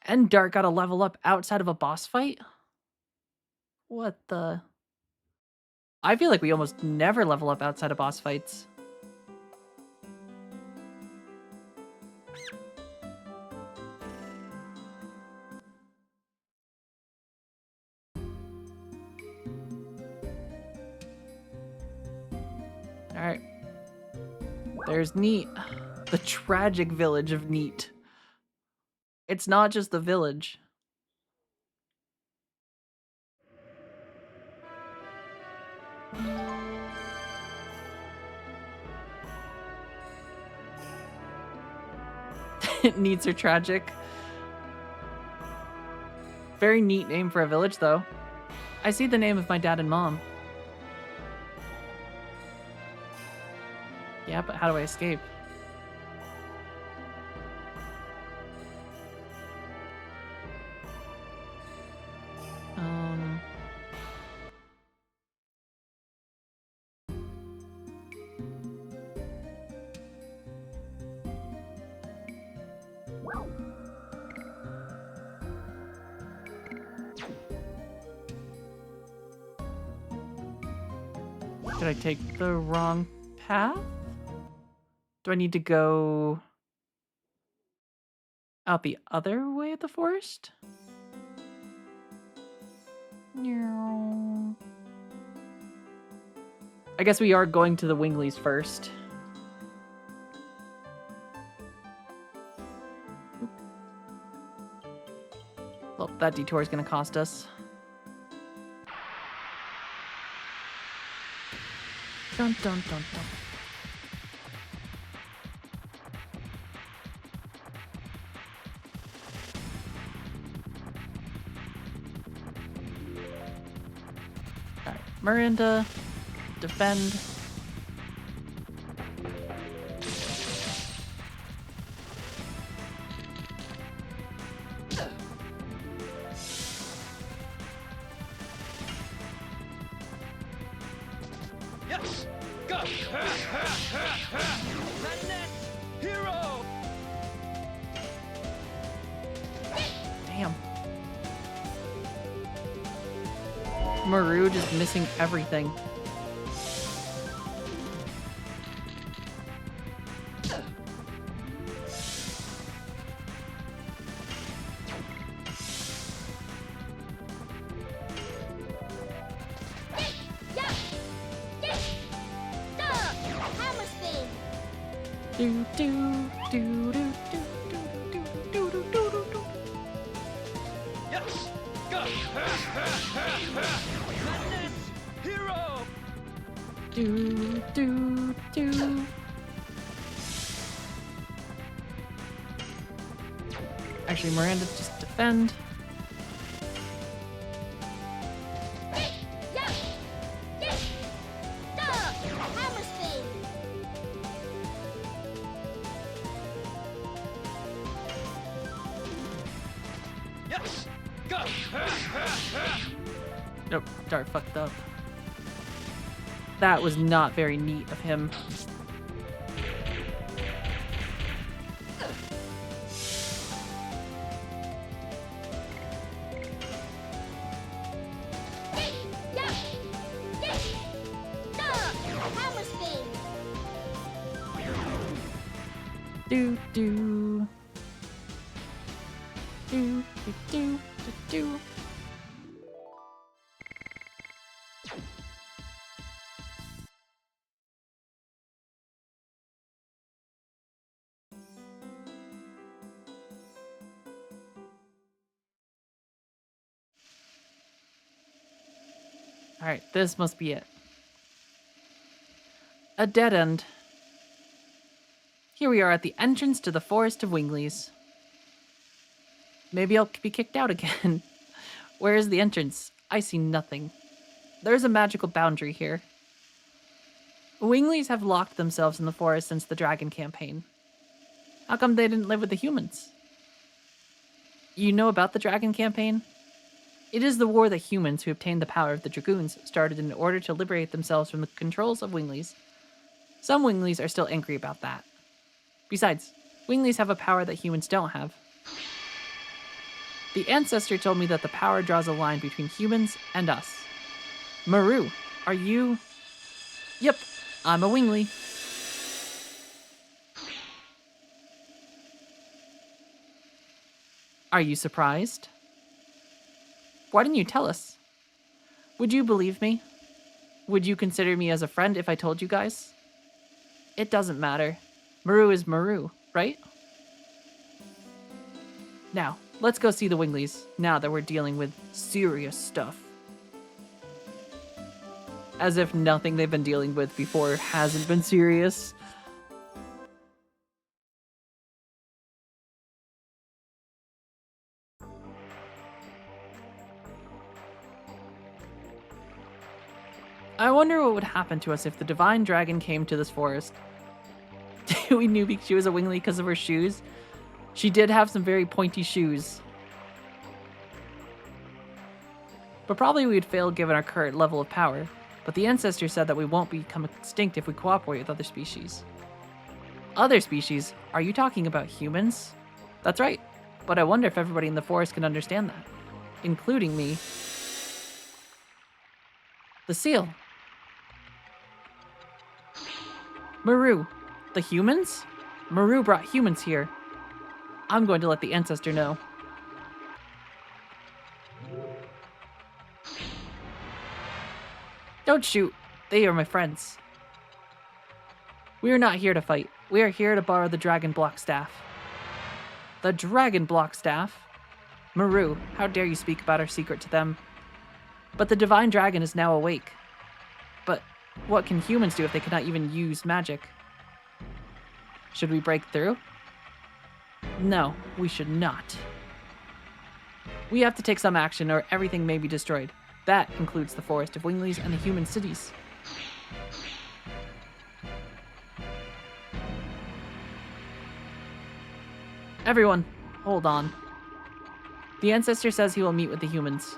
And Dart got a level up outside of a boss fight? What the? I feel like we almost never level up outside of boss fights. Alright. There's Neat. The tragic village of Neat. It's not just the village. Neats are tragic. Very neat name for a village, though. I see the name of my dad and mom. Yeah, but how do I escape? Did I take the wrong path? Do I need to go... Out the other way of the forest? No. I guess we are going to the Winglies first. Well, that detour is going to cost us. Dun dun dun dun. Alright, Miranda, defend. Yes! Go! Madness! Hero! Damn. Maru just missing everything. Do do do do do do do do do do do do. Yes! Go! Madness! Hero! Do do do. Actually, Miranda, just defend. Yes! Go! Nope, Dart fucked up. That was not very neat of him. Do do. Do do do do do. All right, this must be it. A dead end. Here we are at the entrance to the Forest of Winglies. Maybe I'll be kicked out again. Where is the entrance? I see nothing. There's a magical boundary here. Winglies have locked themselves in the forest since the Dragon campaign. How come they didn't live with the humans? You know about the Dragon campaign? It is the war that humans who obtained the power of the Dragoons started in order to liberate themselves from the controls of Winglies. Some Winglies are still angry about that. Besides, Winglies have a power that humans don't have. The ancestor told me that the power draws a line between humans and us. Maru, are you... Yep, I'm a Wingly. Are you surprised? Why didn't you tell us? Would you believe me? Would you consider me as a friend if I told you guys? It doesn't matter. Maru is Maru, right? Now, let's go see the Winglies, now that we're dealing with serious stuff. As if nothing they've been dealing with before hasn't been serious. I wonder what would happen to us if the Divine Dragon came to this forest. We knew she was a Wingly because of her shoes. She did have some very pointy shoes. But probably we would fail given our current level of power. But the ancestor said that we won't become extinct if we cooperate with other species. Other species? Are you talking about humans? That's right. But I wonder if everybody in the forest can understand that. Including me. The seal. Maru. The humans? Maru brought humans here. I'm going to let the ancestor know. Don't shoot. They are my friends. We are not here to fight. We are here to borrow the Dragon Block Staff. The Dragon Block Staff? Maru, how dare you speak about our secret to them? But the Divine Dragon is now awake. But what can humans do if they cannot even use magic? Should we break through? No, we should not. We have to take some action or everything may be destroyed. That includes the Forest of Winglies and the human cities. Everyone, hold on. The ancestor says he will meet with the humans.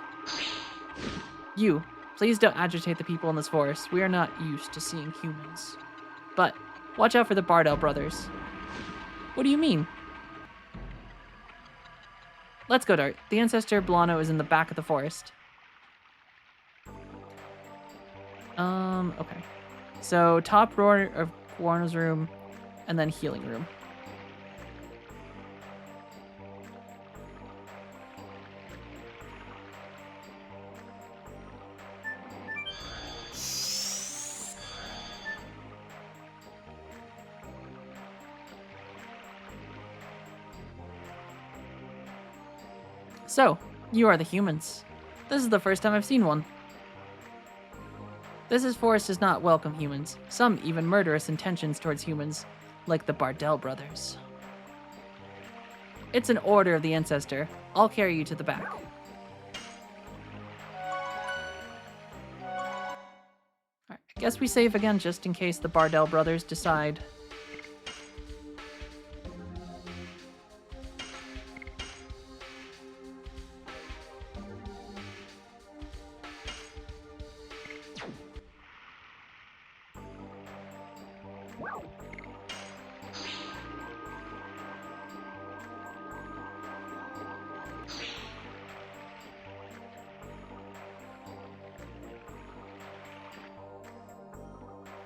You, please don't agitate the people in this forest. We are not used to seeing humans. But watch out for the Bardell brothers. What do you mean? Let's go, Dart. The ancestor Blano is in the back of the forest. Okay. So top floor of Guarno's room, and then healing room. So, you are the humans. This is the first time I've seen one. This forest does not welcome humans. Some even murderous intentions towards humans, like the Bardell brothers. It's an order of the ancestor. I'll carry you to the back. Alright, I guess we save again just in case the Bardell brothers decide.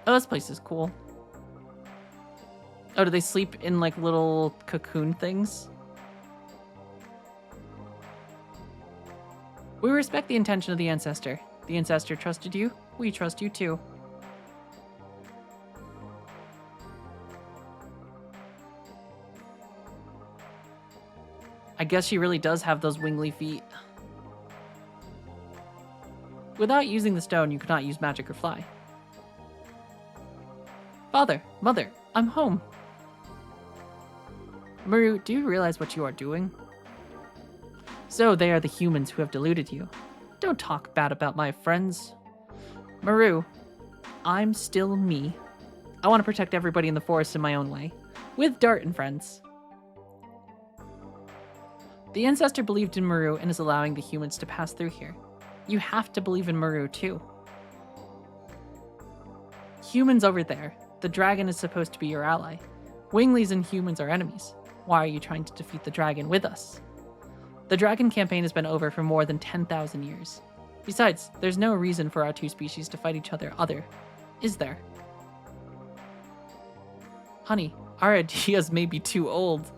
Oh, this place is cool. Oh, do they sleep in like little cocoon things? We respect the intention of the ancestor. The ancestor trusted you. We trust you too. I guess she really does have those wingly feet. Without using the stone, you could not use magic or fly. Father, Mother, I'm home. Maru, do you realize what you are doing? So they are the humans who have deluded you. Don't talk bad about my friends. Maru, I'm still me. I want to protect everybody in the forest in my own way, with Dart and friends. The ancestor believed in Maru and is allowing the humans to pass through here. You have to believe in Maru too. Humans over there. The dragon is supposed to be your ally. Winglies and humans are enemies. Why are you trying to defeat the dragon with us? The dragon campaign has been over for more than 10,000 years. Besides, there's no reason for our two species to fight each other is there? Honey, our ideas may be too old.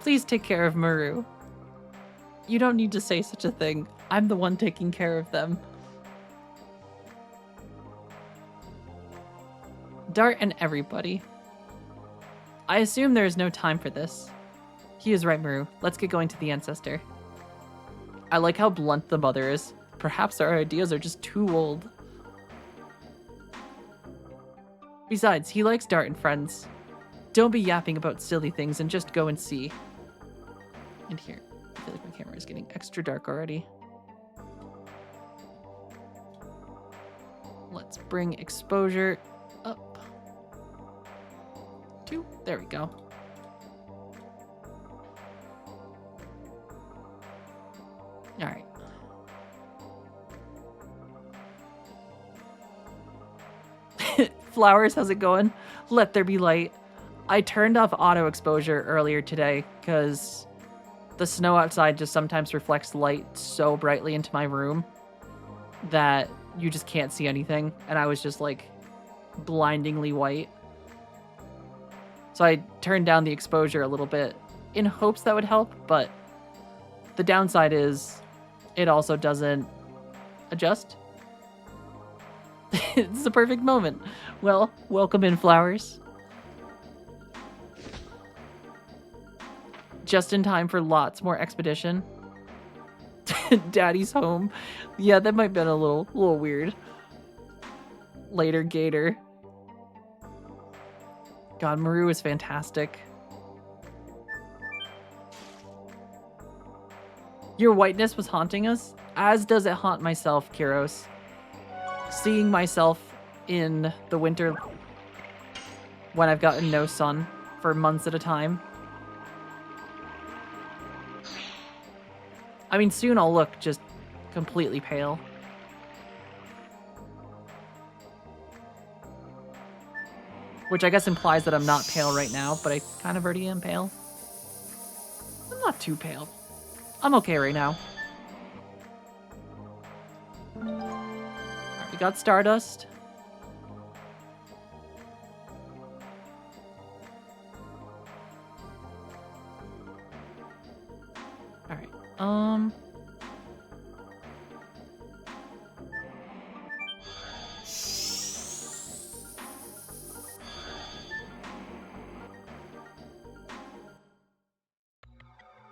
Please take care of Maru. You don't need to say such a thing. I'm the one taking care of them. Dart and everybody. I assume there is no time for this. He is right, Maru. Let's get going to the ancestor. I like how blunt the mother is. Perhaps our ideas are just too old. Besides, he likes Dart and friends. Don't be yapping about silly things and just go and see. And here, I feel like my camera is getting extra dark already. Let's bring exposure up. There we go. All right. Flowers, how's it going? Let there be light. I turned off auto exposure earlier today because the snow outside just sometimes reflects light so brightly into my room that you just can't see anything. And I was just like blindingly white. So I turned down the exposure a little bit in hopes that would help, but the downside is it also doesn't adjust. It's the perfect moment. Well, welcome in, flowers. Just in time for lots more expedition. Daddy's home. Yeah, that might have been a little weird. Later, Gator. God, Maru is fantastic. Your whiteness was haunting us, as does it haunt myself, Kyros. Seeing myself in the winter when I've gotten no sun for months at a time. I mean, soon I'll look just completely pale. Which I guess implies that I'm not pale right now, but I kind of already am pale. I'm not too pale. I'm okay right now. Alright, we got Stardust. Alright,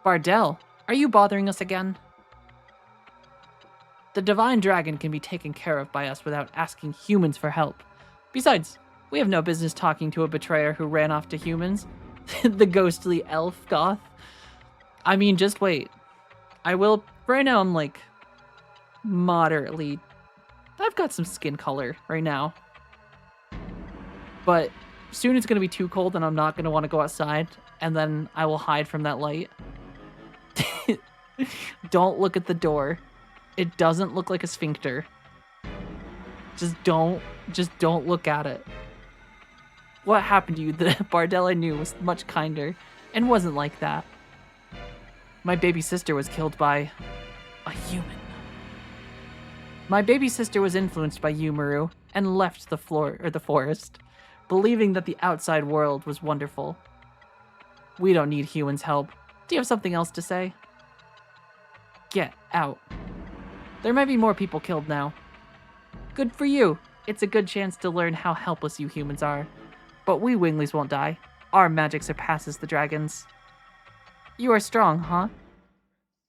Bardell, are you bothering us again? The Divine Dragon can be taken care of by us without asking humans for help. Besides, we have no business talking to a betrayer who ran off to humans. The ghostly elf Goth. I mean, just wait. I will... Right now, I'm, like, moderately... I've got some skin color right now. But soon it's going to be too cold and I'm not going to want to go outside. And then I will hide from that light. Don't look at the door. It doesn't look like a sphincter. Just don't look at it. What happened to you? The Bardell I knew was much kinder and wasn't like that. My baby sister was killed by a human. My baby sister was influenced by you, Maru, and left the forest, believing that the outside world was wonderful. We don't need humans' help. Do you have something else to say? Get out. There might be more people killed now. Good for you. It's a good chance to learn how helpless you humans are. But we winglies won't die. Our magic surpasses the dragons. You are strong, huh?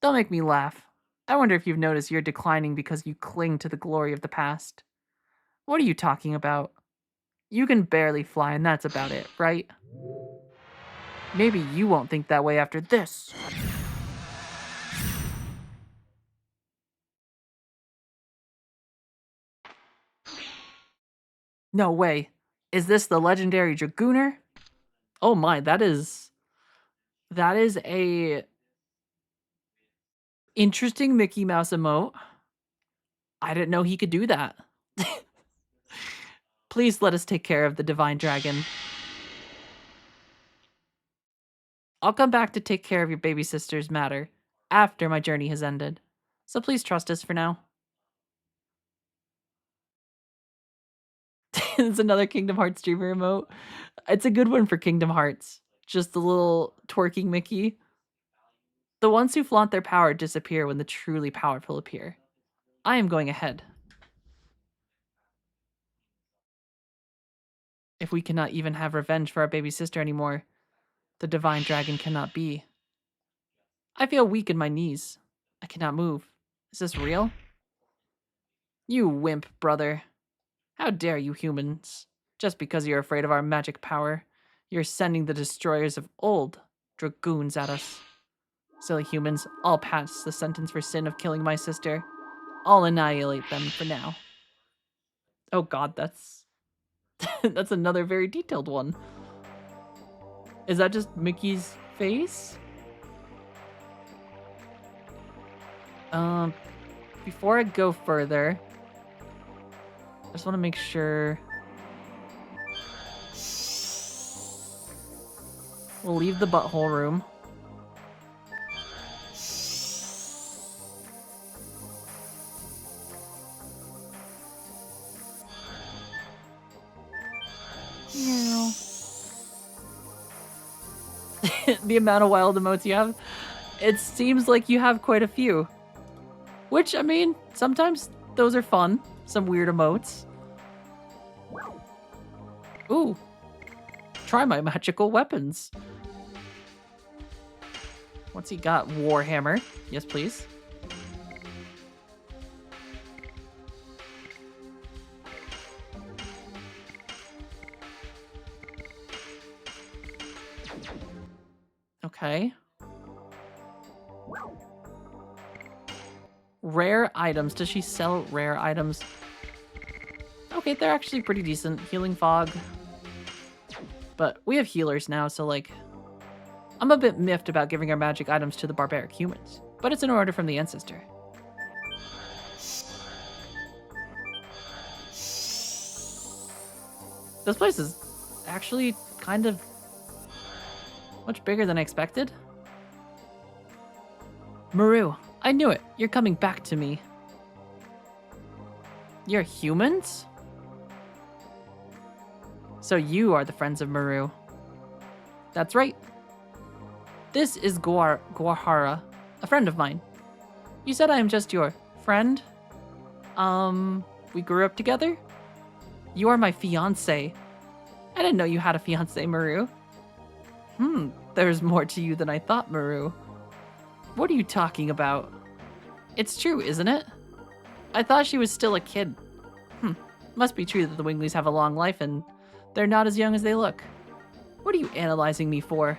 Don't make me laugh. I wonder if you've noticed you're declining because you cling to the glory of the past. What are you talking about? You can barely fly and that's about it, right? Maybe you won't think that way after this. No way. Is this the legendary Dragooner? Oh my, that is a interesting Mickey Mouse emote. I didn't know he could do that. Please let us take care of the Divine Dragon. I'll come back to take care of your baby sister's matter after my journey has ended. So please trust us for now. It's another Kingdom Hearts streamer emote. It's a good one for Kingdom Hearts. Just a little twerking Mickey. The ones who flaunt their power disappear when the truly powerful appear. I am going ahead. If we cannot even have revenge for our baby sister anymore, the Divine Dragon cannot be. I feel weak in my knees. I cannot move. Is this real? You wimp, brother. How dare you humans? Just because you're afraid of our magic power, you're sending the destroyers of old Dragoons at us. Silly humans, I'll pass the sentence for sin of killing my sister. I'll annihilate them for now. Oh god, that's... that's another very detailed one. Is that just Mickey's face? Before I go further, I just want to make sure. We'll leave the butthole room. the amount of wild emotes you have. It seems like you have quite a few. Which, I mean, sometimes those are fun. Some weird emotes. Ooh. Try my magical weapons. What's he got? Warhammer. Yes, please. Okay. Rare items. Does she sell rare items? Okay, they're actually pretty decent. Healing fog. But we have healers now, so like... I'm a bit miffed about giving our magic items to the barbaric humans. But it's an order from the ancestor. This place is actually kind of... much bigger than I expected. Maru, I knew it. You're coming back to me. You're humans? So you are the friends of Maru. That's right. This is Guahara, a friend of mine. You said I am just your friend? We grew up together? You are my fiancé. I didn't know you had a fiancé, Maru. There's more to you than I thought, Maru. What are you talking about? It's true, isn't it? I thought she was still a kid. Must be true that the Winglies have a long life and they're not as young as they look. What are you analyzing me for?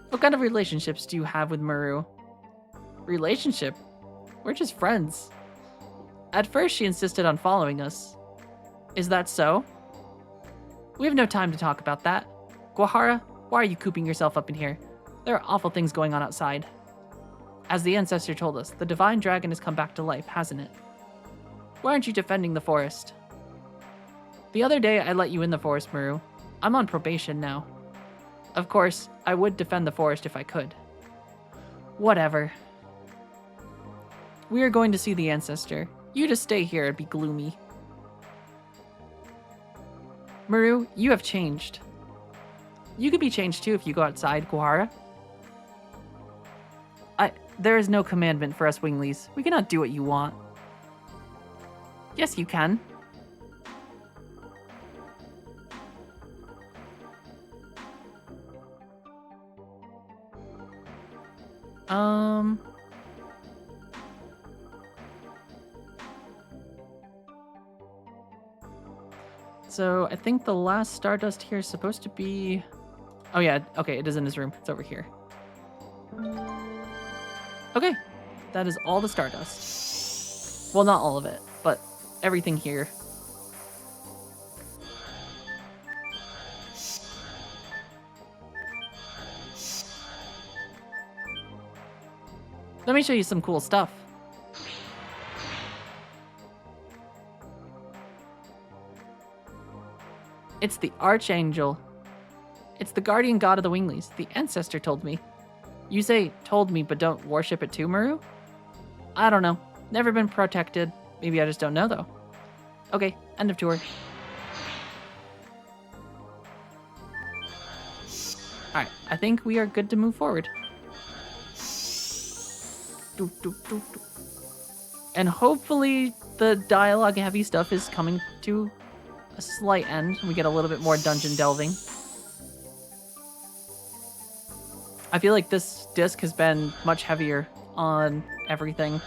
What kind of relationships do you have with Maru? Relationship? We're just friends. At first, she insisted on following us. Is that so? We have no time to talk about that. Guahara, why are you cooping yourself up in here? There are awful things going on outside. As the ancestor told us, the divine dragon has come back to life, hasn't it? Why aren't you defending the forest? The other day, I let you in the forest, Maru. I'm on probation now. Of course, I would defend the forest if I could. Whatever. We are going to see the ancestor. You just stay here and be gloomy. Maru, you have changed. You could be changed too if you go outside, Guahara. There is no commandment for us Winglies. We cannot do what you want. Yes, you can. So I think the last Stardust here is supposed to be... Oh yeah, okay, it is in his room. It's over here. Okay, that is all the Stardust. Well, not all of it, but everything here. Let me show you some cool stuff. It's the Archangel. It's the guardian god of the Winglies. The ancestor told me. You say told me, but don't worship it too, Maru? I don't know. Never been protected. Maybe I just don't know, though. Okay, end of tour. Alright, I think we are good to move forward. And hopefully the dialogue-heavy stuff is coming to a slight end. We get a little bit more dungeon delving. I feel like this disc has been much heavier on everything.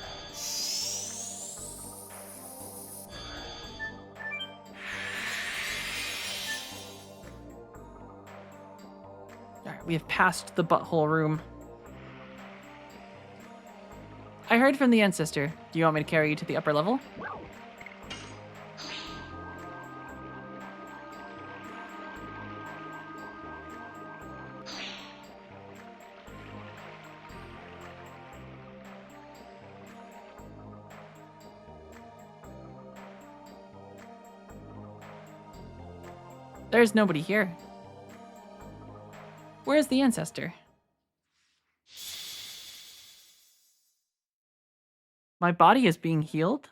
Alright, we have passed the butthole room. I heard from the ancestor. Do you want me to carry you to the upper level? There's nobody here. Where's the ancestor? My body is being healed?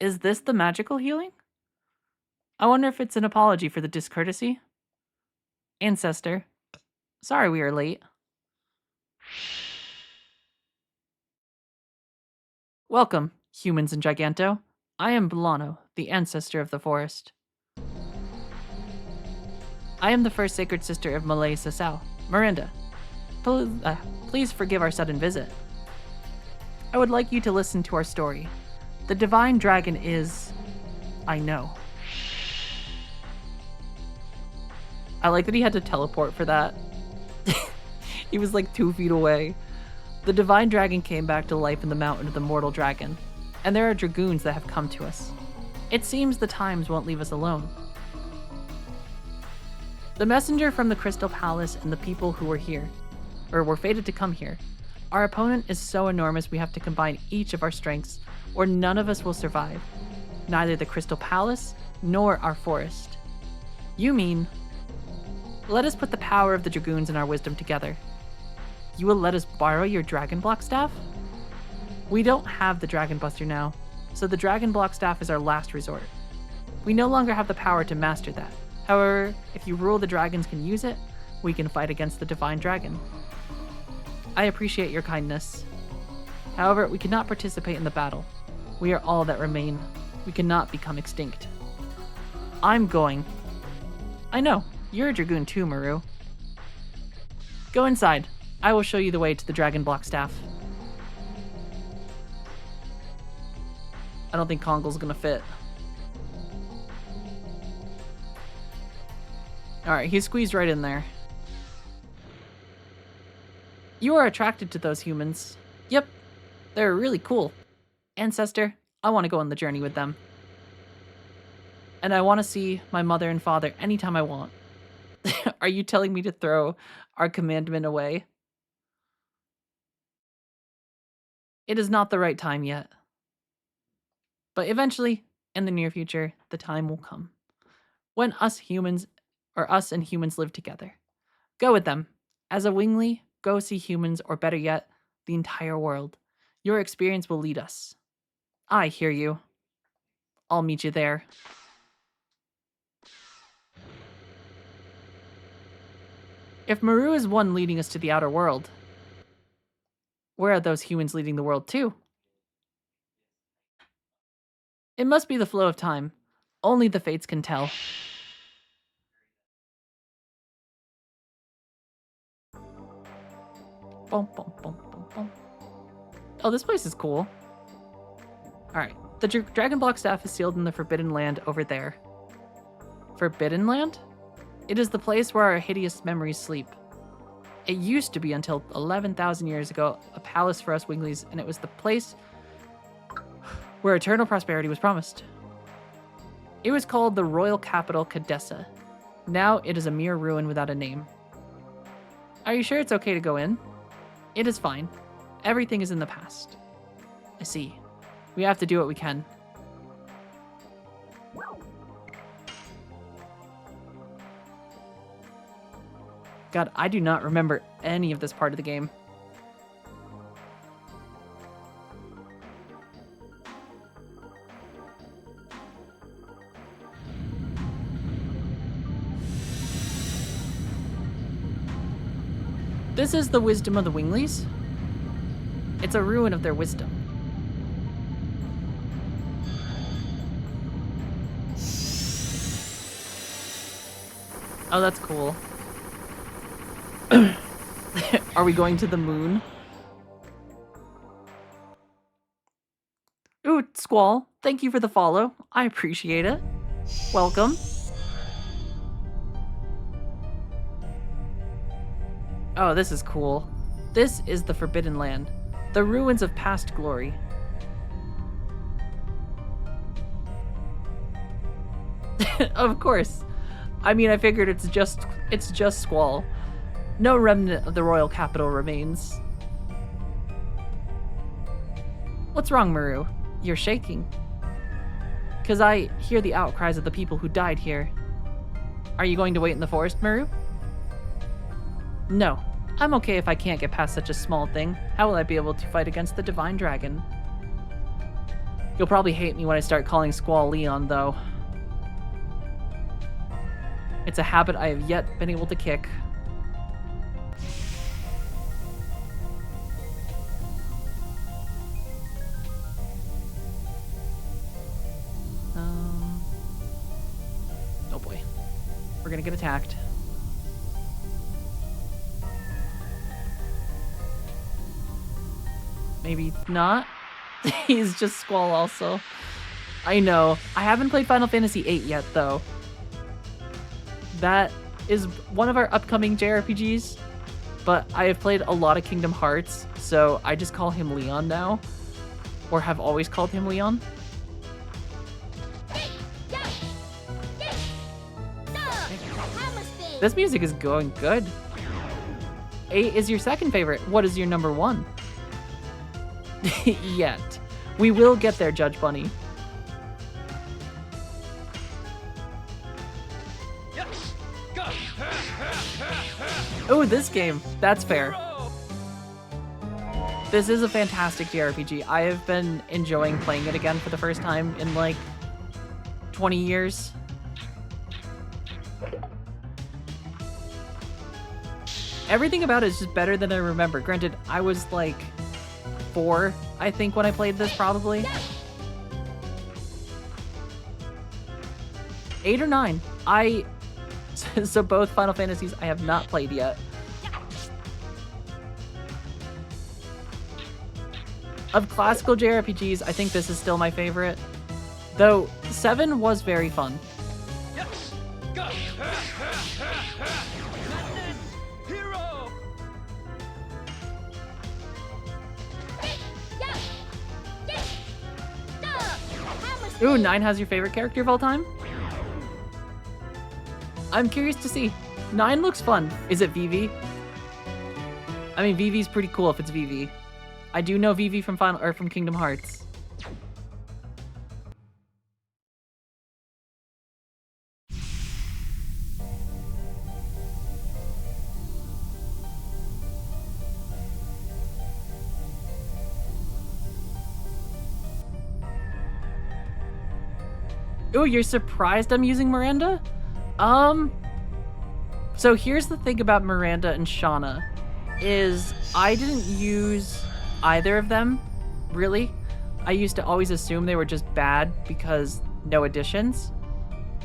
Is this the magical healing? I wonder if it's an apology for the discourtesy. Ancestor. Sorry we are late. Welcome, humans in Giganto. I am Bolano, the ancestor of the forest. I am the first sacred sister of Malay Sasau, Miranda. Please forgive our sudden visit. I would like you to listen to our story. The divine dragon is... I know. I like that he had to teleport for that. He was like 2 feet away. The divine dragon came back to life in the mountain of the mortal dragon, and there are dragoons that have come to us. It seems the times won't leave us alone. The messenger from the Crystal Palace and the people who were here, or were fated to come here. Our opponent is so enormous we have to combine each of our strengths, or none of us will survive. Neither the Crystal Palace, nor our forest. You mean... Let us put the power of the Dragoons and our wisdom together. You will let us borrow your Dragon Block Staff? We don't have the Dragon Buster now, so the Dragon Block Staff is our last resort. We no longer have the power to master that. However, if you rule the dragons can use it, we can fight against the Divine Dragon. I appreciate your kindness. However, we cannot participate in the battle. We are all that remain. We cannot become extinct. I'm going. I know, you're a Dragoon too, Maru. Go inside. I will show you the way to the Dragon Block Staff. I don't think Kongol's gonna fit. Alright, he squeezed right in there. You are attracted to those humans. Yep, they're really cool. Ancestor, I want to go on the journey with them. And I want to see my mother and father anytime I want. Are you telling me to throw our commandment away? It is not the right time yet. But eventually, in the near future, the time will come. When us and humans live together. Go with them. As a wingly, go see humans, or better yet, the entire world. Your experience will lead us. I hear you. I'll meet you there. If Maru is one leading us to the outer world, where are those humans leading the world to? It must be the flow of time. Only the fates can tell. Boom, boom, boom, boom, boom. Oh, this place is cool. Alright, the Dragon Block Staff is sealed in the Forbidden Land over there. Forbidden Land? It is the place where our hideous memories sleep. It used to be, until 11,000 years ago, a palace for us Winglies, and it was the place where eternal prosperity was promised. It was called the Royal Capital Cadessa. Now it is a mere ruin without a name. Are you sure it's okay to go in? It is fine. Everything is in the past. I see. We have to do what we can. God, I do not remember any of this part of the game. This is the wisdom of the Winglies. It's a ruin of their wisdom. Oh, that's cool. Are we going to the moon? Ooh, Squall, thank you for the follow. I appreciate it. Welcome. Oh, this is cool. This is the Forbidden Land. The ruins of past glory. Of course. I mean, I figured it's just Squall. No remnant of the royal capital remains. What's wrong, Maru? You're shaking. 'Cause I hear the outcries of the people who died here. Are you going to wait in the forest, Maru? No. I'm okay if I can't get past such a small thing. How will I be able to fight against the Divine Dragon? You'll probably hate me when I start calling Squall Leon, though. It's a habit I have yet been able to kick. Oh boy. We're gonna get attacked. Maybe not. He's just Squall also. I know. I haven't played Final Fantasy VIII yet, though. That is one of our upcoming JRPGs, but I have played a lot of Kingdom Hearts, so I just call him Leon now, or have always called him Leon. This music is going good. 8 is your second favorite. What is your number 1? Yet. We will get there, Judge Bunny. Yes. Go. Oh, this game. That's fair. This is a fantastic JRPG. I have been enjoying playing it again for the first time in like 20 years. Everything about it is just better than I remember. Granted, I was like 4, I think, when I played this, probably. 8 or 9. So both Final Fantasies I have not played yet. Of classical JRPGs, I think this is still my favorite. Though 7 was very fun. Yes. Go. Hero. Ooh, 9 has your favorite character of all time? I'm curious to see. 9 looks fun. Is it Vivi? I mean, Vivi's pretty cool if it's Vivi. I do know Vivi from from Kingdom Hearts. Ooh, you're surprised I'm using Miranda? So here's the thing about Miranda and Shauna, is I didn't use either of them, really. I used to always assume they were just bad because no additions.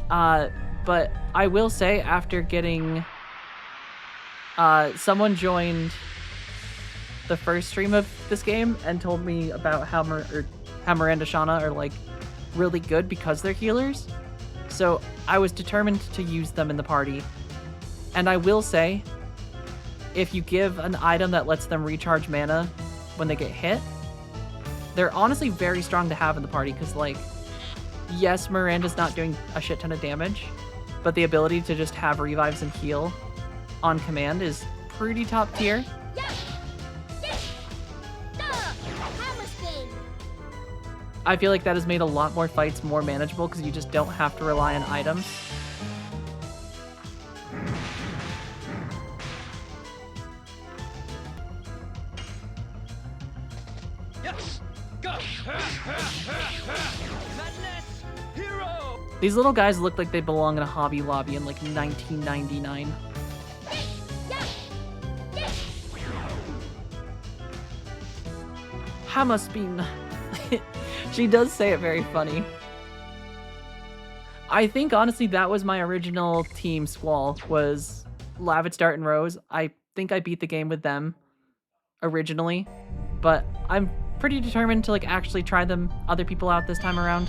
But I will say, after getting, someone joined the first stream of this game and told me about how Miranda Shauna are like really good because they're healers. So I was determined to use them in the party. And I will say, if you give an item that lets them recharge mana when they get hit, they're honestly very strong to have in the party, because like, yes, Miranda's not doing a shit ton of damage, but the ability to just have revives and heal on command is pretty top tier. I feel like that has made a lot more fights more manageable because you just don't have to rely on items. Yes. Go. Madness. Hero. These little guys look like they belong in a Hobby Lobby in like 1999. Hammerspin. She does say it very funny. I think, honestly, that was my original team, Squall, was Lavitz, Dart, and Rose. I think I beat the game with them originally, but I'm pretty determined to like actually try them other people out this time around.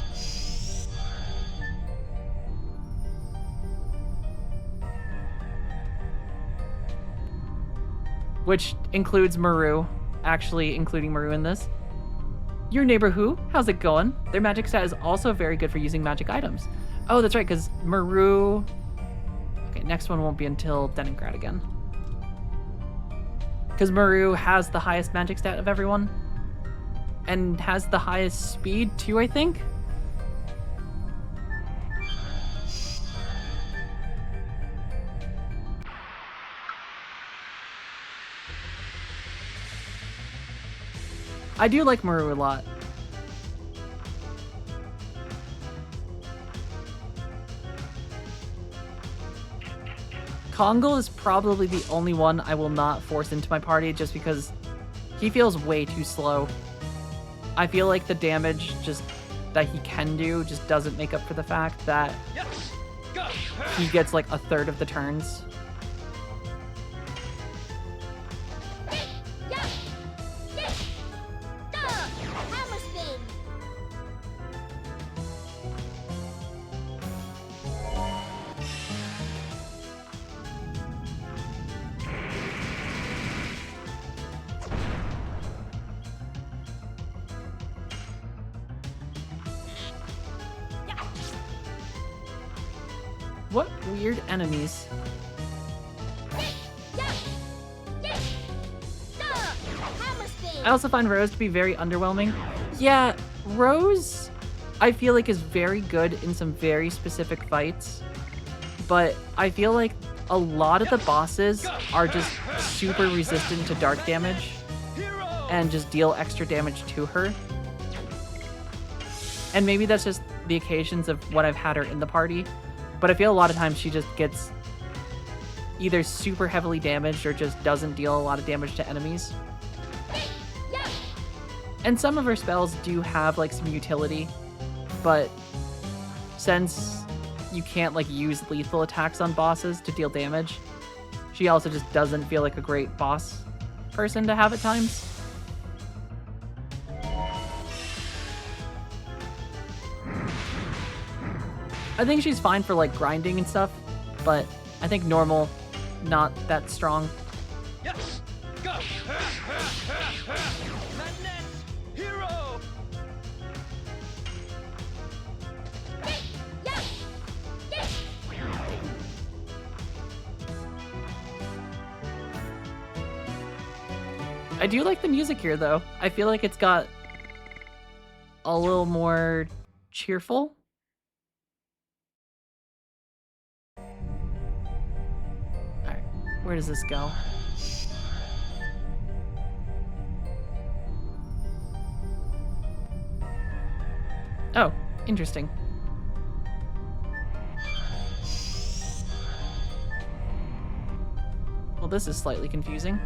Which includes Maru, actually including Maru in this. Your neighbor who? How's it going? Their magic stat is also very good for using magic items. Oh, that's right, because Maru... Okay, next one won't be until Leningrad again. Because Maru has the highest magic stat of everyone. And has the highest speed too, I think? I do like Maru a lot. Kongal is probably the only one I will not force into my party just because he feels way too slow. I feel like the damage just that he can do just doesn't make up for the fact that Yes. Go. he gets like a third of the turns. Yeah. Yeah. Duh. Hammer spin. What weird enemies. Yeah. Yeah. Duh. Hammer spin. I also find Rose to be very underwhelming. Yeah, Rose, I feel like is very good in some very specific fights, but I feel like a lot of the bosses are just super resistant to dark damage Hero. and just deal extra damage to her. And maybe that's just the occasions of when I've had her in the party, but I feel a lot of times she just gets either super heavily damaged or just doesn't deal a lot of damage to enemies. Yeah. And some of her spells do have like some utility, but since you can't like use lethal attacks on bosses to deal damage, she also just doesn't feel like a great boss person to have at times. I think she's fine for like grinding and stuff, but I think normal, not that strong. Yes. Go. Madness. Hero. Yeah. Yeah. I do like the music here though. I feel like it's got a little more cheerful. Alright, where does this go? Oh, interesting. Well, this is slightly confusing.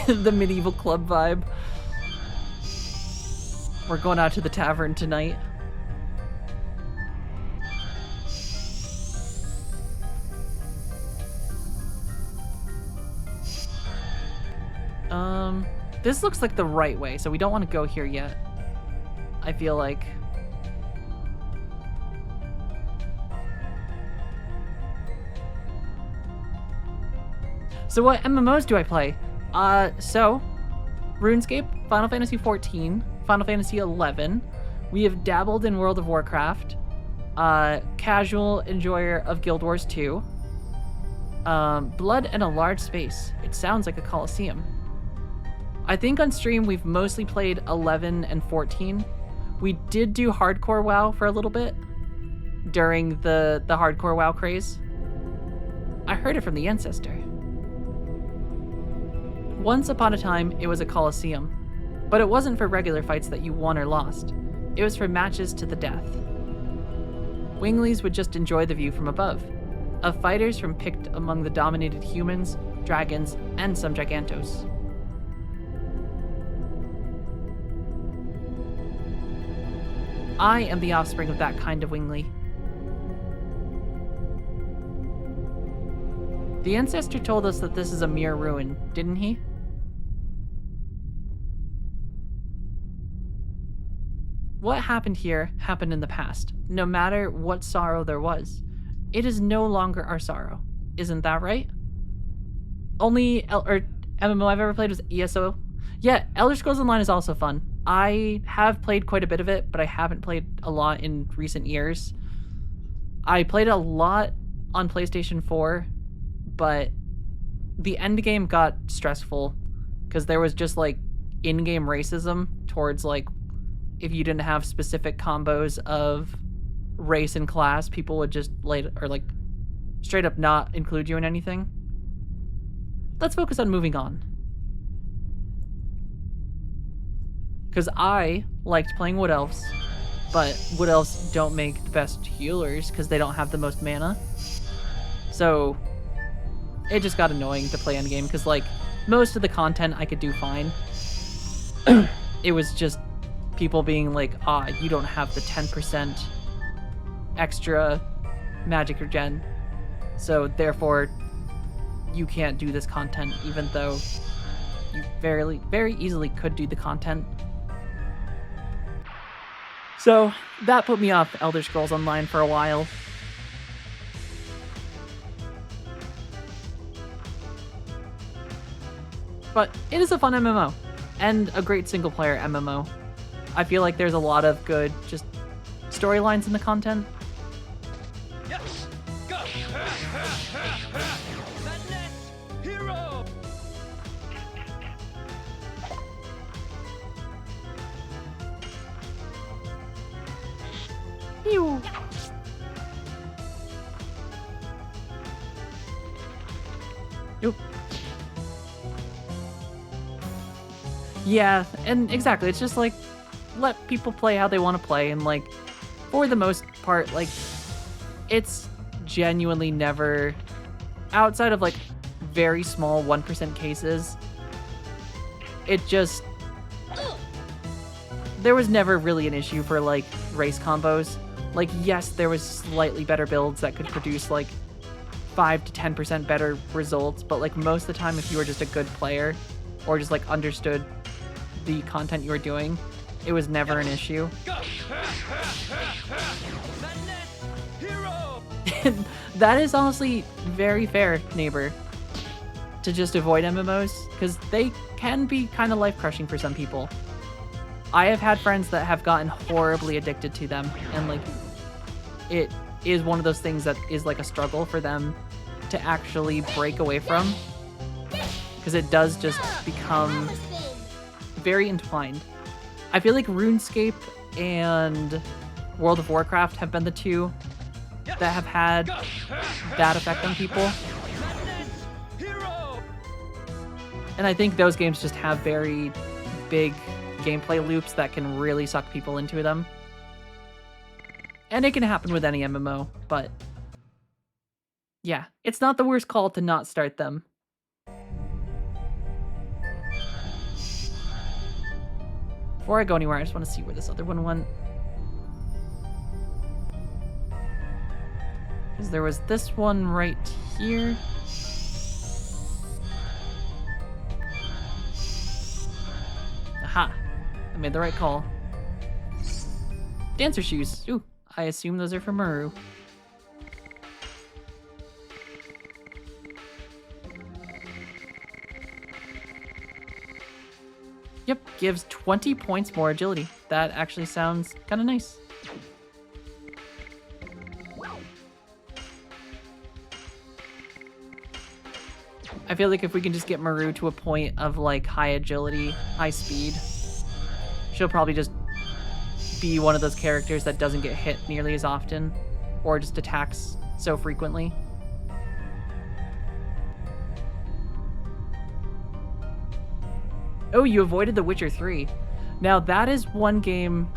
The medieval club vibe. We're going out to the tavern tonight. This looks like the right way, so we don't want to go here yet. I feel like. So what MMOs do I play? So RuneScape, Final Fantasy XIV, Final Fantasy XI. We have dabbled in World of Warcraft. Casual enjoyer of Guild Wars 2. Blood and a Large Space. It sounds like a Coliseum. I think on stream we've mostly played 11 and 14. We did do Hardcore WoW for a little bit during the Hardcore WoW craze. I heard it from the Ancestor. Once upon a time, it was a Coliseum, but it wasn't for regular fights that you won or lost. It was for matches to the death. Winglies would just enjoy the view from above, of fighters from picked among the dominated humans, dragons, and some Gigantos. I am the offspring of that kind of Wingly. The Ancestor told us that this is a mere ruin, didn't he? What happened here happened in the past, no matter what sorrow there was. It is no longer our sorrow. Isn't that right? Only MMO I've ever played was ESO. Yeah, Elder Scrolls Online is also fun. I have played quite a bit of it, but I haven't played a lot in recent years. I played a lot on PlayStation 4, but the end game got stressful because there was just like in-game racism towards like if you didn't have specific combos of race and class, people would just straight up not include you in anything. Let's focus on moving on. Because I liked playing Wood Elves, but Wood Elves don't make the best healers because they don't have the most mana. So it just got annoying to play endgame because, like, most of the content I could do fine. It was just people being like, you don't have the 10% extra magic regen, so therefore you can't do this content, even though you very easily could do the content. So that put me off Elder Scrolls Online for a while. But it is a fun MMO, and a great single-player MMO. I feel like there's a lot of good just storylines in the content. Yes! Go! Madness! Hero! Ew. Oop. Yeah, and exactly, it's just like, let people play how they want to play, and like, for the most part, like, it's genuinely never, outside of like very small 1% cases, it just, there was never really an issue for like race combos. Like, yes, there was slightly better builds that could produce like 5 to 10% better results, but like most of the time, if you were just a good player or just like understood the content you were doing, it was never an issue. Go! Madness! Hero! And that is honestly very fair, neighbor, to just avoid MMOs, because they can be kind of life-crushing for some people. I have had friends that have gotten horribly addicted to them, and like, it is one of those things that is like a struggle for them to actually break away from, because it does just become very entwined. I feel like RuneScape and World of Warcraft have been the two that have had that effect on people. Madness! Hero! And I think those games just have very big gameplay loops that can really suck people into them. And it can happen with any MMO, but yeah, it's not the worst call to not start them. Before I go anywhere, I just want to see where this other one went. Because there was this one right here. Aha! I made the right call. Dancer shoes. Ooh, I assume those are for Muru. Yep, gives 20 points more agility. That actually sounds kind of nice. I feel like if we can just get Maru to a point of like high agility, high speed, she'll probably just be one of those characters that doesn't get hit nearly as often, or just attacks so frequently. Oh, you avoided The Witcher 3. Now that is one game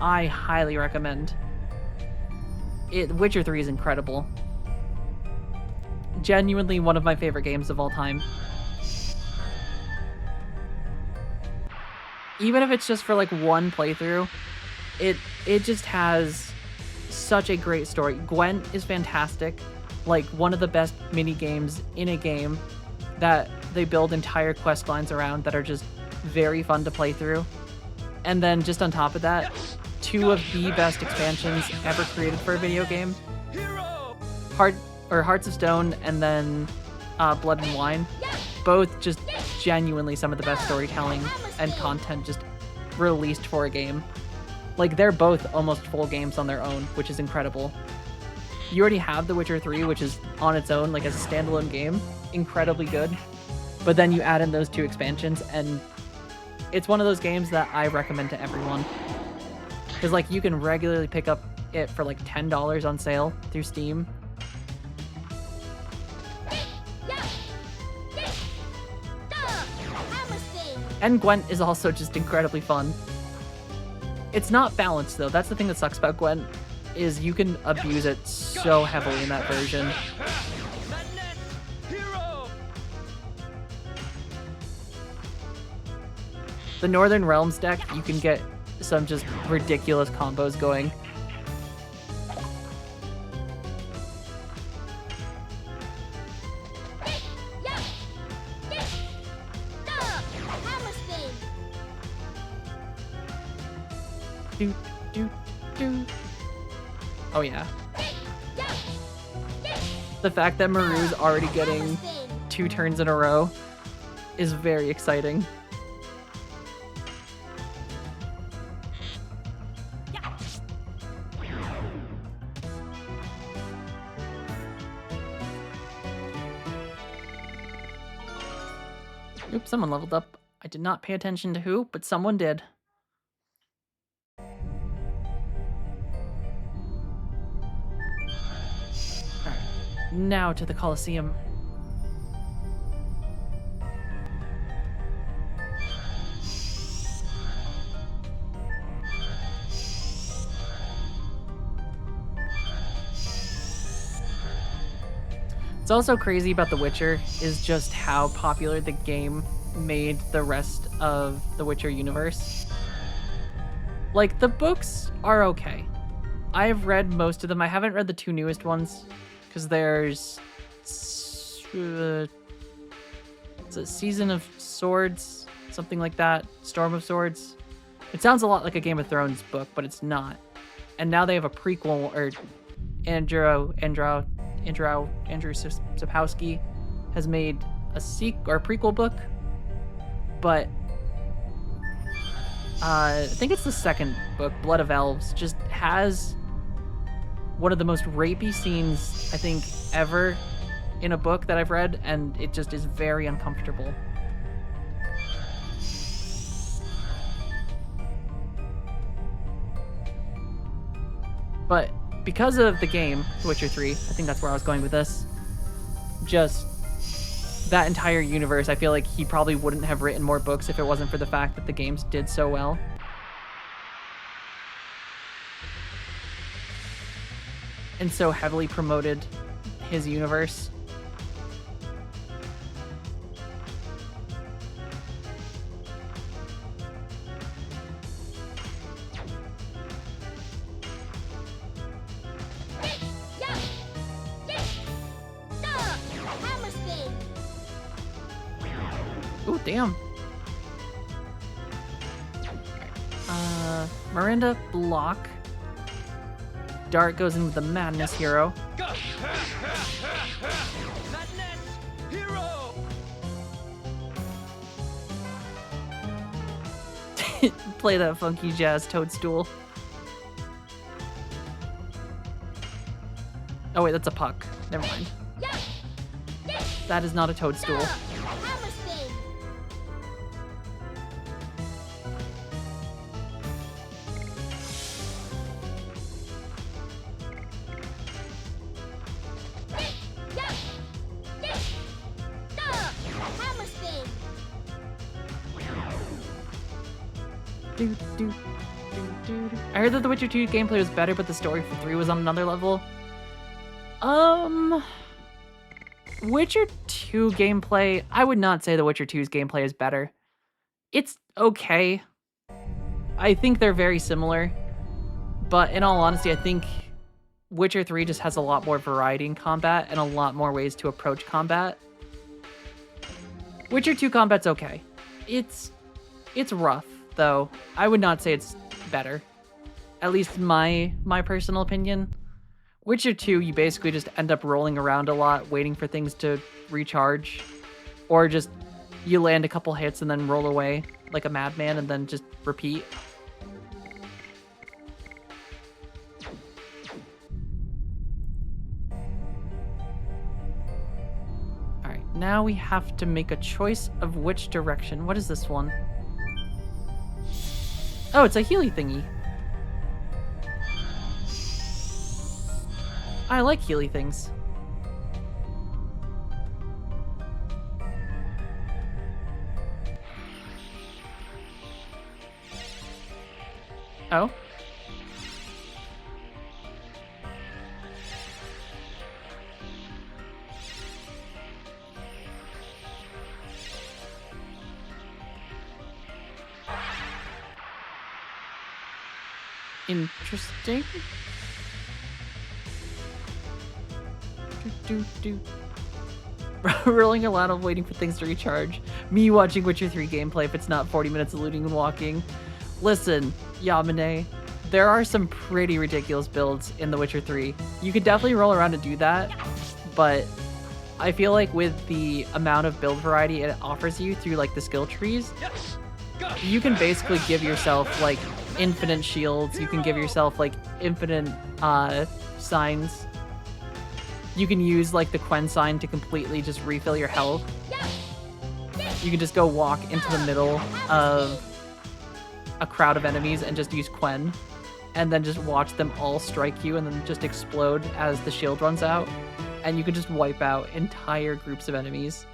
I highly recommend. Witcher 3 is incredible. Genuinely one of my favorite games of all time. Even if it's just for like one playthrough, it just has such a great story. Gwent is fantastic. Like one of the best mini games in a game that they build entire quest lines around that are just very fun to play through. And then just on top of that, two of the best expansions ever created for a video game. Hero! Hearts of Stone and then Blood and Wine. Both just genuinely some of the best storytelling and content just released for a game. Like they're both almost full games on their own, which is incredible. You already have The Witcher 3, which is on its own, like as a standalone game, incredibly good. But then you add in those two expansions, and it's one of those games that I recommend to everyone. Because like you can regularly pick up it for like $10 on sale through Steam. And Gwent is also just incredibly fun. It's not balanced though. That's the thing that sucks about Gwen, is you can abuse it so heavily in that version. Madness! Hero! The Northern Realms deck, you can get some just ridiculous combos going. Do, do, do. Oh yeah. The fact that Maru's already getting 2 turns in a row is very exciting. Oops, someone leveled up. I did not pay attention to who, but someone did. Now to the Colosseum. It's also crazy about The Witcher is just how popular the game made the rest of the Witcher universe. Like, the books are okay. I've read most of them. I haven't read the 2 newest ones. Because there's it's a Season of Swords, something like that, Storm of Swords. It sounds a lot like a Game of Thrones book, but it's not. And now they have a prequel, or Andrew Sapkowski has made a prequel book, but I think it's the second book, Blood of Elves, just has one of the most rapey scenes, I think, ever in a book that I've read, and it just is very uncomfortable. But because of the game, The Witcher 3, I think that's where I was going with this, just that entire universe, I feel like he probably wouldn't have written more books if it wasn't for the fact that the games did so well. And so heavily promoted his universe. Ooh, damn. Miranda block. Dart goes in with the Madness hero. Madness! Hero! Play that funky jazz toadstool. Oh wait, that's a puck. Never mind. That is not a toadstool. I heard that The Witcher 2 gameplay was better, but the story for 3 was on another level. Witcher 2 gameplay, I would not say The Witcher 2's gameplay is better. It's okay. I think they're very similar, but in all honesty, I think Witcher 3 just has a lot more variety in combat and a lot more ways to approach combat. Witcher 2 combat's okay. It's rough, though. I would not say it's better. At least my personal opinion. Witcher 2, you basically just end up rolling around a lot, waiting for things to recharge. Or just, you land a couple hits and then roll away like a madman and then just repeat. Alright, now we have to make a choice of which direction. What is this one? Oh, it's a Healy thingy. I like Healy things. Oh? Interesting. Do. Rolling a lot of waiting for things to recharge. Me watching Witcher 3 gameplay if it's not 40 minutes of looting and walking. Listen, Yamane, there are some pretty ridiculous builds in The Witcher 3. You could definitely roll around and do that, but I feel like with the amount of build variety it offers you through like the skill trees, Yes. Go. you can basically give yourself like infinite shields. You can give yourself like infinite signs. You can use like the Quen sign to completely just refill your health. You can just go walk into the middle of a crowd of enemies and just use Quen, and then just watch them all strike you and then just explode as the shield runs out, and you can just wipe out entire groups of enemies.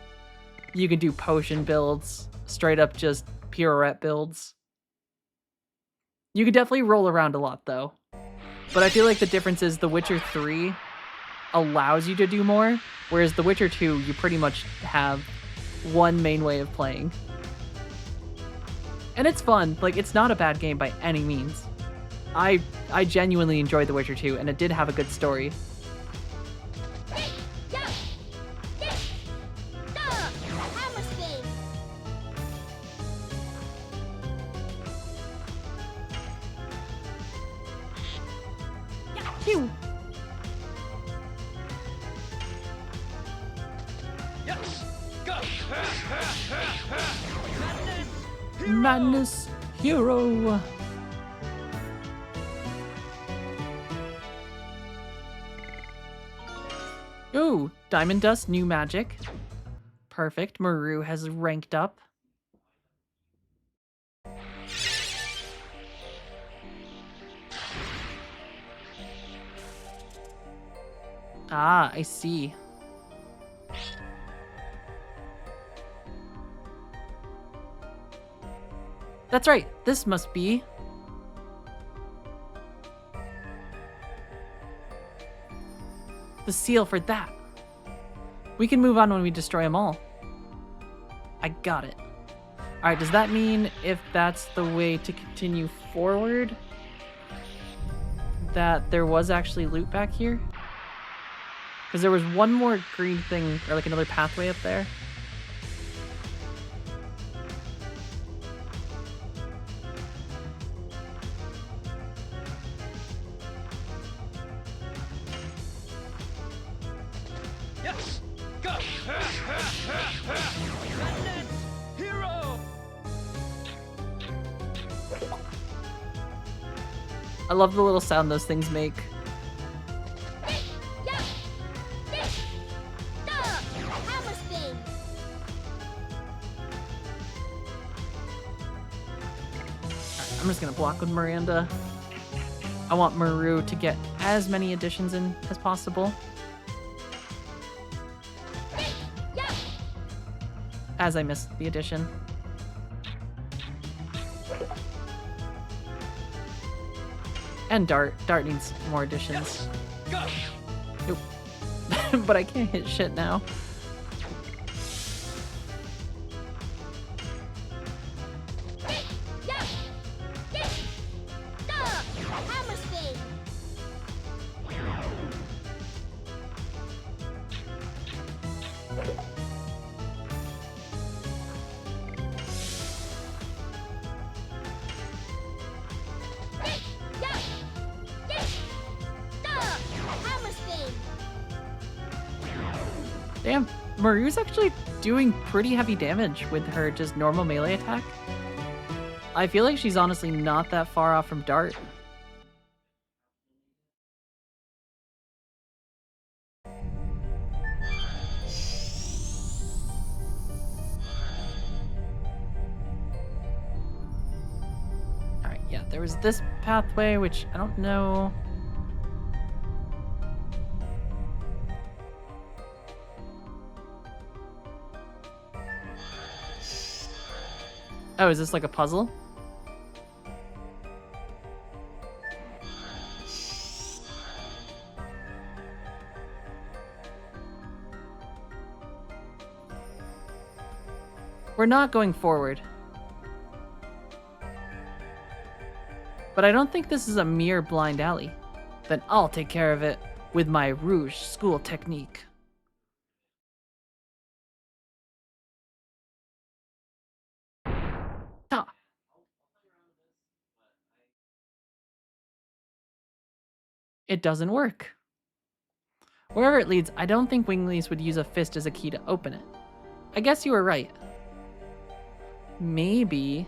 You can do potion builds, straight up just pirouette builds. You can definitely roll around a lot though, but I feel like the difference is The Witcher 3 allows you to do more, whereas The Witcher 2, you pretty much have one main way of playing. And it's fun. Like, it's not a bad game by any means. I genuinely enjoyed The Witcher 2, and it did have a good story. Phew. Yes. Go. Madness. Madness Hero. Ooh, Diamond Dust, new magic. Perfect. Maru has ranked up. Ah, I see. That's right. This must be... the seal for that. We can move on when we destroy them all. I got it. Alright, does that mean if that's the way to continue forward, that there was actually loot back here? Because there was one more green thing, or like another pathway up there. Yes. Go. Madness. Hero. I love the little sound those things make. I'm just gonna block with Miranda. I want Maru to get as many additions in as possible. As I missed the addition. And Dart. Dart needs more additions. Go. Nope. But I can't hit shit now. Damn, Maru's actually doing pretty heavy damage with her just normal melee attack. I feel like she's honestly not that far off from Dart. Alright, yeah, there was this pathway, which I don't know. Oh, is this like a puzzle? We're not going forward. But I don't think this is a mere blind alley. Then I'll take care of it with my Rouge school technique. Ta. It doesn't work. Wherever it leads, I don't think Winglies would use a fist as a key to open it. I guess you were right. Maybe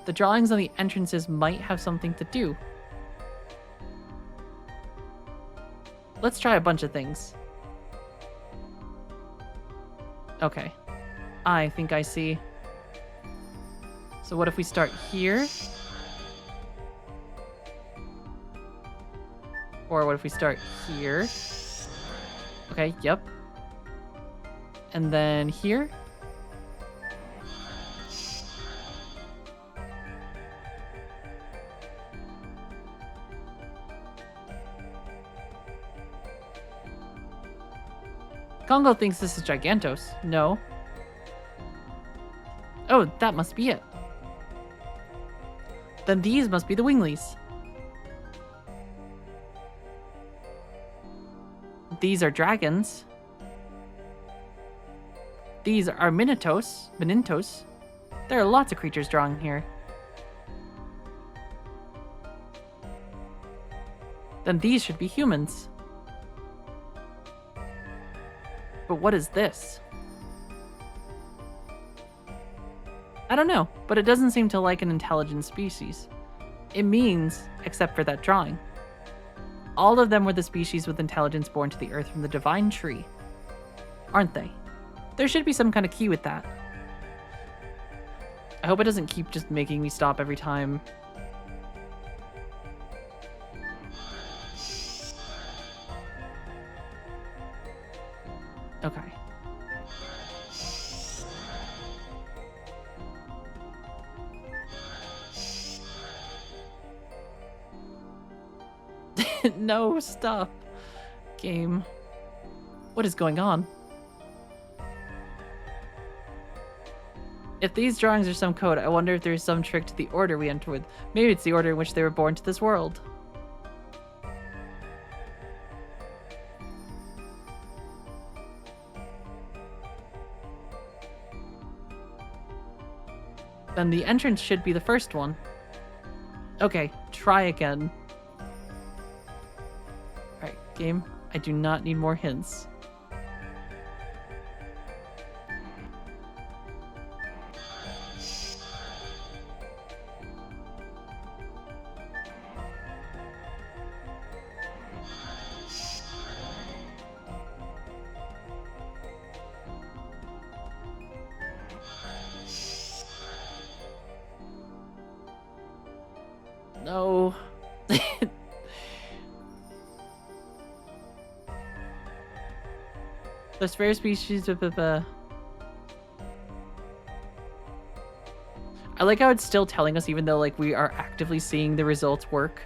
the drawings on the entrances might have something to do. Let's try a bunch of things. Okay. I think I see. So what if we start here? Or what if we start here? Okay, yep. And then here? Congo thinks this is Gigantos. No. Oh, that must be it. Then these must be the Winglies. These are dragons. These are Minintos. There are lots of creatures drawn here. Then these should be humans. But what is this? I don't know, but it doesn't seem to like an intelligent species. It means, except for that drawing, all of them were the species with intelligence born to the earth from the divine tree. Aren't they? There should be some kind of key with that. I hope it doesn't keep just making me stop every time. Okay. No, stop. Game. What is going on? If these drawings are some code, I wonder if there's some trick to the order we enter with. Maybe it's the order in which they were born to this world. Then the entrance should be the first one. Okay, try again. Alright, game. I do not need more hints. No. There's rare species of I like how it's still telling us even though like we are actively seeing the results work.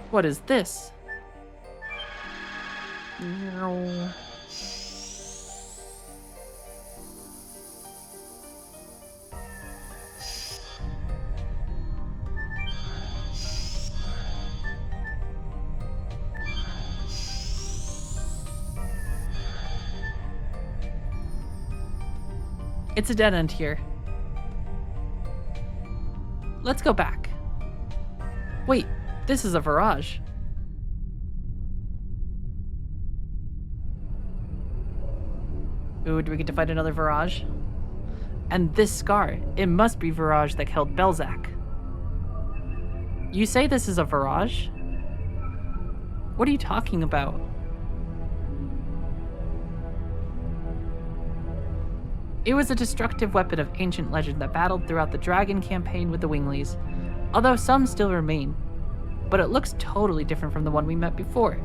What is this? No. It's a dead end here. Let's go back. Wait. This is a Virage. Ooh, do we get to fight another Virage? And this scar, it must be Virage that killed Belzac. You say this is a Virage? What are you talking about? It was a destructive weapon of ancient legend that battled throughout the Dragon campaign with the Winglies, although some still remain. But it looks totally different from the one we met before.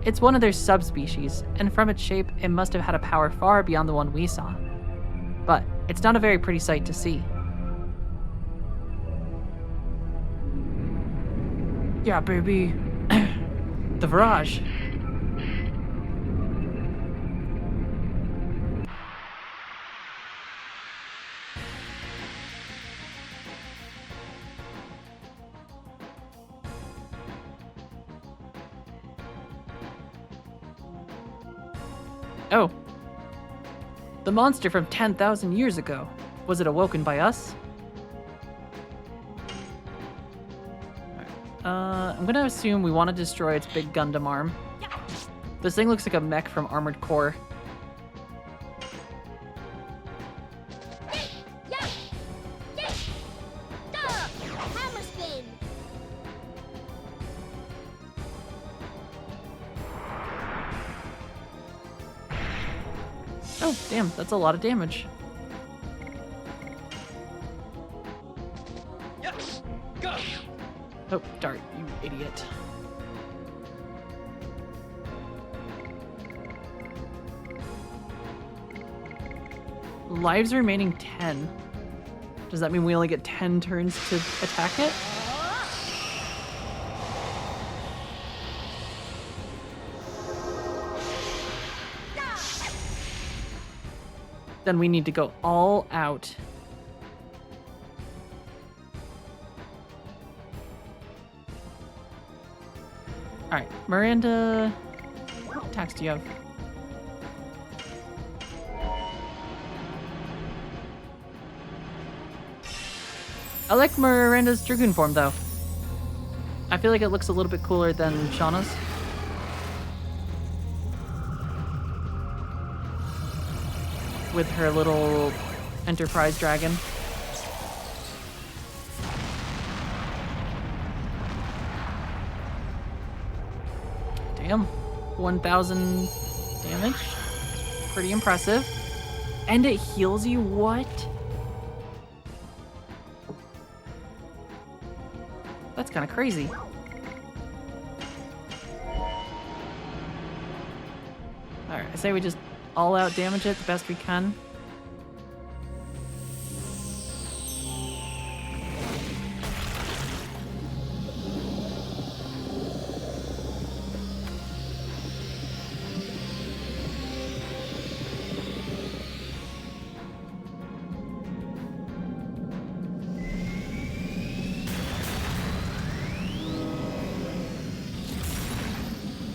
It's one of their subspecies, and from its shape, it must have had a power far beyond the one we saw. But it's not a very pretty sight to see. Yeah, baby. The Virage. Oh. The monster from 10,000 years ago. Was it awoken by us? I'm gonna assume we want to destroy its big Gundam arm. This thing looks like a mech from Armored Core. Hammer spin. Oh, damn, that's a lot of damage. Yes. Go. Oh, dart, you idiot. Lives remaining 10. Does that mean we only get 10 turns to attack it? Then we need to go all out. Alright, Miranda, what attacks do you have? I like Miranda's Dragoon form though. I feel like it looks a little bit cooler than Shauna's. With her little Enterprise dragon. Damn. 1,000 damage. Pretty impressive. And it heals you? What? That's kind of crazy. Alright, I say we just all out damage it the best we can.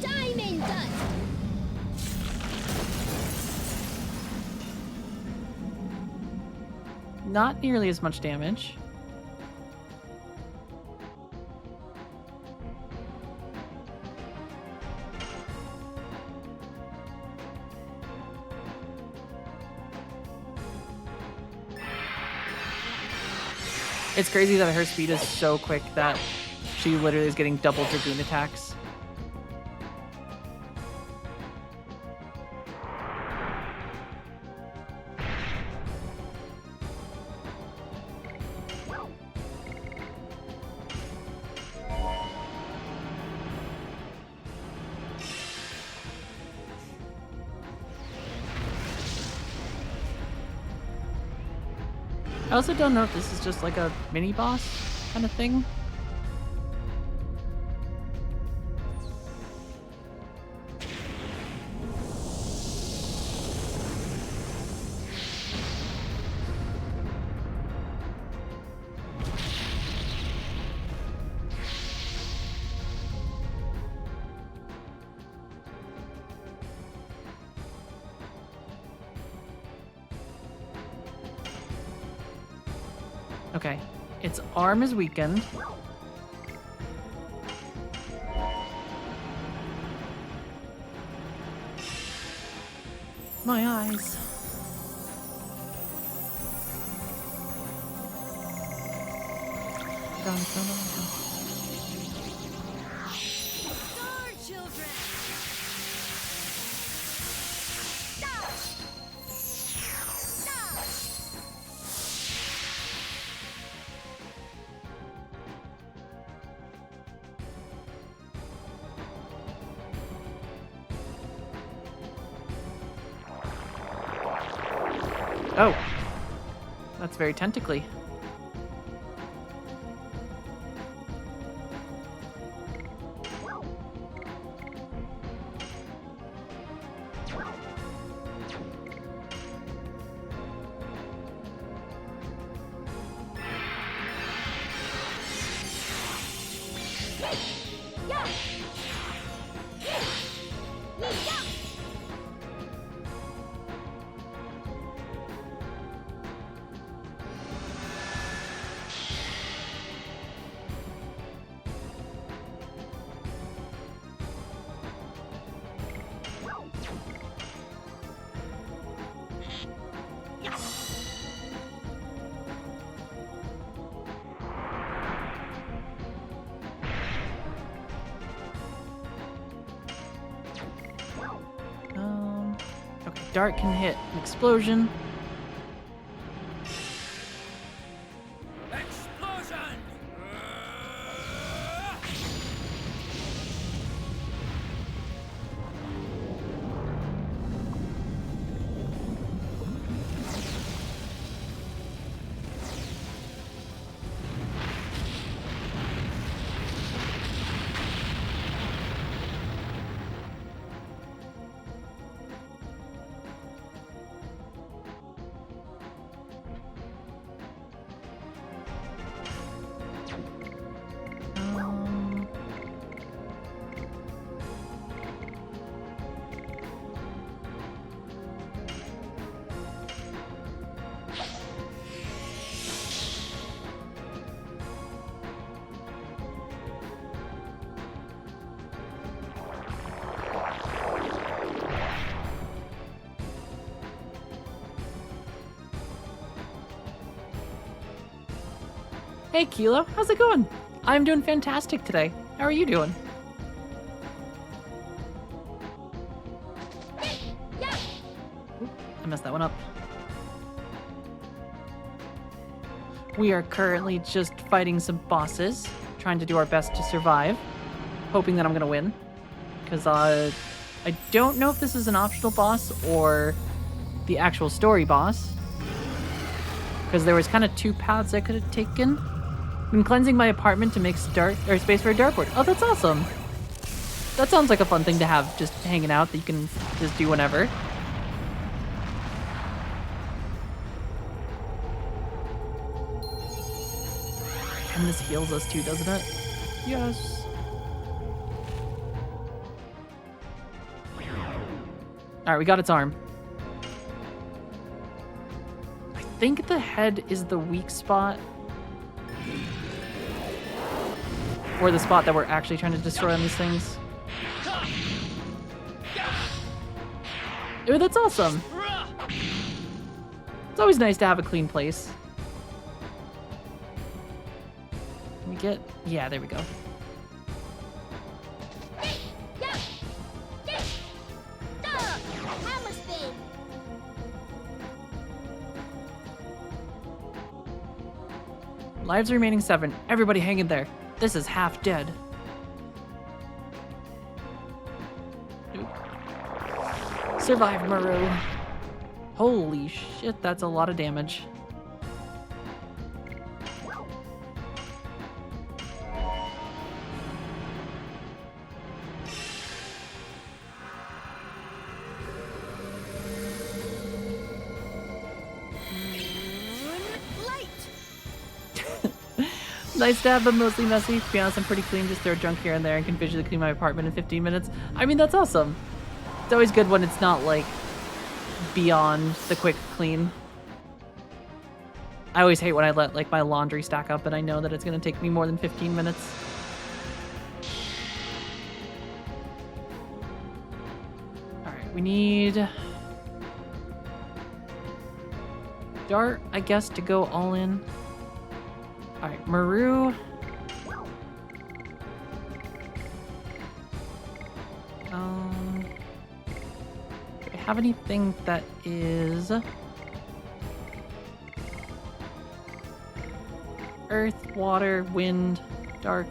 Diamond dust. Not nearly as much damage. It's crazy that her speed is so quick that she literally is getting double Dragoon attacks. I also don't know if this is just like a mini boss kind of thing. Okay, its arm is weakened. My eyes. Dun, dun, dun, dun. Star children. Stop. Stop. Oh. That's very tentacly. Okay, dart can hit an explosion. Explosion! Um, Hey Kilo, how's it going? I'm doing fantastic today. How are you doing? Oop, I messed that one up. We are currently just fighting some bosses, trying to do our best to survive, hoping that I'm gonna win. Because I don't know if this is an optional boss or the actual story boss. Because there was kind of two paths I could have taken. Been cleansing my apartment to make space for a dartboard. Oh, that's awesome. That sounds like a fun thing to have, just hanging out that you can just do whenever. And this heals us too, doesn't it? Yes. Alright, we got its arm. I think the head is the weak spot. Or the spot that we're actually trying to destroy on these things. Ooh, that's awesome. It's always nice to have a clean place. Can we get... Yeah, there we go. Lives remaining 7. Everybody hang in there. This is half dead. Nope. Survive, Maru. Holy shit, that's a lot of damage. Nice to have, but mostly messy. To be honest, I'm pretty clean. Just throw junk here and there and can visually clean my apartment in 15 minutes. I mean, that's awesome. It's always good when it's not, like, beyond the quick clean. I always hate when I let, like, my laundry stack up and I know that it's going to take me more than 15 minutes. Alright, we need... Dart, I guess, to go all in. Alright, Maru. Do I have anything that is earth, water, wind, dark?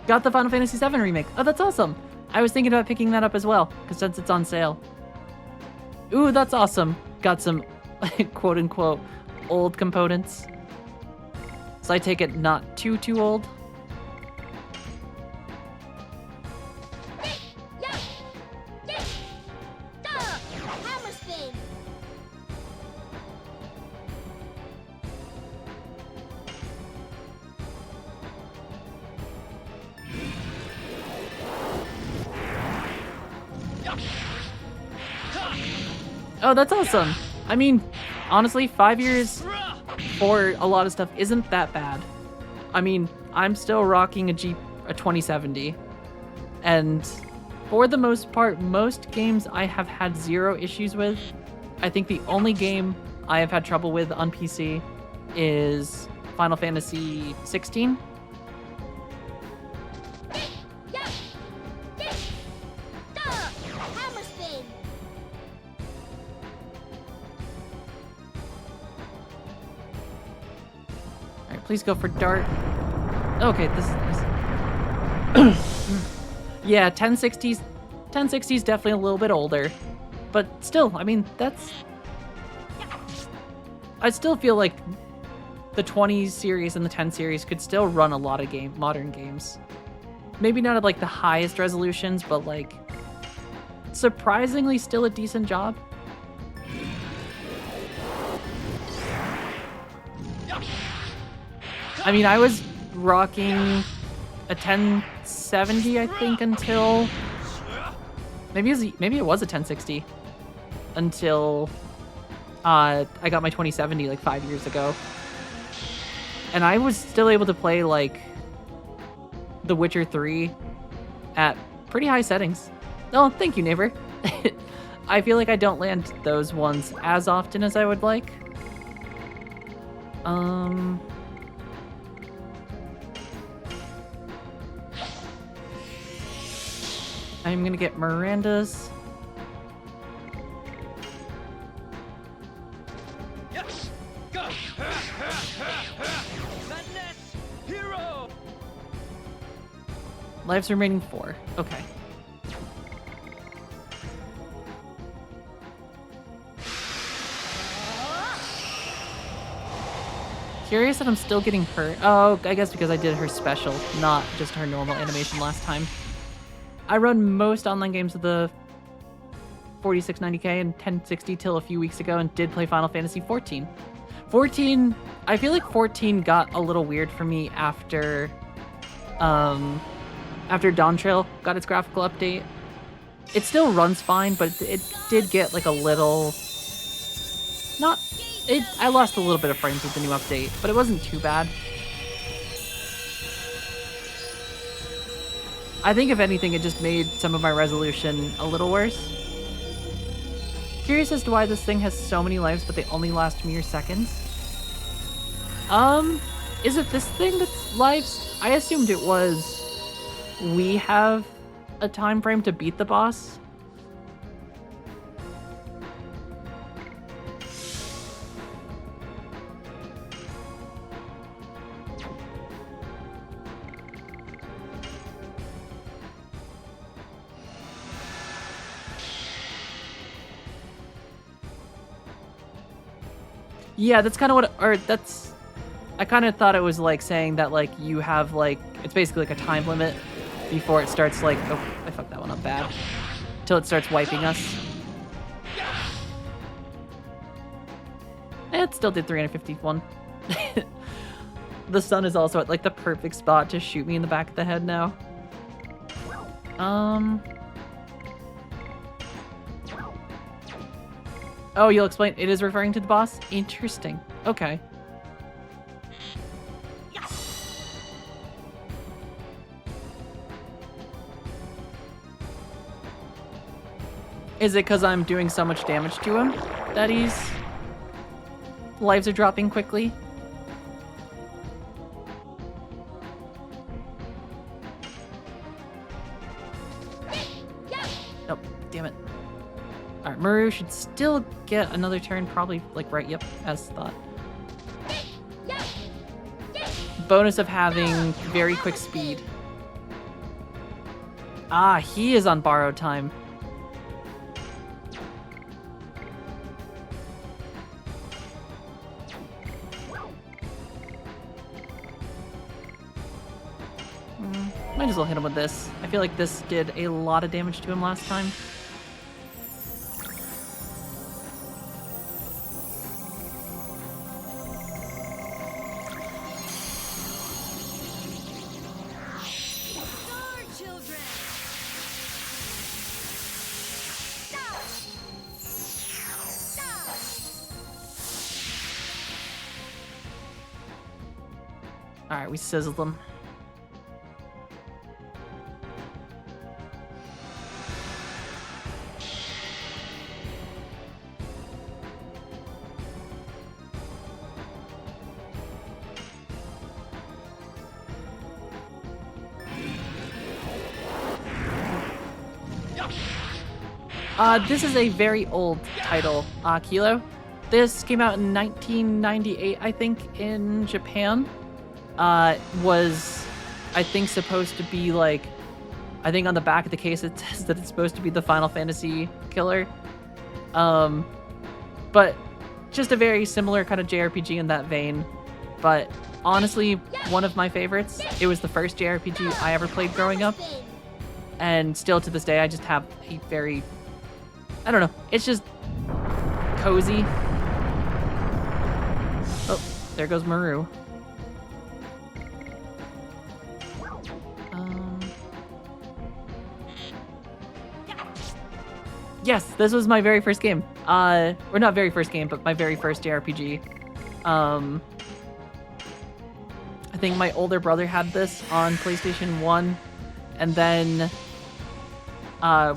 Got the Final Fantasy VII remake. Oh, that's awesome. I was thinking about picking that up as well, because since it's on sale. Ooh, that's awesome. Got some quote-unquote old components. So I take it not too old. Hammer spin. Oh, that's awesome. I mean, honestly, 5 years for a lot of stuff isn't that bad. I mean, I'm still rocking a 2070. And for the most part, most games I have had zero issues with. I think the only game I have had trouble with on PC is Final Fantasy 16. Hammer spin. Alright, please go for dart. Okay, this is nice. Yeah, 1060's definitely a little bit older. But still, I mean, that's... I still feel like the 20 series and the 10 series could still run a lot of modern games. Maybe not at like the highest resolutions, but like surprisingly still a decent job. I mean, I was rocking a 1070, I think, until maybe it was a 1060 until I got my 2070 like 5 years ago, and I was still able to play like The Witcher 3 at pretty high settings. Oh, thank you, neighbor. I feel like I don't land those ones as often as I would like. I'm gonna get Miranda's. Yes! Go! Madness! Hero! Lives remaining 4. Okay. Curious that I'm still getting hurt. Oh, I guess because I did her special, not just her normal animation last time. I run most online games with the 4690K and 1060 till a few weeks ago and did play Final Fantasy 14. 14, I feel like 14 got a little weird for me after Dawn Trail got its graphical update. It still runs fine, but it did get like a little... I lost a little bit of frames with the new update, but it wasn't too bad. I think if anything, it just made some of my resolution a little worse. Curious as to why this thing has so many lives, but they only last mere seconds. Is it this thing that's lives? I assumed it was... We have a time frame to beat the boss. Yeah, that's kind of what, or that's, I kind of thought it was like saying that like you have like, it's basically like a time limit before it starts like, oh, I fucked that one up bad, till it starts wiping us. It still did 351. The sun is also at like the perfect spot to shoot me in the back of the head now. Oh, you'll explain. It is referring to the boss? Interesting. Okay. Is it because I'm doing so much damage to him that he's... lives are dropping quickly? Oh, damn it. Alright, Maru should still get another turn, probably, like, right, yep, as thought. Bonus of having very quick speed. Ah, he is on borrowed time. Might as well hit him with this. I feel like this did a lot of damage to him last time. Star children. Stop. Stop. Alright, we sizzled them. This is a very old title, Kilo. This came out in 1998, I think, in Japan. Was, I think, supposed to be like, I think on the back of the case it says that it's supposed to be the Final Fantasy killer. But just a very similar kind of JRPG in that vein. But honestly, one of my favorites. It was the first JRPG I ever played growing up. And still to this day, I just have a very, I don't know, it's just cozy. Oh, there goes Maru. Yes, this was my very first game. Or not very first game, but my very first JRPG. I think my older brother had this on PlayStation 1, and then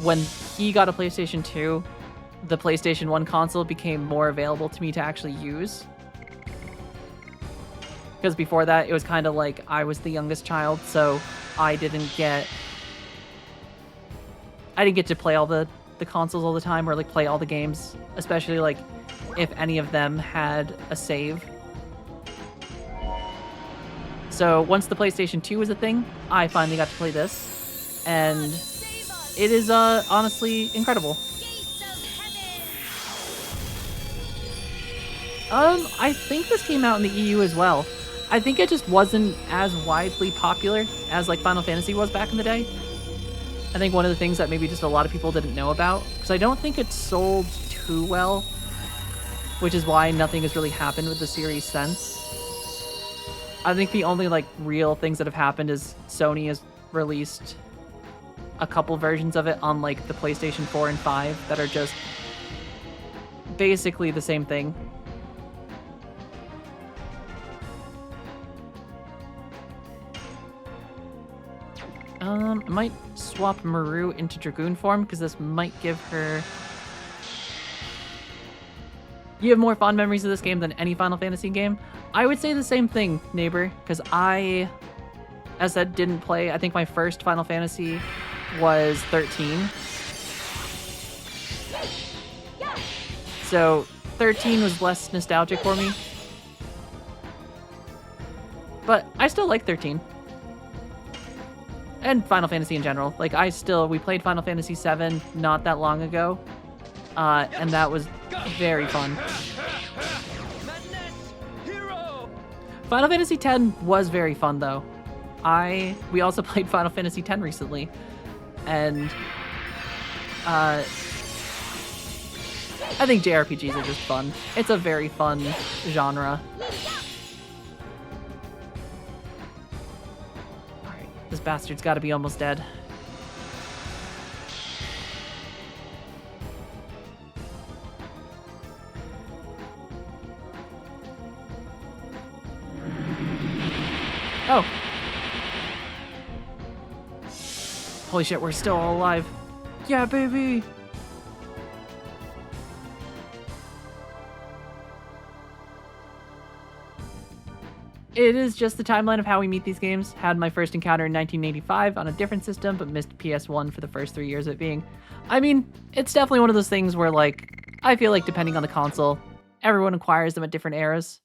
when he got a PlayStation 2, the PlayStation 1 console became more available to me to actually use. Because before that, it was kind of like I was the youngest child, so I didn't get to play all the consoles all the time, or like play all the games, especially like if any of them had a save. So once the PlayStation 2 was a thing, I finally got to play this, and it is honestly incredible. I think this came out in the EU as well. I think it just wasn't as widely popular as like Final Fantasy was back in the day. I think one of the things that maybe just a lot of people didn't know about, because I don't think it sold too well, which is why nothing has really happened with the series since. I think the only like real things that have happened is Sony has released a couple versions of it on like the PlayStation 4 and 5 that are just basically the same thing. I might swap Maru into Dragoon form, because this might give her... You have more fond memories of this game than any Final Fantasy game? I would say the same thing, neighbor, because I, as I said, didn't play. I think my first Final Fantasy was 13. So 13 was less nostalgic for me. But I still like 13. And Final Fantasy in general. Like, we played Final Fantasy VII not that long ago. And that was very fun. Final Fantasy X was very fun, though. We also played Final Fantasy X recently. And, I think JRPGs are just fun. It's a very fun genre. This bastard's got to be almost dead. Oh. Holy shit, we're still all alive. Yeah, baby. It is just the timeline of how we meet these games. Had my first encounter in 1985 on a different system, but missed PS1 for the first 3 years of it being. I mean, it's definitely one of those things where, like, I feel like depending on the console, everyone acquires them at different eras.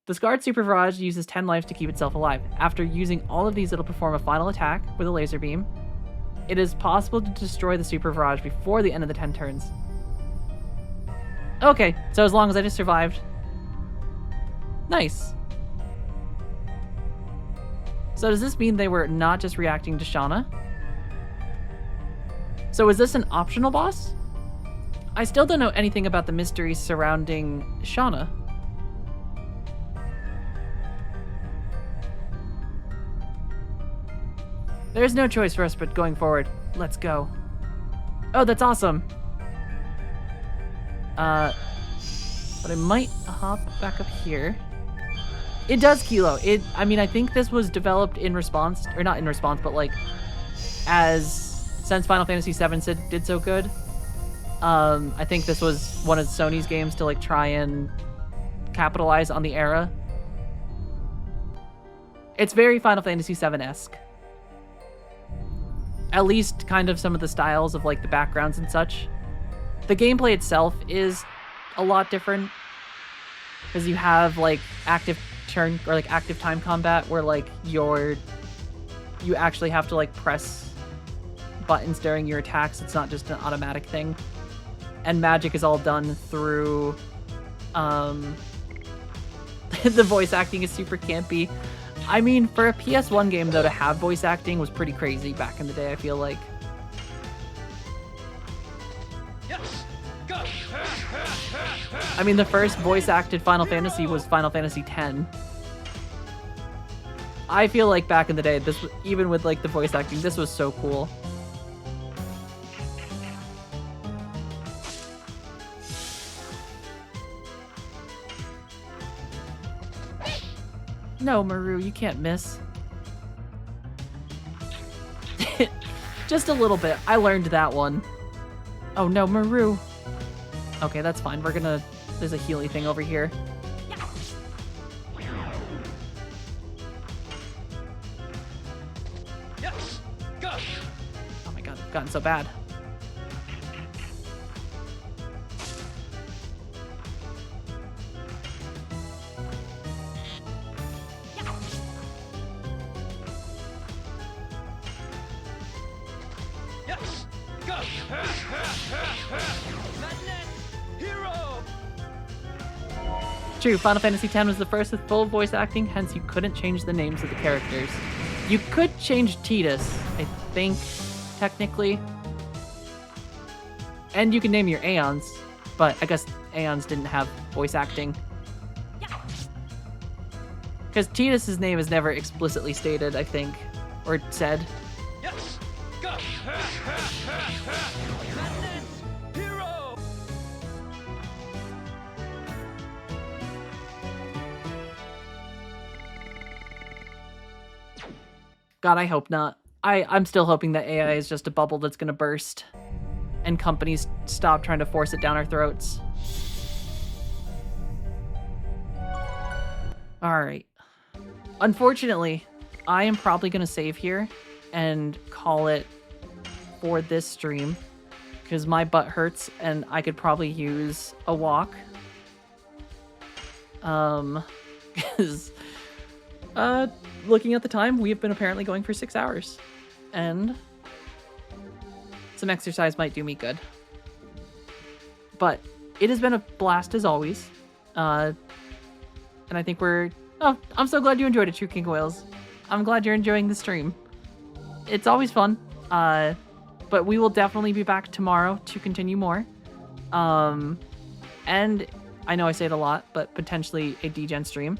The Scarred Super Barrage uses 10 lives to keep itself alive. After using all of these, it'll perform a final attack with a laser beam. It is possible to destroy the Super Barrage before the end of the 10 turns. Okay, so as long as I just survived. Nice. So does this mean they were not just reacting to Shauna? So is this an optional boss? I still don't know anything about the mysteries surrounding Shauna. There's no choice for us but going forward. Let's go. Oh, that's awesome. But I might hop back up here. It does Kilo. I mean, I think this was developed in response, or not in response, but like, since Final Fantasy VII did so good. I think this was one of Sony's games to like try and capitalize on the era. It's very Final Fantasy VII-esque. At least kind of some of the styles of like the backgrounds and such. The gameplay itself is a lot different because you have like active turn or like active time combat where like you actually have to like press buttons during your attacks. It's not just an automatic thing. And magic is all done through the voice acting is super campy. I mean, for a PS1 game, though, to have voice acting was pretty crazy back in the day, I feel like. Yes. Go. I mean, the first voice-acted Final Fantasy was Final Fantasy X. I feel like back in the day, even with, like, the voice acting, this was so cool. No, Maru, you can't miss. Just a little bit. I learned that one. Oh no, Maru. Okay, that's fine. There's a Healy thing over here. Yes. Go. Oh my god, I've gotten so bad. Yes. Go. Madness. Hero. True, Final Fantasy X was the first with full voice acting, hence you couldn't change the names of the characters. You could change Tidus, I think, technically. And you can name your Aeons, but I guess Aeons didn't have voice acting. Because Tidus' name is never explicitly stated, I think, or said. Yes. Go. Madness. Hero. God, I hope not. I'm still hoping that AI is just a bubble that's gonna burst, and companies stop trying to force it down our throats. Alright. Unfortunately, I am probably gonna save here and call it for this stream, because my butt hurts and I could probably use a walk. Because, looking at the time, we have been apparently going for 6 hours. And some exercise might do me good. But it has been a blast as always. And I think oh, I'm so glad you enjoyed it, True King Whales. I'm glad you're enjoying the stream. It's always fun. But we will definitely be back tomorrow to continue more. And I know I say it a lot, but potentially a DGen stream.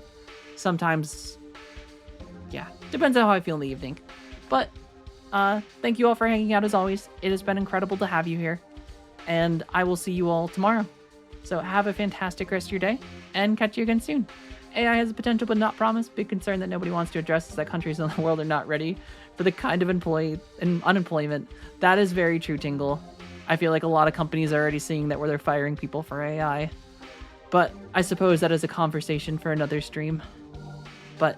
Sometimes, yeah, depends on how I feel in the evening. But thank you all for hanging out as always. It has been incredible to have you here. And I will see you all tomorrow. So have a fantastic rest of your day, and catch you again soon. AI has the potential but not promise. Big concern that nobody wants to address is that countries in the world are not ready for the kind of unemployment. That is very true, Tingle. I feel like a lot of companies are already seeing that where they're firing people for AI. But I suppose that is a conversation for another stream. But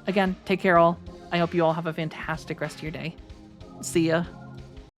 again, take care all. I hope you all have a fantastic rest of your day. See ya.